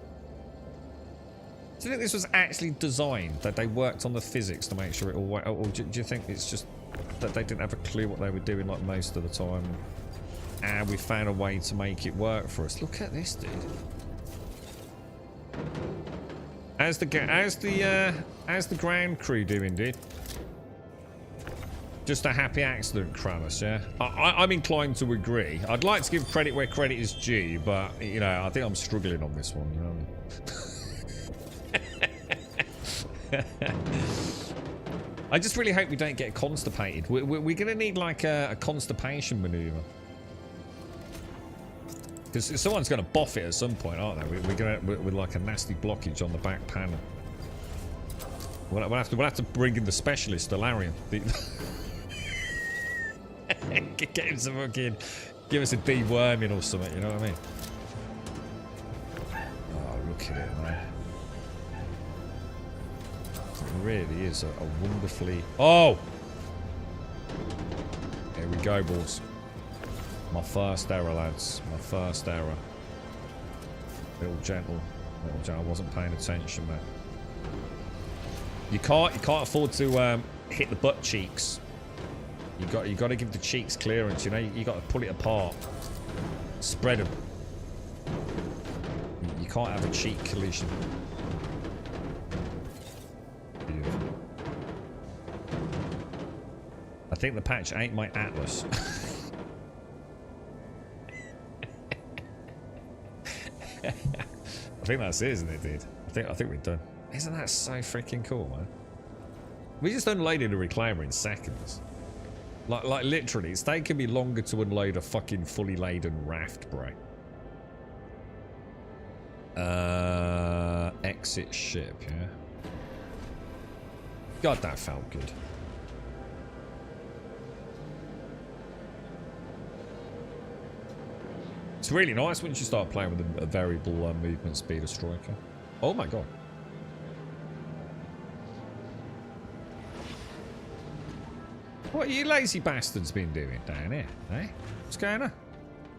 Do you think this was actually designed, that they worked on the physics to make sure it all went, or do you think it's just that they didn't have a clue what they were doing like most of the time, and we found a way to make it work for us? Look at this, dude. How's the ground crew doing, dude? Just a happy accident, Kramus, yeah? I'm inclined to agree. I'd like to give credit where credit is due, but, you know, I think I'm struggling on this one, you know what I mean? I just really hope we don't get constipated. We're going to need, like, a constipation maneuver. Because someone's going to boff it at some point, aren't they? We're going to with like a nasty blockage on the back panel. We'll have to bring in the specialist, Ilarian. Get him some fucking, give us a deworming or something. You know what I mean? Oh, look at it, man. It really is a wonderfully. Oh, here we go, boys. My first error, lads. My first error. Little gentle. I wasn't paying attention, man. You can't afford to hit the butt cheeks. You got to give the cheeks clearance. You know, you got to pull it apart. Spread them. You can't have a cheek collision. Beautiful. I think the patch ain't my Atlas. I think that's it, isn't it, dude? I think we're done. Isn't that so freaking cool, man? We just unloaded a reclaimer in seconds. Like literally, it's taken me longer to unload a fucking fully laden raft, bro. Exit ship, yeah. God, that felt good. It's really nice once you start playing with a variable movement speed of striker. Oh my god. What are you lazy bastards been doing down here, eh? What's going on?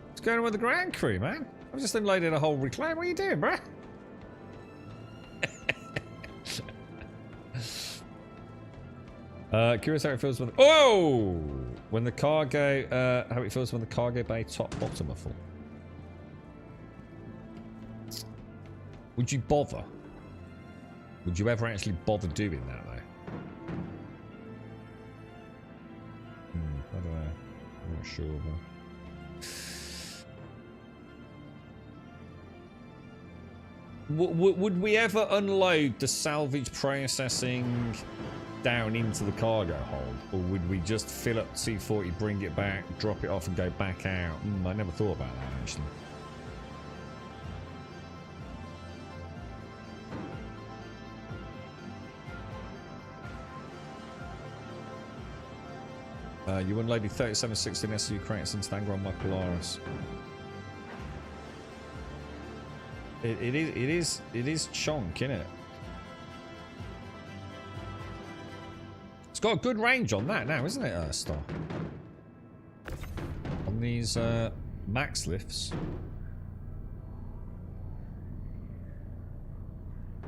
What's going on with the ground crew, man? I've just unloaded a whole reclaim. What are you doing, bruh? Curious how it feels when... Oh! When the cargo... how it feels when the cargo bay top bottom are full. Would you bother? Would you ever actually bother doing that, though? I don't know. I'm not sure, but... Would we ever unload the salvage processing down into the cargo hold? Or would we just fill up C40, bring it back, drop it off and go back out? I never thought about that, actually. You unloaded 3716 SU crates in Stanger on my Polaris. It is chonk, innit? It's got a good range on that now, isn't it, Star? On these max lifts.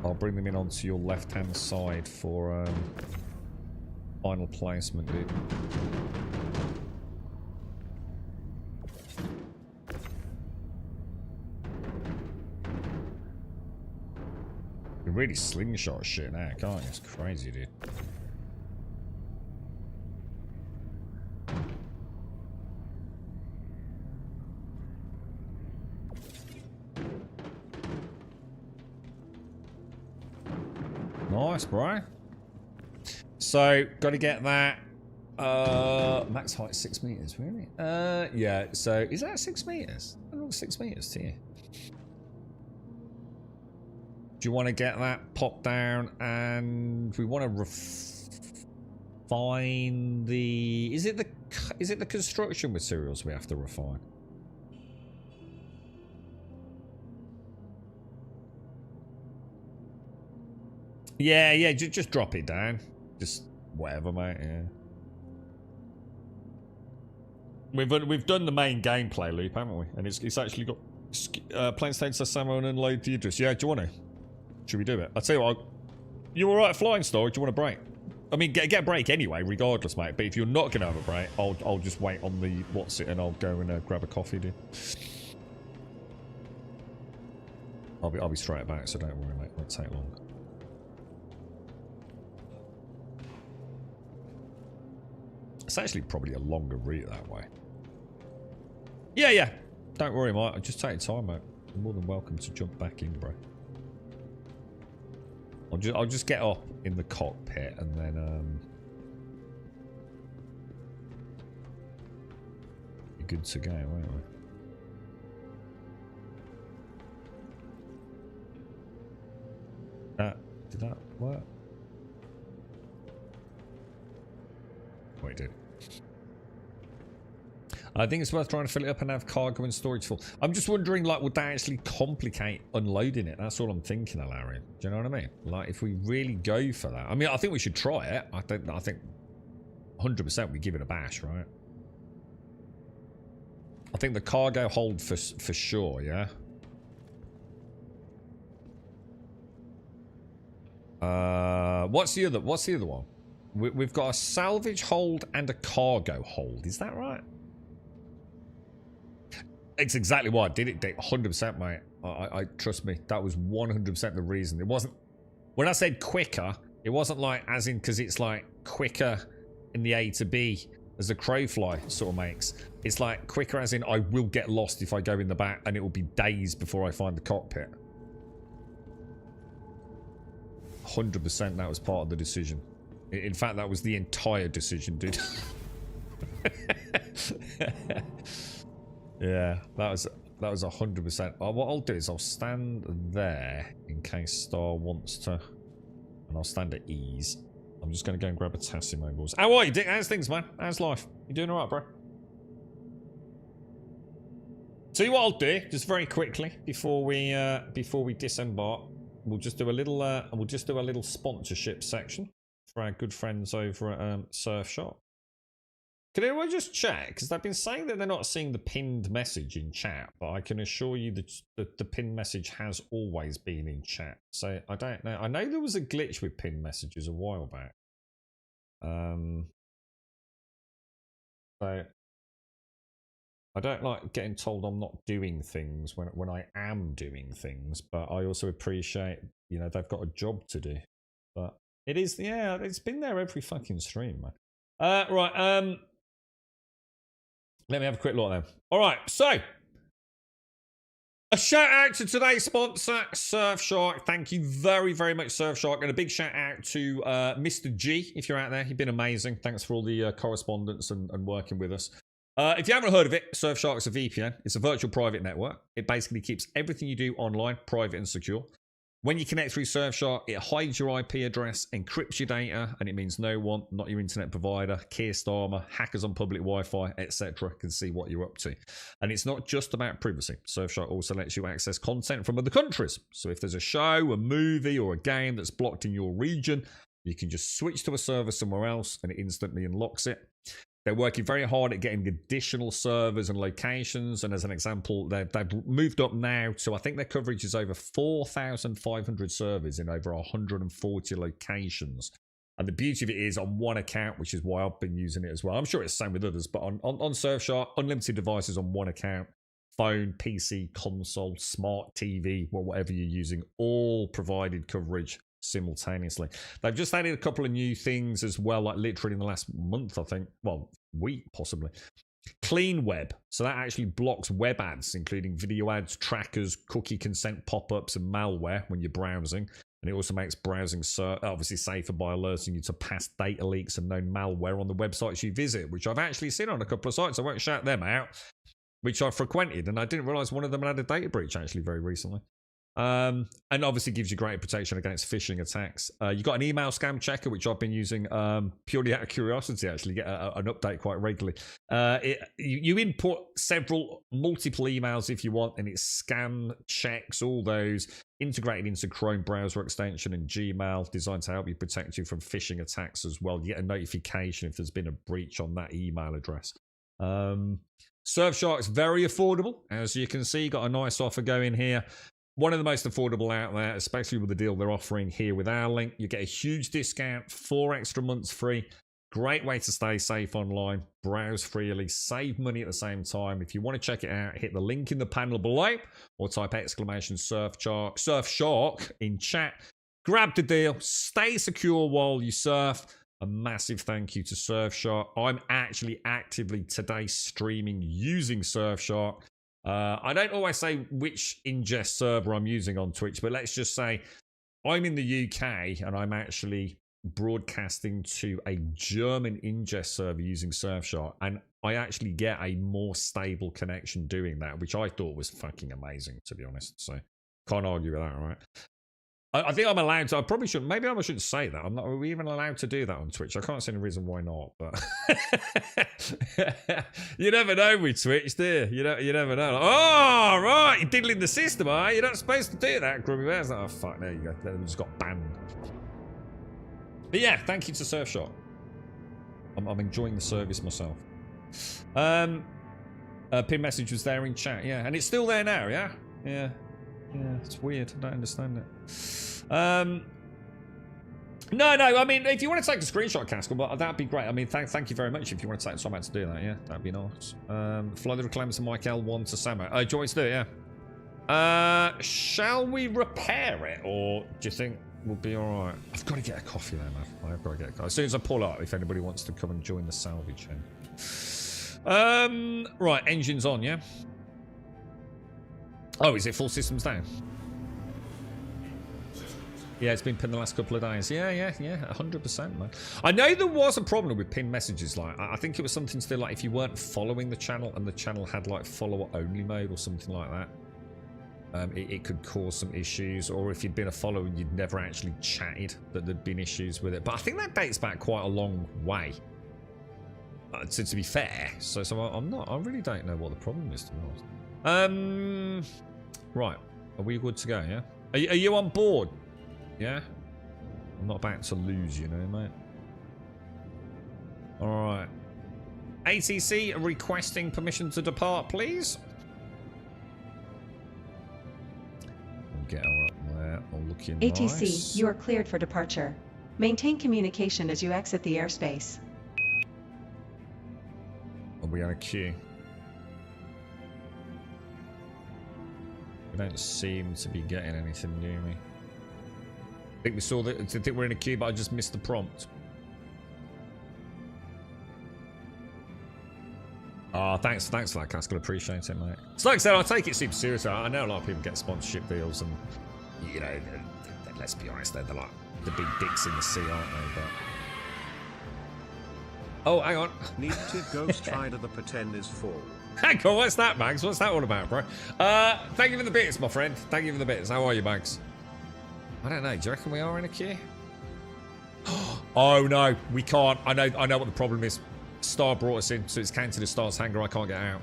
I'll bring them in onto your left-hand side for final placement, dude. You really slingshot shit now, can't you? It's crazy, dude. Nice, bro. So, got to get that. Max height 6 meters, really? Yeah. So, is that 6 meters? I don't know, 6 meters to you. Do you want to get that popped down? And we want to refine the. Is it the construction materials we have to refine? Yeah. Just drop it down. Just whatever, mate. Yeah. We've done the main gameplay loop, haven't we? And it's actually got plane stage to Samo and unload the Idris. Yeah, do you want to? Should we do it? I'll tell you what. You alright flying, Star? Do you want a break? I mean, get a break anyway, regardless, mate. But if you're not gonna have a break, I'll just wait on the and I'll go and grab a coffee, dude. I'll be straight back, so don't worry, mate. It won't take long. It's actually probably a longer route that way. Yeah. Don't worry, mate. Just take your time, mate. You're more than welcome to jump back in, bro. I'll just get up in the cockpit and then you're good to go, won't we? Did that work? Oh, it did. I think it's worth trying to fill it up and have cargo and storage full. I'm just wondering, like, would that actually complicate unloading it? That's all I'm thinking, Larry. Do you know what I mean? Like, if we really go for that. I mean, I think we should try it. I think 100% we give it a bash, right? I think the cargo hold for sure, yeah? What's the other one? We've got a salvage hold and a cargo hold. Is that right? It's exactly why I did it, Dick. 100%, mate. I trust me. That was 100% the reason. It wasn't... When I said quicker, it wasn't like as in because it's like quicker in the A to B as a crowfly sort of makes. It's like quicker as in I will get lost if I go in the back and it will be days before I find the cockpit. 100% that was part of the decision. In fact, that was the entire decision, dude. Yeah, that was 100%. What I'll do is I'll stand there in case Star wants to, and I'll stand at ease. I'm just going to go and grab a Tassimo, boys. How are you, Dick? How's things, man? How's life? You doing alright, bro? Tell you what I'll do, just very quickly before we disembark, we'll just do a little sponsorship section for our good friends over at Surfshark. Can anyone just check? Because they've been saying that they're not seeing the pinned message in chat, but I can assure you that the pinned message has always been in chat. So I don't know. I know there was a glitch with pinned messages a while back. So I don't like getting told I'm not doing things when I am doing things, but I also appreciate, you know, they've got a job to do. But it is, yeah, it's been there every fucking stream, man. Right, let me have a quick look then. Alright, so a shout out to today's sponsor, Surfshark. Thank you very, very much, Surfshark. And a big shout out to Mr. G, if you're out there. You've been amazing. Thanks for all the correspondence and working with us. If you haven't heard of it, Surfshark is a VPN. It's a virtual private network. It basically keeps everything you do online private and secure. When you connect through Surfshark, it hides your IP address, encrypts your data, and it means no one, not your internet provider, Keystormer, hackers on public Wi-Fi, etc. can see what you're up to. And it's not just about privacy. Surfshark also lets you access content from other countries. So if there's a show, a movie, or a game that's blocked in your region, you can just switch to a server somewhere else and it instantly unlocks it. They're working very hard at getting additional servers and locations. And as an example, they've moved up now to, I think their coverage is over 4,500 servers in over 140 locations. And the beauty of it is on one account, which is why I've been using it as well. I'm sure it's the same with others, but on Surfshark, unlimited devices on one account, phone, PC, console, smart TV, well, whatever you're using, all provided coverage simultaneously. They've just added a couple of new things as well, like literally in the last month, I think, well, week possibly. Clean web, so that actually blocks web ads, including video ads, trackers, cookie consent pop-ups, and malware when you're browsing. And it also makes browsing obviously safer by alerting you to past data leaks and known malware on the websites you visit, which I've actually seen on a couple of sites. I won't shout them out, which I frequented, and I didn't realize one of them had a data breach actually very recently. And obviously gives you great protection against phishing attacks. You got an email scam checker, which I've been using purely out of curiosity, actually, get an update quite regularly. You input multiple emails if you want, and it scam checks all those, integrated into Chrome browser extension and Gmail, designed to help you protect you from phishing attacks as well. You get a notification if there's been a breach on that email address. Surfshark's very affordable, as you can see. Got a nice offer going here. One of the most affordable out there, especially with the deal they're offering here with our link. You get a huge discount, 4 extra months free. Great way to stay safe online, browse freely, save money at the same time. If you want to check it out, hit the link in the panel below or type Surfshark in chat. Grab the deal, stay secure while you surf. A massive thank you to Surfshark. I'm actually actively today streaming using Surfshark. I don't always say which ingest server I'm using on Twitch, but let's just say I'm in the UK and I'm actually broadcasting to a German ingest server using Surfshark, and I actually get a more stable connection doing that, which I thought was fucking amazing, to be honest. So can't argue with that, right? I think I'm allowed to. I probably shouldn't. Maybe I shouldn't say that. I'm not. Are we even allowed to do that on Twitch? I can't see any reason why not. But you never know with Twitch, do you? You never know. Like, oh, right, you're diddling the system, are you? You're not supposed to do that, Grubby Bears. Oh fuck, there you go. They just got banned. But yeah, thank you to Surfshark. I'm enjoying the service myself. Pin message was there in chat, yeah, and it's still there now, yeah, yeah. Yeah, it's weird. I don't understand it. No, I mean, if you want to take a screenshot, Caskell, but that'd be great. I mean, thank you very much if you want to take some out to do that, yeah? That'd be nice. Fly the reclaimers to Mike L1 to Samo. Oh, do you want me to do it, yeah? Shall we repair it, or do you think we'll be alright? I've got to get a coffee there, man. I've got to get a coffee. As soon as I pull up, if anybody wants to come and join the salvage then. Right, engine's on, yeah? Oh, is it full systems down? Yeah, it's been pinned the last couple of days. Yeah, 100%, man. I know there was a problem with pinned messages. Like, I think it was something still like if you weren't following the channel and the channel had like follower only mode or something like that, it could cause some issues. Or if you'd been a follower and you'd never actually chatted, that there'd been issues with it. But I think that dates back quite a long way. To be fair, so I really don't know what the problem is, to be honest. Right, are we good to go? Yeah, are you on board? Yeah? I'm not about to lose, you know, mate. Alright. ATC requesting permission to depart, please. Get her up there. All looking ATC, nice. you are cleared for departure. Maintain communication as you exit the airspace. Are we on a queue? We don't seem to be getting anything near me. I think we saw that. I think we're in a queue, but I just missed the prompt. Oh, thanks for that, Caskell. Appreciate it, mate. So like I said, I take it super seriously. I know a lot of people get sponsorship deals, and you know, let's be honest, they're like the big dicks in the sea, aren't they? But oh, hang on. Need to Ghost Rider the pretend is full. Hang on, what's that, Mags? What's that all about, bro? Thank you for the bits, my friend. Thank you for the bits. How are you, Mags? I don't know. Do you reckon we are in a queue? Oh no, we can't. I know what the problem is. Star brought us in, so it's counted as Star's hangar. I can't get out.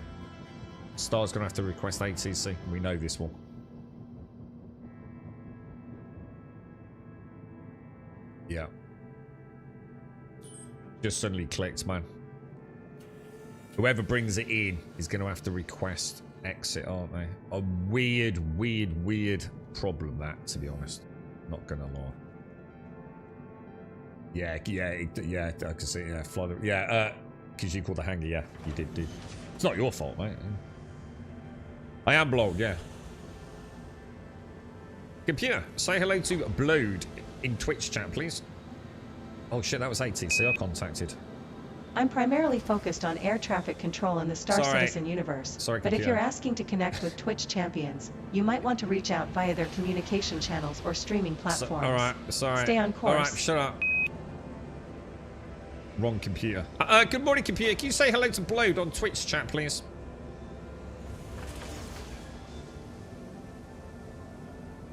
Star's gonna have to request ATC. We know this one. Yeah. Just suddenly clicked, man. Whoever brings it in is gonna have to request exit, aren't they? A weird problem, that, to be honest. Not gonna lie. Yeah, I can see. Yeah, fly the, yeah. Because you called the hangar. Yeah, you did, dude. It's not your fault, mate. I am blowed. Yeah. Computer, say hello to Blowed in Twitch chat, please. Oh shit, that was ATC I contacted. I'm primarily focused on air traffic control in the Star Citizen universe. Sorry, but if you're asking to connect with Twitch champions, you might want to reach out via their communication channels or streaming platforms. Alright, sorry. Stay on course. Alright, shut up. Wrong computer. Good morning, computer. Can you say hello to Blowed on Twitch chat, please?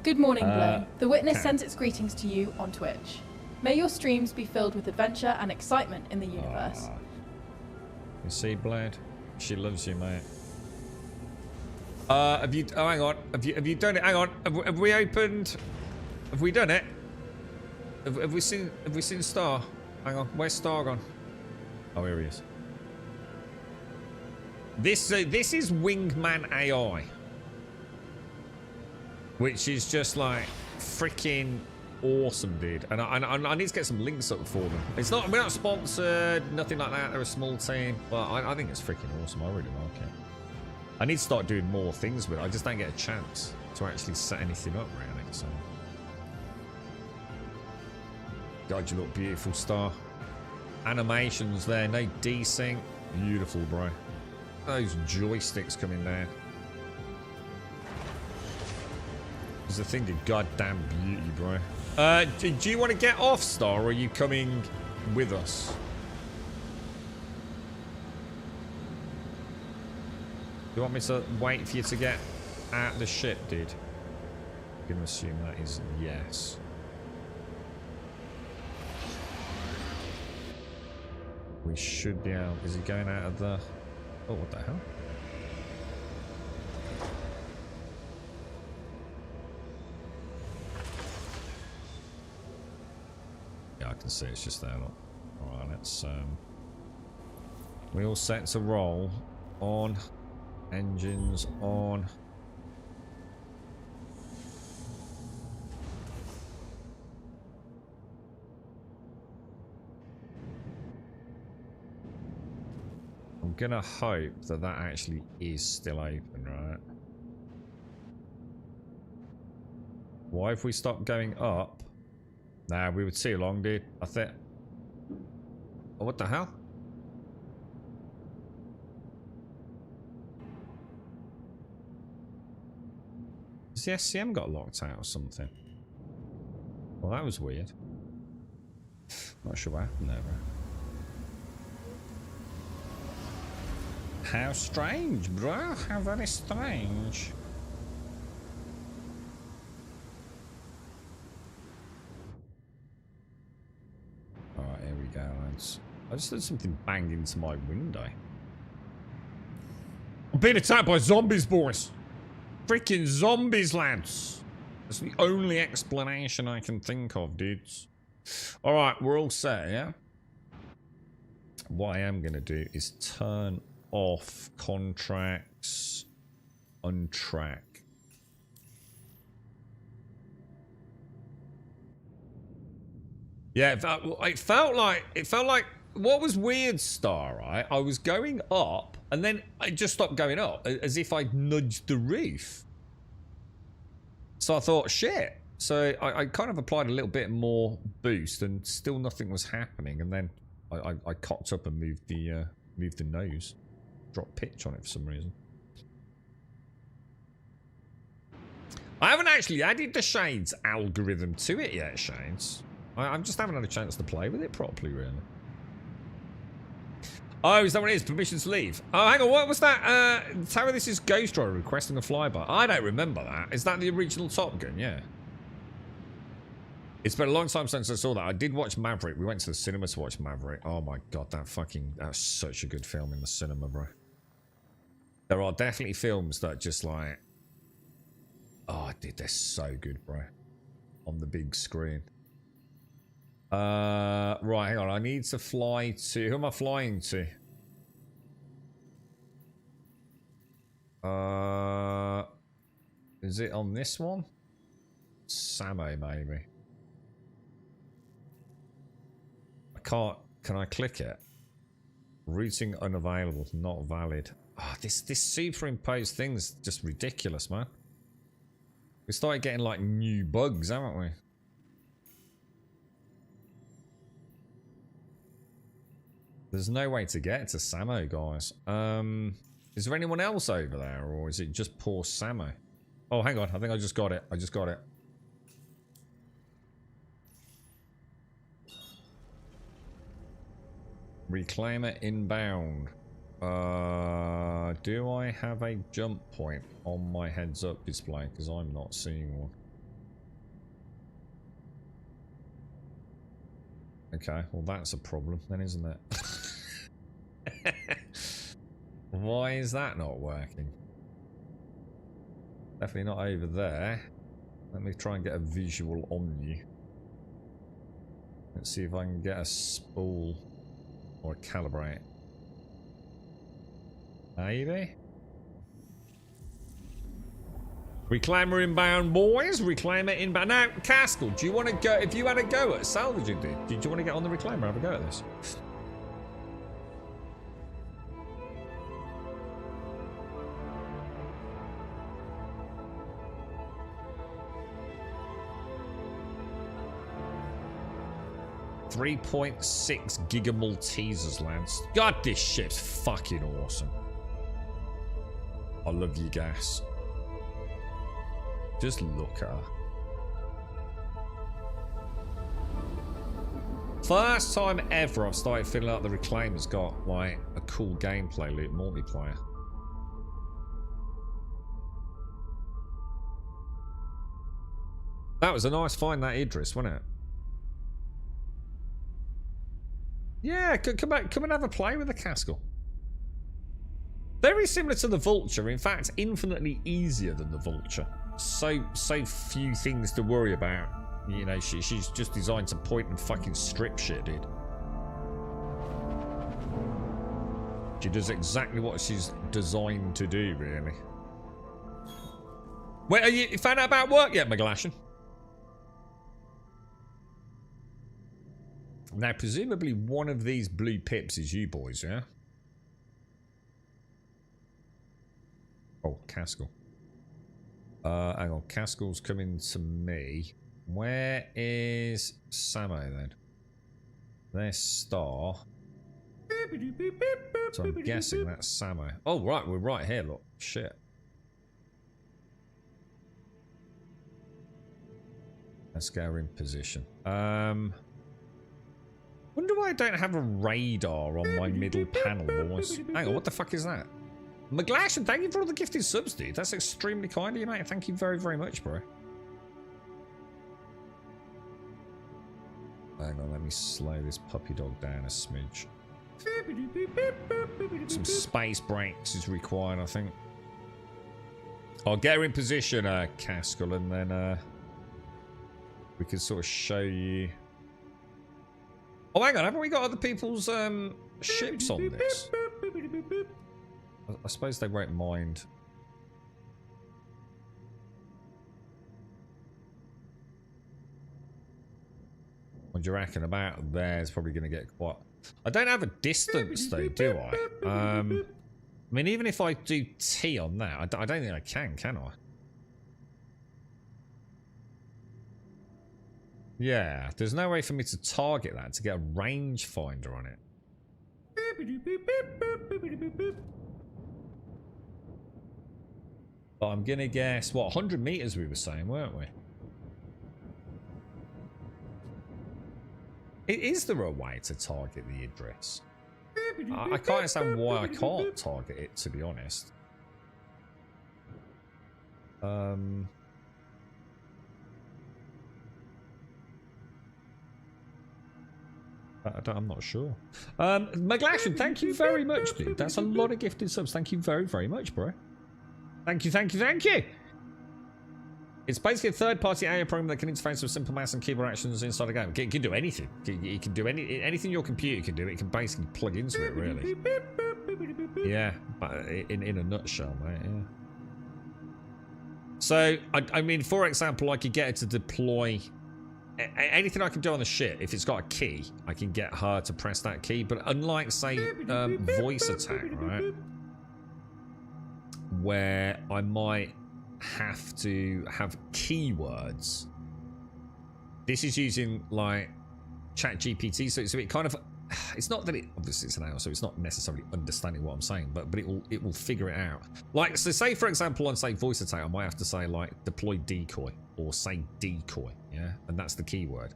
Good morning, Blow. The Witness sends its greetings to you on Twitch. May your streams be filled with adventure and excitement in the universe. You see, Blade? She loves you, mate. Have you? Oh, hang on. Have you done it? Hang on. Have we opened? Have we done it? Have we seen? Have we seen Star? Hang on. Where's Star gone? Oh, here he is. This is Wingman AI, which is just like freaking awesome, dude. And I need to get some links up for them. It's not, we're not sponsored, nothing like that. They're a small team, but I think it's freaking awesome. I really like it. I need to start doing more things with it. I just don't get a chance to actually set anything up, really. So, God, you look beautiful, Star. Animations there, no desync. Beautiful, bro. Those joysticks coming there. It's a thing of goddamn beauty, bro. Do you want to get off, Star, or are you coming with us? Do you want me to wait for you to get out the ship, dude? I'm going to assume that is yes. We should be out. Is he going out of the... Oh, what the hell? Yeah, I can see it's just there. Look. Alright, let's... We all set to roll. On. Engines on. I'm gonna hope that that actually is still open, right? Why if we stop going up? Nah, we would see along, dude. I think. Oh, what the hell? Has the SCM got locked out or something? Well, that was weird. Not sure what happened there, bro. How strange, bro. How very strange. Alright, here we go, lads. I just heard something bang into my window. I'm being attacked by zombies, boys. Freaking zombies, lads. That's the only explanation I can think of, dudes. Alright, we're all set, yeah? What I am going to do is turn off contracts, untrack. Yeah, it felt like what was weird, Star, right? I was going up and then I just stopped going up as if I'd nudged the roof. So I thought, shit. So I kind of applied a little bit more boost and still nothing was happening. And then I cocked up and moved the nose. Dropped pitch on it for some reason. I haven't actually added the Shades algorithm to it yet, Shades. I just haven't had a chance to play with it properly, really. Oh, is that what it is? Permission to leave. Oh, hang on. What was that? Tower, this is Ghost Rider requesting a flyby. I don't remember that. Is that the original Top Gun? Yeah. It's been a long time since I saw that. I did watch Maverick. We went to the cinema to watch Maverick. Oh my god, that's such a good film in the cinema, bro. There are definitely films that just like... Oh, dude, they're so good, bro. On the big screen. Right, hang on. I need to fly to... Who am I flying to? Is it on this one? Samo, maybe. I can't... Can I click it? Routing unavailable. Not valid. Oh, this superimposed thing's just ridiculous, man. We started getting, like, new bugs, haven't we? There's no way to get to Samo, guys. Is there anyone else over there, or is it just poor Samo? Oh, hang on. I think I just got it. I just got it. Reclaimer inbound. Do I have a jump point on my heads-up display? Because I'm not seeing one. Okay, well that's a problem then, isn't it? Why is that not working? Definitely not over there. Let me try and get a visual on you. Let's see if I can get a spool or a calibrate. Maybe. Reclaimer inbound, boys. Reclaimer inbound. Now, Caskell, do you want to go? If you had a go at salvaging, do you want to get on the reclaimer? Have a go at this. .6 Giga Maltesers, lads. God, this ship's fucking awesome. I love you, gas. Just look at her. First time ever I've started feeling like the Reclaimer's got like a cool gameplay loop multiplayer. That was a nice find, that Idris, wasn't it? Yeah, come and have a play with the Caskell. Very similar to the Vulture, in fact, infinitely easier than the Vulture. So few things to worry about. You know, she's just designed to point and fucking strip shit, dude. She does exactly what she's designed to do, really. Wait, are you found out about work yet, McGlashan? Now, presumably one of these blue pips is you boys, yeah? Oh, Caskell. Hang on. Caskell's coming to me. Where is Samo then? There's Star. So I'm guessing that's Samo. Oh, right. We're right here. Look. Shit. Let's go in position. Wonder why I don't have a radar on my middle panel, boys. Hang on, what the fuck is that? McGlash, and thank you for all the gifted subs, dude. That's extremely kind of you, mate. Thank you very, very much, bro. Hang on, let me slow this puppy dog down a smidge. Some space brakes is required, I think. I'll get her in position, Caskell, and then we can sort of show you. Oh, hang on, haven't we got other people's ships on this? I suppose they won't mind. What do you reckon? About there is probably going to get quite... I don't have a distance though, do I? I mean, even if I do T on that, I don't think I can I? Yeah, there's no way for me to target that to get a rangefinder on it. But I'm gonna guess, what, 100 meters we were saying, weren't we? Is there a way to target the Idris? I can't understand why I can't target it, to be honest. I'm not sure. McGlashan, thank you very much, dude. That's a lot of gifted subs. Thank you very, very much, bro. Thank you, thank you, thank you. It's basically a third-party AI program that can interface with simple mouse and keyboard actions inside a game. It can do anything. It can do anything your computer can do. It can basically plug into it, really. Yeah, but in a nutshell, mate. Yeah. So, I mean, for example, I could get it to deploy anything I can do on the ship. If it's got a key, I can get her to press that key. But unlike, say, voice attack, right, where I might have to have keywords. This is using like ChatGPT, so it kind of, it's not that it obviously it's an AI, so it's not necessarily understanding what I'm saying, but it will figure it out. Like, so say for example on say voice attack, I might have to say like deploy decoy or say decoy, yeah, and that's the keyword.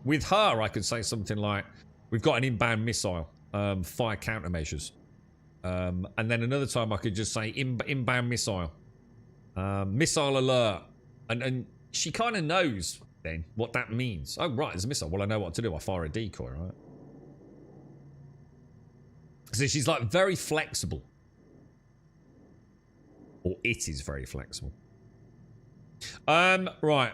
With her, I could say something like, we've got an inbound missile, fire countermeasures, and then another time I could just say inbound missile. Missile alert, and she kind of knows then what that means. Oh right, there's a missile. Well, I know what to do. I fire a decoy, right? So she's like very flexible, or it is very flexible. Right,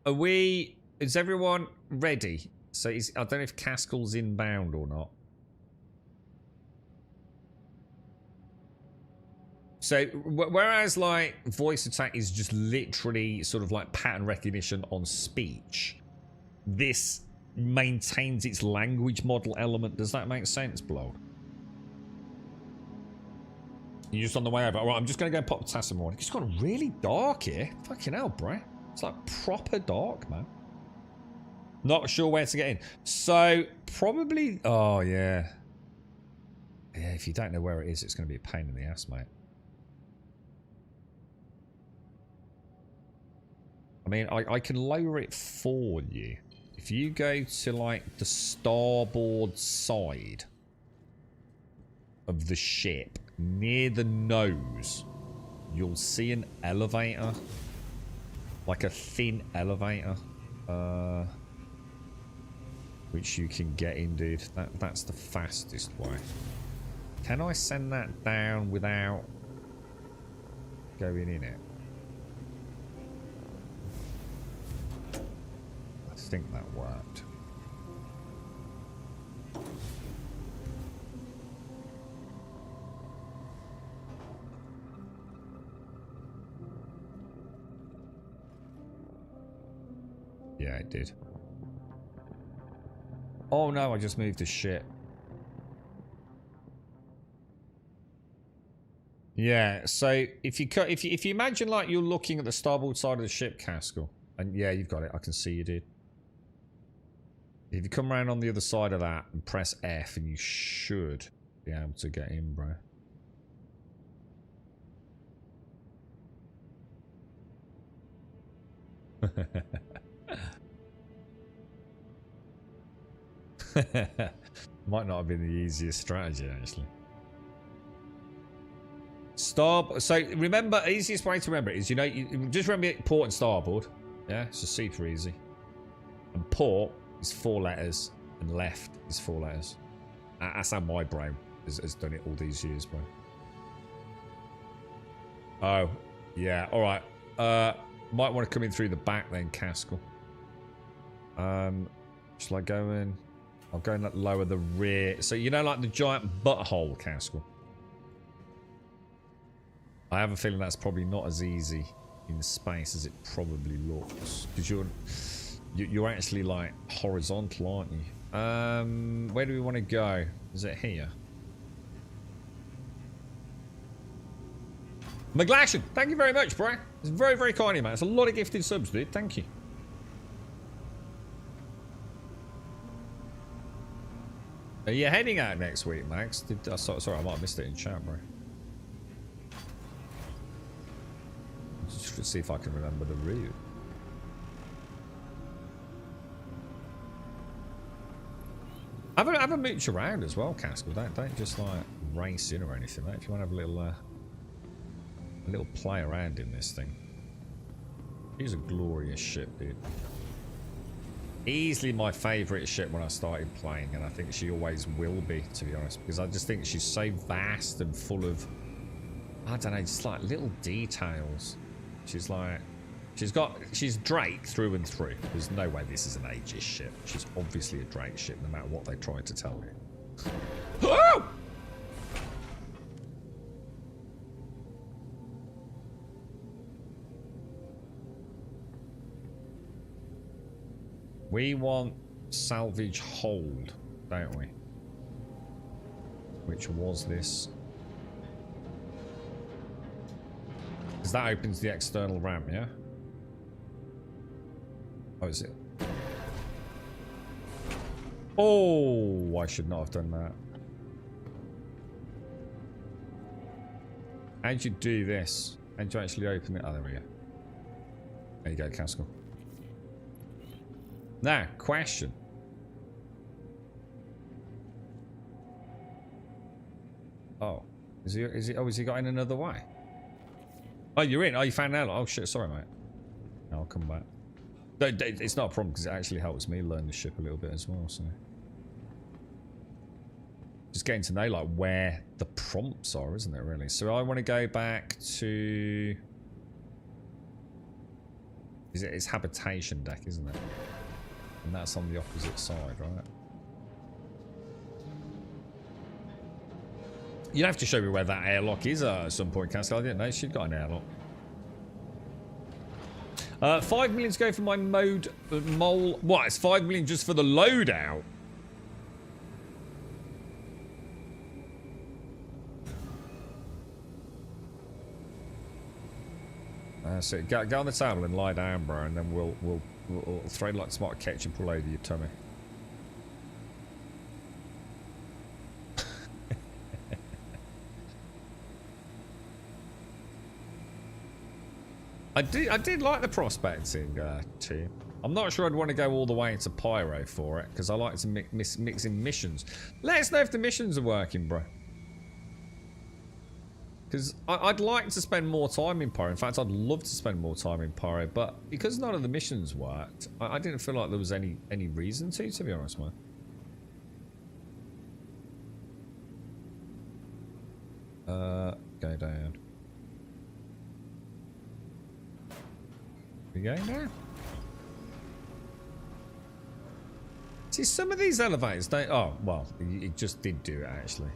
are we? Is everyone ready? So I don't know if Caskell's inbound or not. So, whereas, like, voice attack is just literally sort of like pattern recognition on speech, this maintains its language model element. Does that make sense, Blood? You're just on the way over. All right, I'm just going to go pop potassium morning. It's got really dark here. Fucking hell, bro. It's like proper dark, man. Not sure where to get in. So, probably... Oh, yeah. Yeah, if you don't know where it is, it's going to be a pain in the ass, mate. I mean, I can lower it for you. If you go to, like, the starboard side of the ship, near the nose, you'll see an elevator. Like a thin elevator. Which you can get in, dude. That's the fastest way. Can I send that down without going in it? I think that worked. Yeah, it did. Oh no, I just moved the shit. Yeah, so if you imagine like you're looking at the starboard side of the ship, Caskell, and yeah, you've got it. I can see you did. If you come around on the other side of that and press F, and you should be able to get in, bro. Might not have been the easiest strategy, actually. So remember, easiest way to remember it is, you know, you just remember port and starboard. Yeah, it's just super easy. And port is 4 letters, and left is 4 letters. That's how my brain has done it all these years, bro. Oh, yeah, alright. Might want to come in through the back then, Caskell. Shall I go in? I'll go in, like, lower the rear. So, you know, like the giant butthole, Caskell. I have a feeling that's probably not as easy in space as it probably looks. Because you're actually, like, horizontal, aren't you? Where do we want to go? Is it here? McGlashan, thank you very much, bro. It's very, very kind of you, man. It's a lot of gifted subs, dude. Thank you. Are you heading out next week, Max? Sorry, I might have missed it in chat, bro. Just to see if I can remember the route. Have a mooch around as well, Caskell. Don't just like race in or anything, mate. If you want to have a little play around in this thing. She's a glorious ship, dude. Easily my favourite ship when I started playing, and I think she always will be, to be honest, because I just think she's so vast and full of, I don't know, just like little details. She's like, she's Drake through and through. There's no way this is an Aegis ship. She's obviously a Drake ship, no matter what they try to tell you. Oh! We want salvage hold, don't we? Which was this? Because that opens the external ramp, yeah? Oh, is it? Oh, I should not have done that. How'd you do this? How'd you actually open it? Oh, there we go. There you go, Caskell. Now, question. Oh, is he? Oh, has he got in another way? Oh, you're in. Oh, you found out. Oh shit, sorry, mate. No, I'll come back. It's not a problem because it actually helps me learn the ship a little bit as well. So, just getting to know like where the prompts are, isn't it? Really. So I want to go back to. It's habitation deck, isn't it? And that's on the opposite side, right? You'd have to show me where that airlock is at some point, Caskell. I didn't know she'd got an airlock. 5 million to go for my mole. What? It's 5 million just for the loadout? So go on the table and lie down, bro, and then we'll throw like smart ketchup all over your tummy. I did like the prospecting team. I'm not sure I'd want to go all the way into Pyro for it, because I like to mix in missions. Let us know if the missions are working, bro. Because I'd like to spend more time in Pyro. In fact, I'd love to spend more time in Pyro, but because none of the missions worked, I didn't feel like there was any reason to be honest, man. Go down. We going down? See, some of these elevators don't... Oh, well, it just did do it, actually.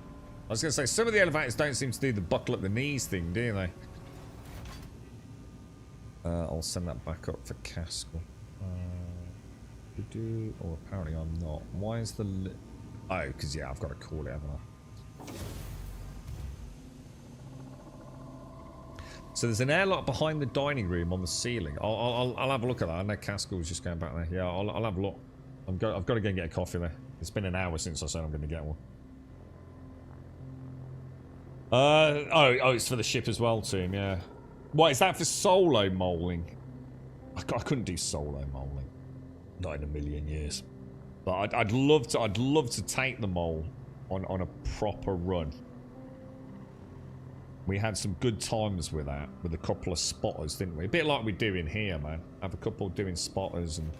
I was going to say, some of the elevators don't seem to do the buckle at the knees thing, do they? I'll send that back up for Caskell. Oh, apparently I'm not. Why is the... Oh, because, yeah, I've got to call it, haven't I? So there's an airlock behind the dining room on the ceiling. I'll have a look at that. I know Caskell's just going back there. Yeah, I'll have a look. I've got to go and get a coffee there. It's been an hour since I said I'm going to get one. Oh, it's for the ship as well, team. Yeah. What is that for solo moling? I couldn't do solo moling. Not in a million years. But I'd love to take the mole on a proper run. We had some good times with that, with a couple of spotters, didn't we? A bit like we do in here, man. Have a couple doing spotters and...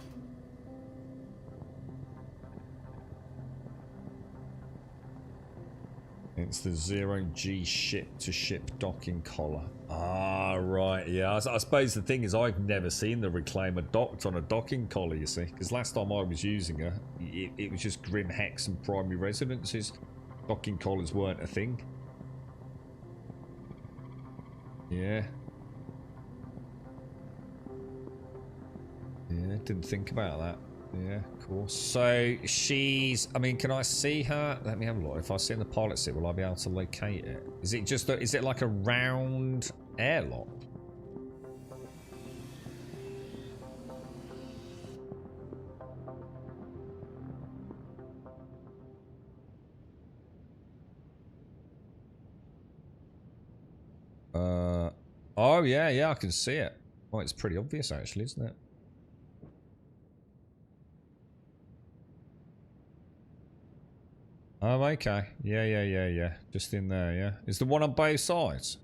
It's the 0G ship-to-ship docking collar. Ah, right, yeah. I suppose the thing is I've never seen the Reclaimer docked on a docking collar, you see. Because last time I was using her, it was just Grim Hex and Primary Residences. Docking collars weren't a thing. Yeah. Yeah, didn't think about that. Yeah, cool. So she's, I mean, can I see her? Let me have a look. If I see in the pilot seat, will I be able to locate it? Is it just, is it like a round airlock? Oh yeah, I can see it. Oh, it's pretty obvious actually, isn't it? Oh, okay. Yeah. Just in there, yeah. Is the one on both sides?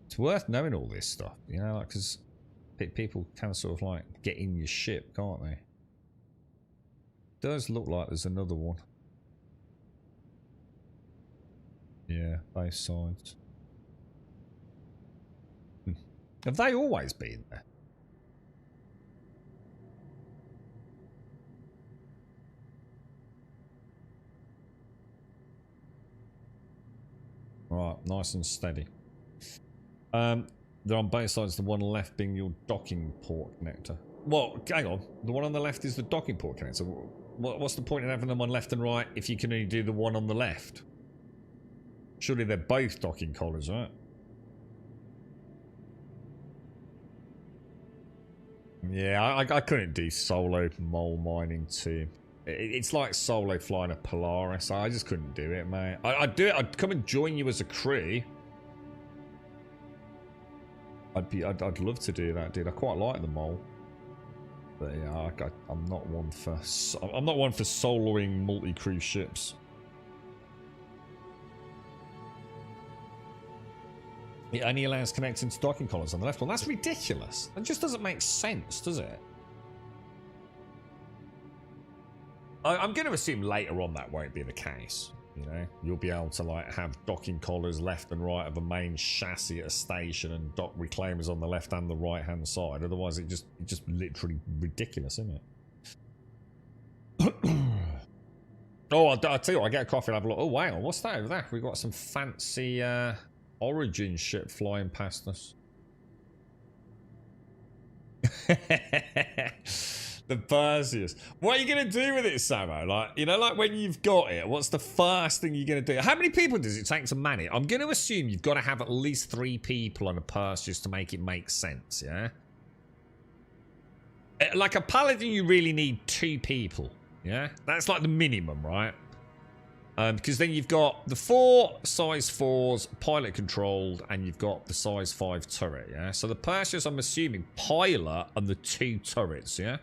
It's worth knowing all this stuff, you know, like, because people can sort of like get in your ship, can't they? It does look like there's another one. Yeah, both sides. Have they always been there? Right, nice and steady. They're on both sides, the one left being your docking port connector. Well, hang on. The one on the left is the docking port connector. What's the point in having them on left and right if you can only do the one on the left? Surely they're both docking collars, right? Yeah, I couldn't do solo mole mining too. It's like solo flying a Polaris. I just couldn't do it, mate. I'd do it. I'd come and join you as a crew. I'd love to do that, dude. I quite like the mole, but yeah, I'm not one for soloing multi-crew ships. It only allows connecting to docking collars on the left one. That's ridiculous. That just doesn't make sense, does it? I'm going to assume later on that won't be the case. You know, you'll be able to like have docking collars left and right of a main chassis at a station and dock reclaimers on the left and the right hand side. Otherwise, it's just literally ridiculous, isn't it? Oh, I'll tell you what, I get a coffee and have a look. Oh wow, what's that over there? We've got some fancy Origin ship flying past us. The Perseus. What are you going to do with it, Samo? Like, you know, like when you've got it, what's the first thing you're going to do? How many people does it take to man it? I'm going to assume you've got to have at least 3 people on a Perseus to make it make sense, yeah? Like a Paladin, you really need 2 people, yeah? That's like the minimum, right? Because then you've got the 4 size 4s pilot controlled and you've got the size 5 turret, yeah? So the Perseus, I'm assuming, pilot and the 2 turrets, yeah?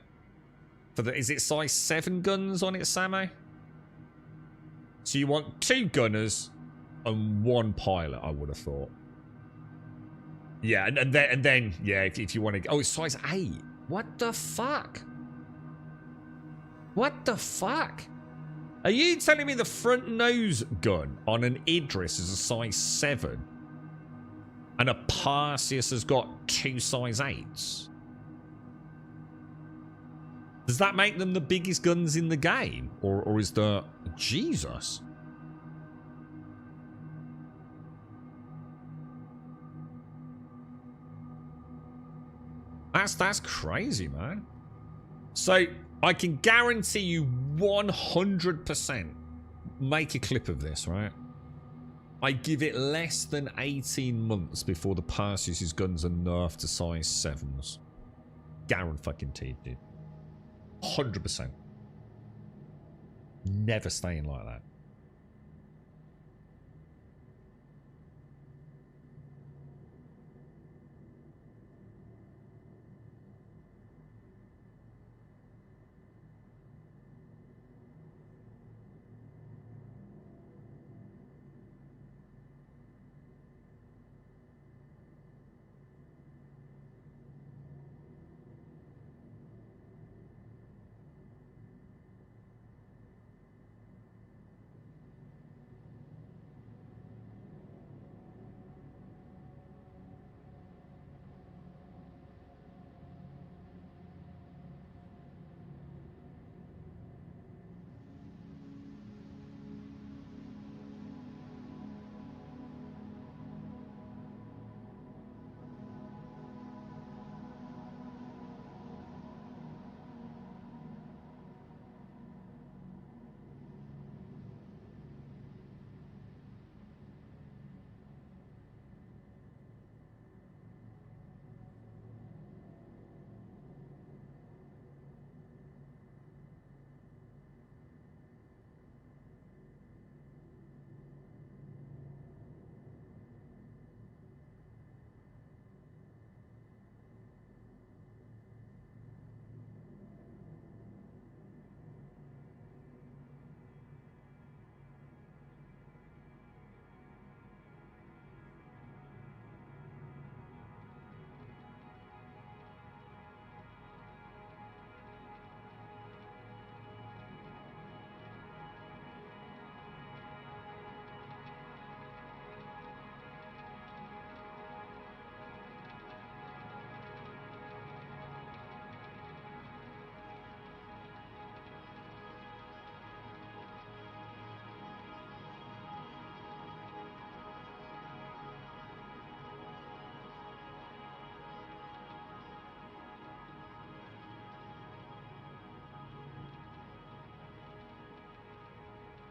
For the, is it size 7 guns on it, Samo? So you want 2 gunners and 1 pilot, I would have thought. Yeah, and then yeah, if you want to... Oh, it's size 8. What the fuck? What the fuck? Are you telling me the front nose gun on an Idris is a size 7 and a Perseus has got 2 size 8s? Does that make them the biggest guns in the game? Or is there... Jesus. That's crazy, man. So, I can guarantee you 100% make a clip of this, right? I give it less than 18 months before the Perseus' guns are nerfed to size 7s. Guaranteed, dude. 100%. Never staying like that.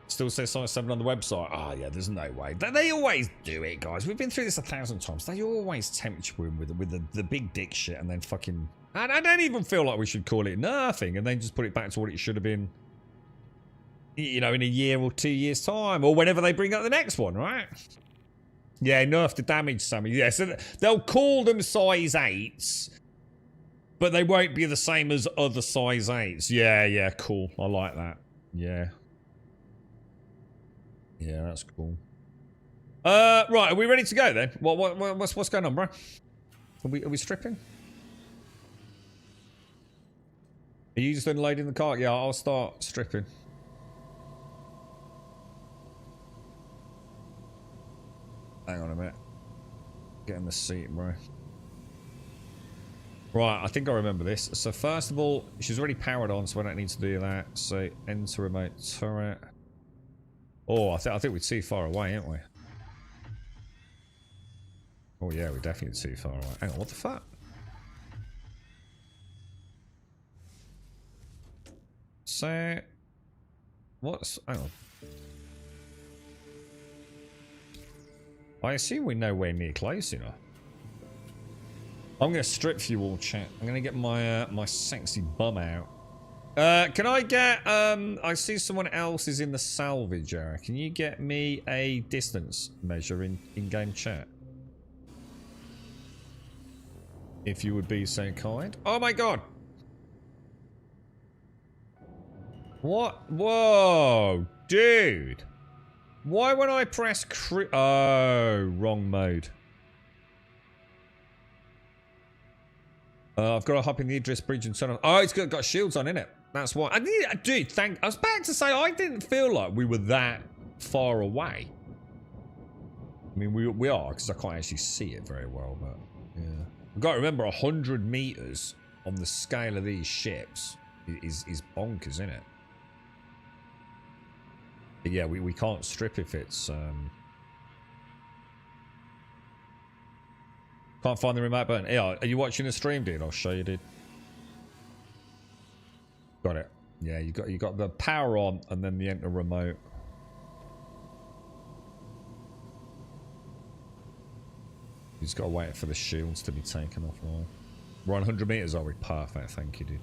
Still says size 7 on the website. Oh, yeah, there's no way. They always do it, guys. We've been through this 1,000 times. They always tempt you in with the big dick shit and then fucking... I don't even feel like we should call it nerfing and then just put it back to what it should have been, you know, in a year or 2 years' time or whenever they bring up the next one, right? Yeah, nerf the damage, Sammy. Yeah, so they'll call them size 8s, but they won't be the same as other size 8s. Yeah, yeah, cool. I like that. Yeah. Yeah, that's cool. Right, are we ready to go then? What's going on, bro? Are we stripping? Are you just unloading the cart? Yeah, I'll start stripping. Hang on a minute. Get in the seat, bro. Right, I think I remember this. So first of all, she's already powered on, so I don't need to do that. So enter remote turret. Oh, I think we're too far away, aren't we? Oh yeah, we're definitely too far away. Hang on, what the fuck? So, what's... hang on. I assume we're nowhere near close enough. I'm going to strip for you all, chat. I'm going to get my my sexy bum out. Can I get... I see someone else is in the salvage area. Can you get me a distance measure in-game chat? If you would be so kind. Oh my god! What? Whoa! Dude! Why when I press oh, wrong mode. I've got to hop in the Idris Bridge and turn on... oh, it's got shields on, innit? That's why. Dude, I was about to say, I didn't feel like we were that far away. I mean, we are, because I can't actually see it very well, but... yeah. I've got to remember, 100 meters on the scale of these ships is bonkers, isn't it? But yeah, we can't strip if it's... can't find the remote button. Yeah, are you watching the stream, dude? I'll show you, dude. Got it. Yeah, you got the power on and then the enter remote. He's got to wait for the shields to be taken off. Right? We're on 100 meters, are we? Perfect, thank you, dude.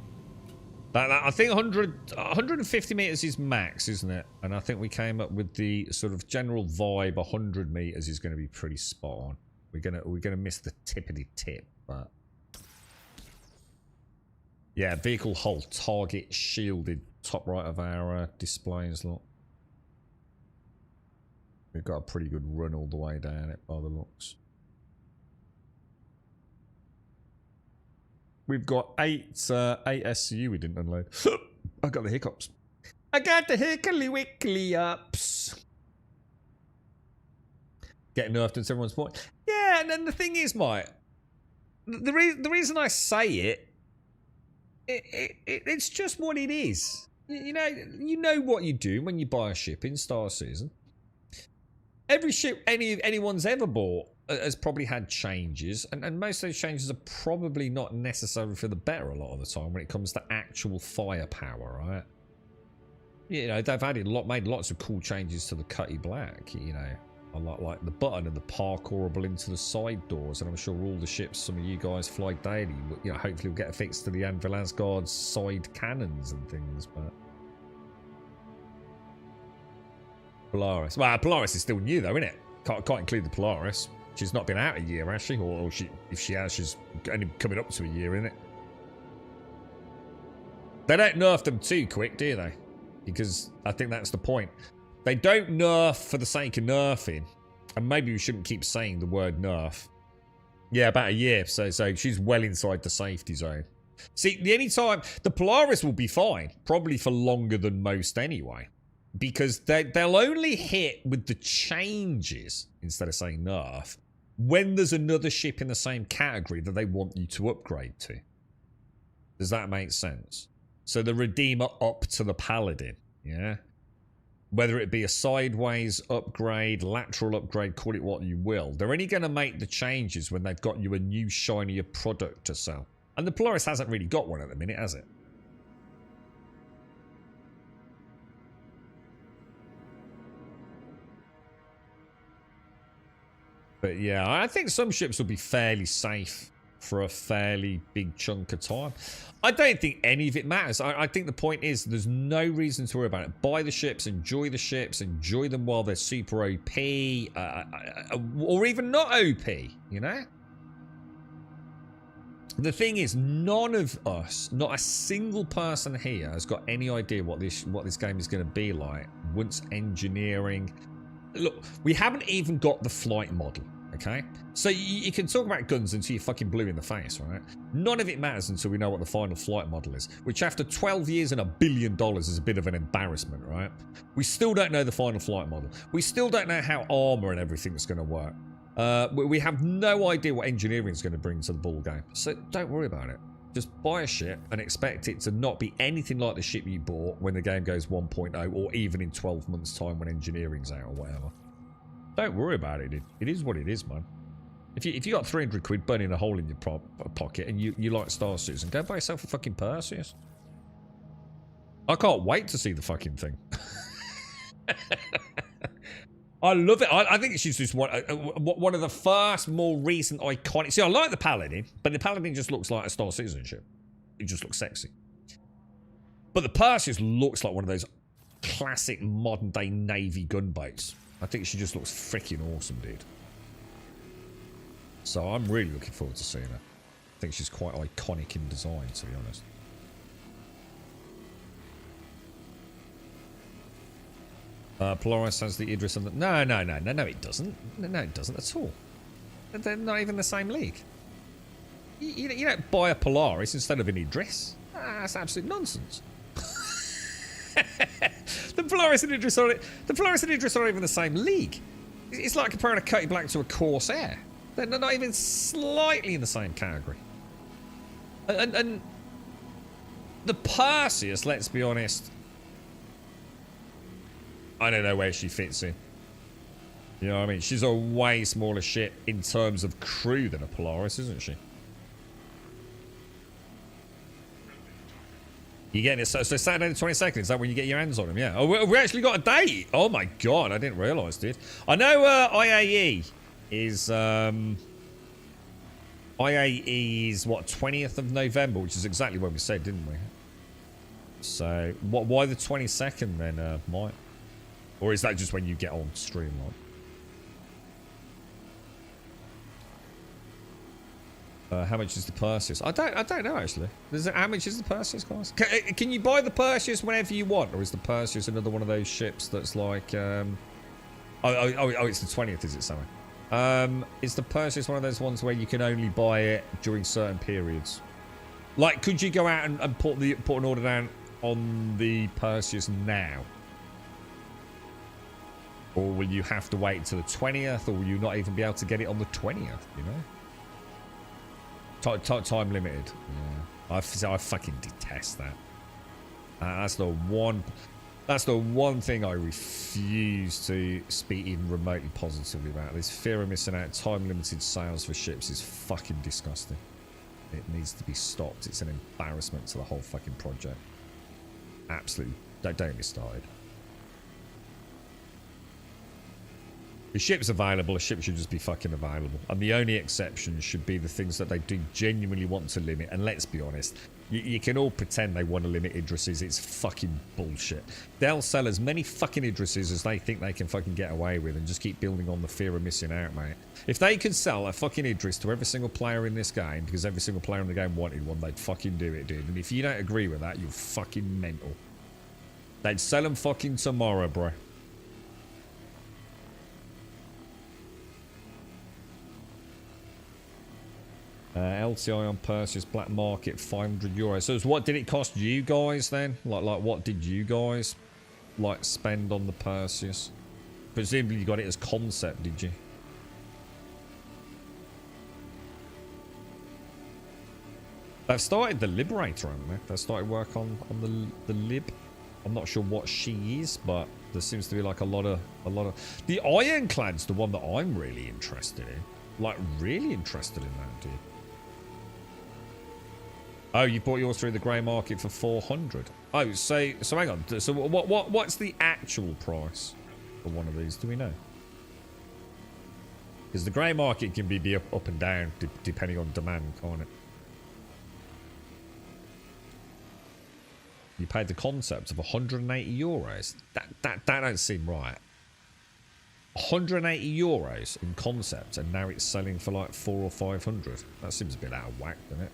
I think 150 meters is max, isn't it? And I think we came up with the sort of general vibe. 100 meters is going to be pretty spot on. We're gonna miss the tippity tip, but yeah, vehicle hull target shielded top right of our displays. Look, we've got a pretty good run all the way down it by the looks. We've got 8 SCU we didn't unload. I got the hiccups. I got the hickly ups. Getting nerfed at everyone's point. Yeah, and then the thing is, mate, the reason I say it's just what it is. You know what you do when you buy a ship in Star Season. Every ship anyone's ever bought has probably had changes, and most of those changes are probably not necessarily for the better a lot of the time when it comes to actual firepower, right? You know, they've made lots of cool changes to the Cutty Black, you know, a lot like the button and the parkourable into the side doors, and I'm sure all the ships some of you guys fly daily, you know, hopefully will get a fix to the Anvil Asgard's side cannons and things, but Polaris. Well, Polaris is still new though, isn't it? Can't include the Polaris. She's not been out a year, has she? Or if she has, she's only coming up to a year, isn't it? They don't nerf them too quick, do they? Because I think that's the point. They don't nerf for the sake of nerfing. And maybe we shouldn't keep saying the word nerf. Yeah, about a year. So she's well inside the safety zone. See, the only time... The Polaris will be fine. Probably for longer than most anyway. Because they'll only hit with the changes, instead of saying nerf, when there's another ship in the same category that they want you to upgrade to. Does that make sense? So the Redeemer up to the Paladin, yeah? Whether it be a sideways upgrade, lateral upgrade, call it what you will. They're only going to make the changes when they've got you a new, shinier product to sell. And the Polaris hasn't really got one at the minute, has it? But yeah, I think some ships will be fairly safe for a fairly big chunk of time. I don't think any of it matters. I think the point is there's no reason to worry about it. Buy the ships, enjoy them while they're super OP, or even not OP, you know? The thing is, none of us, not a single person here has got any idea what this game is going to be like once engineering... Look, we haven't even got the flight model, okay? So you can talk about guns until you're fucking blue in the face, right? None of it matters until we know what the final flight model is, which after 12 years and $1 billion is a bit of an embarrassment, right? We still don't know the final flight model. We still don't know how armor and everything's going to work. We have no idea what engineering is going to bring to the ball game. So don't worry about it. Just buy a ship and expect it to not be anything like the ship you bought when the game goes 1.0 or even in 12 months' time when engineering's out or whatever. Don't worry about it. It is what it is, man. If you got 300 quid burning a hole in your pocket and you like Star Citizen, go buy yourself a fucking Perseus. I can't wait to see the fucking thing. I love it. I think she's just one of the first, more recent iconic... See, I like the Paladin, but the Paladin just looks like a Star Citizen ship. It just looks sexy. But the Perseus looks like one of those classic modern-day Navy gunboats. I think she just looks freaking awesome, dude. So I'm really looking forward to seeing her. I think she's quite iconic in design, to be honest. Polaris has the Idris and the... No, it doesn't. No, it doesn't at all. They're not even the same league. You don't buy a Polaris instead of an Idris. That's absolute nonsense. The Polaris and Idris aren't even the same league. It's like comparing a Cutty Black to a Corsair. They're not even slightly in the same category. And the Perseus, let's be honest, I don't know where she fits in. You know what I mean? She's a way smaller ship in terms of crew than a Polaris, isn't she? You getting it? So Saturday the 22nd, is that when you get your hands on them? Yeah. Oh, we actually got a date. Oh my god, I didn't realise, dude. I know IAE is IAE is what, 20th of November, which is exactly what we said, didn't we? So, why the 22nd then, Mike? Or is that just when you get on stream, like? How much is the Perseus? I don't know actually. How much is the Perseus, guys? Can you buy the Perseus whenever you want, or is the Perseus another one of those ships that's like? Oh, it's the 20th, is it, somewhere? Is the Perseus one of those ones where you can only buy it during certain periods? Like, could you go out and put an order down on the Perseus now? Or will you have to wait until the 20th, or will you not even be able to get it on the 20th, you know? Time limited. Yeah. I fucking detest that. That's the one thing I refuse to speak even remotely positively about. This fear of missing out. Time limited sales for ships is fucking disgusting. It needs to be stopped. It's an embarrassment to the whole fucking project. Absolutely. Don't get me started. The ship's available, a ship should just be fucking available. And the only exceptions should be the things that they do genuinely want to limit. And let's be honest, you can all pretend they want to limit Idrises. It's fucking bullshit. They'll sell as many fucking Idrises as they think they can fucking get away with and just keep building on the fear of missing out, mate. If they could sell a fucking Idris to every single player in this game, because every single player in the game wanted one, they'd fucking do it, dude. And if you don't agree with that, you're fucking mental. They'd sell them fucking tomorrow, bro. LTI on Perseus black market €500. So what did it cost you guys then? Like what did you guys like spend on the Perseus? Presumably you got it as concept, did you? They've started the Liberator, haven't they? They've started work on the Lib. I'm not sure what she is, but there seems to be like a lot of the Ironclad's the one that I'm really interested in. Like really interested in that, dude. Oh, you bought yours through the grey market for 400. Oh, so hang on. So what's the actual price for one of these? Do we know? Because the grey market can be up and down depending on demand, can't it? You paid the concept of €180. That don't seem right. €180 in concept, and now it's selling for like 400 or 500. That seems a bit out of whack, doesn't it?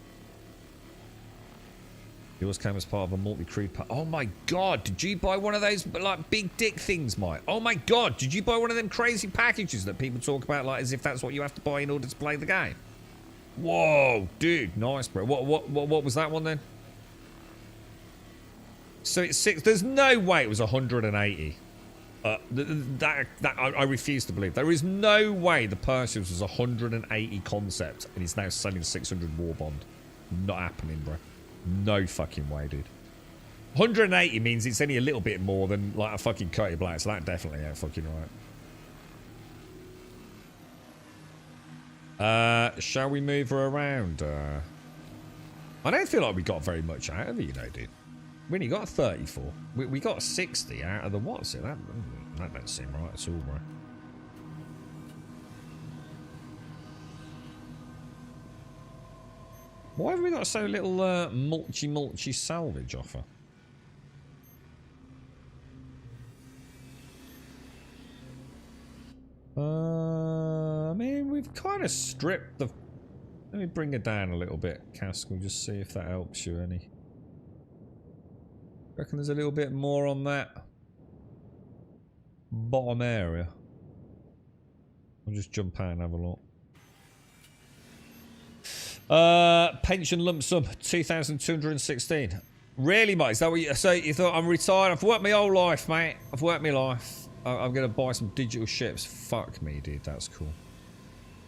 Yours came as part of a multi-crew pack. Oh my god, did you buy one of those like big dick things, Mike? Oh my god, did you buy one of them crazy packages that people talk about like as if that's what you have to buy in order to play the game? Whoa, dude, nice, bro. What was that one then? So it's 6. There's no way it was 180. I refuse to believe. There is no way the Perseus was 180 concept and he's now selling 600 war bond. Not happening, bro. No fucking way, dude. 180 means it's only a little bit more than like a fucking Cody Black, so that definitely ain't fucking right. Shall we move her around? I don't feel like we got very much out of it, you know, dude. We only got 34. We got 60 out of the what's it? That don't seem right at all, bro. Why have we got so little mulchy salvage offer? I mean, we've kind of stripped the... Let me bring it down a little bit, Caskell, just see if that helps you any. Reckon there's a little bit more on that bottom area. I'll just jump out and have a look. Pension lump sum 2,216. Really, mate? Is that what you say? You thought I'm retired? I've worked my whole life, mate. I've worked my life. I'm gonna buy some digital ships. Fuck me, dude. That's cool.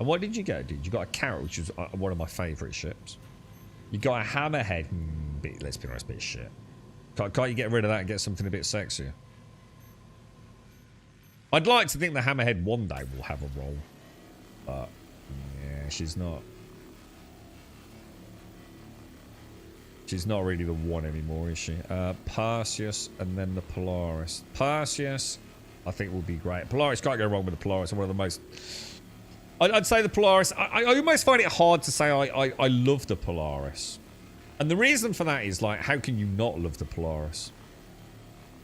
And what did you get, dude? You got a carrot, which is one of my favourite ships. You got a hammerhead. Let's be honest, bit of shit. Can't you get rid of that and get something a bit sexier? I'd like to think the hammerhead one day will have a role, but yeah, she's not. She's not really the one anymore, is she? Perseus and then the Polaris. Perseus, I think will be great. Polaris, can't go wrong with the Polaris. One of the most I'd say the Polaris. I almost find it hard to say I love the Polaris. And the reason for that is, like, how can you not love the Polaris?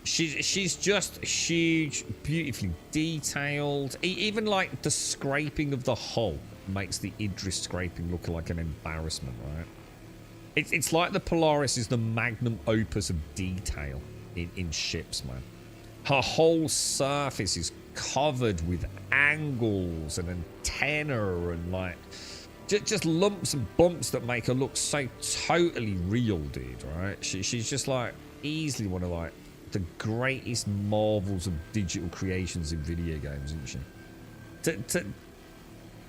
She's just huge, beautifully detailed. Even, like, the scraping of the hull makes the Idris scraping look like an embarrassment, right? It's like the Polaris is the magnum opus of detail in ships, man. Her whole surface is covered with angles and antenna and like just lumps and bumps that make her look so totally real, dude, right? She's just like easily one of like the greatest marvels of digital creations in video games, isn't she?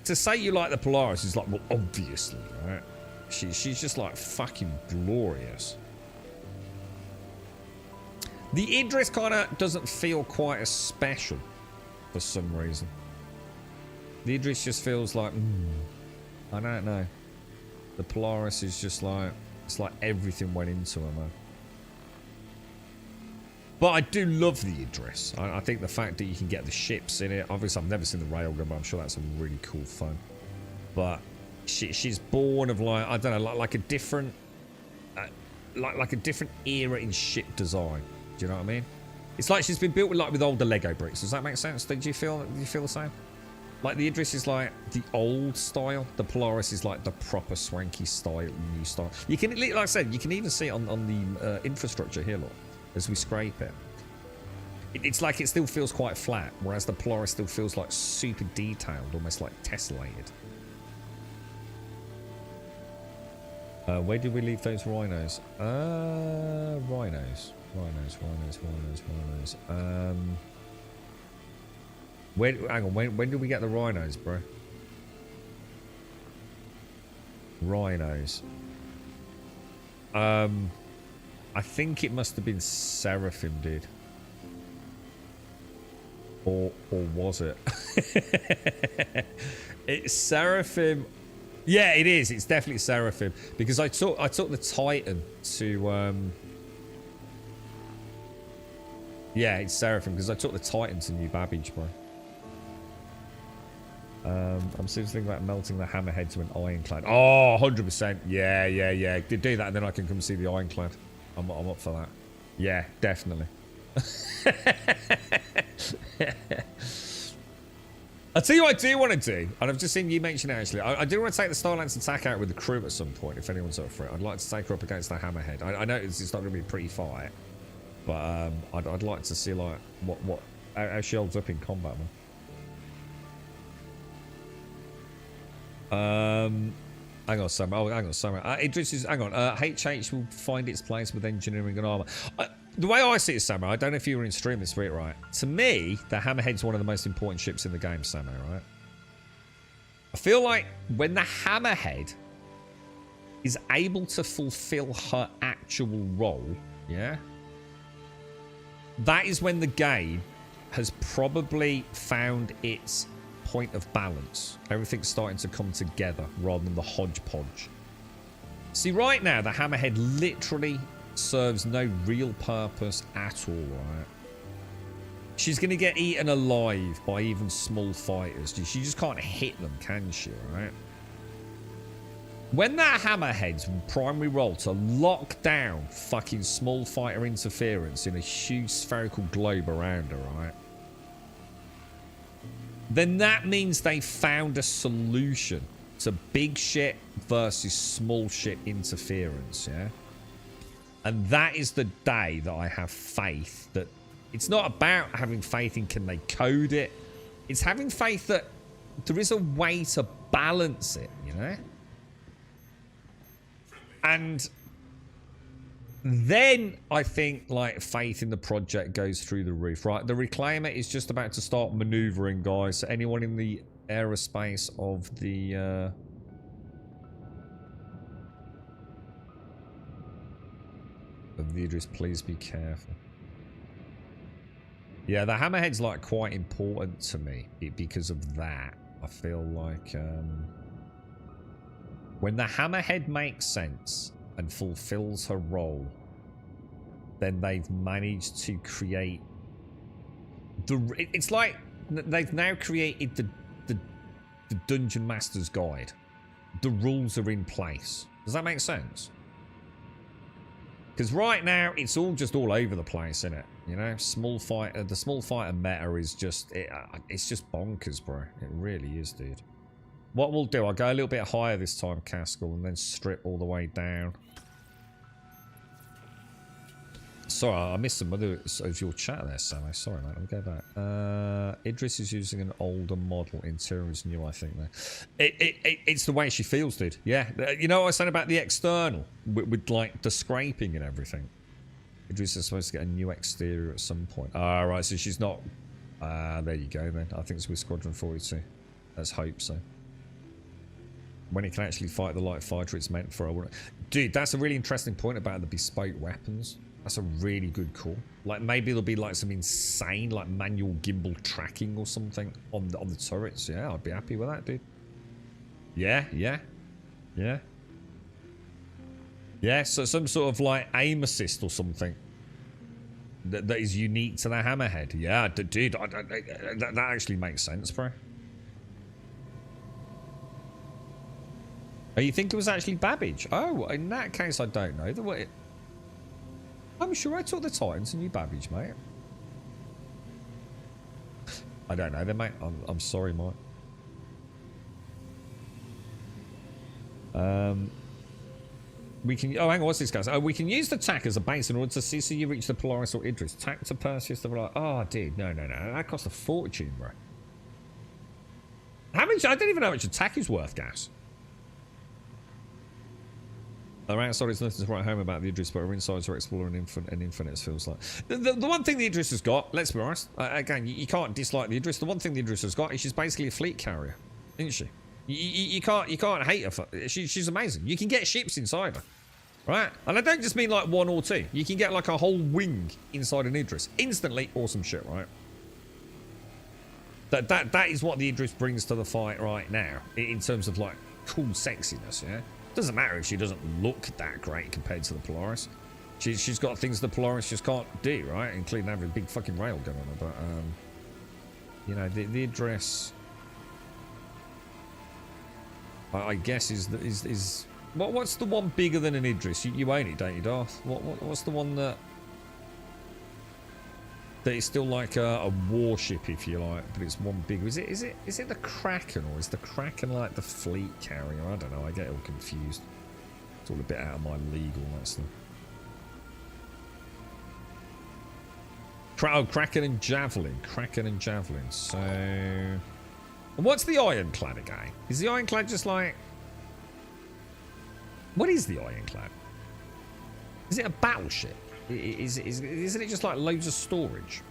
To say you like the Polaris is like, well, obviously, right? She's just like fucking glorious. The Idris kind of doesn't feel quite as special for some reason. The Idris just feels like, I don't know. The Polaris is just like, it's like everything went into her, man. But I do love the Idris. I think the fact that you can get the ships in it. Obviously, I've never seen the railgun, but I'm sure that's a really cool fun. But she's born of like, I don't know, like a different, like a different era in ship design. Do you know what I mean? It's like she's been built with older Lego bricks. Does that make sense? Did you feel the same? Like the Idris is like the old style. The Polaris is like the proper swanky style, new style. You can, like I said, you can even see it on the infrastructure here, look, as we scrape it. It's like it still feels quite flat, whereas the Polaris still feels like super detailed, almost like tessellated. Where did we leave those rhinos? Rhinos. Hang on, when did we get the rhinos, bro? Rhinos. I think it must have been Seraphim, dude. Or was it? It's Seraphim. Yeah, it is. It's definitely Seraphim because I took the Titan to yeah, it's Seraphim because I took the Titan to New Babbage, bro. I'm seriously thinking about melting the hammerhead to an ironclad. Oh, 100%. Yeah. Do that and then I can come see the ironclad. I'm up for that. Yeah, definitely. I'll tell you what I do want to do, and I've just seen you mention it actually. I do want to take the Starlance attack out with the crew at some point, if anyone's up for it. I'd like to take her up against the hammerhead. I know it's not going to be a pretty fight, but I'd like to see like how she holds up in combat, man. Hang on, Sam. Idris is, hang on. HH will find its place with engineering and armor. The way I see it, Samurai, I don't know if you were in stream this week, right? To me, the Hammerhead's one of the most important ships in the game, Samurai, right? I feel like when the Hammerhead is able to fulfill her actual role, yeah? That is when the game has probably found its point of balance. Everything's starting to come together rather than the hodgepodge. See, right now, the Hammerhead literally serves no real purpose at all, right? She's going to get eaten alive by even small fighters. She just can't hit them, can she, right? When that Hammerhead's primary role to lock down fucking small fighter interference in a huge spherical globe around her, right? Then that means they found a solution to big shit versus small shit interference, yeah? And that is the day that I have faith that it's not about having faith in can they code it. It's having faith that there is a way to balance it, you know? And then I think like faith in the project goes through the roof, right? The Reclaimer is just about to start maneuvering, guys. So anyone in the aerospace of the Idris, please be careful. Yeah, the Hammerhead's like quite important to me because of that. I feel like when the Hammerhead makes sense and fulfills her role, then they've managed to create the. It's like they've now created the Dungeon Master's Guide. The rules are in place. Does that make sense? Because right now, it's all just all over the place, isn't it? You know, the small fighter meta is just, it's just bonkers, bro. It really is, dude. What we'll do, I'll go a little bit higher this time, Caskell, and then strip all the way down. Sorry, I missed some of your chat there, Sammy. Sorry, mate. Let me go back. Idris is using an older model. Interior is new, I think. It's the way she feels, dude. Yeah. You know what I was saying about the external? With like, the scraping and everything. Idris is supposed to get a new exterior at some point. Ah, right. So she's not... there you go, then. I think it's with Squadron 42. Let's hope so. When it can actually fight the light fighter it's meant for. Dude, that's a really interesting point about the bespoke weapons. That's a really good call. Like, maybe there'll be, like, some insane, like, manual gimbal tracking or something on the turrets. Yeah, I'd be happy with that, dude. Yeah. Yeah, so some sort of, like, aim assist or something that is unique to the Hammerhead. Yeah, dude, that actually makes sense, bro. Oh, you think it was actually Babbage? Oh, in that case, I don't know. I'm sure I took the Titans and you Babbage, mate. I don't know then, mate. I'm sorry, mate. We can... Oh, hang on. What's this, guys? Oh, we can use the TAC as a base in order to see so you reach the Polaris or Idris. TAC to Perseus. Oh, dude. No. That costs a fortune, bro. How much... I don't even know how much a TAC is worth, gas. Our outside is nothing to write home about the Idris, but our insides are exploring infinite, it feels like. The one thing the Idris has got, let's be honest, again, you can't dislike the Idris. The one thing the Idris has got is she's basically a fleet carrier, isn't she? You can't hate her. She's amazing. You can get ships inside her, right? And I don't just mean like one or two. You can get like a whole wing inside an Idris. Instantly awesome shit, right? That is what the Idris brings to the fight right now, in terms of like cool sexiness, yeah? Doesn't matter if she doesn't look that great compared to the Polaris. She's got things the Polaris just can't do, right? Including having a big fucking rail gun on her. But, you know, the Idris, I guess, is what's the one bigger than an Idris? You own it, don't you, Darth? What's the one that is still like a warship, if you like, but it's one big? Is it the Kraken, or is the Kraken like the fleet carrier? I don't know. I get all confused. It's all a bit out of my league, all that stuff. Kraken and Javelin. Kraken and Javelin. So, and what's the Ironclad again? Is the Ironclad just like... What is the Ironclad? Is it a battleship? Isn't it just like loads of storage?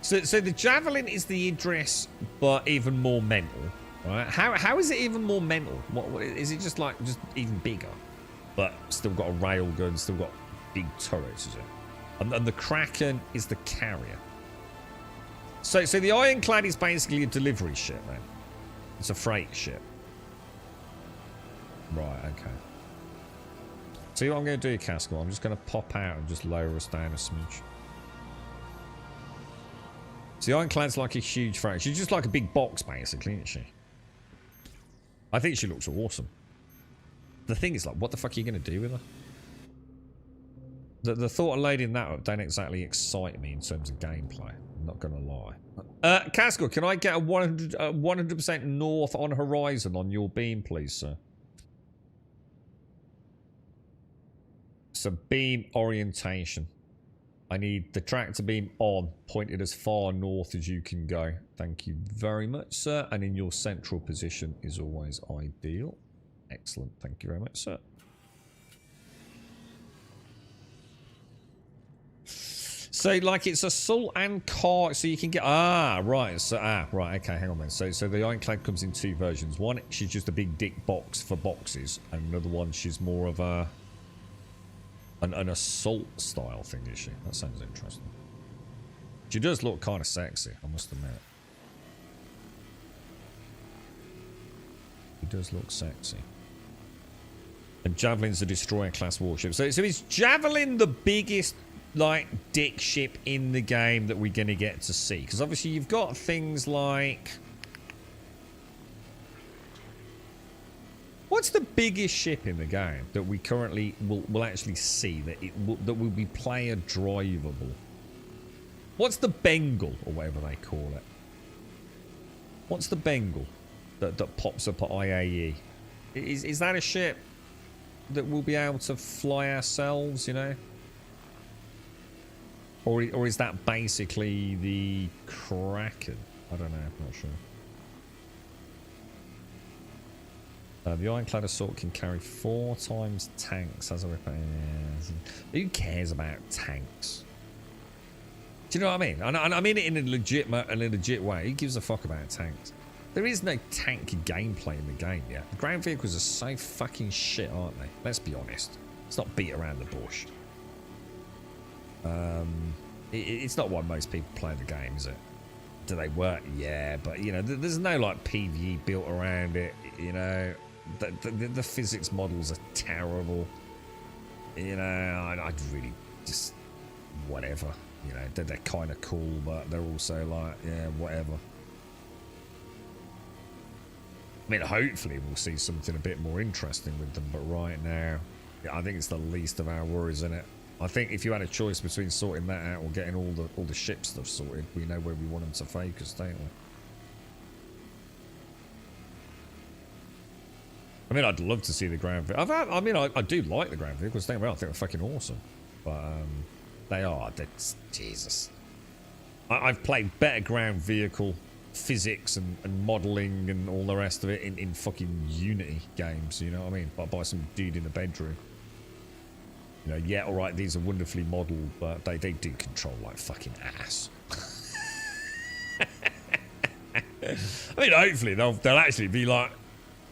So the Javelin is the Idris, but even more mental, right? How is it even more mental? What is it? Just even bigger, but still got a rail gun, still got big turrets, is it? And the Kraken is the carrier. So the Ironclad is basically a delivery ship, man. It's a freight ship. Right. Okay. See what I'm going to do, Caskell? I'm just going to pop out and just lower us down a smidge. See, Ironclad's like a huge frame. She's just like a big box, basically, isn't she? I think she looks awesome. The thing is, like, what the fuck are you going to do with her? The thought of loading that up don't exactly excite me in terms of gameplay. I'm not going to lie. Caskell, can I get a 100% north on horizon on your beam, please, sir? So beam orientation. I need the tractor beam on, pointed as far north as you can go. Thank you very much, sir. And in your central position is always ideal. Excellent. Thank you very much, sir. So, like, it's assault and car, so you can get... right. So, right. Okay, hang on, man. So the Ironclad comes in two versions. One, she's just a big dick box for boxes. And another one, she's more of a... An assault style thing, is she? That sounds interesting. She does look kind of sexy, I must admit. She does look sexy. And Javelin's a destroyer class warship. So is Javelin the biggest, like, dick ship in the game that we're going to get to see? Because obviously you've got things like... What's the biggest ship in the game that we currently will actually see that will be player drivable? What's the Bengal, or whatever they call it? What's the Bengal that pops up at IAE? Is that a ship that we'll be able to fly ourselves, you know? Or is that basically the Kraken? I don't know, I'm not sure. The Ironclad Assault can carry 4 times tanks as a repair. Who cares about tanks? Do you know what I mean? And I mean it in a legit way. Who gives a fuck about tanks? There is no tank gameplay in the game yet. The ground vehicles are so fucking shit, aren't they? Let's be honest. Let's not beat around the bush. It's not why most people play the game, is it? Do they work? Yeah, but you know, there's no like PvE built around it. You know, the physics models are terrible. You know, I'd really just whatever. You know, they're kind of cool, but they're also like, yeah, whatever. I mean, hopefully we'll see something a bit more interesting with them, but right now, yeah, I think it's the least of our worries, isn't it? I think if you had a choice between sorting that out or getting all the ship stuff sorted, we know where we want them to focus, don't we? I mean, I'd love to see the ground vehicle. I do like the ground vehicles. I think they're fucking awesome, but that's Jesus. I've played better ground vehicle physics and modelling and all the rest of it in fucking Unity games, you know what I mean? By some dude in a bedroom. You know, yeah, alright, these are wonderfully modelled, but they do control like fucking ass. I mean, hopefully they'll actually be like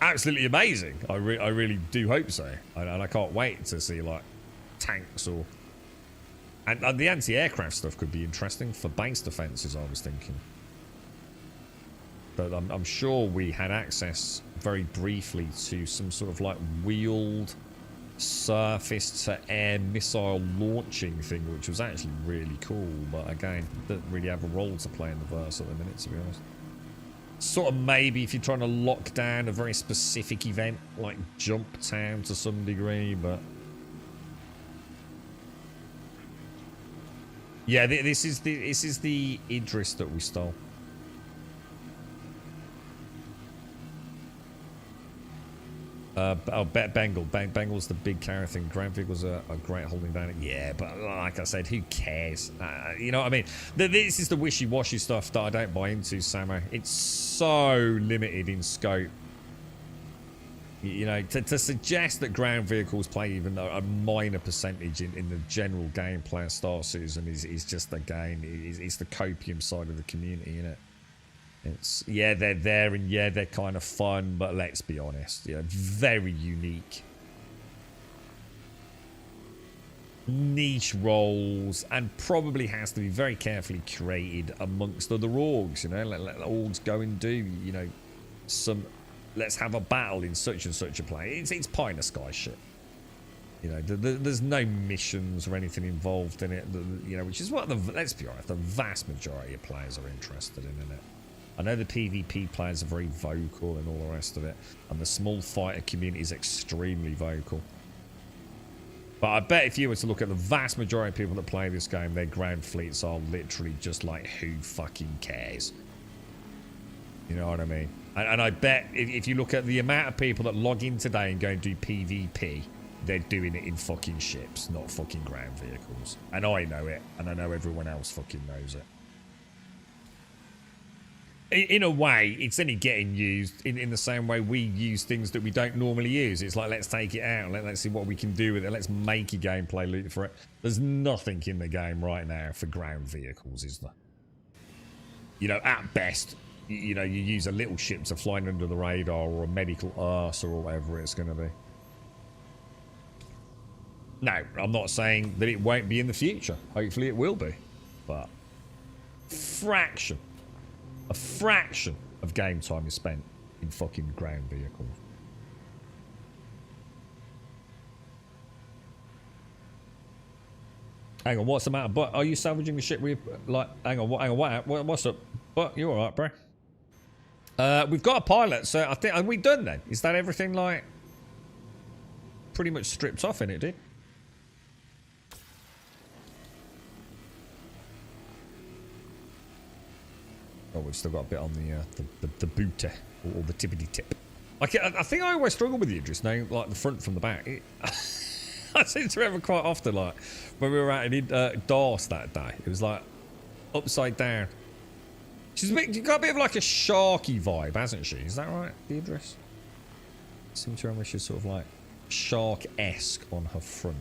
absolutely amazing. I really do hope so. And I can't wait to see like tanks or... And the anti-aircraft stuff could be interesting for base defences, I was thinking. But I'm sure we had access very briefly to some sort of like wheeled surface-to-air missile launching thing, which was actually really cool. But again, doesn't really have a role to play in the verse at the minute, to be honest. Sort of maybe if you're trying to lock down a very specific event, like Jump Town to some degree, but... Yeah, this is the Idris that we stole. Bengal. Bengal's the big carrier thing. Ground vehicles are great holding down it. Yeah, but like I said, who cares? You know what I mean? This is the wishy-washy stuff that I don't buy into, Samo. It's so limited in scope. You know, to suggest that ground vehicles play even a minor percentage in the general gameplay of Star Citizen is just, again, it's the copium side of the community, isn't it? It's, yeah, they're there and yeah, they're kind of fun, but let's be honest, yeah, very unique. Niche roles, and probably has to be very carefully curated amongst other orgs, you know, let orgs go and do, you know, some... Let's have a battle in such and such a place. It's pie in the sky shit. You know, there's no missions or anything involved in it. You know, which is what let's be honest, the vast majority of players are interested in, isn't it? I know the PvP players are very vocal and all the rest of it, and the small fighter community is extremely vocal. But I bet if you were to look at the vast majority of people that play this game, their ground fleets are literally just like, who fucking cares? You know what I mean? And I bet if you look at the amount of people that log in today and go and do PvP, they're doing it in fucking ships, not fucking ground vehicles. And I know it, and I know everyone else fucking knows it. In a way, it's only getting used in the same way we use things that we don't normally use. It's like, let's take it out, let's see what we can do with it, let's make a gameplay loop for it. There's nothing in the game right now for ground vehicles, is there? You know, at best... You know, you use a little ship to fly under the radar, or a medical arse, or whatever it's going to be. No, I'm not saying that it won't be in the future. Hopefully it will be. But a fraction of game time is spent in fucking ground vehicles. Hang on, what's the matter? But are you salvaging the ship with, like, hang on, what's up? But you alright, bro? We've got a pilot, so I think, are we done then? Is that everything, like... pretty much stripped off in it, dude. Oh, we've still got a bit on the booty or the tippity tip. I think I always struggle with the Idris knowing like the front from the back. I seem to remember quite often, like when we were out in Dars that day, it was like upside down. She's got a bit of like a sharky vibe, hasn't she? Is that right, the Idris? I seem to remember she's sort of like shark-esque on her front.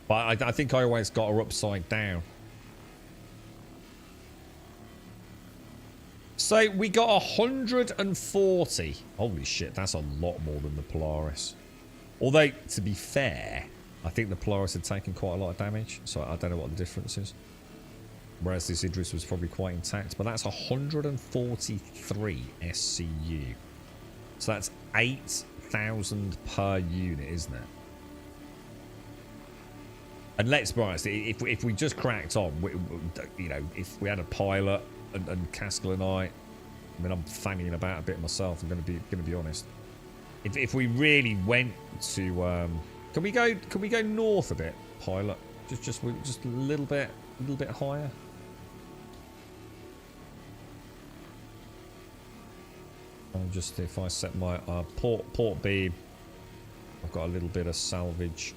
But I think I always got her upside down. So we got 140. Holy shit, that's a lot more than the Polaris. Although, to be fair, I think the Polaris had taken quite a lot of damage. So I don't know what the difference is. Whereas this Idris was probably quite intact. But that's 143 SCU. So that's 8,000 per unit, isn't it? And let's be honest, if we just cracked on, you know, if we had a pilot and Caskell and I mean, I'm fanning about a bit myself. I'm gonna be honest. If we really went to, can we go north a bit, pilot? Just a little bit higher. And just if I set my port beam, I've got a little bit of salvage.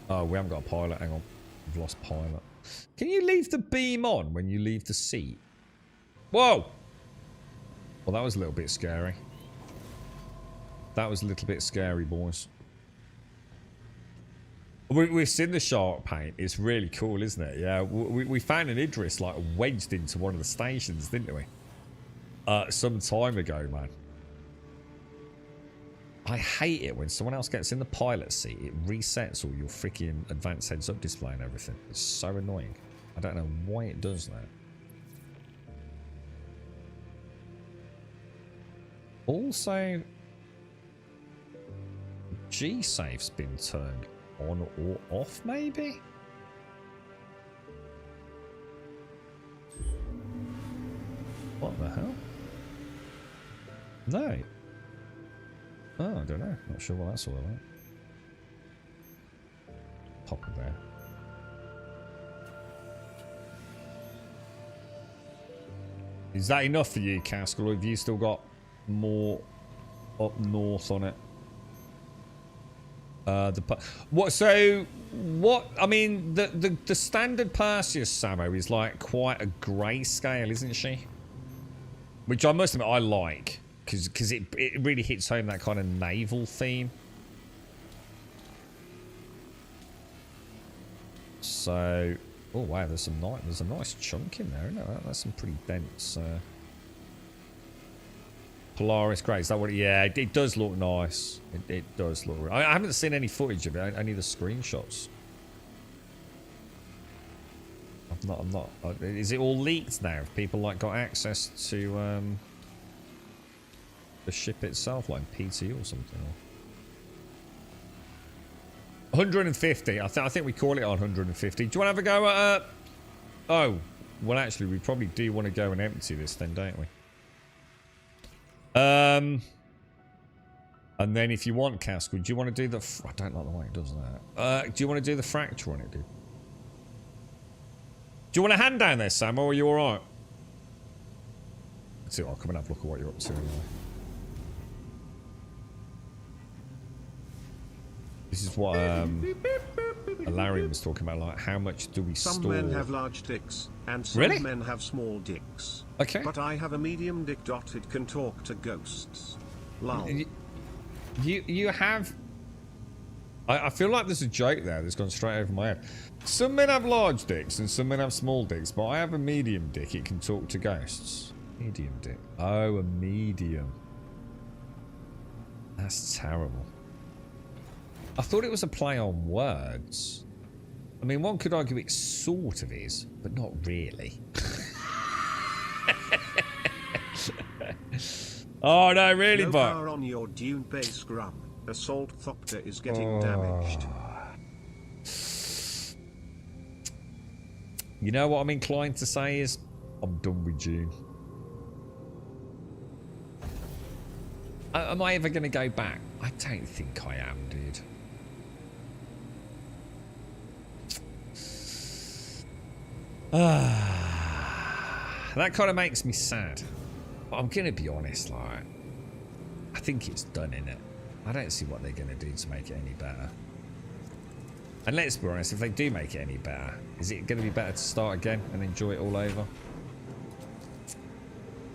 Oh, we haven't got a pilot. Hang on, we've lost pilot. Can you leave the beam on when you leave the seat? Whoa! Well, that was a little bit scary. That was a little bit scary, boys. We've seen the shark paint. It's really cool, isn't it? Yeah, we found an Idris like wedged into one of the stations, didn't we? Some time ago, man. I hate it when someone else gets in the pilot seat. It resets all your freaking advanced heads-up display and everything. It's so annoying. I don't know why it does that. Also, G-Safe's been turned on or off, maybe? What the hell? No. Oh, I don't know. Not sure what that's all about. Pop it there. Is that enough for you, Caskell, or have you still got more up north on it? What? So what? I mean, the standard Perseus Samo is like quite a grayscale, isn't she? Which I must admit I like. Because it really hits home that kind of naval theme. So, oh wow, there's a nice chunk in there, isn't there? That's some pretty dense. Polaris grey, is that what? Yeah, it does look nice. It does look. I haven't seen any footage of it. Only the screenshots. I'm not. Is it all leaked now? Have people like got access to the ship itself, like PT or something? 150. I think we call it 150. Do you want to have a go at? Oh, well, actually, we probably do want to go and empty this, then, don't we? And then if you want, Caskell, do you want to do the? I don't like the way it does that. Do you want to do the fracture on it, dude? Do you want a hand down there, Sam, or are you all right? Let's see. I'll come and have a look at what you're up to anyway. This is what Larry was talking about, like how much do we store? Some men have large dicks, and some really? men have small dicks. Okay. But I have a medium dick. It can talk to ghosts. Lol. You have... I feel like there's a joke there that's gone straight over my head. Some men have large dicks and some men have small dicks, but I have a medium dick. It can talk to ghosts. Medium dick. Oh, a medium. That's terrible. I thought it was a play on words. I mean, one could argue it sort of is, but not really. Oh, no, really, but... power on your dune base scrum. Assault Thopter is getting damaged. You know what I'm inclined to say is, I'm done with June. Am I ever going to go back? I don't think I am, dude. That kind of makes me sad. But I'm going to be honest, like, I think it's done, innit? I don't see what they're going to do to make it any better. And let's be honest, if they do make it any better, is it going to be better to start again and enjoy it all over?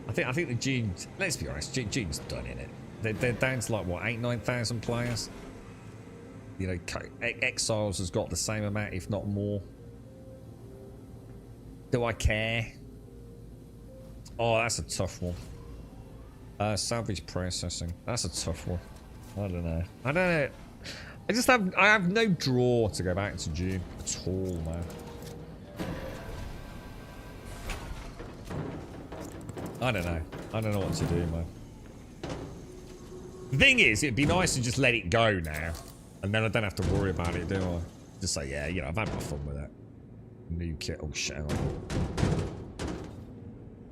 I think the June, let's be honest, June's done, innit? They're down to like, what, 8,000-9,000 players? You know, Exiles has got the same amount, if not more. Do I care? Oh, that's a tough one. Salvage processing. That's a tough one. I don't know. I have no draw to go back to June at all, man. I don't know. I don't know what to do, man. The thing is, it'd be nice to just let it go now. And then I don't have to worry about it, do I? Just say, yeah, you know, I've had my fun with it. New kit. Oh, shit.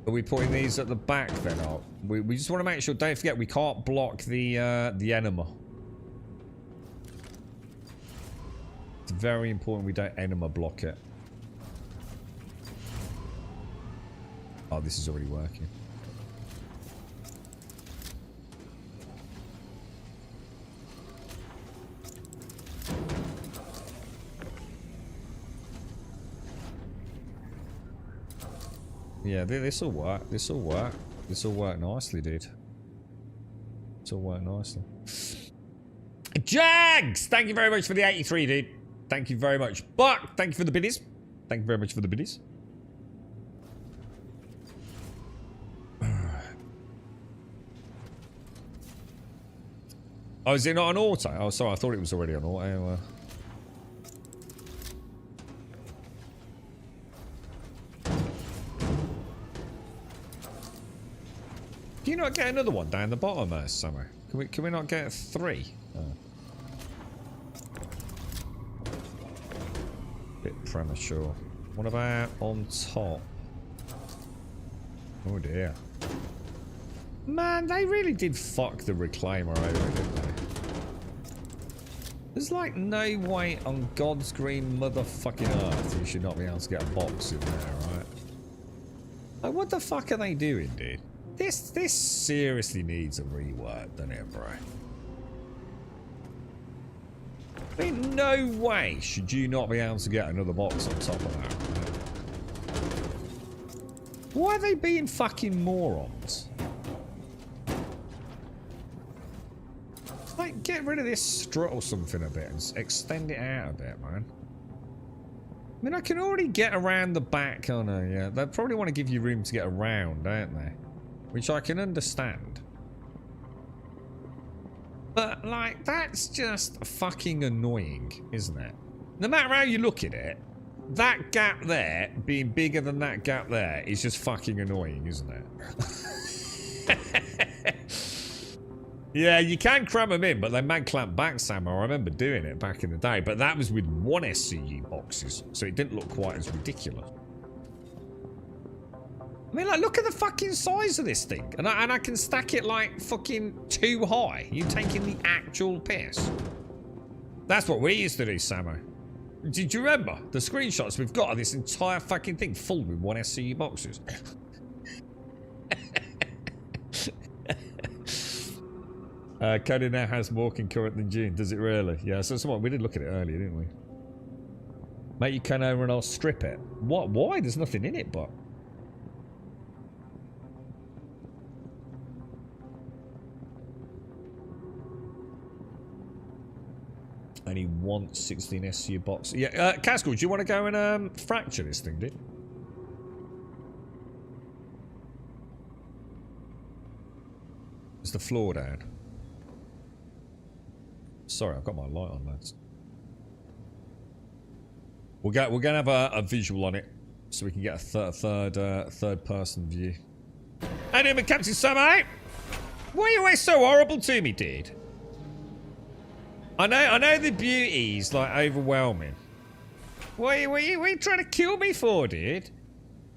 Are we putting these at the back then? Oh, we just want to make sure, don't forget, we can't block the enema. It's very important we don't enema block it. Oh, this is already working. Yeah, this will work. This will work. This will work nicely, dude. This will work nicely. Jags! Thank you very much for the 83, dude. Thank you very much. Buck, thank you for the biddies. Thank you very much for the biddies. Oh, is it not an auto? Oh, sorry, I thought it was already on auto. Can you not get another one down the bottom somewhere? Can we not get 3? Oh. Bit premature. What about on top? Oh dear. Man, they really did fuck the reclaimer over, didn't they? There's like no way on God's green motherfucking earth you should not be able to get a box in there, right? Like, what the fuck are they doing, dude? This seriously needs a rework, doesn't it, bro? I mean, no way should you not be able to get another box on top of that, right? Why are they being fucking morons? Like, get rid of this strut or something a bit and extend it out a bit, man. I mean, I can already get around the back, can't I? Yeah, they probably want to give you room to get around, don't they? Which I can understand. But, like, that's just fucking annoying, isn't it? No matter how you look at it, that gap there being bigger than that gap there is just fucking annoying, isn't it? Yeah, you can cram them in, but they mag clamp back, Sam. I remember doing it back in the day, but that was with 1 SCU boxes, so it didn't look quite as ridiculous. I mean, like, look at the fucking size of this thing. And I can stack it, like, fucking too high. You taking the actual piss? That's what we used to do, Samo. Did you remember the screenshots we've got of this entire fucking thing full with 1 SCU boxes? Cody now has more concurrent than June. Does it really? Yeah, so someone, we did look at it earlier, didn't we? Mate, you can over and I'll strip it. What? Why? There's nothing in it, but... Only one 16 SCU box. Yeah, Cascal, do you want to go and fracture this thing, dude? Is the floor down? Sorry, I've got my light on, lads. We're gonna have a visual on it, so we can get a third person view. How you doing, Captain Samai? Why are you always so horrible to me, dude? I know the beauty's like overwhelming. What are you trying to kill me for, dude?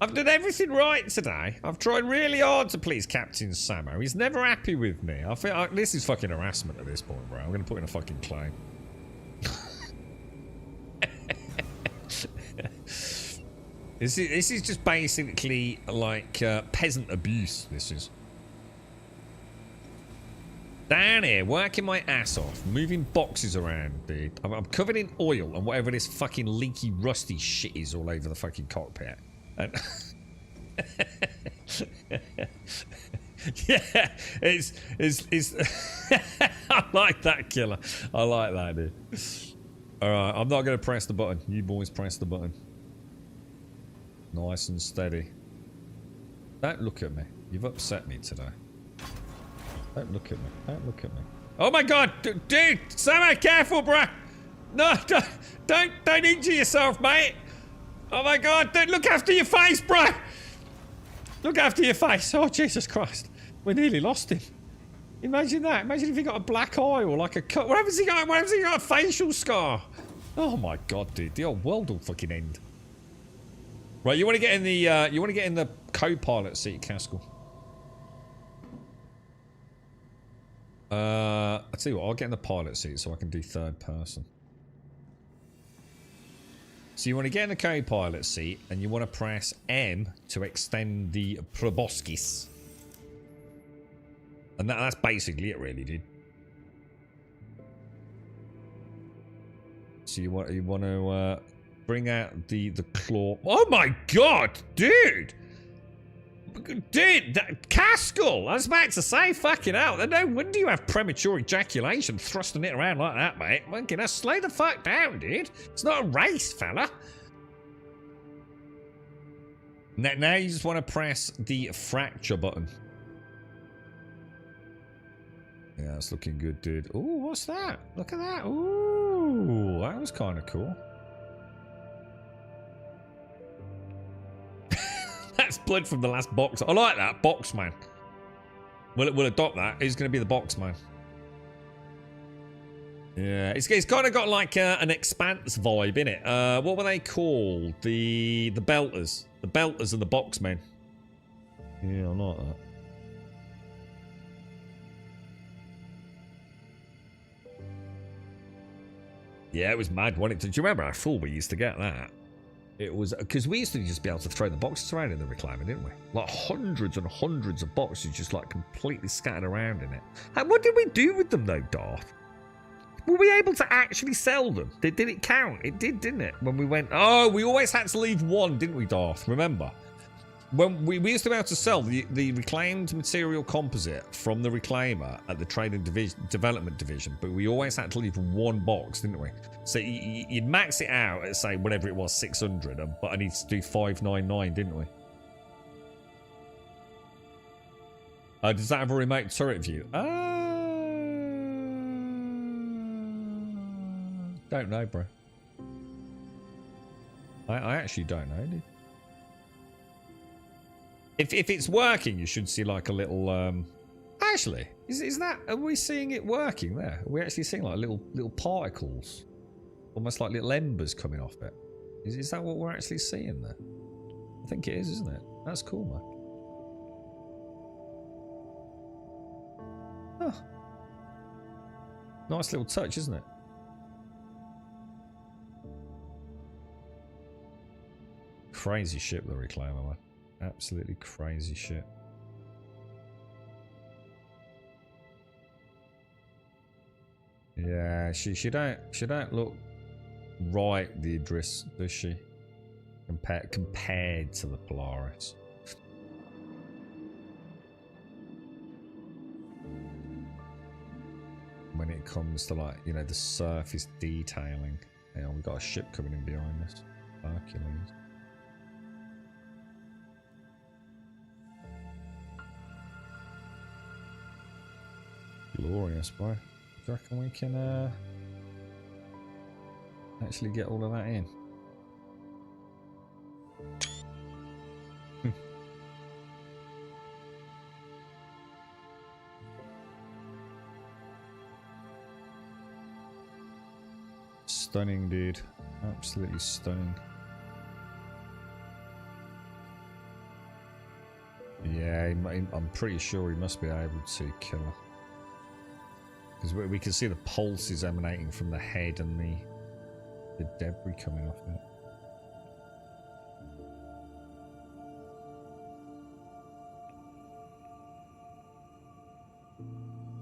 I've done everything right today. I've tried really hard to please Captain Samo. He's never happy with me. I feel like this is fucking harassment at this point, bro. I'm going to put in a fucking claim. This is just basically like peasant abuse, this is. Down here, working my ass off, moving boxes around, dude. I'm covered in oil and whatever this fucking leaky, rusty shit is all over the fucking cockpit. And yeah, it's I like that, killer. I like that, dude. Alright, I'm not going to press the button. You boys press the button. Nice and steady. Don't look at me. You've upset me today. Don't look at me. Don't look at me. Oh my god! Dude! Samo, careful, bruh! No, don't injure yourself, mate! Oh my god, don't look after your face, bruh! Look after your face. Oh, Jesus Christ. We nearly lost him. Imagine that. Imagine if he got a black eye or like a cut. What happens if he got a facial scar? Oh my god, dude. The old world will fucking end. Right, you want to get in the co-pilot seat, Caskell. I'll tell you what, I'll get in the pilot seat so I can do third person. So you want to get in the co-pilot seat and you want to press M to extend the proboscis. And that's basically it, really, dude. So you want to bring out the claw. Oh my god, dude! Dude, Caskell! I was about to say, fucking hell. No wonder you have premature ejaculation thrusting it around like that, mate. Monkey, now slow the fuck down, dude. It's not a race, fella. Now you just want to press the fracture button. Yeah, it's looking good, dude. Ooh, what's that? Look at that. Ooh, that was kind of cool. That's blood from the last box. I like that. Box man. We'll adopt that. Who's going to be the box man? Yeah, it's kind of got like an Expanse vibe in it. What were they called? The Belters. The Belters and the box men. Yeah, I like that. Yeah, it was mad, wasn't it? Do you remember how full we used to get that? It was because we used to just be able to throw the boxes around in the recliner, didn't we? Like hundreds and hundreds of boxes just like completely scattered around in it. And what did we do with them though, Darth? Were we able to actually sell them? Did it count? It did, didn't it? When we went, oh, we always had to leave one, didn't we, Darth? Remember? When we used to be able to sell the reclaimed material composite from the reclaimer at the trading development division, but we always had to leave one box, didn't we? So you'd max it out at, say, whatever it was, 600, but I need to do 599, didn't we? Does that have a remote turret view? Don't know, bro. I actually don't know, dude. If it's working, you should see like a little. Actually, is that? Are we seeing it working there? Are we actually seeing like little particles, almost like little embers coming off it? Is that what we're actually seeing there? I think it is, isn't it? That's cool, man. Huh. Nice little touch, isn't it? Crazy ship, the reclaimer, man. Absolutely crazy shit. Yeah, she don't look right, the Idris, does she? Compared to the Polaris. When it comes to like, you know, the surface detailing. You know, we've got a ship coming in behind us. Hercules. Glorious, bro. Do you reckon we can actually get all of that in? Stunning, dude. Absolutely stunning. Yeah, I'm pretty sure he must be able to kill her. Because we can see the pulses emanating from the head and the debris coming off it.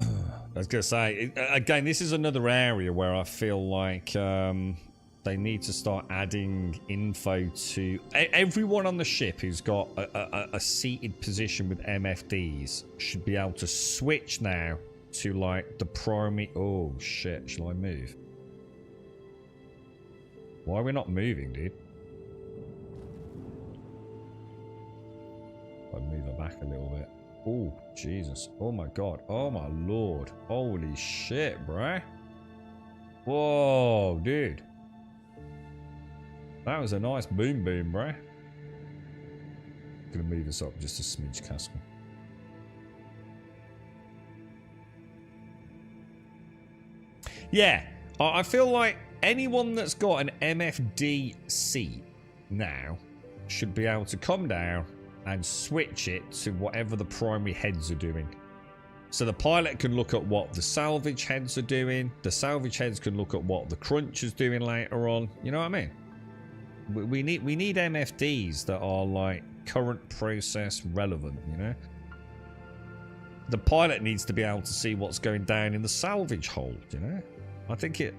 I was going to say, again, this is another area where I feel like they need to start adding info to... Everyone on the ship who's got a seated position with MFDs should be able to switch now to, like, the primary... Oh, shit. Shall I move? Why are we not moving, dude? I'll move her back a little bit. Oh, Jesus. Oh, my God. Oh, my Lord. Holy shit, bruh. Whoa, dude. That was a nice boom, bruh. Gonna move this up just a smidge, Castle. Yeah, I feel like anyone that's got an MFD seat now should be able to come down and switch it to whatever the primary heads are doing. So the pilot can look at what the salvage heads are doing. The salvage heads can look at what the crunch is doing later on. You know what I mean? We need MFDs that are like current process relevant, you know? The pilot needs to be able to see what's going down in the salvage hold, you know? I think it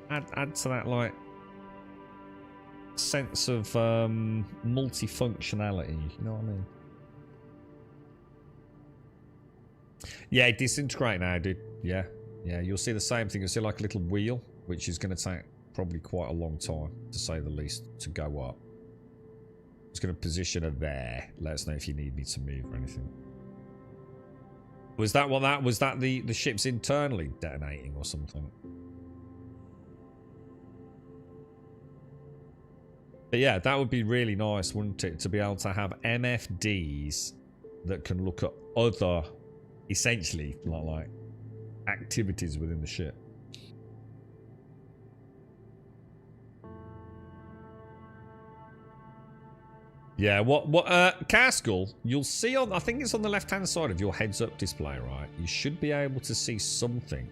adds to that, like, sense of multifunctionality, you know what I mean? Yeah, disintegrate now, dude. Yeah, you'll see the same thing. You'll see like a little wheel, which is going to take probably quite a long time, to say the least, to go up. It's going to position her there. Let us know if you need me to move or anything. Was that what that was? That the ship's internally detonating or something? But yeah, that would be really nice, wouldn't it, to be able to have MFDs that can look at other, essentially, like activities within the ship. Yeah, Castle, you'll see on, I think it's on the left-hand side of your heads-up display, right? You should be able to see something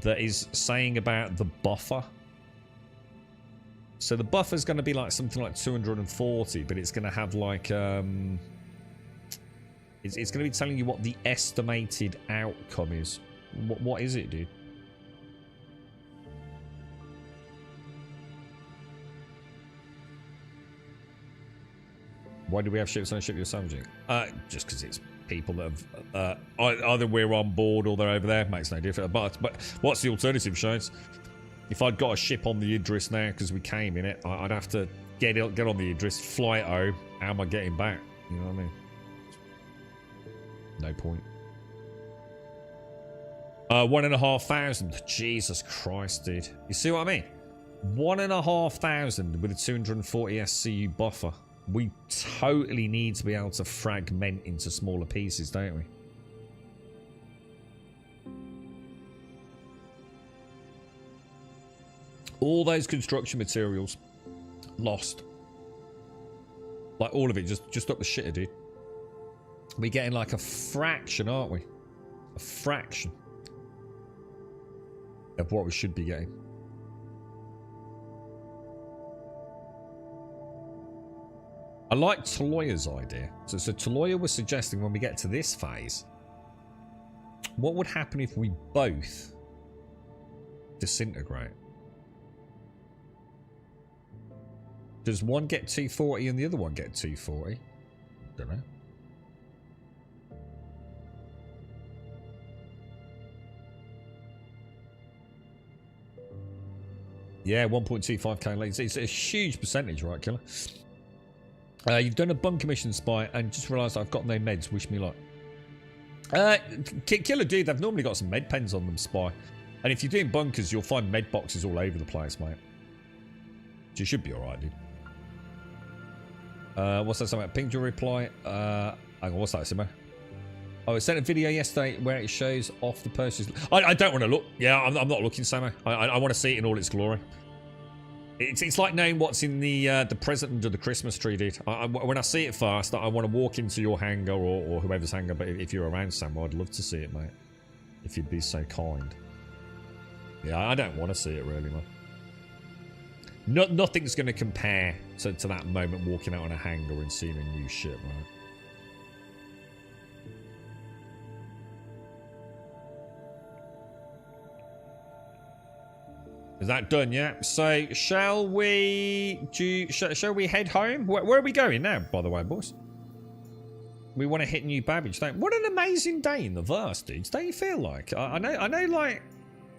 that is saying about the buffer. So the buffer is going to be like something like 240, but it's going to have like it's going to be telling you what the estimated outcome is. What is it, dude? Why do we have ships on a ship you're salvaging? Just because it's people that have either we're on board or they're over there. Makes no difference. But what's the alternative, Shines? If I'd got a ship on the Idris now because we came in it, I'd have to get on the Idris, fly it home. How am I getting back? You know what I mean? No point. 1,500. Jesus Christ, dude. You see what I mean? 1,500 with a 240 SCU buffer. We totally need to be able to fragment into smaller pieces, don't we? All those construction materials lost. Like all of it, just up the shitter, dude. We're getting like a fraction, aren't we? A fraction of what we should be getting. I like Taloya's idea. So Taloya was suggesting when we get to this phase, what would happen if we both disintegrate? Does one get 240 and the other one get 240? Don't know. Yeah, 1.25k later. It's a huge percentage, right, Killer? You've done a bunker mission, Spy, and just realised I've got no meds. Wish me luck. Killer, dude, they've normally got some med pens on them, Spy. And if you're doing bunkers, you'll find med boxes all over the place, mate. So you should be alright, dude. What's that about? Pinged your reply. Hang on, what's that, Simo? Oh, I sent a video yesterday where it shows off the purchase. I don't want to look. Yeah, I'm not looking, Samo. I want to see it in all its glory. It's like knowing what's in the present under the Christmas tree, dude. When I see it first, I want to walk into your hangar or whoever's hangar. But if you're around somewhere, I'd love to see it, mate. If you'd be so kind. Yeah, I don't want to see it really, man. Nothing's going to compare to that moment walking out on a hangar and seeing a new ship, right? Is that done, yeah? So, shall we head home? Where are we going now, by the way, boys? We want to hit New Babbage, don't we? What an amazing day in the verse, dudes. Don't you feel like? I know, like,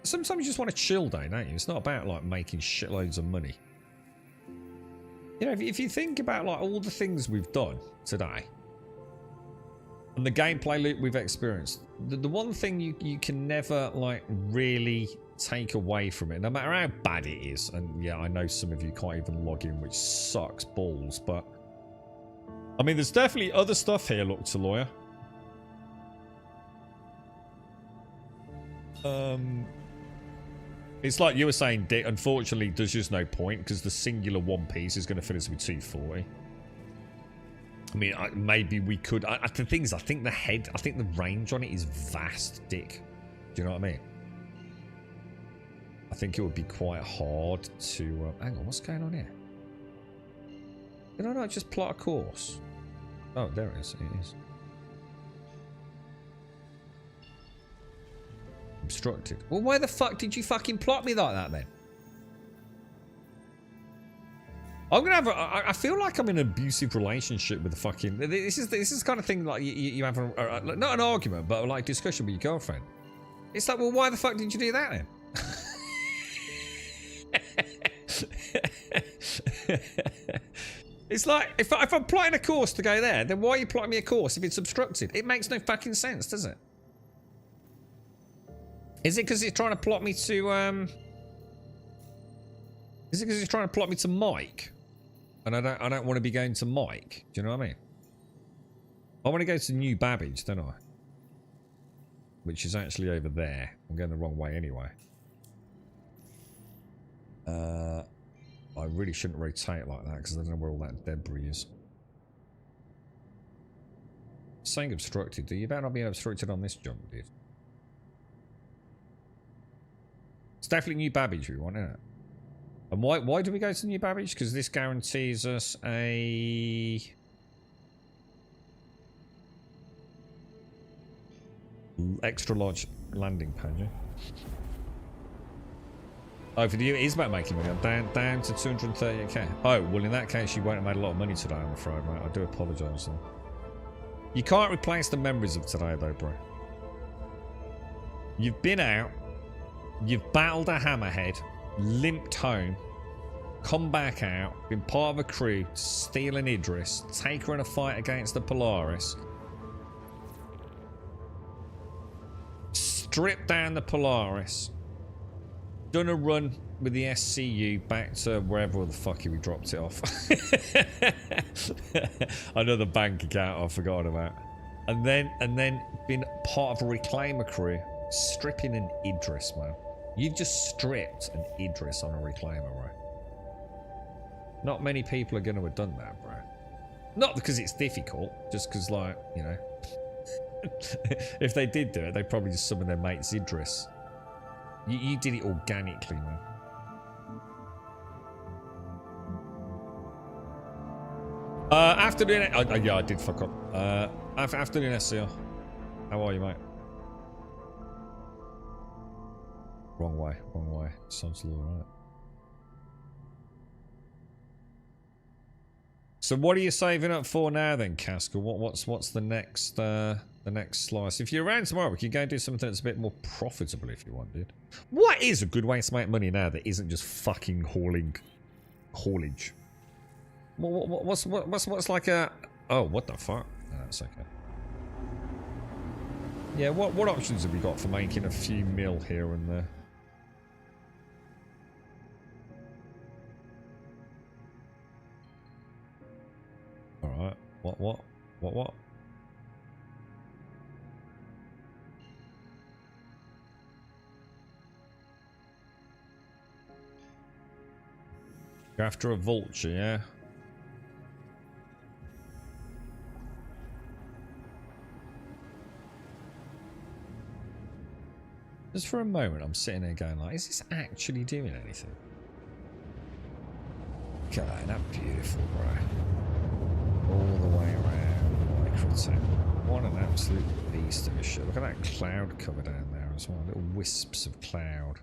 sometimes you just want a chill day, don't you? It's not about, like, making shitloads of money. You know, if you think about, like, all the things we've done today, and the gameplay loop we've experienced, the one thing you can never, like, really take away from it, no matter how bad it is, and yeah, I know some of you can't even log in, which sucks balls, but I mean, there's definitely other stuff here, look to lawyer. It's like you were saying, Dick, unfortunately there's just no point because the singular one piece is going to fill us with 240. I mean, maybe we could. The thing is, I think the range on it is vast, Dick. Do you know what I mean? I think it would be quite hard to... hang on, what's going on here? Did I not just plot a course? Oh, there it is. It is. Obstructed. Well, why the fuck did you fucking plot me like that then? I'm gonna have I feel like I'm in an abusive relationship with the fucking... This is the kind of thing like you have not an argument, but like discussion with your girlfriend. It's like, well, why the fuck did you do that then? It's like, if I'm plotting a course to go there, then why are you plotting me a course if it's obstructed? It makes no fucking sense, does it? Is it because it's trying to plot me to, Is it because it's trying to plot me to Mike? And I don't want to be going to Mike. Do you know what I mean? I want to go to New Babbage, don't I? Which is actually over there. I'm going the wrong way anyway. I really shouldn't rotate like that because I don't know where all that debris is. Saying obstructed, do you better not be obstructed on this jump, dude? It's definitely New Babbage we want, isn't it? And why do we go to New Babbage? Because this guarantees us a... extra large landing pad, yeah? Oh, for you, it is about making money. Down to 238k. Oh, well, in that case, you won't have made a lot of money today, I'm afraid, mate. I do apologise, though. You can't replace the memories of today, though, bro. You've been out. You've battled a hammerhead. Limped home. Come back out. Been part of a crew. Steal an Idris. Take her in a fight against the Polaris. Strip down the Polaris. Done a run with the SCU back to wherever the fuck we dropped it off. Another bank account I've forgotten about. And then been part of a reclaimer crew stripping an Idris, man. You've just stripped an Idris on a reclaimer, right? Not many people are going to have done that, bro. Not because it's difficult, just because, like, you know. If they did do it, they'd probably just summon their mates Idris. You did it organically, man. Afternoon... yeah, I did fuck up. Afternoon, SCR. How are you, mate? Wrong way, wrong way. Sounds all right. So what are you saving up for now then, Cascal? What's the next slice? If you're around tomorrow, we can go and do something that's a bit more profitable if you want, dude. What is a good way to make money now that isn't just fucking haulage? What's like a... Oh, what the fuck? No, that's okay. Yeah, what options have we got for making a few mil here and there? Alright. What? You're after a vulture, yeah? Just for a moment, I'm sitting there going like, is this actually doing anything? God, that beautiful, bro. All the way around, microtech. What an absolute beast of a shit. Look at that cloud cover down there as well. Little wisps of cloud.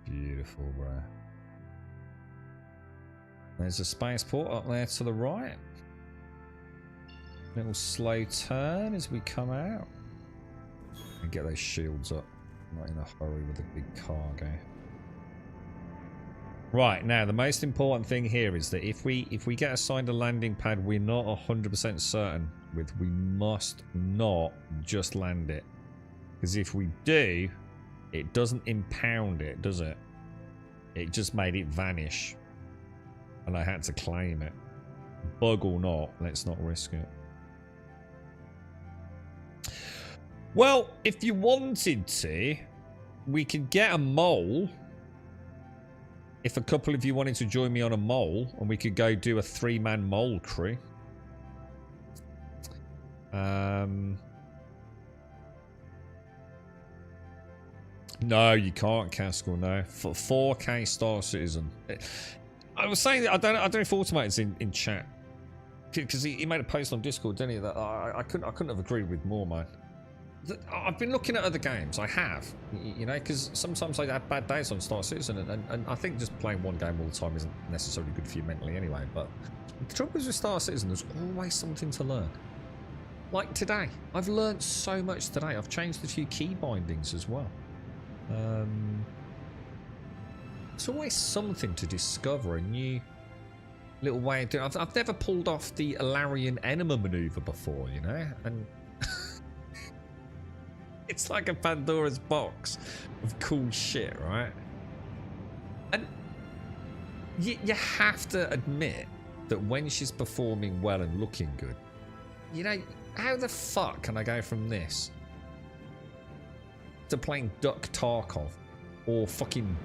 Beautiful, bro. There's a spaceport up there to the right. Little slow turn as we come out. And get those shields up. Not in a hurry with a big cargo. Right, now the most important thing here is that if we get assigned a landing pad we're not 100% certain with, we must not just land it. Because if we do, it doesn't impound it, does it? It just made it vanish. And I had to claim it. Bug or not, let's not risk it. Well, if you wanted to, we could get a mole. If a couple of you wanted to join me on a mole, and we could go do a 3-man mole crew. No, you can't, Caskell, no. For 4K Star Citizen. I was saying that I don't know if Automate's in chat. Because he made a post on Discord, didn't he? That I couldn't have agreed with more, man. I've been looking at other games. I have, you know, because sometimes I have bad days on Star Citizen, and I think just playing one game all the time isn't necessarily good for you mentally anyway. But the trouble is with Star Citizen, there's always something to learn. Like today, I've learned so much today. I've changed a few key bindings as well. It's always something to discover, a new little way of doing it. I've never pulled off the Alarian Enema maneuver before, you know, and it's like a Pandora's box of cool shit, right? And you have to admit that when she's performing well and looking good, you know, how the fuck can I go from this to playing Duck Tarkov or fucking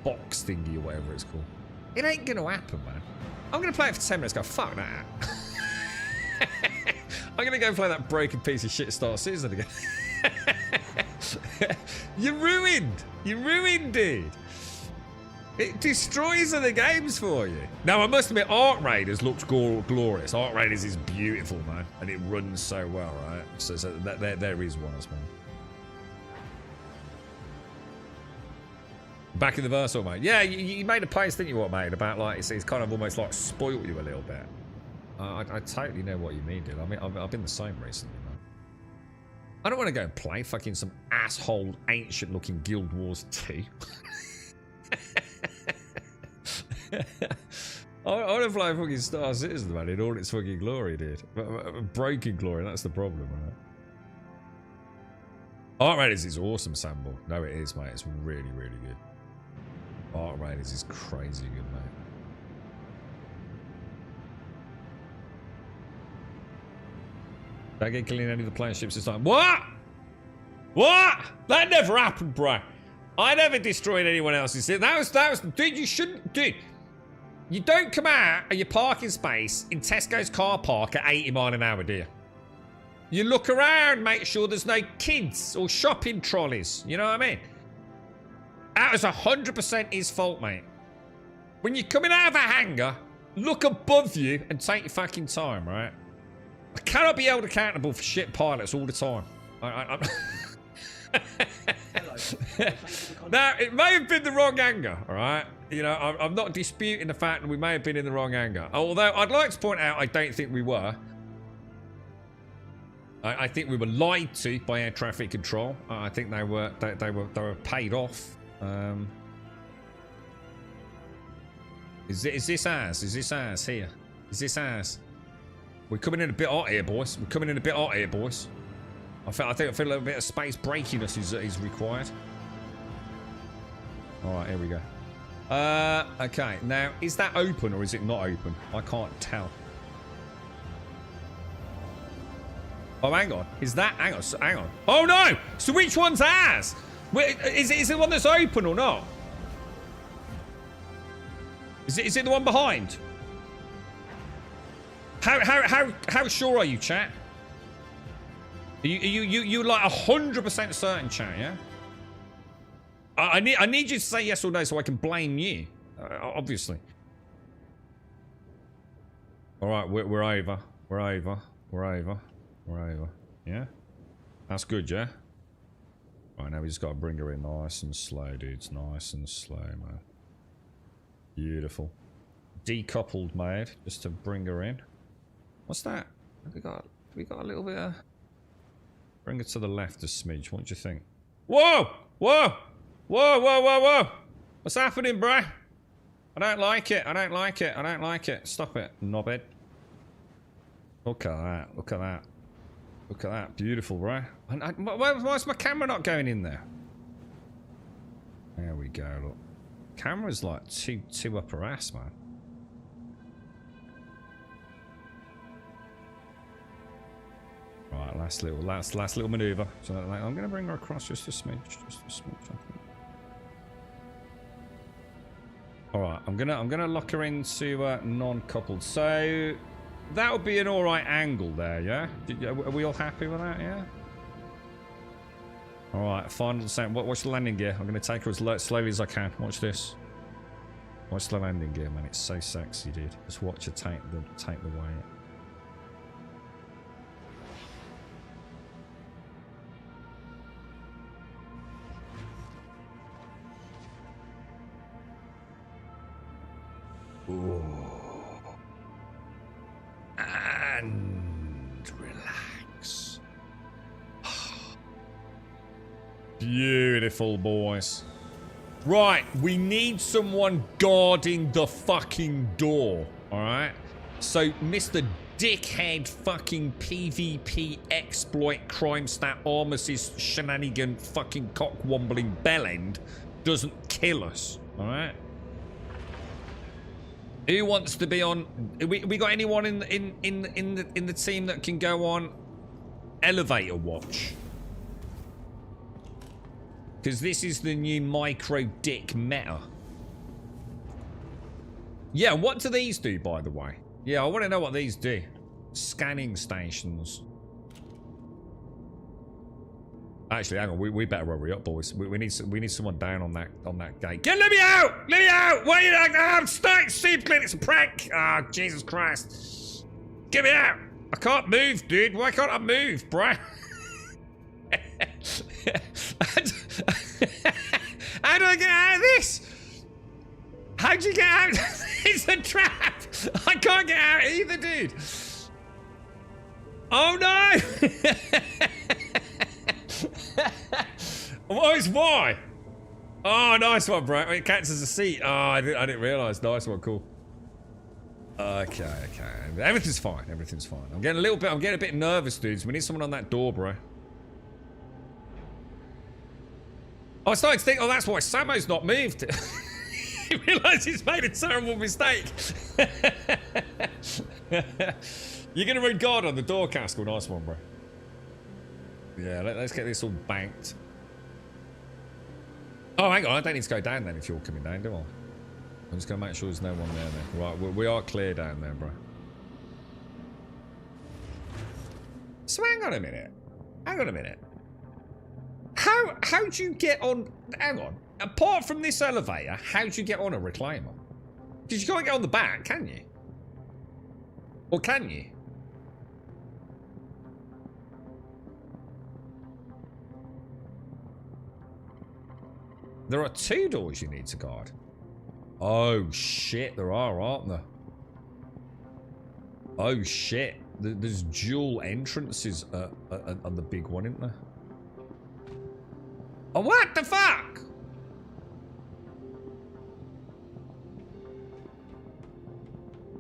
box thingy or whatever it's called? It ain't gonna happen, man. I'm gonna play it for 10 minutes, go, fuck that. I'm gonna go play that broken piece of shit Star Citizen again. You're ruined. You're ruined, dude. It destroys other games for you. Now, I must admit, Arc Raiders looks glorious. Arc Raiders is beautiful, man. And it runs so well, right? So there is one as well. Back in the Versal, mate. Yeah, you made a post, didn't you, what, mate? About, like, it's kind of almost like spoiled you a little bit. I totally know what you mean, dude. I mean, I've been the same recently, man. I don't want to go and play fucking some asshole ancient-looking Guild Wars 2. I want to play fucking Star Citizen, man, in all its fucking glory, dude. Broken glory, that's the problem, right? Arc Raiders is awesome, Sambo. No, it is, mate. It's really, really good. Arc Raiders is crazy good, mate. Don't get killing any of the player ships this time. What? What? That never happened, bro. I never destroyed anyone else's. That was, dude, you shouldn't, dude. You don't come out of your parking space in Tesco's car park at 80 miles an hour, do you? You look around, make sure there's no kids or shopping trolleys. You know what I mean? That was 100% his fault, mate. When you're coming out of a hangar, look above you and take your fucking time, right? I cannot be held accountable for shit pilots all the time. Now, it may have been the wrong hangar, all right? You know, I'm not disputing the fact that we may have been in the wrong hangar. Although, I'd like to point out, I don't think we were. I think we were lied to by air traffic control. I think they were paid off. Is this ours? Is this ours here? Is this ours? We're coming in a bit hot here, boys. We're coming in a bit hot here, boys. I feel a little bit of space breakiness is required. All right, here we go. Okay. Now, is that open or is it not open? I can't tell. Oh, hang on. Is that? Hang on. Hang on. Oh no! So which one's ours? Wait, is it the one that's open or not? Is it the one behind? How sure are you, chat? You like 100% certain, chat, yeah? I need you to say yes or no so I can blame you. Obviously. Alright, we're over. We're over. We're over. We're over. Yeah? That's good, yeah? Right, now we just gotta bring her in nice and slow, dudes. Nice and slow, man. Beautiful. Decoupled mode, just to bring her in. What's that? Have we got a little bit of... Bring it to the left a smidge, what do you think? Whoa! Whoa! Whoa, whoa, whoa, whoa! What's happening, bruh? I don't like it, I don't like it, I don't like it. Stop it, knobhead. Look at that, look at that. Look at that, beautiful, bruh. Why's my camera not going in there? There we go, look. Camera's like too up her ass, man. Right, last little maneuver. So I'm gonna bring her across just a smidge, I think. All right, I'm gonna lock her into non-coupled. So that would be an all right angle there, yeah. Are we all happy with that? Yeah. All right, final descent. Watch the landing gear. I'm gonna take her as slowly as I can. Watch this. Watch the landing gear, man. It's so sexy, dude. Just watch her take the weight. Ooh. And relax. Beautiful, boys. Right, we need someone guarding the fucking door. Alright? So, Mr. Dickhead fucking PvP exploit crime stat armistice shenanigan fucking cock-wombling bellend doesn't kill us. Alright? Who wants to be on? We got anyone in the team that can go on elevator watch? Because this is the new micro dick meta. Yeah, what do these do, by the way? Yeah, I want to know what these do. Scanning stations. Actually, hang on. We better hurry up, boys. We need someone down on that gate. Let me out! Let me out! Why are you like that? I'm stuck. Super clean. It's a prank. Ah, oh, Jesus Christ! Get me out! I can't move, dude. Why can't I move, bro? How do I get out of this? How'd you get out? It's a trap. I can't get out either, dude. Oh no! Why? Oh, nice one, bro. It counts as a seat. Oh, I didn't realise. Nice one, cool. Okay. Everything's fine. Everything's fine. I'm getting a bit nervous, dudes. We need someone on that door, bro. I started to think, oh, that's why Samo's not moved. He realised he's made a terrible mistake. You're gonna run guard on the door, Castle. Nice one, bro. Yeah, let's get this all banked. Oh, hang on. I don't need to go down then if you're coming down, do I? I'm just going to make sure there's no one there then. Right, we are clear down there, bro. So hang on a minute. Hang on a minute. How'd you get on... Hang on. Apart from this elevator, how'd you get on a reclaimer? Because you can't get on the back, can you? Or can you? There are 2 doors you need to guard. Oh shit, there are, aren't there? Oh shit. There's dual entrances on the big one, isn't there? Oh, what the fuck?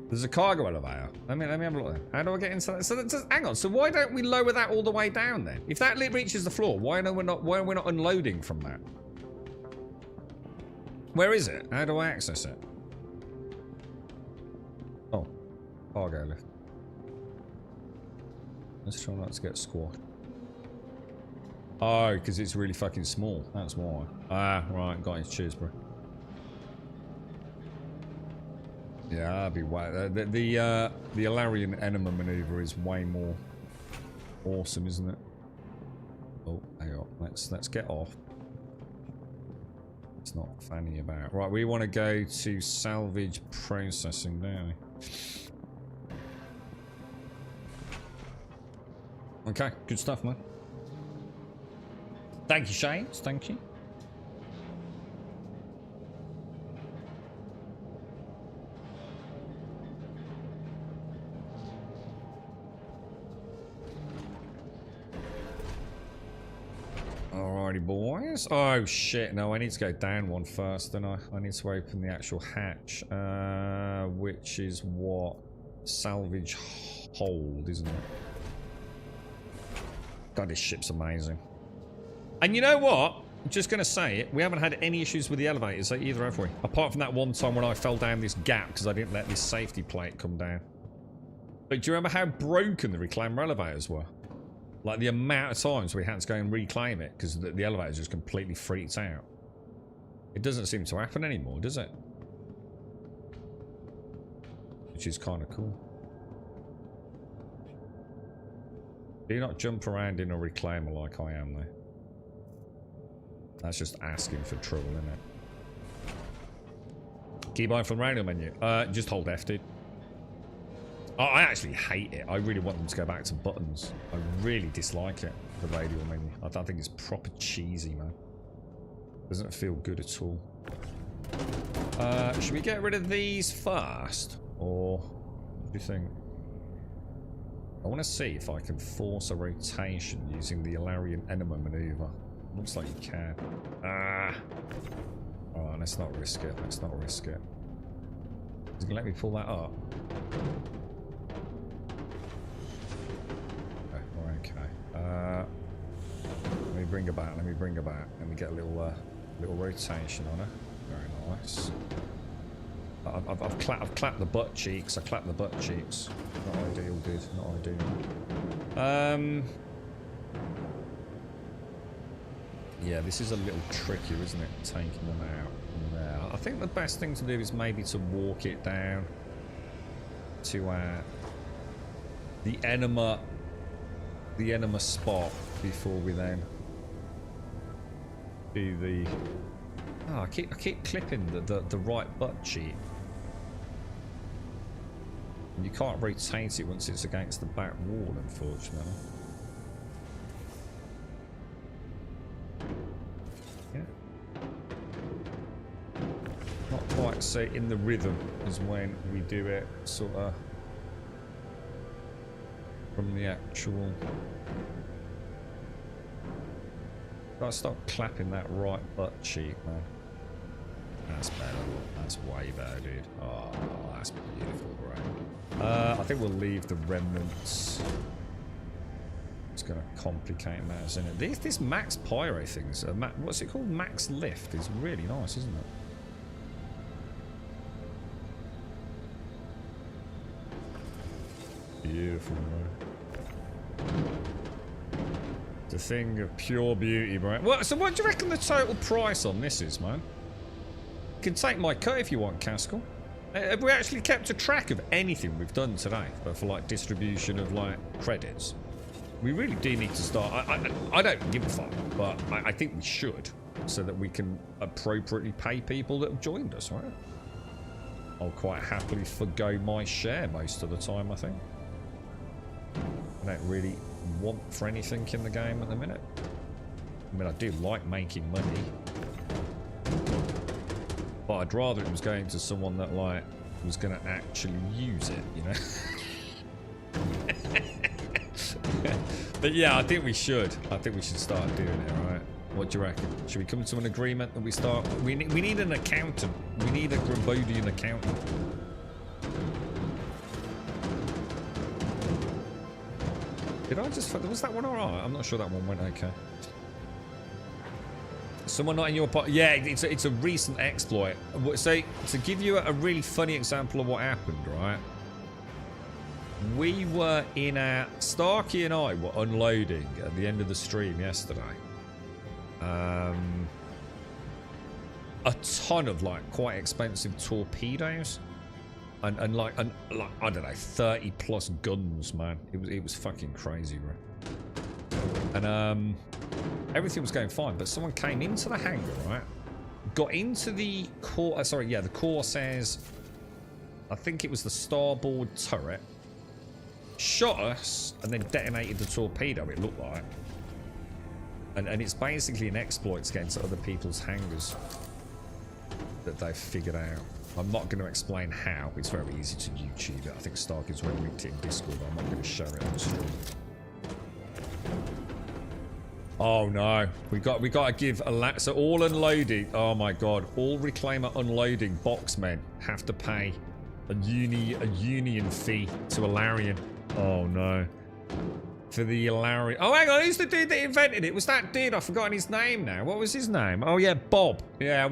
There's a cargo elevator. Let me have a look then. How do I get inside? So hang on. So why don't we lower that all the way down then? If that reaches the floor, why are we not unloading from that? Where is it? How do I access it? Oh, cargo lift. Let's try not to get squashed. Oh, because it's really fucking small. That's why. Ah, right. Got it. Cheers, bro. Yeah, that'd be way. The Alarian Enema maneuver is way more awesome, isn't it? Oh, hang on. Let's get off. It's not fanny about. Right, we want to go to salvage processing, don't we? Okay, good stuff, man. Thank you, Shades. Thank you. Alrighty, boys. Oh, shit. No, I need to go down one first, don't I? I need to open the actual hatch, which is what? Salvage hold, isn't it? God, this ship's amazing. And you know what? I'm just going to say it. We haven't had any issues with the elevators either, have we? Apart from that one time when I fell down this gap because I didn't let this safety plate come down. But do you remember how broken the reclaimer elevators were? Like the amount of times we had to go and reclaim it because the elevators just completely freaked out. It doesn't seem to happen anymore, does it? Which is kind of cool. Do you not jump around in a reclaimer like I am, though? That's just asking for trouble, isn't it? Keybind from the radial menu. Just hold F, dude. Oh, I actually hate it. I really want them to go back to buttons. I really dislike it, the radial menu. I think it's proper cheesy, man. Doesn't feel good at all. Should we get rid of these first? Or what do you think? I want to see if I can force a rotation using the Alarian Enema maneuver. Looks like you can. Oh, let's not risk it. Let's not risk it. Is it gonna let me pull that up? Okay. Let me bring her back. Let me bring her back. Let me get a little rotation on her. Very nice. I've clapped the butt cheeks. I clapped the butt cheeks. Not ideal, dude. Not ideal. Yeah, this is a little trickier, isn't it? Taking them out from there. I think the best thing to do is maybe to walk it down to the enema spot before we then do the. Oh, I keep clipping the right butt cheek. And you can't rotate it once it's against the back wall, unfortunately. Yeah. Not quite so in the rhythm as when we do it sort of from the actual. Gotta stop clapping that right butt cheek, man. That's better. That's way better, dude. Oh, that's beautiful, bro. I think we'll leave the remnants. It's gonna complicate matters, isn't it? This max pyro thing's what's it called? Max lift is really nice, isn't it? Beautiful, bro. The thing of pure beauty, bro. Well, so what do you reckon the total price on this is, man? You can take my cut if you want, Caskell. Have we actually kept a track of anything we've done today for like distribution of like credits? We really do need to start. I don't give a fuck, but I think we should, so that we can appropriately pay people that have joined us, right? I'll quite happily forgo my share most of the time, I think. I don't really want for anything in the game at the minute. I mean, I do like making money, but I'd rather it was going to someone that like was going to actually use it, you know. But yeah, I think we should. I think we should start doing it, right? What do you reckon? Should we come to an agreement that we start? We need an accountant. We need a Grambodian accountant. Did I just... Was that one alright? I'm not sure that one went okay. Someone not in your part... Yeah, it's a recent exploit. So, to give you a really funny example of what happened, right? We were in our... Starkey and I were unloading at the end of the stream yesterday. A ton of, like, quite expensive torpedoes. like I don't know, 30 plus guns, man. It was fucking crazy, right? And everything was going fine, but someone came into the hangar, right? Got into the the Corsairs. I think it was the starboard turret. Shot us and then detonated the torpedo, it looked like. And it's basically an exploit against other people's hangars that they've figured out. I'm not going to explain how. It's very easy to YouTube it. I think Starkey's already linked it in Discord, but I'm not going to show it on stream. Oh no, we got to give a so all unloading. Oh my god, all reclaimer unloading boxmen have to pay a union fee to Alarian. Oh no, for the Alarian. Oh hang on, who's the dude that invented it? Was that dude? I've forgotten his name now. What was his name? Oh yeah, Bob. Yeah,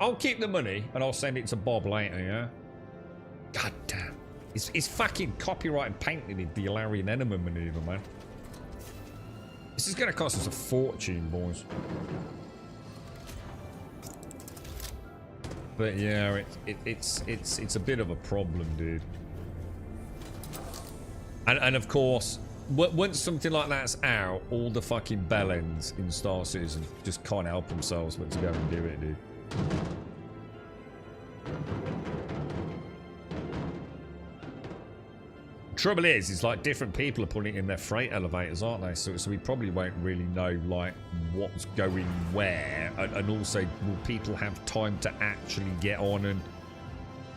I'll keep the money and I'll send it to Bob later. Yeah. God damn, it's fucking copyright and patented the Alarian enema maneuver, man. This is going to cost us a fortune, boys. But yeah, it's a bit of a problem, dude. And of course, once something like that's out, all the fucking bellends in Star Citizen just can't help themselves but to go and do it, dude. Trouble is like different people are putting it in their freight elevators, aren't they? So we probably won't really know like what's going where, and also will people have time to actually get on and...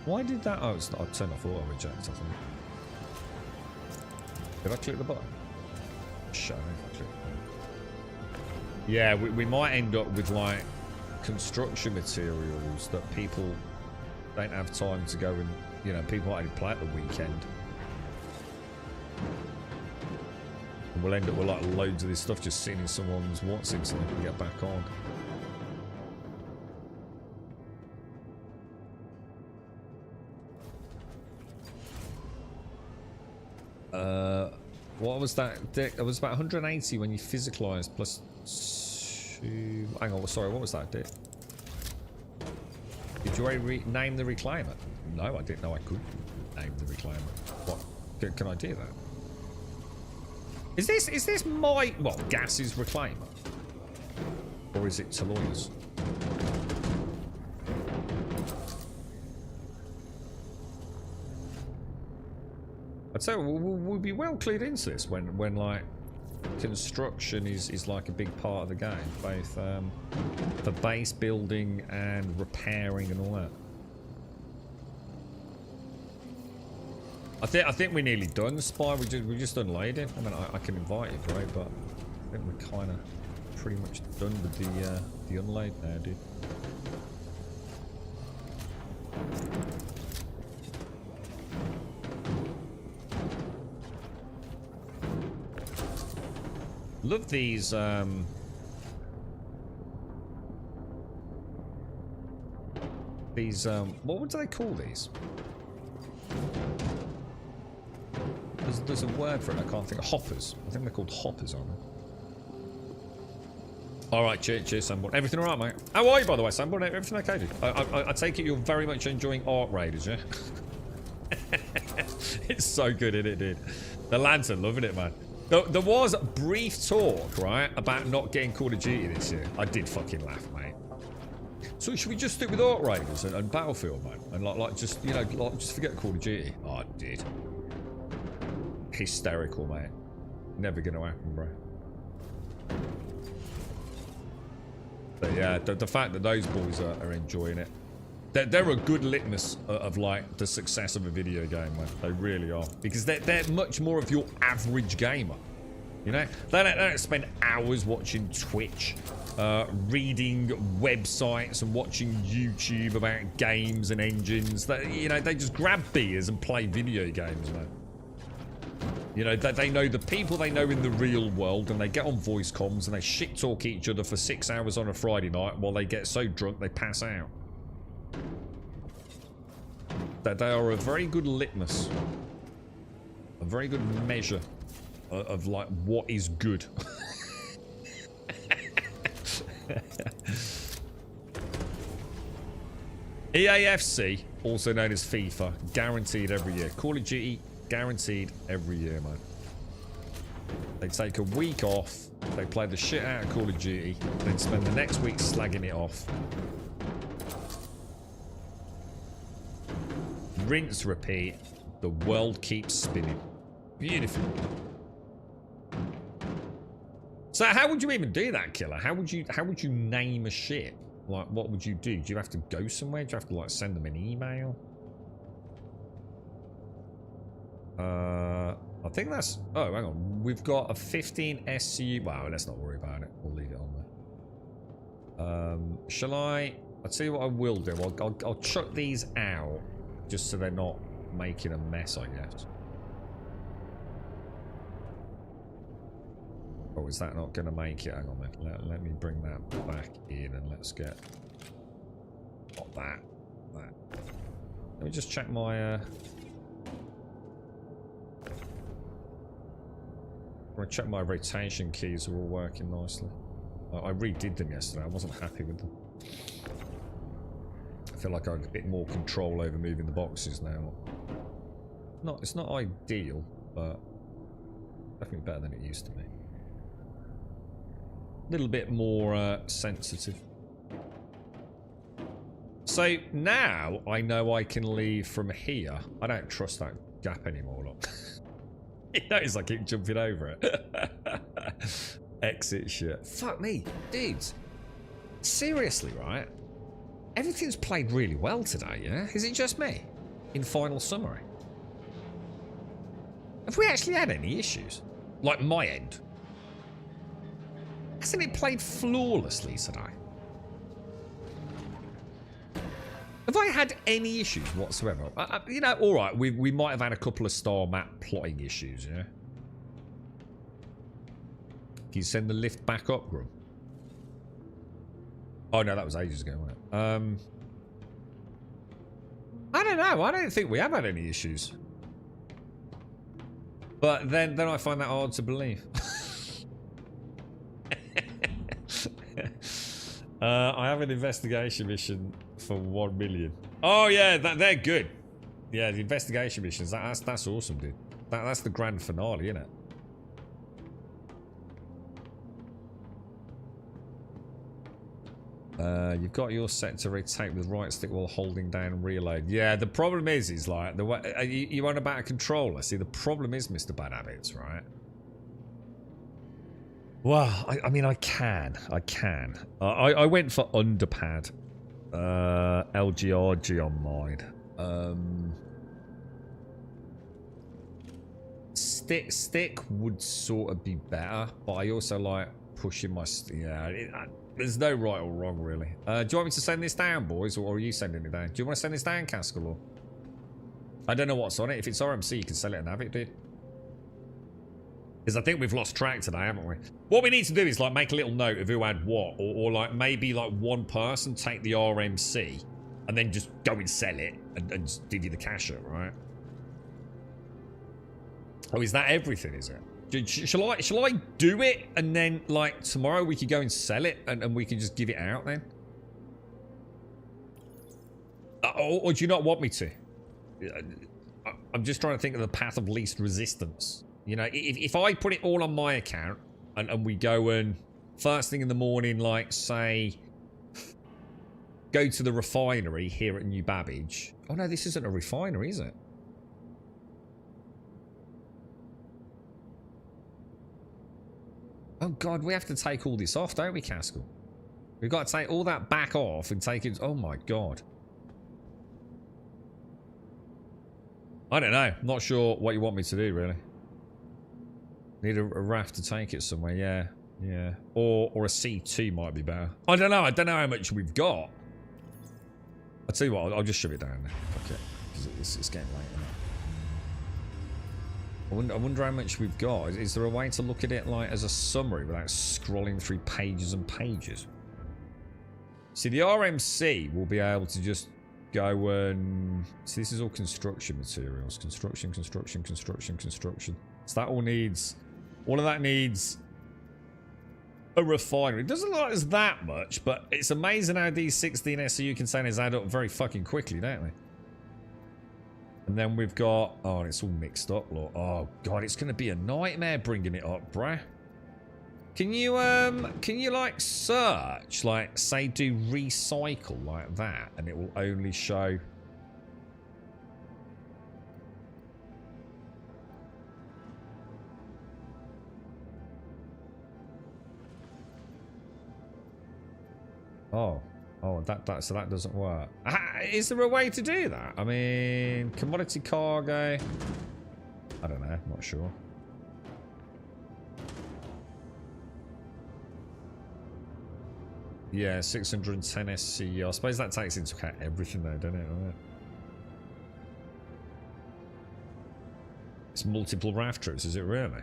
Why did that? Oh, it's not. I turned off auto reject, I think. Did I click the button? Show me if I click the button. Yeah, we might end up with like construction materials that people don't have time to go and, you know, people might only play at the weekend. And we'll end up with like loads of this stuff just sitting in someone's Watsons so they can get back on. What was that? It was about 180 when you physicalized plus 2. Hang on, sorry, what was that, Dick? Did you already name the reclaimer? No, I didn't know I could name the reclaimer. What? Can I do that? Is this my Gas's reclaimer? Or is it Taloya's? I'd say we'll be well clued into this when like construction is like a big part of the game, both for base building and repairing and all that. I think we're nearly done, Spy. We just unloaded. I mean, I can invite you, bro, but I think we're kind of pretty much done with the unload now, dude. Love these what would they call these? There's a word for it, I can't think of. Hoppers. I think they're called hoppers, aren't they? Alright, cheers, Sanborn. Everything alright, mate? How are you, by the way, Sanborn? Everything okay, dude? I take it you're very much enjoying Arc Raiders, yeah? It's so good, isn't it, dude? The Lantern, loving it, man. There was brief talk, right, about not getting Call of Duty this year. I did fucking laugh, mate. So should we just stick with Arc Raiders and Battlefield, man? And like just, you know, like just forget Call of Duty? Oh, I did. Hysterical, mate. Never gonna happen, bro. But yeah, the fact that those boys are enjoying it, they're a good litmus of like the success of a video game, man. They really are, because they're much more of your average gamer. You know, they don't spend hours watching Twitch, reading websites and watching YouTube about games and engines. You know, they just grab beers and play video games, man. You know, they know the people they know in the real world, and they get on voice comms and they shit talk each other for 6 hours on a Friday night while they get so drunk they pass out. That they are a very good litmus, a very good measure of like what is good. EAFC also known as FIFA, guaranteed every year. Call of Duty, guaranteed every year, man. They take a week off, they play the shit out of Call of Duty, then spend the next week slagging it off. Rinse, repeat. The world keeps spinning. Beautiful. So how would you even do that, Killer? How would you name a ship? Like, what would you do? Do you have to go somewhere? Do you have to, like, send them an email? I think that's... Oh, hang on. We've got a 15 SCU... Wow, let's not worry about it. We'll leave it on there. Shall I... I'll tell you what I will do. I'll chuck these out just so they're not making a mess, I guess. Oh, is that not going to make it? Hang on, let me bring that back in and let's get... Not that. That. Let me just check my... I'm going to check my rotation keys are all working nicely. I redid them yesterday. I wasn't happy with them. I feel like I have a bit more control over moving the boxes now. It's not ideal, but definitely better than it used to be. A little bit more sensitive. So now I know I can leave from here. I don't trust that gap anymore. Look. You notice I keep jumping over it. Exit shit. Fuck me. Dudes. Seriously, right? Everything's played really well today, yeah? Is it just me? In final summary. Have we actually had any issues? Like my end? Hasn't it played flawlessly today? Have I had any issues whatsoever? You know, alright, we might have had a couple of star map plotting issues, yeah? Can you send the lift back up, Grum? Oh no, that was ages ago, wasn't it? I don't know, I don't think we have had any issues. But then I find that hard to believe. I have an investigation mission for 1 million. Oh yeah, they're good. Yeah, the investigation missions. That's awesome, dude. That's the grand finale, isn't it? You've got your set to rotate with right stick while holding down reload. Yeah, the problem is like the way you want about a controller. See, the problem is, Mr. Bad Habits, right? Well, I mean, I can. I went for underpad. LGRG on mine. Stick would sort of be better, but I also like pushing my... there's no right or wrong, really. Do you want me to send this down, boys, or are you sending it down? Do you want to send this down, Caskell? Or... I don't know what's on it. If it's RMC, you can sell it and have it, dude. Because I think we've lost track today, haven't we? What we need to do is like make a little note of who had what, or like maybe like one person take the RMC and then just go and sell it and just give you the cash up, right? Oh, is that everything? Is it? Shall I do it and then like tomorrow we could go and sell it and we can just give it out then? Or do you not want me to? I'm just trying to think of the path of least resistance. You know, if I put it all on my account and we go and first thing in the morning, like say, go to the refinery here at New Babbage. Oh no, this isn't a refinery, is it? Oh god, we have to take all this off, don't we, Caskell? We've got to take all that back off and take it... Oh my god. I don't know. Not sure what you want me to do, really. Need a raft to take it somewhere, yeah. Or a C2 might be better. I don't know how much we've got. I'll tell you what, I'll just shove it down there. Okay, because it's getting late now. I wonder how much we've got. Is there a way to look at it like as a summary without scrolling through pages and pages? See, the RMC will be able to just go and... See, this is all construction materials. Construction. So that all needs... All of that needs a refinery. It doesn't look like there's that much, but it's amazing how these 16 SCU containers add up very fucking quickly, don't they? And then we've got... Oh, it's all mixed up, look. Oh, God, it's going to be a nightmare bringing it up, bruh. Can you, like, search, like, say, do recycle like that, and it will only show... Oh, so that doesn't work. Is there a way to do that? I mean, commodity cargo. I don't know. I'm not sure. Yeah, 610 SCU. I suppose that takes into account everything though, doesn't it? Right. It's multiple RAF troops, is it really?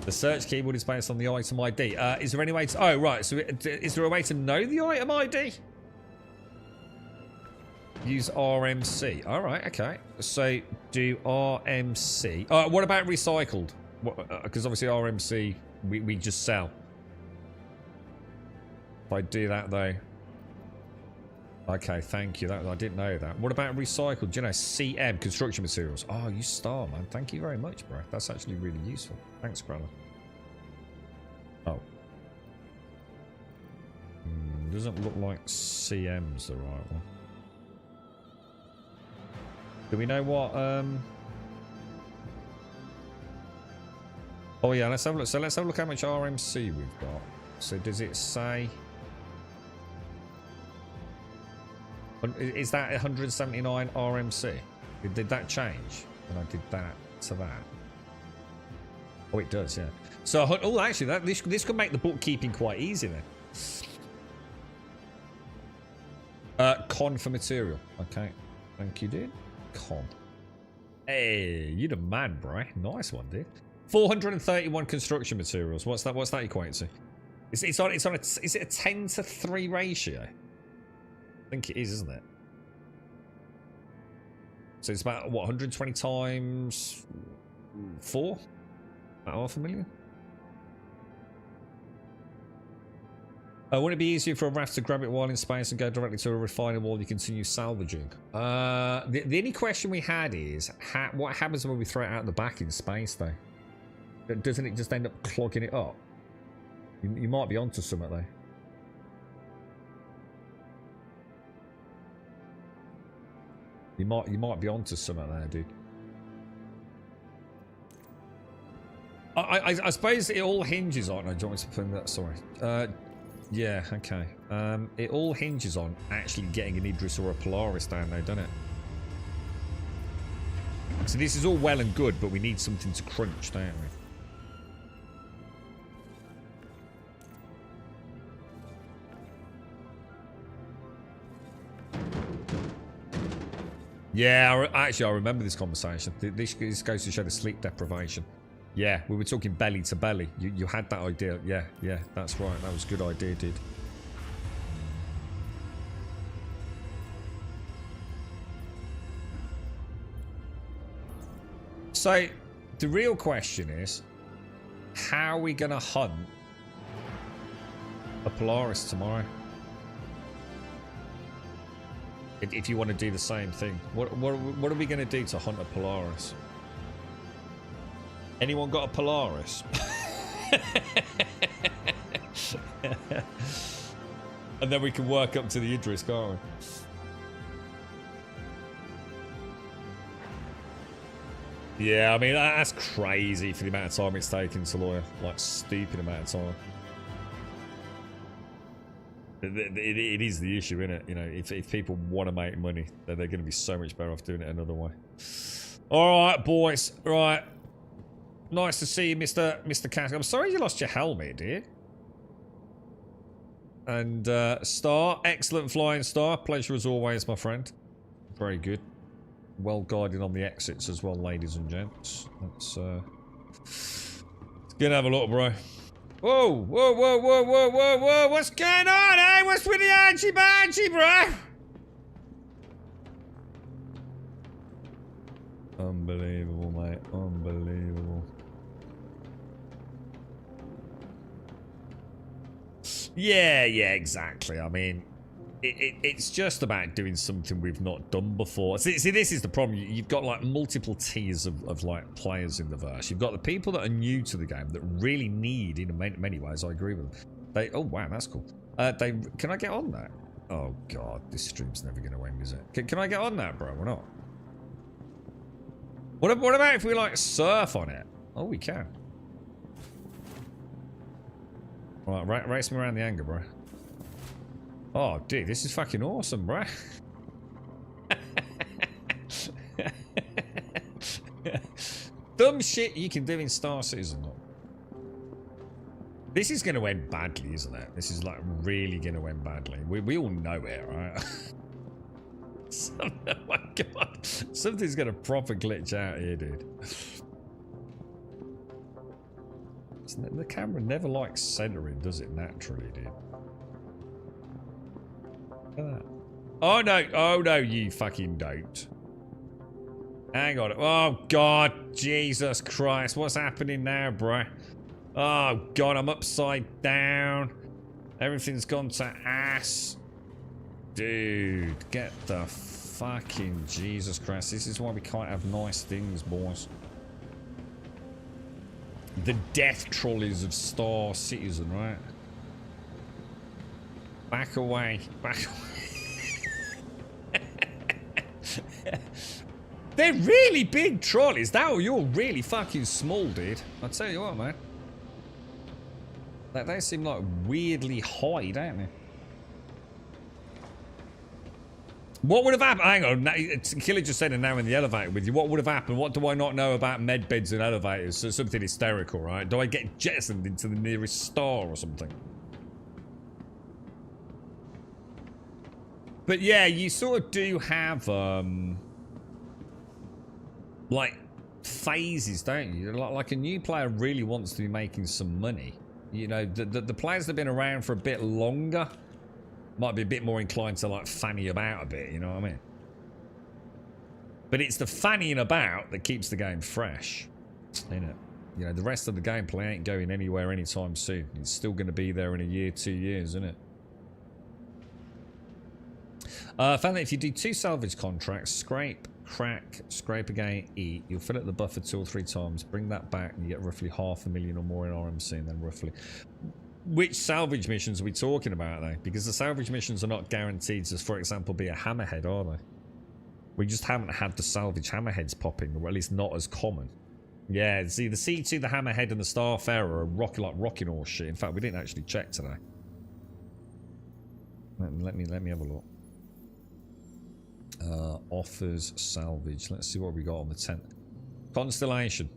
The search keyboard is based on the item ID. Is there any way to... Oh, right. So is there a way to know the item ID? Use RMC. All right, okay. So do RMC. What about recycled? Because obviously RMC, we just sell. If I do that, though... Okay, thank you. I didn't know that. What about recycled? Do you know, CM, construction materials. Oh, you star, man. Thank you very much, bro. That's actually really useful. Thanks, brother. Oh. Doesn't look like CM's the right one. Do we know what, Oh, yeah, let's have a look. So let's have a look how much RMC we've got. So does it say... Is that 179 RMC? Did that change when I did that to that? Oh, it does, yeah. So, oh, actually, this could make the bookkeeping quite easy then. Con for material. Okay. Thank you, dude. Con. Hey, you the man, bro. Nice one, dude. 431 construction materials. What's that equate to? Is it a 10-to-3 ratio? I think it is, isn't it? So it's about, what, 120 times 4? About 500,000? Wouldn't it be easier for a RAF to grab it while in space and go directly to a refiner while you continue salvaging? The only question we had is, what happens when we throw it out the back in space, though? Doesn't it just end up clogging it up? You might be onto something, though. You might be onto something there, dude. I suppose it all hinges on... No, do you want me to put in that? Sorry. Yeah, okay. It all hinges on actually getting an Idris or a Polaris down there, doesn't it? So this is all well and good, but we need something to crunch, don't we? Yeah, actually, I remember this conversation. This goes to show the sleep deprivation. Yeah, we were talking belly to belly. You had that idea. Yeah, that's right. That was a good idea, dude. So, the real question is, how are we going to hunt a Polaris tomorrow? If you want to do the same thing. What are we going to do to hunt a Polaris? Anyone got a Polaris? And then we can work up to the Idris, can't we? Yeah, I mean, that's crazy for the amount of time it's taken to lawyer. Like, stupid amount of time. It is the issue, isn't it? You know, if people want to make money, then they're going to be so much better off doing it another way. All right, boys. Right. Nice to see you, Mr. Cask. I'm sorry you lost your helmet, dude. And Star, excellent flying, Star. Pleasure as always, my friend. Very good. Well guided on the exits as well, ladies and gents. Let's go and have a look, bro. Whoa, whoa, whoa, whoa, whoa, whoa, whoa. What's going on, eh? What's with the archie-barchie, bro? Unbelievable, mate. Unbelievable. Yeah, exactly. I mean, It's just about doing something we've not done before. See, this is the problem. You've got like multiple tiers of like players in the verse. You've got the people that are new to the game that really need, in many ways, I agree with them. Oh wow, that's cool. Can I get on that? Oh god, this stream's never going to end, is it? Can I get on that, bro, or not? What about if we like surf on it? Oh, we can. Alright, race me around the angle, bro. Oh, dude, this is fucking awesome, bro. Dumb shit you can do in Star Citizen. This is going to end badly, isn't it? This is like really going to end badly. We all know it, right? Oh my god. Something's going to proper glitch out here, dude. The camera never likes centering, does it, naturally, dude? Look at that. Oh no, you fucking don't. Hang on. Oh god, Jesus Christ. What's happening now, bro? Oh god, I'm upside down. Everything's gone to ass. Dude, get the fucking Jesus Christ. This is why we can't have nice things, boys. The death trolleys of Star Citizen, right? Back away. Back away. They're really big trolleys. You're really fucking small, dude. I'll tell you what, man. They seem like weirdly high, don't they? What would have happened? Hang on, Killer just said it now in the elevator with you. What would have happened? What do I not know about med beds and elevators? So something hysterical, right? Do I get jettisoned into the nearest star or something? But yeah, you sort of do have, like, phases, don't you? Like a new player really wants to be making some money. You know, the players that have been around for a bit longer might be a bit more inclined to, like, fanny about a bit, you know what I mean? But it's the fannying about that keeps the game fresh, isn't it? You know, the rest of the gameplay ain't going anywhere anytime soon. It's still going to be there in a year, 2 years, isn't it? Found that if you do 2 salvage contracts, scrape, crack, scrape again, eat, you'll fill up the buffer 2 or 3 times, bring that back, and you get roughly 500,000 or more in RMC, and then roughly... Which salvage missions are we talking about, though? Because the salvage missions are not guaranteed to, for example, be a hammerhead, are they? We just haven't had the salvage hammerheads popping, or at least not as common. Yeah, see, the C2, the hammerhead, and the Starfarer are like rocking horse shit. In fact, we didn't actually check today. Let me have a look. Offers salvage. Let's see what we got on the 10th. Constellation.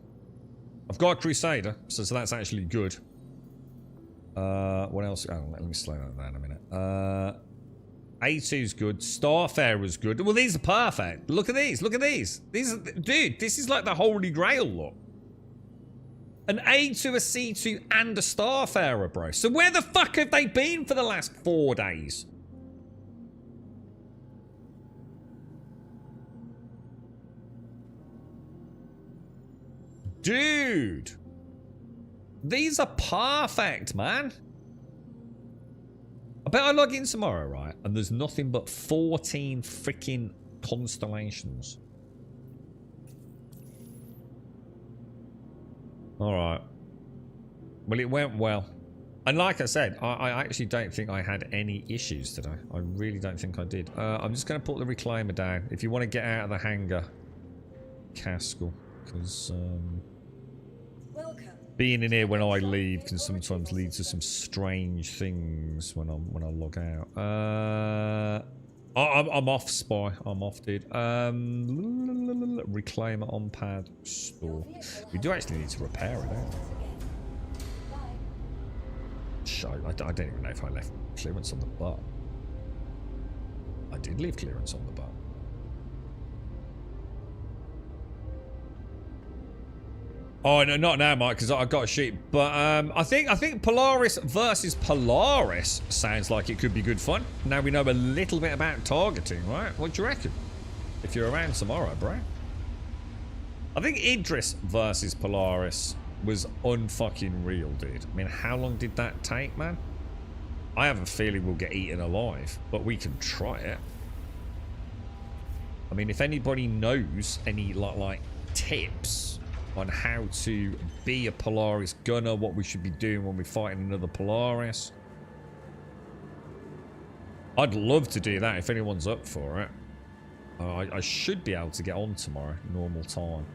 I've got a Crusader, so that's actually good. What else? Oh, let me slow that down a minute. A2's good. Starfarer's good. Well, these are perfect. Look at these. Look at these. These are, dude, this is like the Holy Grail, look. An A2, a C2, and a Starfarer, bro. So where the fuck have they been for the last 4 days? Dude. These are perfect, man. I bet I log in tomorrow, right? And there's nothing but 14 freaking constellations. Alright. Well, it went well. And like I said, I actually don't think I had any issues today. I really don't think I did. I'm just going to put the reclaimer down. If you want to get out of the hangar, Caskell. Because, being in here when I leave can sometimes lead to some strange things when I log out. I'm off, Spy. I'm off, dude. Reclaimer on pad store. We do actually need to repair it, don't we? Show. I don't even know if I left clearance on the butt. I did leave clearance on the butt. Oh no, not now, Mike, because I've got to shoot. But I think Polaris versus Polaris sounds like it could be good fun. Now we know a little bit about targeting, right? What do you reckon? If you're around tomorrow, bro. I think Idris versus Polaris was unfucking real, dude. I mean, how long did that take, man? I have a feeling we'll get eaten alive, but we can try it. I mean, if anybody knows any like tips on how to be a Polaris gunner, what we should be doing when we're fighting another Polaris, I'd love to do that if anyone's up for it. I should be able to get on tomorrow, normal time.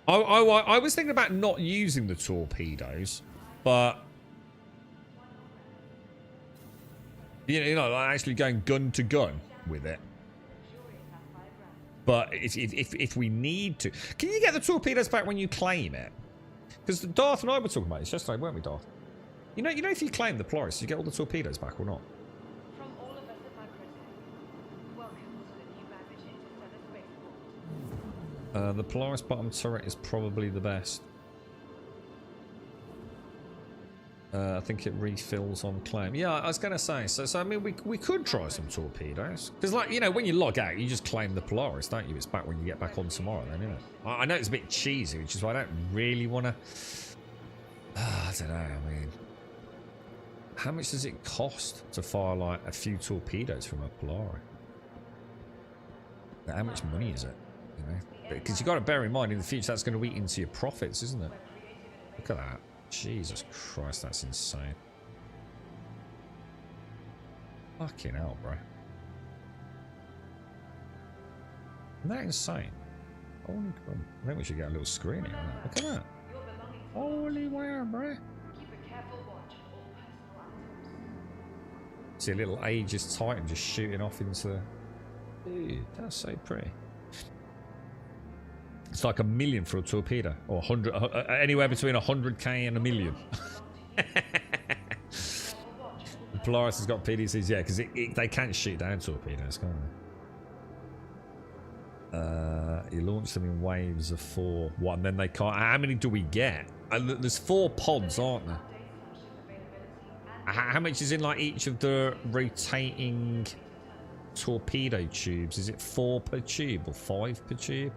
I was thinking about not using the torpedoes, but you know, like actually going gun to gun with it. But if we need to, can you get the torpedoes back when you claim it? Because Darth and I were talking about this yesterday, weren't we, Darth? You know, if you claim the Polaris, you get all the torpedoes back or not? From all of us at my prison, welcome to the new Ravage Interstellar Spaceport. The Polaris bottom turret is probably the best. I think it refills on claim. Yeah, I was going to say. So I mean, we could try some torpedoes. Because, like, you know, when you log out, you just claim the Polaris, don't you? It's back when you get back on tomorrow, then, isn't it? I know it's a bit cheesy, which is why I don't really want to... I don't know, I mean... How much does it cost to fire, like, a few torpedoes from a Polaris? How much money is it? You know? Because you've got to bear in mind, in the future, that's going to eat into your profits, isn't it? Look at that. Jesus Christ, that's insane. Fucking hell, bro. Isn't that insane? Holy crap. I think we should get a little screen here. Look at that. Holy wow, bro. See a little Aegis Titan just shooting off into the... Dude, that's so pretty. It's like $1 million for a torpedo, or 100, anywhere between 100k and $1 million. The Polaris has got PDCs, yeah, because they can't shoot down torpedoes, can't they? You launch them in waves of 4. What? And then they can't. How many do we get? There's 4 pods, aren't there? How much is in like each of the rotating torpedo tubes? Is it 4 per tube or 5 per tube?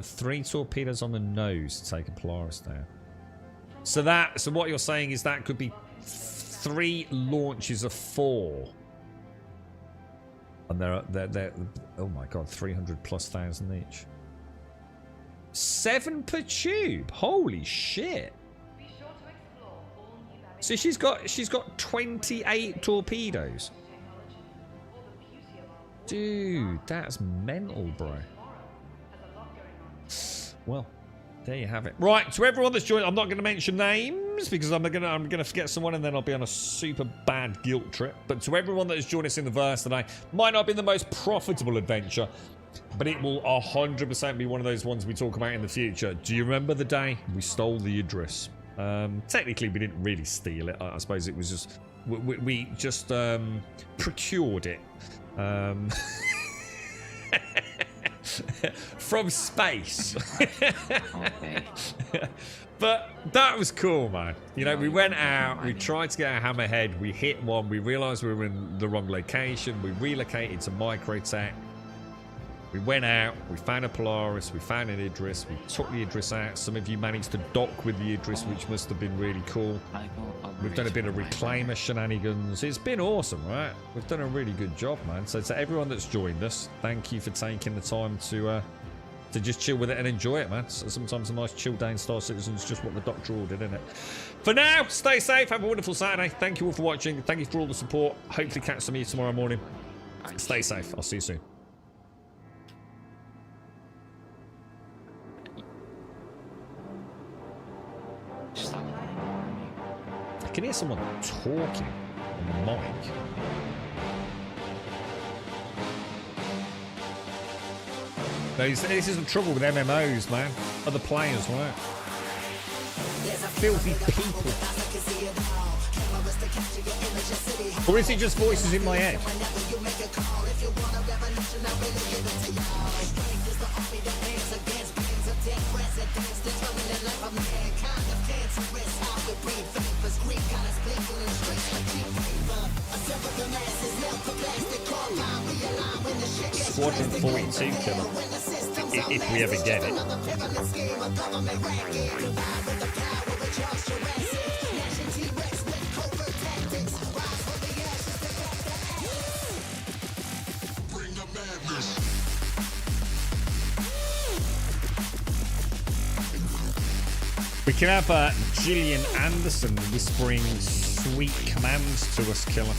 3 torpedoes on the nose to take a Polaris down. So what you're saying is that could be 3 launches of 4. And they're oh my god, 300,000+ each. 7 per tube. Holy shit. So she's got 28 torpedoes. Dude, that's mental, bro. Well, there you have it. Right, to everyone that's joined, I'm not going to mention names because I'm gonna forget someone and then I'll be on a super bad guilt trip. But to everyone that has joined us in the verse today, might not be the most profitable adventure, but it will 100% be one of those ones we talk about in the future. Do you remember the day we stole the Idris? Technically, we didn't really steal it. I suppose it was just we just procured it. From space. But that was cool, man. You know, we went out, we tried to get a hammerhead, we hit one, we realized we were in the wrong location, we relocated to Microtech. We went out, we found a Polaris, we found an Idris, we took the Idris out. Some of you managed to dock with the Idris, which must have been really cool. We've done a bit of reclaimer shenanigans. It's been awesome, right? We've done a really good job, man. So to everyone that's joined us, thank you for taking the time to just chill with it and enjoy it, man. So sometimes a nice chill day in Star Citizen is just what the Doctor ordered, isn't it? For now, stay safe, have a wonderful Saturday. Thank you all for watching. Thank you for all the support. Hopefully catch some of you tomorrow morning. Stay safe. I'll see you soon. I can hear someone talking on the mic. This is the trouble with MMOs, man. Other players, right? Filthy people. Or is it just voices in my head? Squadron 42 killer, if we ever get it. We can have Gillian Anderson whispering sweet commands to us, killer.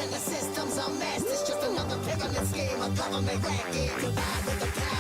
When the systems are messed, it's just another pyramid scheme, a government racket. Provide with the power.